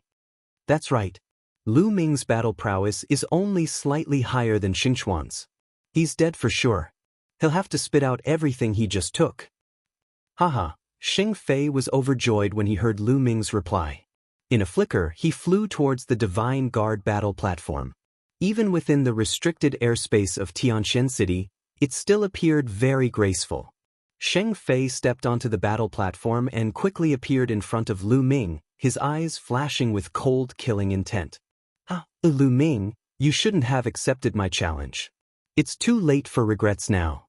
That's right. Lu Ming's battle prowess is only slightly higher than Sheng Chuan's. He's dead for sure. He'll have to spit out everything he just took. Sheng Fei was overjoyed when he heard Lu Ming's reply. In a flicker, he flew towards the Divine Guard battle platform. Even within the restricted airspace of Tianxian City, it still appeared very graceful. Sheng Fei stepped onto the battle platform and quickly appeared in front of Lu Ming, his eyes flashing with cold, killing intent. Lu Ming, you shouldn't have accepted my challenge. It's too late for regrets now.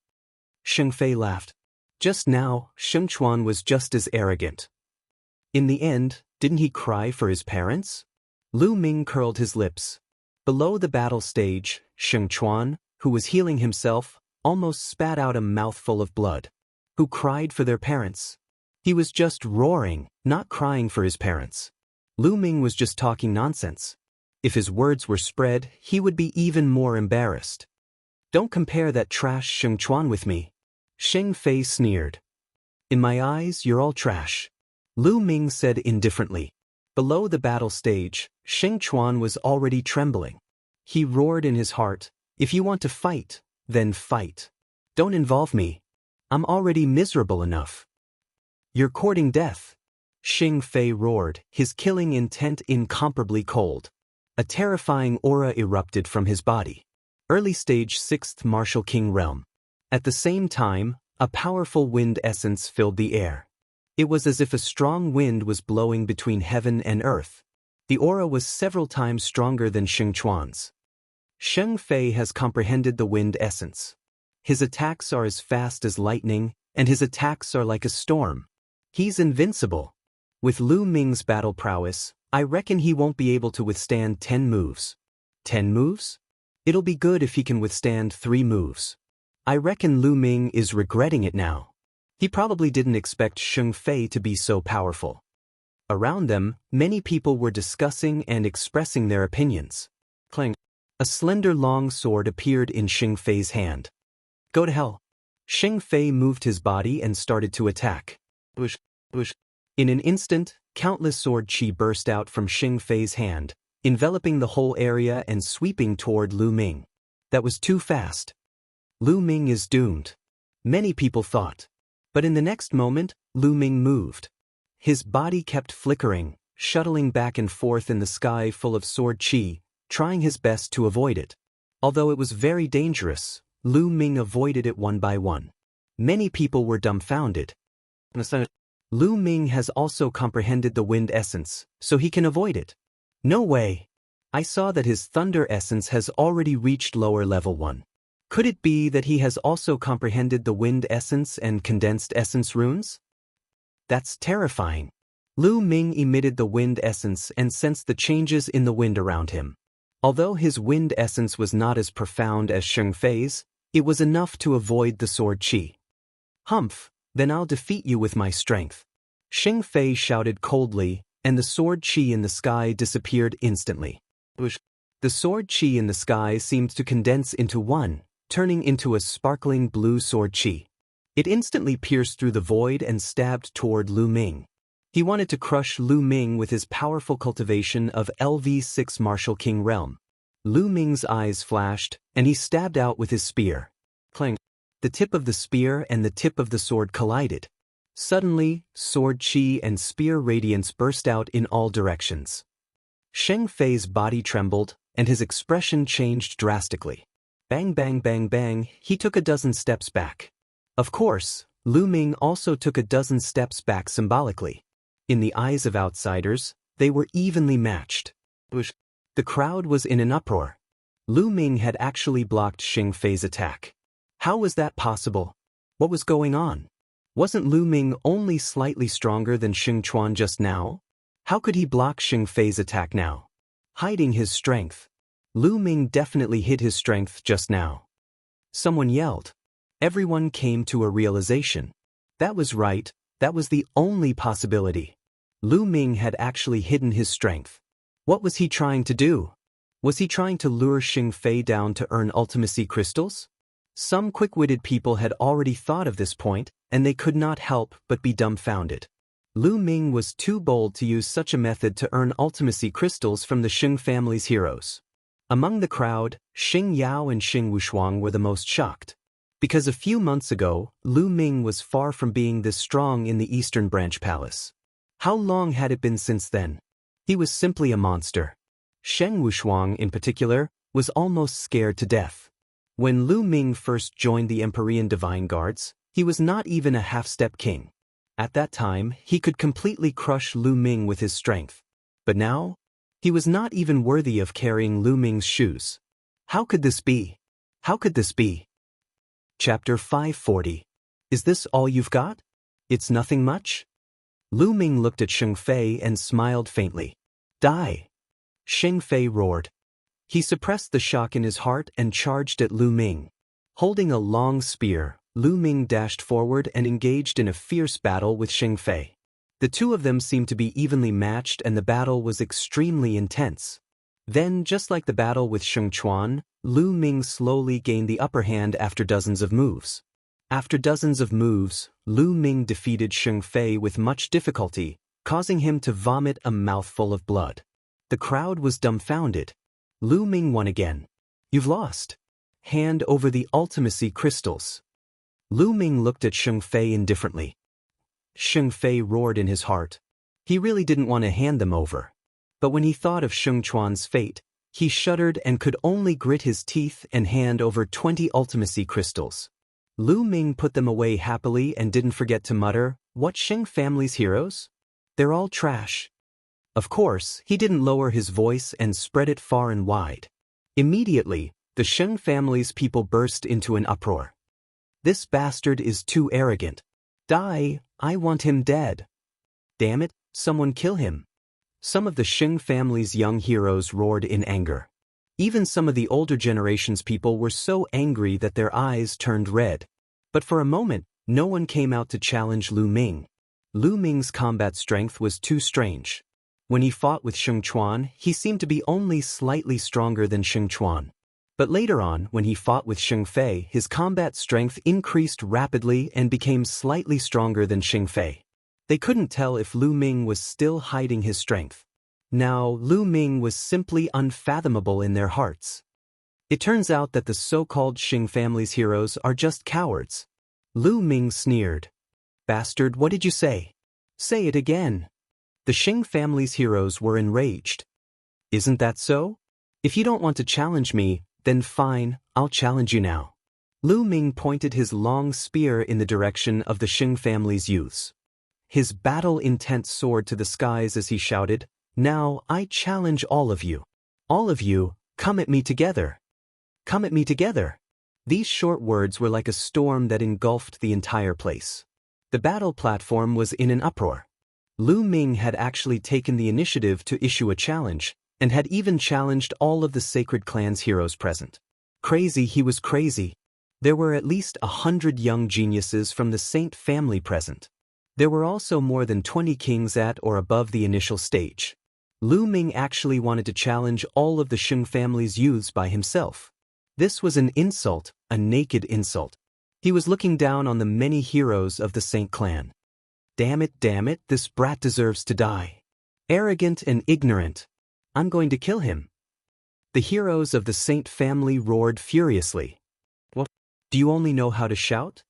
Sheng Fei laughed. Just now, Sheng Chuan was just as arrogant. In the end, didn't he cry for his parents? Lu Ming curled his lips. Below the battle stage, Sheng Chuan, who was healing himself, almost spat out a mouthful of blood. Who cried for their parents? He was just roaring, not crying for his parents. Lu Ming was just talking nonsense. If his words were spread, he would be even more embarrassed. Don't compare that trash Sheng Chuan with me. Sheng Fei sneered. In my eyes, you're all trash. Lu Ming said indifferently. Below the battle stage, Sheng Chuan was already trembling. He roared in his heart, if you want to fight, then fight. Don't involve me. I'm already miserable enough. You're courting death. Sheng Fei roared, his killing intent incomparably cold. A terrifying aura erupted from his body. Early stage 6th Martial King Realm. At the same time, a powerful wind essence filled the air. It was as if a strong wind was blowing between heaven and earth. The aura was several times stronger than Sheng Chuan's. Sheng Fei has comprehended the wind essence. His attacks are as fast as lightning, and his attacks are like a storm. He's invincible. With Lu Ming's battle prowess, I reckon he won't be able to withstand 10 moves. 10 moves? It'll be good if he can withstand 3 moves. I reckon Lu Ming is regretting it now. He probably didn't expect Sheng Fei to be so powerful. Around them, many people were discussing and expressing their opinions. Clang. A slender long sword appeared in Sheng Fei's hand. Go to hell. Sheng Fei moved his body and started to attack. Bush, bush. In an instant, countless sword chi burst out from Sheng Fei's hand, enveloping the whole area and sweeping toward Lu Ming. That was too fast. Lu Ming is doomed. Many people thought. But in the next moment, Lu Ming moved. His body kept flickering, shuttling back and forth in the sky full of sword chi, trying his best to avoid it. Although it was very dangerous, Lu Ming avoided it one by one. Many people were dumbfounded. Lu Ming has also comprehended the wind essence, so he can avoid it. No way. I saw that his thunder essence has already reached lower level 1. Could it be that he has also comprehended the wind essence and condensed essence runes? That's terrifying. Lu Ming emitted the wind essence and sensed the changes in the wind around him. Although his wind essence was not as profound as Sheng Fei's, it was enough to avoid the sword chi. Humph, then I'll defeat you with my strength. Sheng Fei shouted coldly, and the sword chi in the sky disappeared instantly. The sword chi in the sky seemed to condense into one, turning into a sparkling blue sword chi. It instantly pierced through the void and stabbed toward Lu Ming. He wanted to crush Lu Ming with his powerful cultivation of LV6 Martial King Realm. Lu Ming's eyes flashed, and he stabbed out with his spear. Clang. The tip of the spear and the tip of the sword collided. Suddenly, sword chi and spear radiance burst out in all directions. Sheng Fei's body trembled, and his expression changed drastically. Bang bang bang bang, he took a dozen steps back. Of course, Lu Ming also took a dozen steps back symbolically. In the eyes of outsiders, they were evenly matched. The crowd was in an uproar. Lu Ming had actually blocked Sheng Fei's attack. How was that possible? What was going on? Wasn't Lu Ming only slightly stronger than Sheng Chuan just now? How could he block Sheng Fei's attack now? Hiding his strength. Lu Ming definitely hid his strength just now. Someone yelled. Everyone came to a realization. That was right, that was the only possibility. Lu Ming had actually hidden his strength. What was he trying to do? Was he trying to lure Sheng Fei down to earn ultimacy crystals? Some quick-witted people had already thought of this point, and they could not help but be dumbfounded. Lu Ming was too bold to use such a method to earn ultimacy crystals from the Sheng family's heroes. Among the crowd, Xing Yao and Xing Wushuang were the most shocked. Because a few months ago, Lu Ming was far from being this strong in the Eastern Branch Palace. How long had it been since then? He was simply a monster. Sheng Wushuang, in particular, was almost scared to death. When Lu Ming first joined the Empyrean Divine Guards, he was not even a half-step king. At that time, he could completely crush Lu Ming with his strength. But now, he was not even worthy of carrying Lu Ming's shoes. How could this be? How could this be? Chapter 540. Is this all you've got? It's nothing much? Lu Ming looked at Sheng Fei and smiled faintly. Die! Sheng Fei roared. He suppressed the shock in his heart and charged at Lu Ming. Holding a long spear, Lu Ming dashed forward and engaged in a fierce battle with Sheng Fei. The two of them seemed to be evenly matched and the battle was extremely intense. Then, just like the battle with Sheng Chuan, Lu Ming slowly gained the upper hand after dozens of moves. After dozens of moves, Lu Ming defeated Sheng Fei with much difficulty, causing him to vomit a mouthful of blood. The crowd was dumbfounded. Lu Ming won again. You've lost. Hand over the ultimacy crystals. Lu Ming looked at Sheng Fei indifferently. Sheng Fei roared in his heart. He really didn't want to hand them over. But when he thought of Sheng Chuan's fate, he shuddered and could only grit his teeth and hand over 20 ultimacy crystals. Lu Ming put them away happily and didn't forget to mutter, "What Sheng family's heroes? They're all trash." Of course, he didn't lower his voice and spread it far and wide. Immediately, the Sheng family's people burst into an uproar. "This bastard is too arrogant. Die, I want him dead. Damn it, someone kill him." Some of the Sheng family's young heroes roared in anger. Even some of the older generation's people were so angry that their eyes turned red. But for a moment, no one came out to challenge Lu Ming. Lu Ming's combat strength was too strange. When he fought with Sheng Chuan, he seemed to be only slightly stronger than Sheng Chuan. But later on, when he fought with Sheng Fei, his combat strength increased rapidly and became slightly stronger than Sheng Fei. They couldn't tell if Lu Ming was still hiding his strength. Now, Lu Ming was simply unfathomable in their hearts. It turns out that the so-called Sheng family's heroes are just cowards. Lu Ming sneered. "Bastard, what did you say? Say it again." The Sheng family's heroes were enraged. "Isn't that so? If you don't want to challenge me, then fine, I'll challenge you now." Lu Ming pointed his long spear in the direction of the Sheng family's youths. His battle-intent soared to the skies as he shouted, "Now I challenge all of you. All of you, come at me together. Come at me together." These short words were like a storm that engulfed the entire place. The battle platform was in an uproar. Lu Ming had actually taken the initiative to issue a challenge, and had even challenged all of the Sacred Clan's heroes present. Crazy, he was crazy. There were at least 100 young geniuses from the Saint family present. There were also more than 20 kings at or above the initial stage. Lu Ming actually wanted to challenge all of the Sheng family's youths by himself. This was an insult, a naked insult. He was looking down on the many heroes of the Saint clan. Damn it, this brat deserves to die. Arrogant and ignorant. I'm going to kill him." The heroes of the Saint family roared furiously. "What? Do you only know how to shout?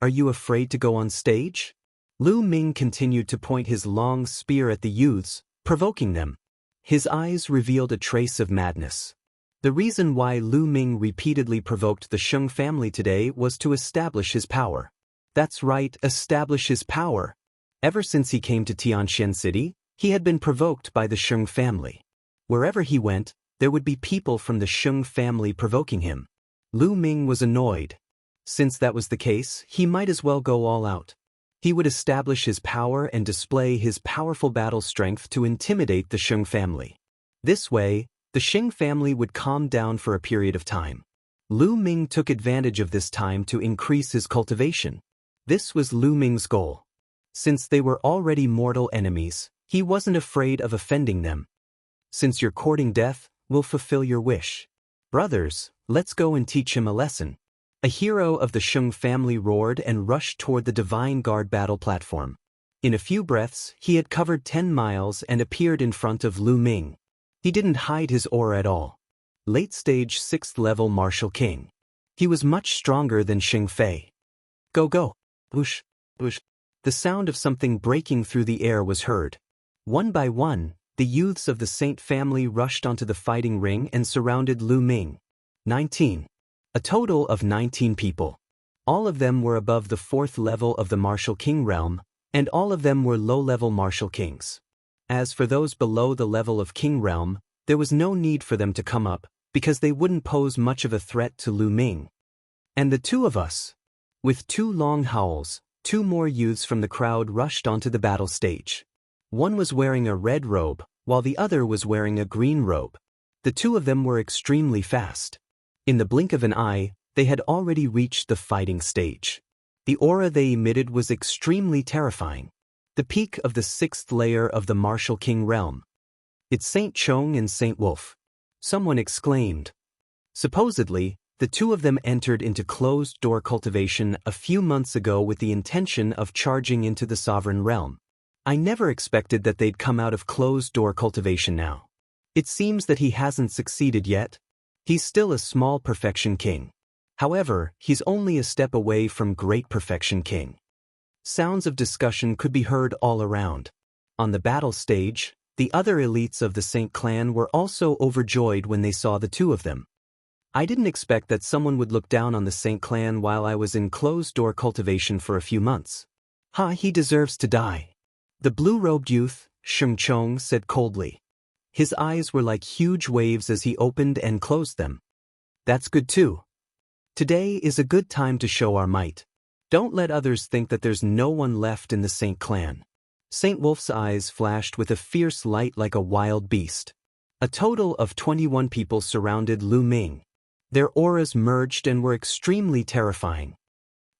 Are you afraid to go on stage?" Lu Ming continued to point his long spear at the youths, provoking them. His eyes revealed a trace of madness. The reason why Lu Ming repeatedly provoked the Sheng family today was to establish his power. That's right, establish his power. Ever since he came to Tianxian City, he had been provoked by the Sheng family. Wherever he went, there would be people from the Sheng family provoking him. Lu Ming was annoyed. Since that was the case, he might as well go all out. He would establish his power and display his powerful battle strength to intimidate the Sheng family. This way, the Sheng family would calm down for a period of time. Lu Ming took advantage of this time to increase his cultivation. This was Lu Ming's goal. Since they were already mortal enemies, he wasn't afraid of offending them. "Since you're courting death, we'll fulfill your wish. Brothers, let's go and teach him a lesson." A hero of the Sheng family roared and rushed toward the Divine Guard battle platform. In a few breaths, he had covered 10 miles and appeared in front of Lu Ming. He didn't hide his aura at all. Late-stage 6th level martial king. He was much stronger than Sheng Fei. Go go. Whoosh, whoosh. The sound of something breaking through the air was heard. One by one, the youths of the Saint family rushed onto the fighting ring and surrounded Lu Ming. 19. A total of 19 people. All of them were above the 4th level of the martial king realm, and all of them were low-level martial kings. As for those below the level of king realm, there was no need for them to come up, because they wouldn't pose much of a threat to Lu Ming. And the two of us. With 2 long howls, 2 more youths from the crowd rushed onto the battle stage. One was wearing a red robe, while the other was wearing a green robe. The 2 of them were extremely fast. In the blink of an eye, they had already reached the fighting stage. The aura they emitted was extremely terrifying. The peak of the 6th layer of the martial king realm. It's Saint Chong and Saint Wolf. Someone exclaimed. Supposedly, the two of them entered into closed-door cultivation a few months ago with the intention of charging into the sovereign realm. I never expected that they'd come out of closed-door cultivation now. It seems that he hasn't succeeded yet. He's still a small perfection king. However, he's only a step away from great perfection king. Sounds of discussion could be heard all around. On the battle stage, the other elites of the Saint clan were also overjoyed when they saw the two of them. I didn't expect that someone would look down on the Saint clan while I was in closed-door cultivation for a few months. He deserves to die. The blue-robed youth, Sheng Chong, said coldly. His eyes were like huge waves as he opened and closed them. That's good too. Today is a good time to show our might. Don't let others think that there's no one left in the Saint clan. Saint Wolf's eyes flashed with a fierce light like a wild beast. A total of 21 people surrounded Lu Ming. Their auras merged and were extremely terrifying.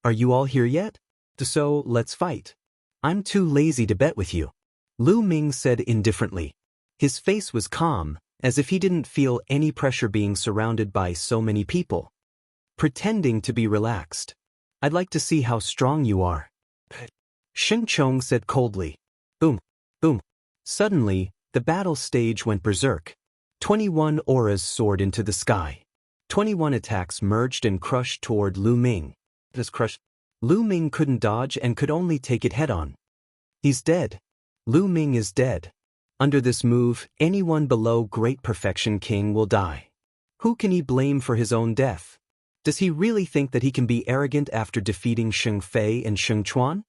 Are you all here yet? So, let's fight. I'm too lazy to bet with you. Lu Ming said indifferently. His face was calm, as if he didn't feel any pressure being surrounded by so many people. Pretending to be relaxed. I'd like to see how strong you are. Sheng Chong said coldly. Boom, boom. Suddenly, the battle stage went berserk. 21 auras soared into the sky. 21 attacks merged and crushed toward Lu Ming. Lu Ming couldn't dodge and could only take it head-on. He's dead. Lu Ming is dead. Under this move, anyone below Great Perfection King will die. Who can he blame for his own death? Does he really think that he can be arrogant after defeating Sheng Fei and Sheng Chuan?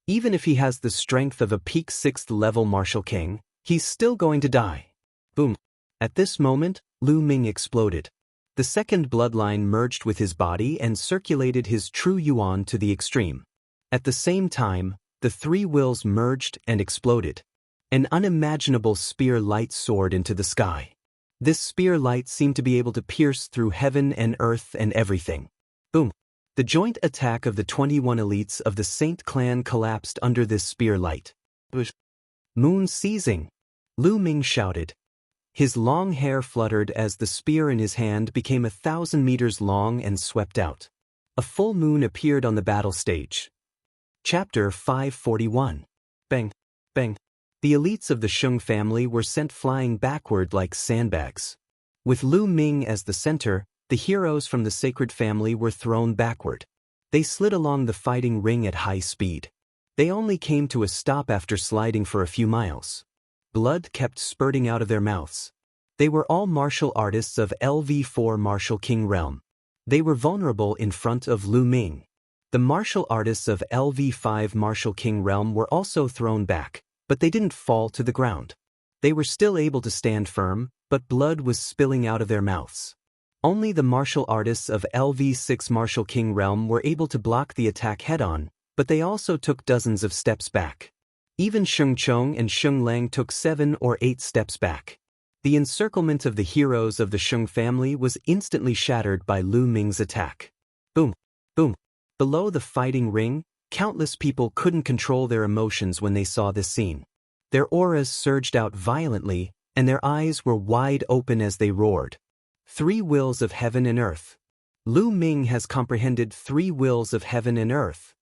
Even if he has the strength of a peak 6th level martial king, he's still going to die. Boom. At this moment, Lu Ming exploded. The second bloodline merged with his body and circulated his true yuan to the extreme. At the same time, the three wills merged and exploded. An unimaginable spear light soared into the sky. This spear light seemed to be able to pierce through heaven and earth and everything. Boom. The joint attack of the 21 elites of the Saint clan collapsed under this spear light. Moon seizing. Lu Ming shouted. His long hair fluttered as the spear in his hand became 1,000 meters long and swept out. A full moon appeared on the battle stage. Chapter 541. Bang, bang. The elites of the Sheng family were sent flying backward like sandbags. With Lu Ming as the center, the heroes from the sacred family were thrown backward. They slid along the fighting ring at high speed. They only came to a stop after sliding for a few miles. Blood kept spurting out of their mouths. They were all martial artists of LV4 Martial King Realm. They were vulnerable in front of Lu Ming. The martial artists of LV5 Martial King Realm were also thrown back, but they didn't fall to the ground. They were still able to stand firm, but blood was spilling out of their mouths. Only the martial artists of LV6 Martial King Realm were able to block the attack head-on, but they also took dozens of steps back. Even Sheng Chong and Sheng Lang took 7 or 8 steps back. The encirclement of the heroes of the Sheng family was instantly shattered by Lu Ming's attack. Boom, boom. Below the fighting ring, countless people couldn't control their emotions when they saw this scene. Their auras surged out violently, and their eyes were wide open as they roared. 3 wills of heaven and earth. Lu Ming has comprehended 3 wills of heaven and earth.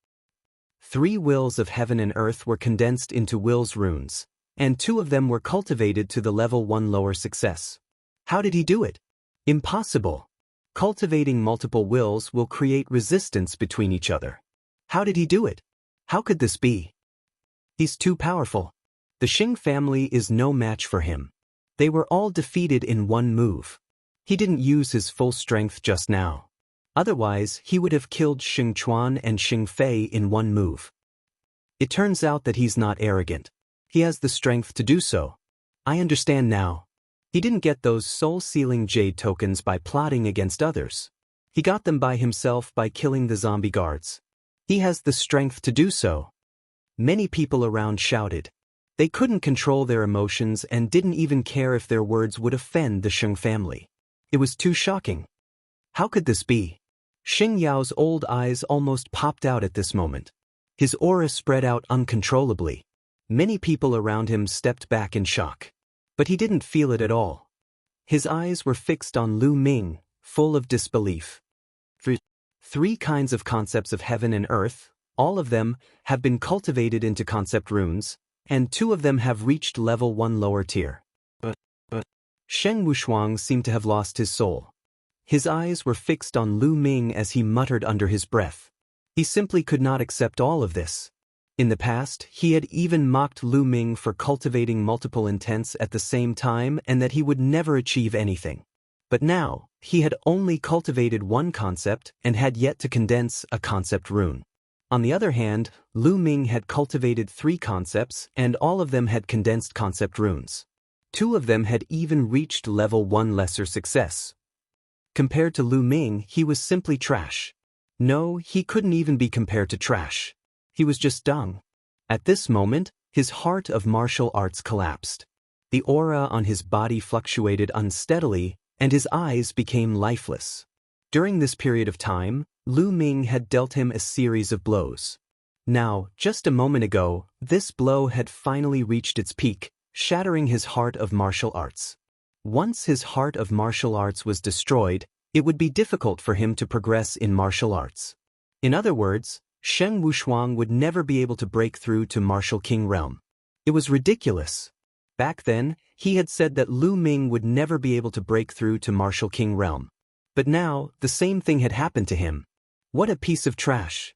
3 wills of heaven and earth were condensed into wills runes, and 2 of them were cultivated to the level 1 lower success. How did he do it? Impossible. Cultivating multiple wills will create resistance between each other. How did he do it? How could this be? He's too powerful. The Sheng family is no match for him. They were all defeated in one move. He didn't use his full strength just now. Otherwise, he would have killed Sheng Chuan and Sheng Fei in one move. It turns out that he's not arrogant. He has the strength to do so. I understand now. He didn't get those soul-sealing jade tokens by plotting against others. He got them by himself by killing the zombie guards. He has the strength to do so. Many people around shouted. They couldn't control their emotions and didn't even care if their words would offend the Sheng family. It was too shocking. How could this be? Xing Yao's old eyes almost popped out at this moment. His aura spread out uncontrollably. Many people around him stepped back in shock. But he didn't feel it at all. His eyes were fixed on Lu Ming, full of disbelief. Three kinds of concepts of heaven and earth, all of them, have been cultivated into concept runes, and 2 of them have reached level 1 lower tier. But Sheng Wushuang seemed to have lost his soul. His eyes were fixed on Lu Ming as he muttered under his breath. He simply could not accept all of this. In the past, he had even mocked Lu Ming for cultivating multiple intents at the same time and that he would never achieve anything. But now, he had only cultivated one concept and had yet to condense a concept rune. On the other hand, Lu Ming had cultivated 3 concepts and all of them had condensed concept runes. 2 of them had even reached level 1 lesser success. Compared to Lu Ming, he was simply trash. No, he couldn't even be compared to trash. He was just dung. At this moment, his heart of martial arts collapsed. The aura on his body fluctuated unsteadily, and his eyes became lifeless. During this period of time, Lu Ming had dealt him a series of blows. Now, just a moment ago, this blow had finally reached its peak, shattering his heart of martial arts. Once his heart of martial arts was destroyed, it would be difficult for him to progress in martial arts. In other words, Sheng Wushuang would never be able to break through to Martial King realm. It was ridiculous. Back then, he had said that Lu Ming would never be able to break through to Martial King realm. But now, the same thing had happened to him. What a piece of trash.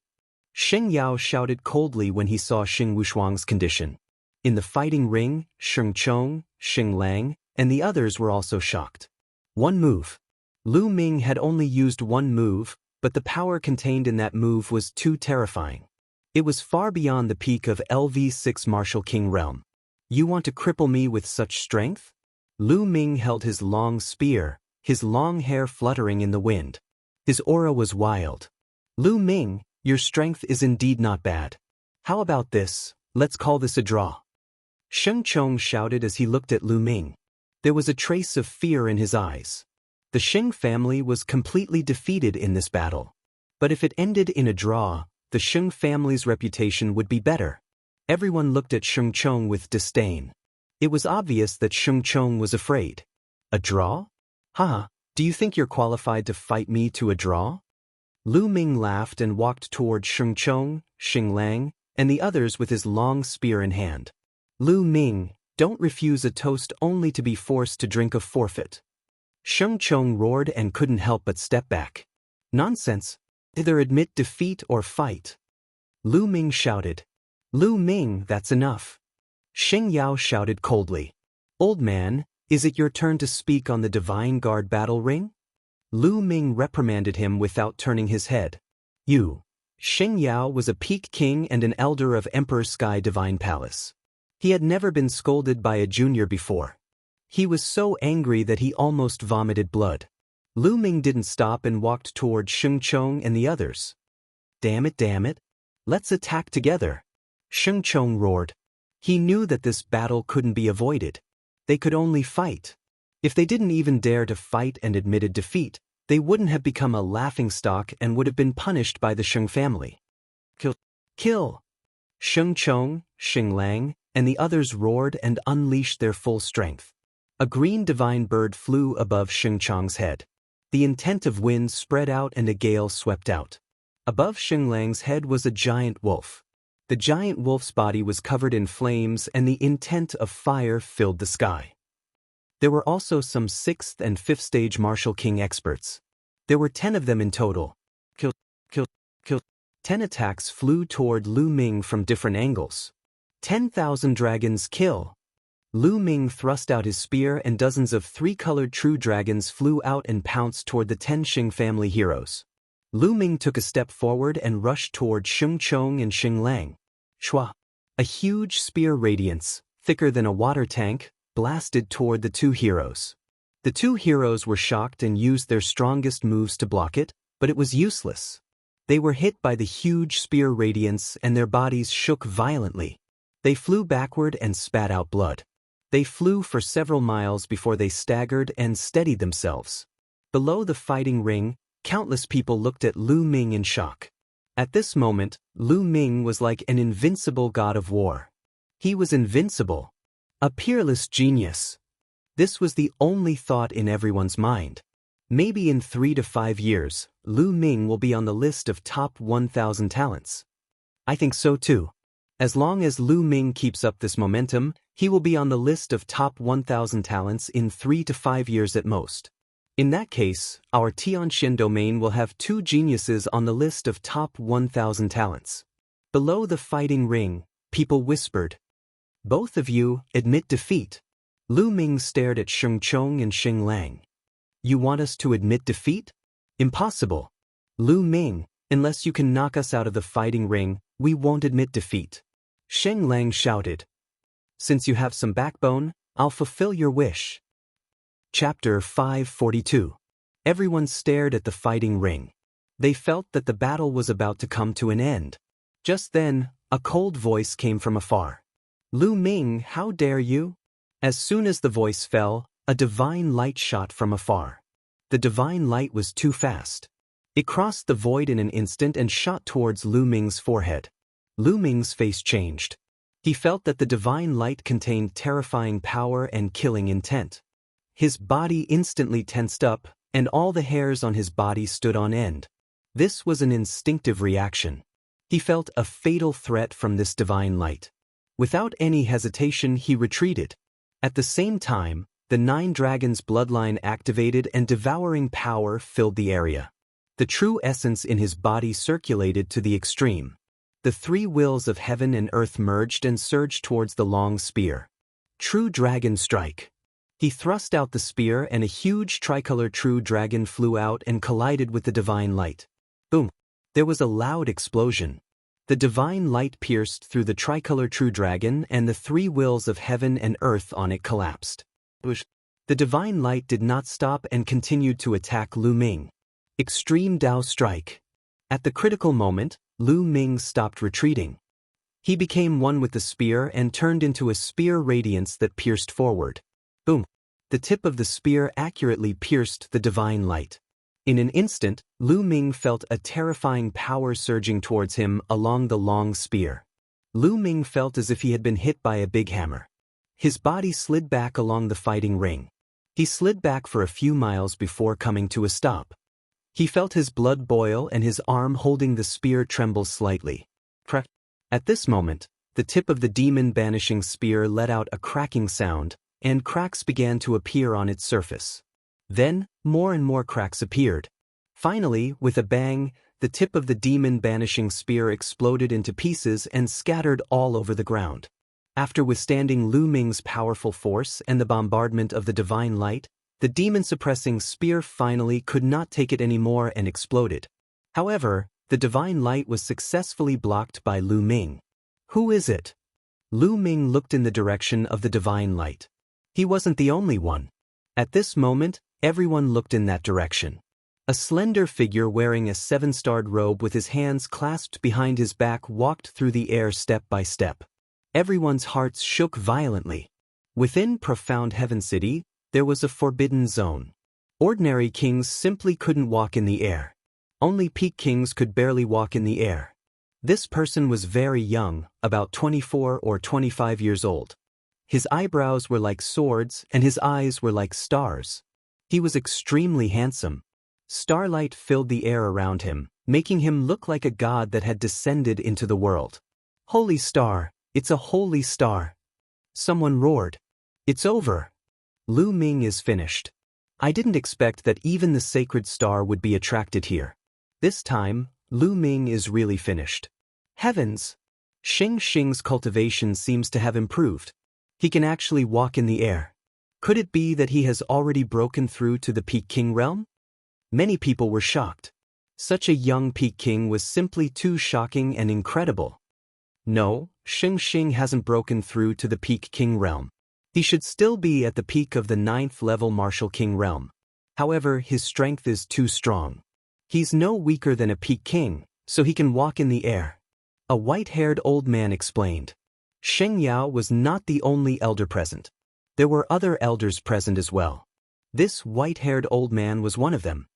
Sheng Yao shouted coldly when he saw Sheng Wushuang's condition. In the fighting ring, Sheng Chong, Sheng Lang, and the others were also shocked. One move. Lu Ming had only used one move, but the power contained in that move was too terrifying. It was far beyond the peak of LV6 Martial King realm. You want to cripple me with such strength? Lu Ming held his long spear, his long hair fluttering in the wind. His aura was wild. Lu Ming, your strength is indeed not bad. How about this, let's call this a draw. Sheng Chong shouted as he looked at Lu Ming. There was a trace of fear in his eyes. The Sheng family was completely defeated in this battle. But if it ended in a draw, the Sheng family's reputation would be better. Everyone looked at Sheng Chong with disdain. It was obvious that Sheng Chong was afraid. A draw? Haha, do you think you're qualified to fight me to a draw? Lu Ming laughed and walked toward Sheng Chong, Sheng Lang, and the others with his long spear in hand. Lu Ming, don't refuse a toast only to be forced to drink a forfeit. Sheng Chong roared and couldn't help but step back. Nonsense. Either admit defeat or fight. Lu Ming shouted. Lu Ming, that's enough. Sheng Yao shouted coldly. Old man, is it your turn to speak on the Divine Guard battle ring? Lu Ming reprimanded him without turning his head. You. Sheng Yao was a peak king and an elder of Emperor Sky Divine Palace. He had never been scolded by a junior before. He was so angry that he almost vomited blood. Lu Ming didn't stop and walked toward Sheng Chong and the others. Damn it, let's attack together. Sheng Chong roared. He knew that this battle couldn't be avoided. They could only fight. If they didn't even dare to fight and admitted defeat, they wouldn't have become a laughingstock and would have been punished by the Sheng family. Kill! Sheng Chong, Sheng Lang, and the others roared and unleashed their full strength. A green divine bird flew above Sheng Chong's head. The intent of wind spread out and a gale swept out. Above Sheng Lang's head was a giant wolf. The giant wolf's body was covered in flames and the intent of fire filled the sky. There were also some 6th and 5th stage Martial King experts. There were 10 of them in total. Kill. 10 attacks flew toward Lu Ming from different angles. 10,000 dragons kill. Lu Ming thrust out his spear and dozens of 3-colored true dragons flew out and pounced toward the 10 Sheng family heroes. Lu Ming took a step forward and rushed toward Sheng Chong and Sheng Lang. Shua! A huge spear radiance, thicker than a water tank, blasted toward the 2 heroes. The 2 heroes were shocked and used their strongest moves to block it, but it was useless. They were hit by the huge spear radiance and their bodies shook violently. They flew backward and spat out blood. They flew for several miles before they staggered and steadied themselves. Below the fighting ring, countless people looked at Lu Ming in shock. At this moment, Lu Ming was like an invincible god of war. He was invincible. A peerless genius. This was the only thought in everyone's mind. Maybe in 3 to 5 years, Lu Ming will be on the list of top 1,000 talents. I think so too. As long as Lu Ming keeps up this momentum, he will be on the list of top 1,000 talents in 3 to 5 years at most. In that case, our Tianxian domain will have 2 geniuses on the list of top 1,000 talents. Below the fighting ring, people whispered. Both of you admit defeat. Lu Ming stared at Sheng Chong and Xing Lang. You want us to admit defeat? Impossible. Lu Ming, unless you can knock us out of the fighting ring, we won't admit defeat. Xing Lang shouted. Since you have some backbone, I'll fulfill your wish. Chapter 542. Everyone stared at the fighting ring. They felt that the battle was about to come to an end. Just then, a cold voice came from afar. Lu Ming, how dare you? As soon as the voice fell, a divine light shot from afar. The divine light was too fast. It crossed the void in an instant and shot towards Lu Ming's forehead. Lu Ming's face changed. He felt that the divine light contained terrifying power and killing intent. His body instantly tensed up, and all the hairs on his body stood on end. This was an instinctive reaction. He felt a fatal threat from this divine light. Without any hesitation, he retreated. At the same time, the 9 dragons' bloodline activated and devouring power filled the area. The true essence in his body circulated to the extreme. The 3 wills of heaven and earth merged and surged towards the long spear. True Dragon Strike. He thrust out the spear and a huge tricolor true dragon flew out and collided with the divine light. Boom! There was a loud explosion. The divine light pierced through the tricolor true dragon and the 3 wills of heaven and earth on it collapsed. The divine light did not stop and continued to attack Lu Ming. Extreme Dao Strike. At the critical moment, Lu Ming stopped retreating. He became one with the spear and turned into a spear radiance that pierced forward. Boom! The tip of the spear accurately pierced the divine light. In an instant, Lu Ming felt a terrifying power surging towards him along the long spear. Lu Ming felt as if he had been hit by a big hammer. His body slid back along the fighting ring. He slid back for a few miles before coming to a stop. He felt his blood boil and his arm holding the spear tremble slightly. Crack. At this moment, the tip of the demon-banishing spear let out a cracking sound, and cracks began to appear on its surface. Then, more and more cracks appeared. Finally, with a bang, the tip of the demon-banishing spear exploded into pieces and scattered all over the ground. After withstanding Lu Ming's powerful force and the bombardment of the divine light, the demon-suppressing spear finally could not take it anymore and exploded. However, the divine light was successfully blocked by Lu Ming. Who is it? Lu Ming looked in the direction of the divine light. He wasn't the only one. At this moment, everyone looked in that direction. A slender figure wearing a 7-starred robe with his hands clasped behind his back walked through the air step by step. Everyone's hearts shook violently. Within Profound Heaven City, there was a forbidden zone. Ordinary kings simply couldn't walk in the air. Only peak kings could barely walk in the air. This person was very young, about 24 or 25 years old. His eyebrows were like swords and his eyes were like stars. He was extremely handsome. Starlight filled the air around him, making him look like a god that had descended into the world. Holy star, it's a holy star. Someone roared. It's over. Lu Ming is finished. I didn't expect that even the sacred star would be attracted here. This time, Lu Ming is really finished. Heavens! Xing's cultivation seems to have improved. He can actually walk in the air. Could it be that he has already broken through to the Peak King realm? Many people were shocked. Such a young Peak King was simply too shocking and incredible. No, Xing hasn't broken through to the Peak King realm. He should still be at the peak of the 9th level Martial King realm. However, his strength is too strong. He's no weaker than a Peak King, so he can walk in the air. A white-haired old man explained. Sheng Yao was not the only elder present. There were other elders present as well. This white-haired old man was one of them.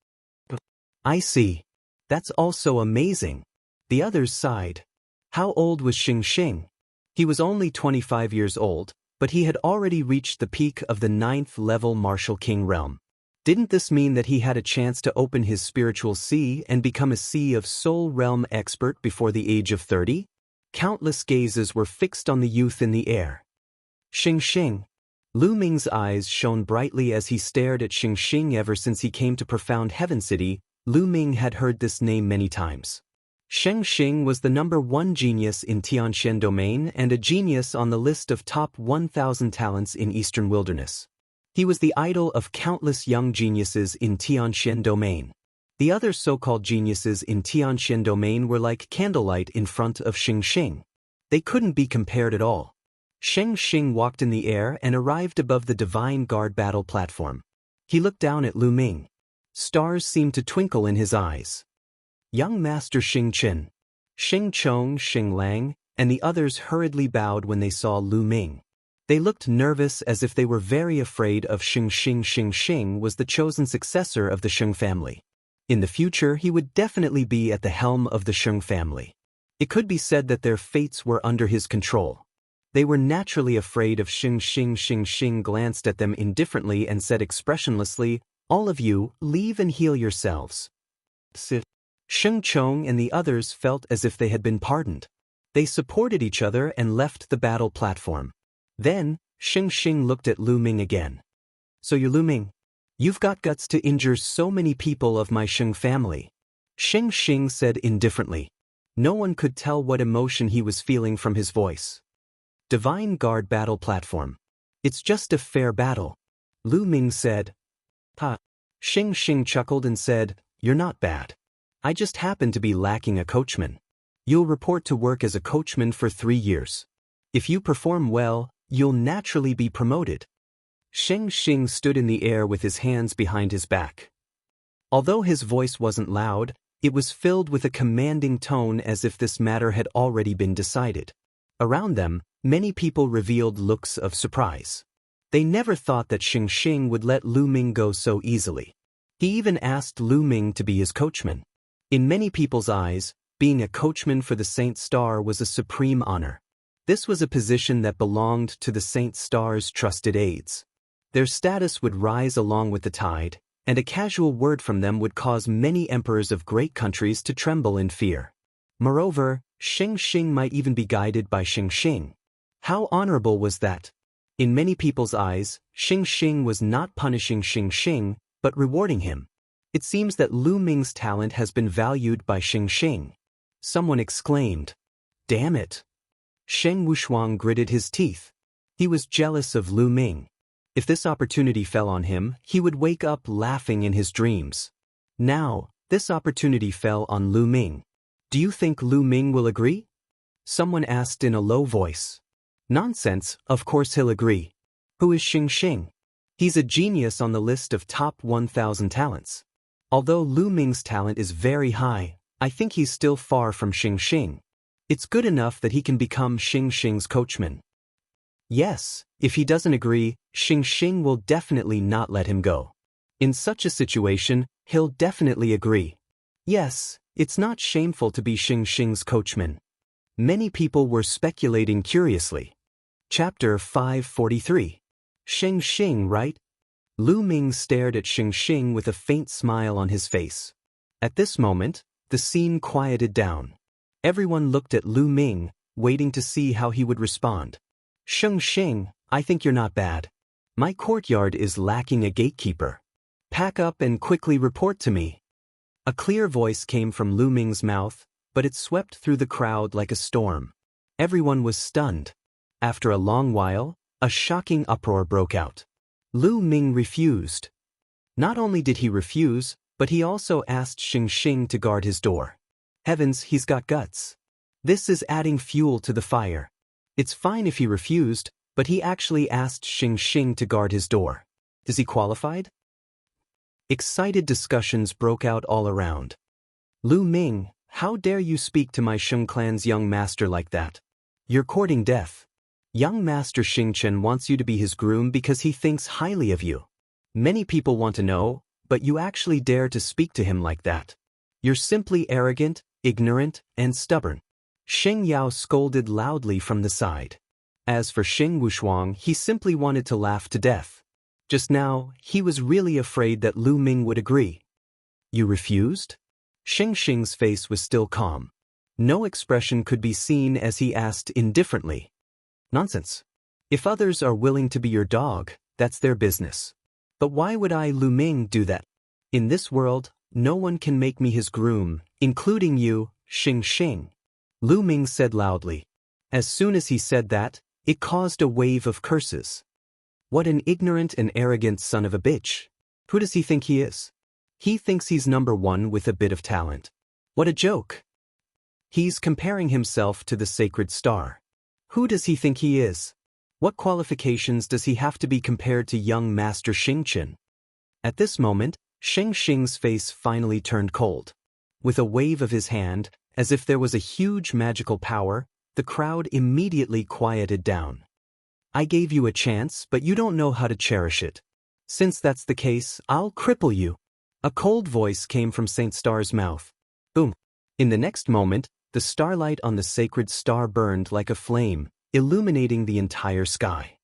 I see. That's also amazing. The others sighed. How old was Xing? He was only 25 years old, But he had already reached the peak of the 9th-level Martial King realm. Didn't this mean that he had a chance to open his spiritual sea and become a Sea of Soul realm expert before the age of 30? Countless gazes were fixed on the youth in the air. Xing Xing. Lu Ming's eyes shone brightly as he stared at Xing Xing. Ever since he came to Profound Heaven City, Lu Ming had heard this name many times. Xing Xing was the #1 genius in Tianxian domain and a genius on the list of top 1,000 talents in Eastern Wilderness. He was the idol of countless young geniuses in Tianxian domain. The other so-called geniuses in Tianxian domain were like candlelight in front of Xing Xing. They couldn't be compared at all. Xing Xing walked in the air and arrived above the Divine Guard battle platform. He looked down at Lu Ming. Stars seemed to twinkle in his eyes. Young Master Xing Chen, Xing Chong, Xing Lang, and the others hurriedly bowed when they saw Lu Ming. They looked nervous as if they were very afraid of Xing Xing. Xing Xing was the chosen successor of the Sheng family. In the future, he would definitely be at the helm of the Sheng family. It could be said that their fates were under his control. They were naturally afraid of Xing Xing. Xing Xing glanced at them indifferently and said expressionlessly, "All of you, leave and heal yourselves." Sit. Xing Chong and the others felt as if they had been pardoned. They supported each other and left the battle platform. Then, Xing Xing looked at Lu Ming again. "So you're Lu Ming? You've got guts to injure so many people of my Sheng family." Xing Xing said indifferently. No one could tell what emotion he was feeling from his voice. Divine Guard battle platform. "It's just a fair battle," Lu Ming said. "Ha." Xing Xing chuckled and said, "You're not bad. I just happen to be lacking a coachman. You'll report to work as a coachman for 3 years. If you perform well, you'll naturally be promoted." Xing Xing stood in the air with his hands behind his back. Although his voice wasn't loud, it was filled with a commanding tone as if this matter had already been decided. Around them, many people revealed looks of surprise. They never thought that Xing Xing would let Lu Ming go so easily. He even asked Lu Ming to be his coachman. In many people's eyes, being a coachman for the Saint Star was a supreme honor. This was a position that belonged to the Saint Star's trusted aides. Their status would rise along with the tide, and a casual word from them would cause many emperors of great countries to tremble in fear. Moreover, Xing Xing might even be guided by Xing Xing. How honorable was that? In many people's eyes, Xing Xing was not punishing Xing Xing, but rewarding him. It seems that Lu Ming's talent has been valued by Xing Xing. Someone exclaimed, "Damn it!" Sheng Wushuang gritted his teeth. He was jealous of Lu Ming. If this opportunity fell on him, he would wake up laughing in his dreams. Now, this opportunity fell on Lu Ming. "Do you think Lu Ming will agree?" Someone asked in a low voice. "Nonsense, of course he'll agree. Who is Xing Xing? He's a genius on the list of top 1,000 talents. Although Lu Ming's talent is very high, I think he's still far from Xing Xing. It's good enough that he can become Xing Xing's coachman." Yes, if he doesn't agree, Xing Xing will definitely not let him go. In such a situation, he'll definitely agree. Yes, it's not shameful to be Xing Xing's coachman. Many people were speculating curiously. Chapter 543. Xing Xing, right? Lu Ming stared at Xing Xing with a faint smile on his face. At this moment, the scene quieted down. Everyone looked at Lu Ming, waiting to see how he would respond. "Xing Xing, I think you're not bad. My courtyard is lacking a gatekeeper. Pack up and quickly report to me." A clear voice came from Lu Ming's mouth, but it swept through the crowd like a storm. Everyone was stunned. After a long while, a shocking uproar broke out. Lu Ming refused. Not only did he refuse, but he also asked Xing Xing to guard his door. Heavens, he's got guts. This is adding fuel to the fire. It's fine if he refused, but he actually asked Xing Xing to guard his door. Is he qualified? Excited discussions broke out all around. "Lu Ming, how dare you speak to my Sheng clan's young master like that? You're courting death. Young Master Xing Chen wants you to be his groom because he thinks highly of you. Many people want to know, but you actually dare to speak to him like that. You're simply arrogant, ignorant, and stubborn." Sheng Yao scolded loudly from the side. As for Xing Wushuang, he simply wanted to laugh to death. Just now, he was really afraid that Lu Ming would agree. You refused? Xing's face was still calm. No expression could be seen as he asked indifferently. Nonsense. If others are willing to be your dog, that's their business. But why would I, Lu Ming, do that? In this world, no one can make me his groom, including you, Xing. Lu Ming said loudly. As soon as he said that, it caused a wave of curses. What an ignorant and arrogant son of a bitch. Who does he think he is? He thinks he's number one with a bit of talent. What a joke. He's comparing himself to the sacred star. Who does he think he is? What qualifications does he have to be compared to young Master Xingchen? At this moment, Xing's face finally turned cold. With a wave of his hand, as if there was a huge magical power, the crowd immediately quieted down. I gave you a chance, but you don't know how to cherish it. Since that's the case, I'll cripple you. A cold voice came from Saint Star's mouth. Boom. In the next moment, the starlight on the sacred star burned like a flame, illuminating the entire sky.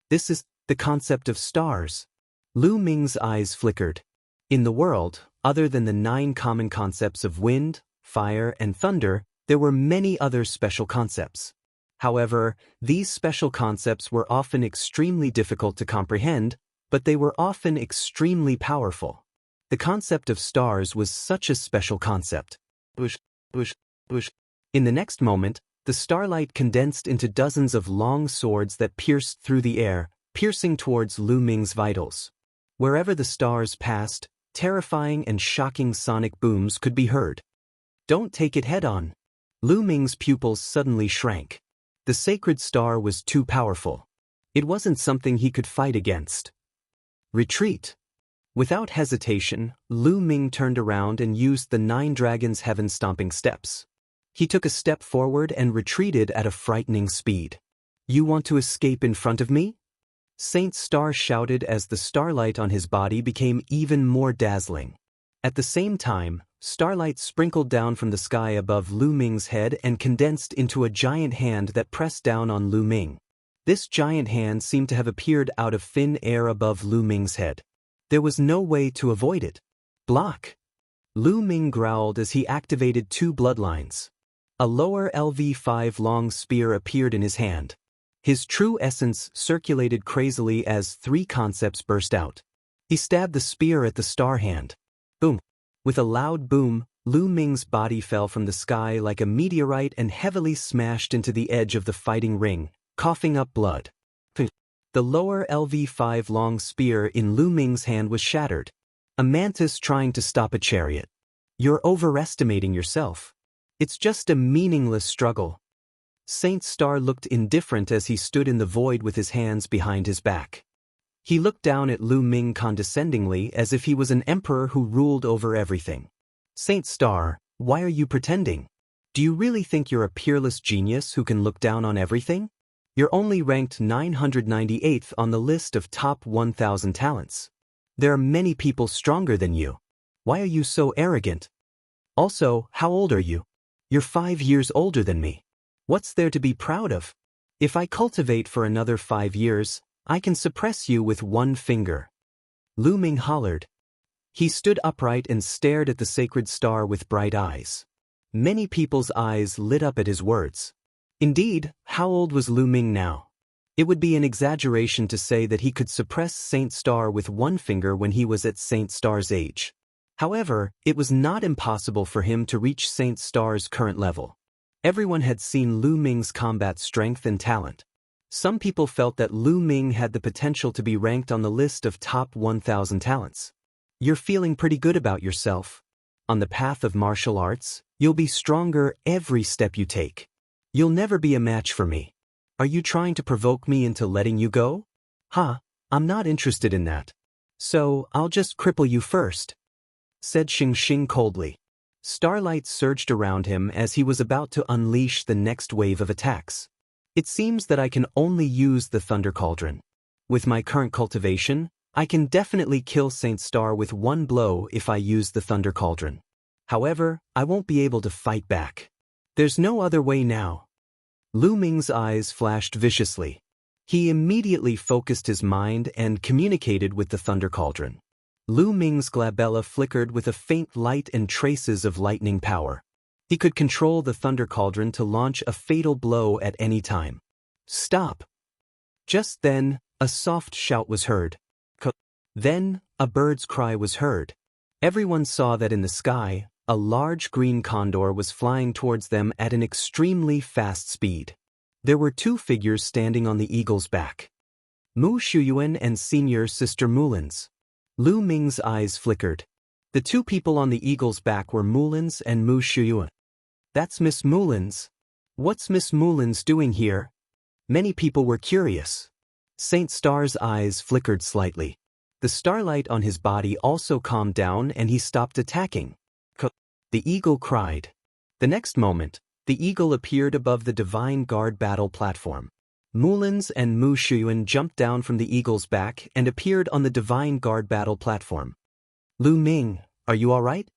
This is the concept of stars. Lu Ming's eyes flickered. In the world, other than the 9 common concepts of wind, fire, and thunder, there were many other special concepts. However, these special concepts were often extremely difficult to comprehend, but they were often extremely powerful. The concept of stars was such a special concept. In the next moment, the starlight condensed into dozens of long swords that pierced through the air, piercing towards Lu Ming's vitals. Wherever the stars passed, terrifying and shocking sonic booms could be heard. Don't take it head-on. Lu Ming's pupils suddenly shrank. The sacred star was too powerful. It wasn't something he could fight against. Retreat. Without hesitation, Lu Ming turned around and used the 9 dragons' heaven-stomping steps. He took a step forward and retreated at a frightening speed. You want to escape in front of me? Saint Star shouted as the starlight on his body became even more dazzling. At the same time, starlight sprinkled down from the sky above Lu Ming's head and condensed into a giant hand that pressed down on Lu Ming. This giant hand seemed to have appeared out of thin air above Lu Ming's head. There was no way to avoid it. Block! Lu Ming growled as he activated 2 bloodlines. A lower LV5 long spear appeared in his hand. His true essence circulated crazily as 3 concepts burst out. He stabbed the spear at the star hand. Boom! With a loud boom, Lu Ming's body fell from the sky like a meteorite and heavily smashed into the edge of the fighting ring, coughing up blood. The lower LV5 long spear in Lu Ming's hand was shattered. A mantis trying to stop a chariot. You're overestimating yourself. It's just a meaningless struggle. Saint Star looked indifferent as he stood in the void with his hands behind his back. He looked down at Lu Ming condescendingly as if he was an emperor who ruled over everything. Saint Star, why are you pretending? Do you really think you're a peerless genius who can look down on everything? You're only ranked 998th on the list of top 1,000 talents. There are many people stronger than you. Why are you so arrogant? Also, how old are you? You're 5 years older than me. What's there to be proud of? If I cultivate for another 5 years, I can suppress you with 1 finger. Lu Ming hollered. He stood upright and stared at the sacred star with bright eyes. Many people's eyes lit up at his words. Indeed, how old was Lu Ming now? It would be an exaggeration to say that he could suppress Saint Star with 1 finger when he was at Saint Star's age. However, it was not impossible for him to reach Saint Star's current level. Everyone had seen Lu Ming's combat strength and talent. Some people felt that Lu Ming had the potential to be ranked on the list of top 1,000 talents. You're feeling pretty good about yourself. On the path of martial arts, you'll be stronger every step you take. You'll never be a match for me. Are you trying to provoke me into letting you go? I'm not interested in that. So, I'll just cripple you first, said Xing coldly. Starlight surged around him as he was about to unleash the next wave of attacks. It seems that I can only use the Thunder Cauldron. With my current cultivation, I can definitely kill Saint Star with 1 blow if I use the Thunder Cauldron. However, I won't be able to fight back. There's no other way now. Lu Ming's eyes flashed viciously. He immediately focused his mind and communicated with the Thunder Cauldron. Lu Ming's glabella flickered with a faint light and traces of lightning power. He could control the Thunder Cauldron to launch a fatal blow at any time. Stop! Just then, a soft shout was heard. Then, a bird's cry was heard. Everyone saw that in the sky, a large green condor was flying towards them at an extremely fast speed. There were two figures standing on the eagle's back. Mu Shuyuan and senior sister Mulin's. Lu Ming's eyes flickered. The two people on the eagle's back were Mulin's and Mu Shuyuan. That's Miss Mulin's. What's Miss Mulin's doing here? Many people were curious. Saint Star's eyes flickered slightly. The starlight on his body also calmed down and he stopped attacking. The eagle cried. The next moment, the eagle appeared above the Divine Guard battle platform. Mulin's and Mu Shuyuan jumped down from the eagle's back and appeared on the Divine Guard battle platform. Lu Ming, are you all right?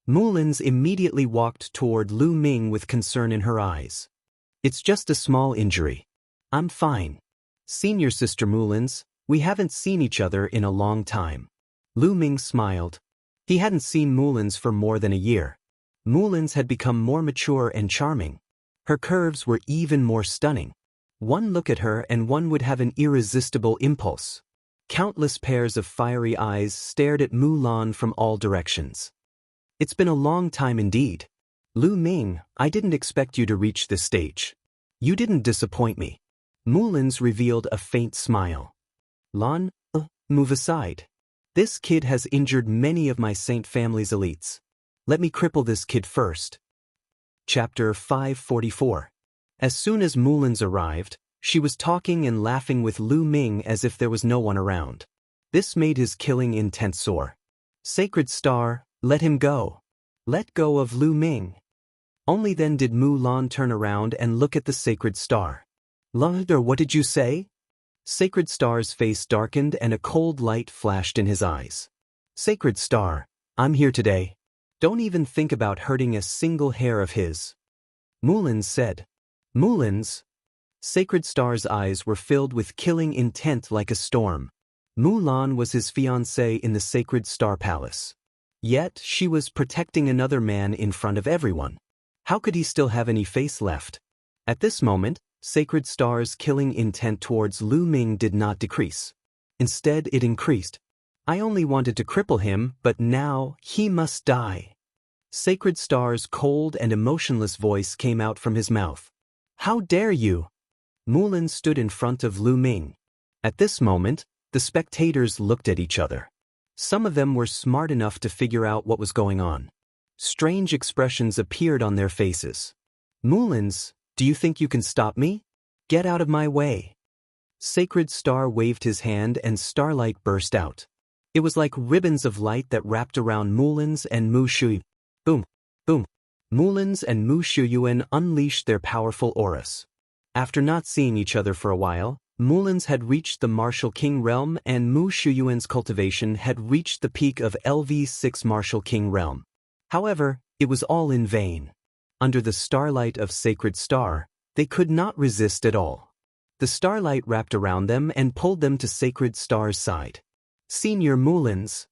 Mulin's immediately walked toward Lu Ming with concern in her eyes. It's just a small injury. I'm fine. Senior sister Mulin's, we haven't seen each other in a long time. Lu Ming smiled. He hadn't seen Mulin's for more than a year. Mulin's had become more mature and charming. Her curves were even more stunning. One look at her and one would have an irresistible impulse. Countless pairs of fiery eyes stared at Mulan from all directions. It's been a long time indeed. Lu Ming, I didn't expect you to reach this stage. You didn't disappoint me. Mulin's revealed a faint smile. Lan, move aside. This kid has injured many of my Saint family's elites. Let me cripple this kid first. Chapter 544. As soon as Mulin's arrived, she was talking and laughing with Lu Ming as if there was no one around. This made his killing intent sore. Sacred Star, let him go. Let go of Lu Ming. Only then did Mulan turn around and look at the Sacred Star. Or what did you say? Sacred Star's face darkened and a cold light flashed in his eyes. Sacred Star, I'm here today. Don't even think about hurting a single hair of his. Mulin's said. Mulin's? Sacred Star's eyes were filled with killing intent like a storm. Mulan was his fiancée in the Sacred Star Palace. Yet she was protecting another man in front of everyone. How could he still have any face left? At this moment, Sacred Star's killing intent towards Lu Ming did not decrease. Instead, it increased. I only wanted to cripple him, but now he must die. Sacred Star's cold and emotionless voice came out from his mouth. How dare you? Mulan stood in front of Lu Ming. At this moment, the spectators looked at each other. Some of them were smart enough to figure out what was going on. Strange expressions appeared on their faces. Mulin's, do you think you can stop me? Get out of my way. Sacred Star waved his hand and starlight burst out. It was like ribbons of light that wrapped around Mulin's and Mu Shu. Boom, boom. Mulin's and Mu Shuyuan unleashed their powerful auras. After not seeing each other for a while, Mulin's had reached the Martial King realm and Mu Shuyuan's cultivation had reached the peak of LV6 Martial King realm. However, it was all in vain. Under the starlight of Sacred Star, they could not resist at all. The starlight wrapped around them and pulled them to Sacred Star's side. Senior Mulin's.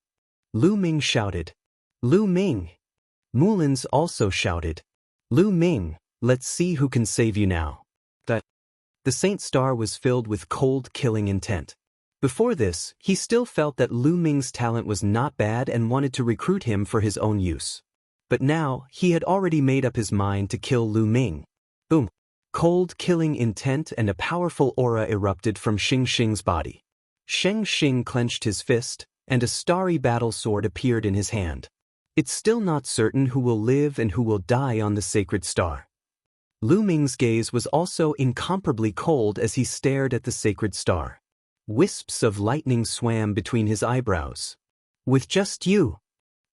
Lu Ming shouted. Lu Ming. Mulin's also shouted. Lu Ming, let's see who can save you now. The Saint Star was filled with cold killing intent. Before this, he still felt that Lu Ming's talent was not bad and wanted to recruit him for his own use. But now, he had already made up his mind to kill Lu Ming. Boom. Cold killing intent and a powerful aura erupted from Xing Xing's body. Sheng Xing clenched his fist, and a starry battle sword appeared in his hand. It's still not certain who will live and who will die on the Sacred Star. Lu Ming's gaze was also incomparably cold as he stared at the Sacred Star. Wisps of lightning swam between his eyebrows. With just you?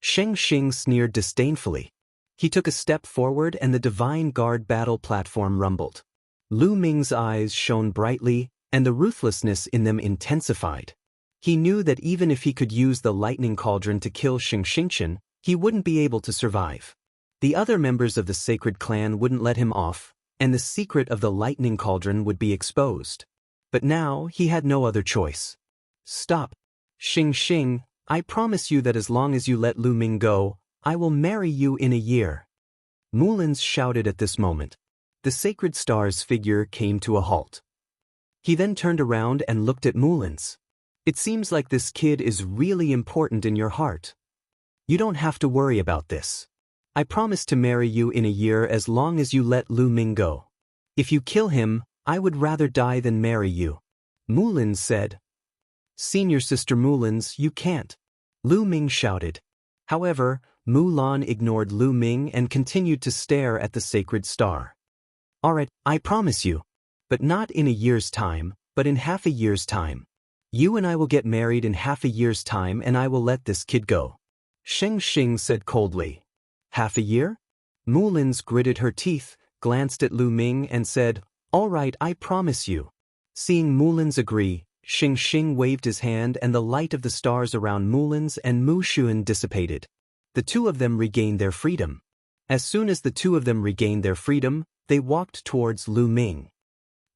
Sheng Xing sneered disdainfully. He took a step forward and the Divine Guard battle platform rumbled. Lu Ming's eyes shone brightly, and the ruthlessness in them intensified. He knew that even if he could use the lightning cauldron to kill Xing Xingchen, he wouldn't be able to survive. The other members of the sacred clan wouldn't let him off, and the secret of the lightning cauldron would be exposed. But now he had no other choice. Stop. Xing Xing, I promise you that as long as you let Lu Ming go, I will marry you in a year. Mullins shouted at this moment. The sacred star's figure came to a halt. He then turned around and looked at Mullins. It seems like this kid is really important in your heart. You don't have to worry about this. I promise to marry you in a year as long as you let Lu Ming go. If you kill him, I would rather die than marry you. Mullins said. Senior Sister Mullins, you can't. Lu Ming shouted. However, Mulan ignored Lu Ming and continued to stare at the sacred star. Alright, I promise you. But not in a year's time, but in half a year's time. You and I will get married in half a year's time and I will let this kid go. Xing Xing said coldly. Half a year? Mullins gritted her teeth, glanced at Lu Ming and said, All right, I promise you. Seeing Mullins agree, Xing Xing waved his hand and the light of the stars around Mullins and Mu Xuan dissipated. The two of them regained their freedom. As soon as the two of them regained their freedom, they walked towards Lu Ming.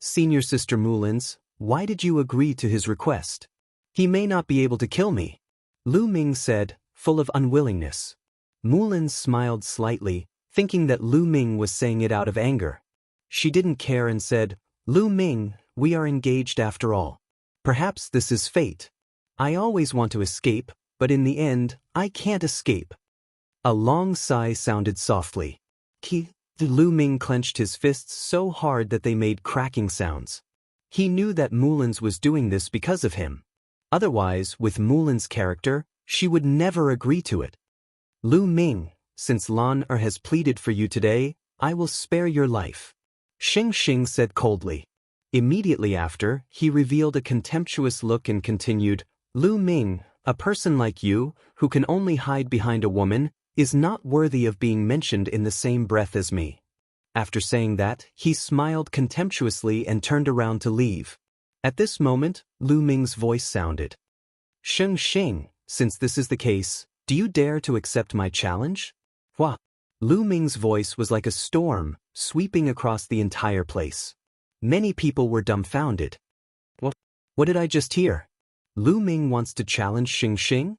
Senior Sister Mullins, why did you agree to his request? He may not be able to kill me. Lu Ming said, full of unwillingness. Mullins smiled slightly, thinking that Lu Ming was saying it out of anger. She didn't care and said, Lu Ming, we are engaged after all. Perhaps this is fate. I always want to escape, but in the end, I can't escape. A long sigh sounded softly. Lu Ming clenched his fists so hard that they made cracking sounds. He knew that Mullins was doing this because of him. Otherwise, with Mullins' character, she would never agree to it. Lu Ming, since Lan Er has pleaded for you today, I will spare your life. Xing Xing said coldly. Immediately after, he revealed a contemptuous look and continued, Lu Ming, a person like you, who can only hide behind a woman, is not worthy of being mentioned in the same breath as me. After saying that, he smiled contemptuously and turned around to leave. At this moment, Lu Ming's voice sounded. Xing Xing, since this is the case, do you dare to accept my challenge? Hua. Lu Ming's voice was like a storm, sweeping across the entire place. Many people were dumbfounded. What did I just hear? Lu Ming wants to challenge Xing Xing?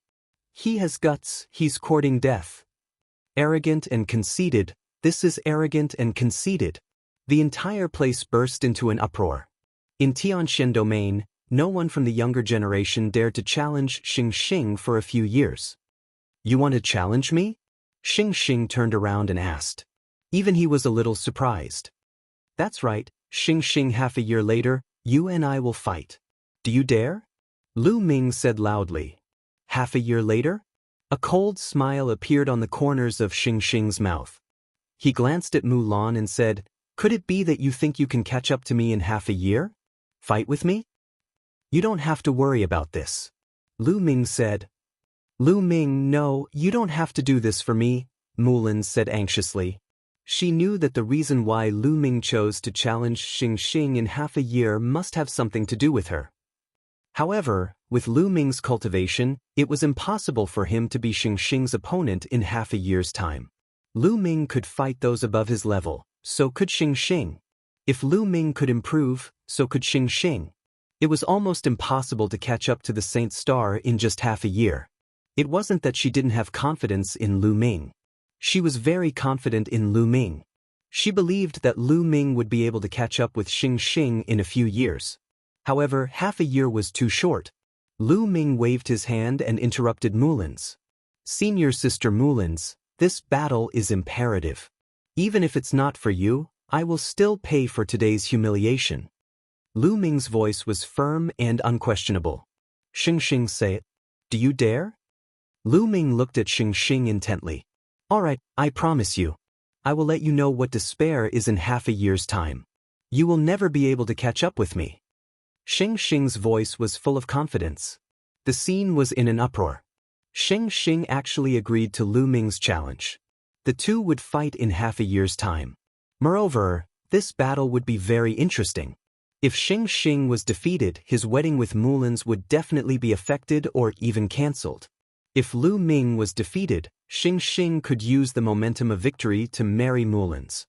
He has guts, he's courting death. Arrogant and conceited, this is arrogant and conceited. The entire place burst into an uproar. In Tianxian domain, no one from the younger generation dared to challenge Xing Xing for a few years. You want to challenge me? Xing Xing turned around and asked. Even he was a little surprised. That's right, Xing Xing, half a year later, you and I will fight. Do you dare? Lu Ming said loudly. Half a year later? A cold smile appeared on the corners of Xing Xing's mouth. He glanced at Mulan and said, Could it be that you think you can catch up to me in half a year? Fight with me? You don't have to worry about this. Lu Ming said. Lu Ming, no, you don't have to do this for me, Mulan said anxiously. She knew that the reason why Lu Ming chose to challenge Xing Xing in half a year must have something to do with her. However, with Lu Ming's cultivation, it was impossible for him to be Xing Xing's opponent in half a year's time. Lu Ming could fight those above his level, so could Xing Xing. If Lu Ming could improve, so could Xing Xing. It was almost impossible to catch up to the Saint Star in just half a year. It wasn't that she didn't have confidence in Lu Ming. She was very confident in Lu Ming. She believed that Lu Ming would be able to catch up with Xing Xing in a few years. However, half a year was too short. Lu Ming waved his hand and interrupted Mullins. Senior Sister Mullins, this battle is imperative. Even if it's not for you, I will still pay for today's humiliation. Lu Ming's voice was firm and unquestionable. Xing Xing said, Do you dare? Lu Ming looked at Xing Xing intently. All right, I promise you. I will let you know what despair is in half a year's time. You will never be able to catch up with me. Xing Xing's voice was full of confidence. The scene was in an uproar. Xing Xing actually agreed to Lu Ming's challenge. The two would fight in half a year's time. Moreover, this battle would be very interesting. If Xing Xing was defeated, his wedding with Mullins would definitely be affected or even cancelled. If Lu Ming was defeated, Xing Xing could use the momentum of victory to marry Mullins.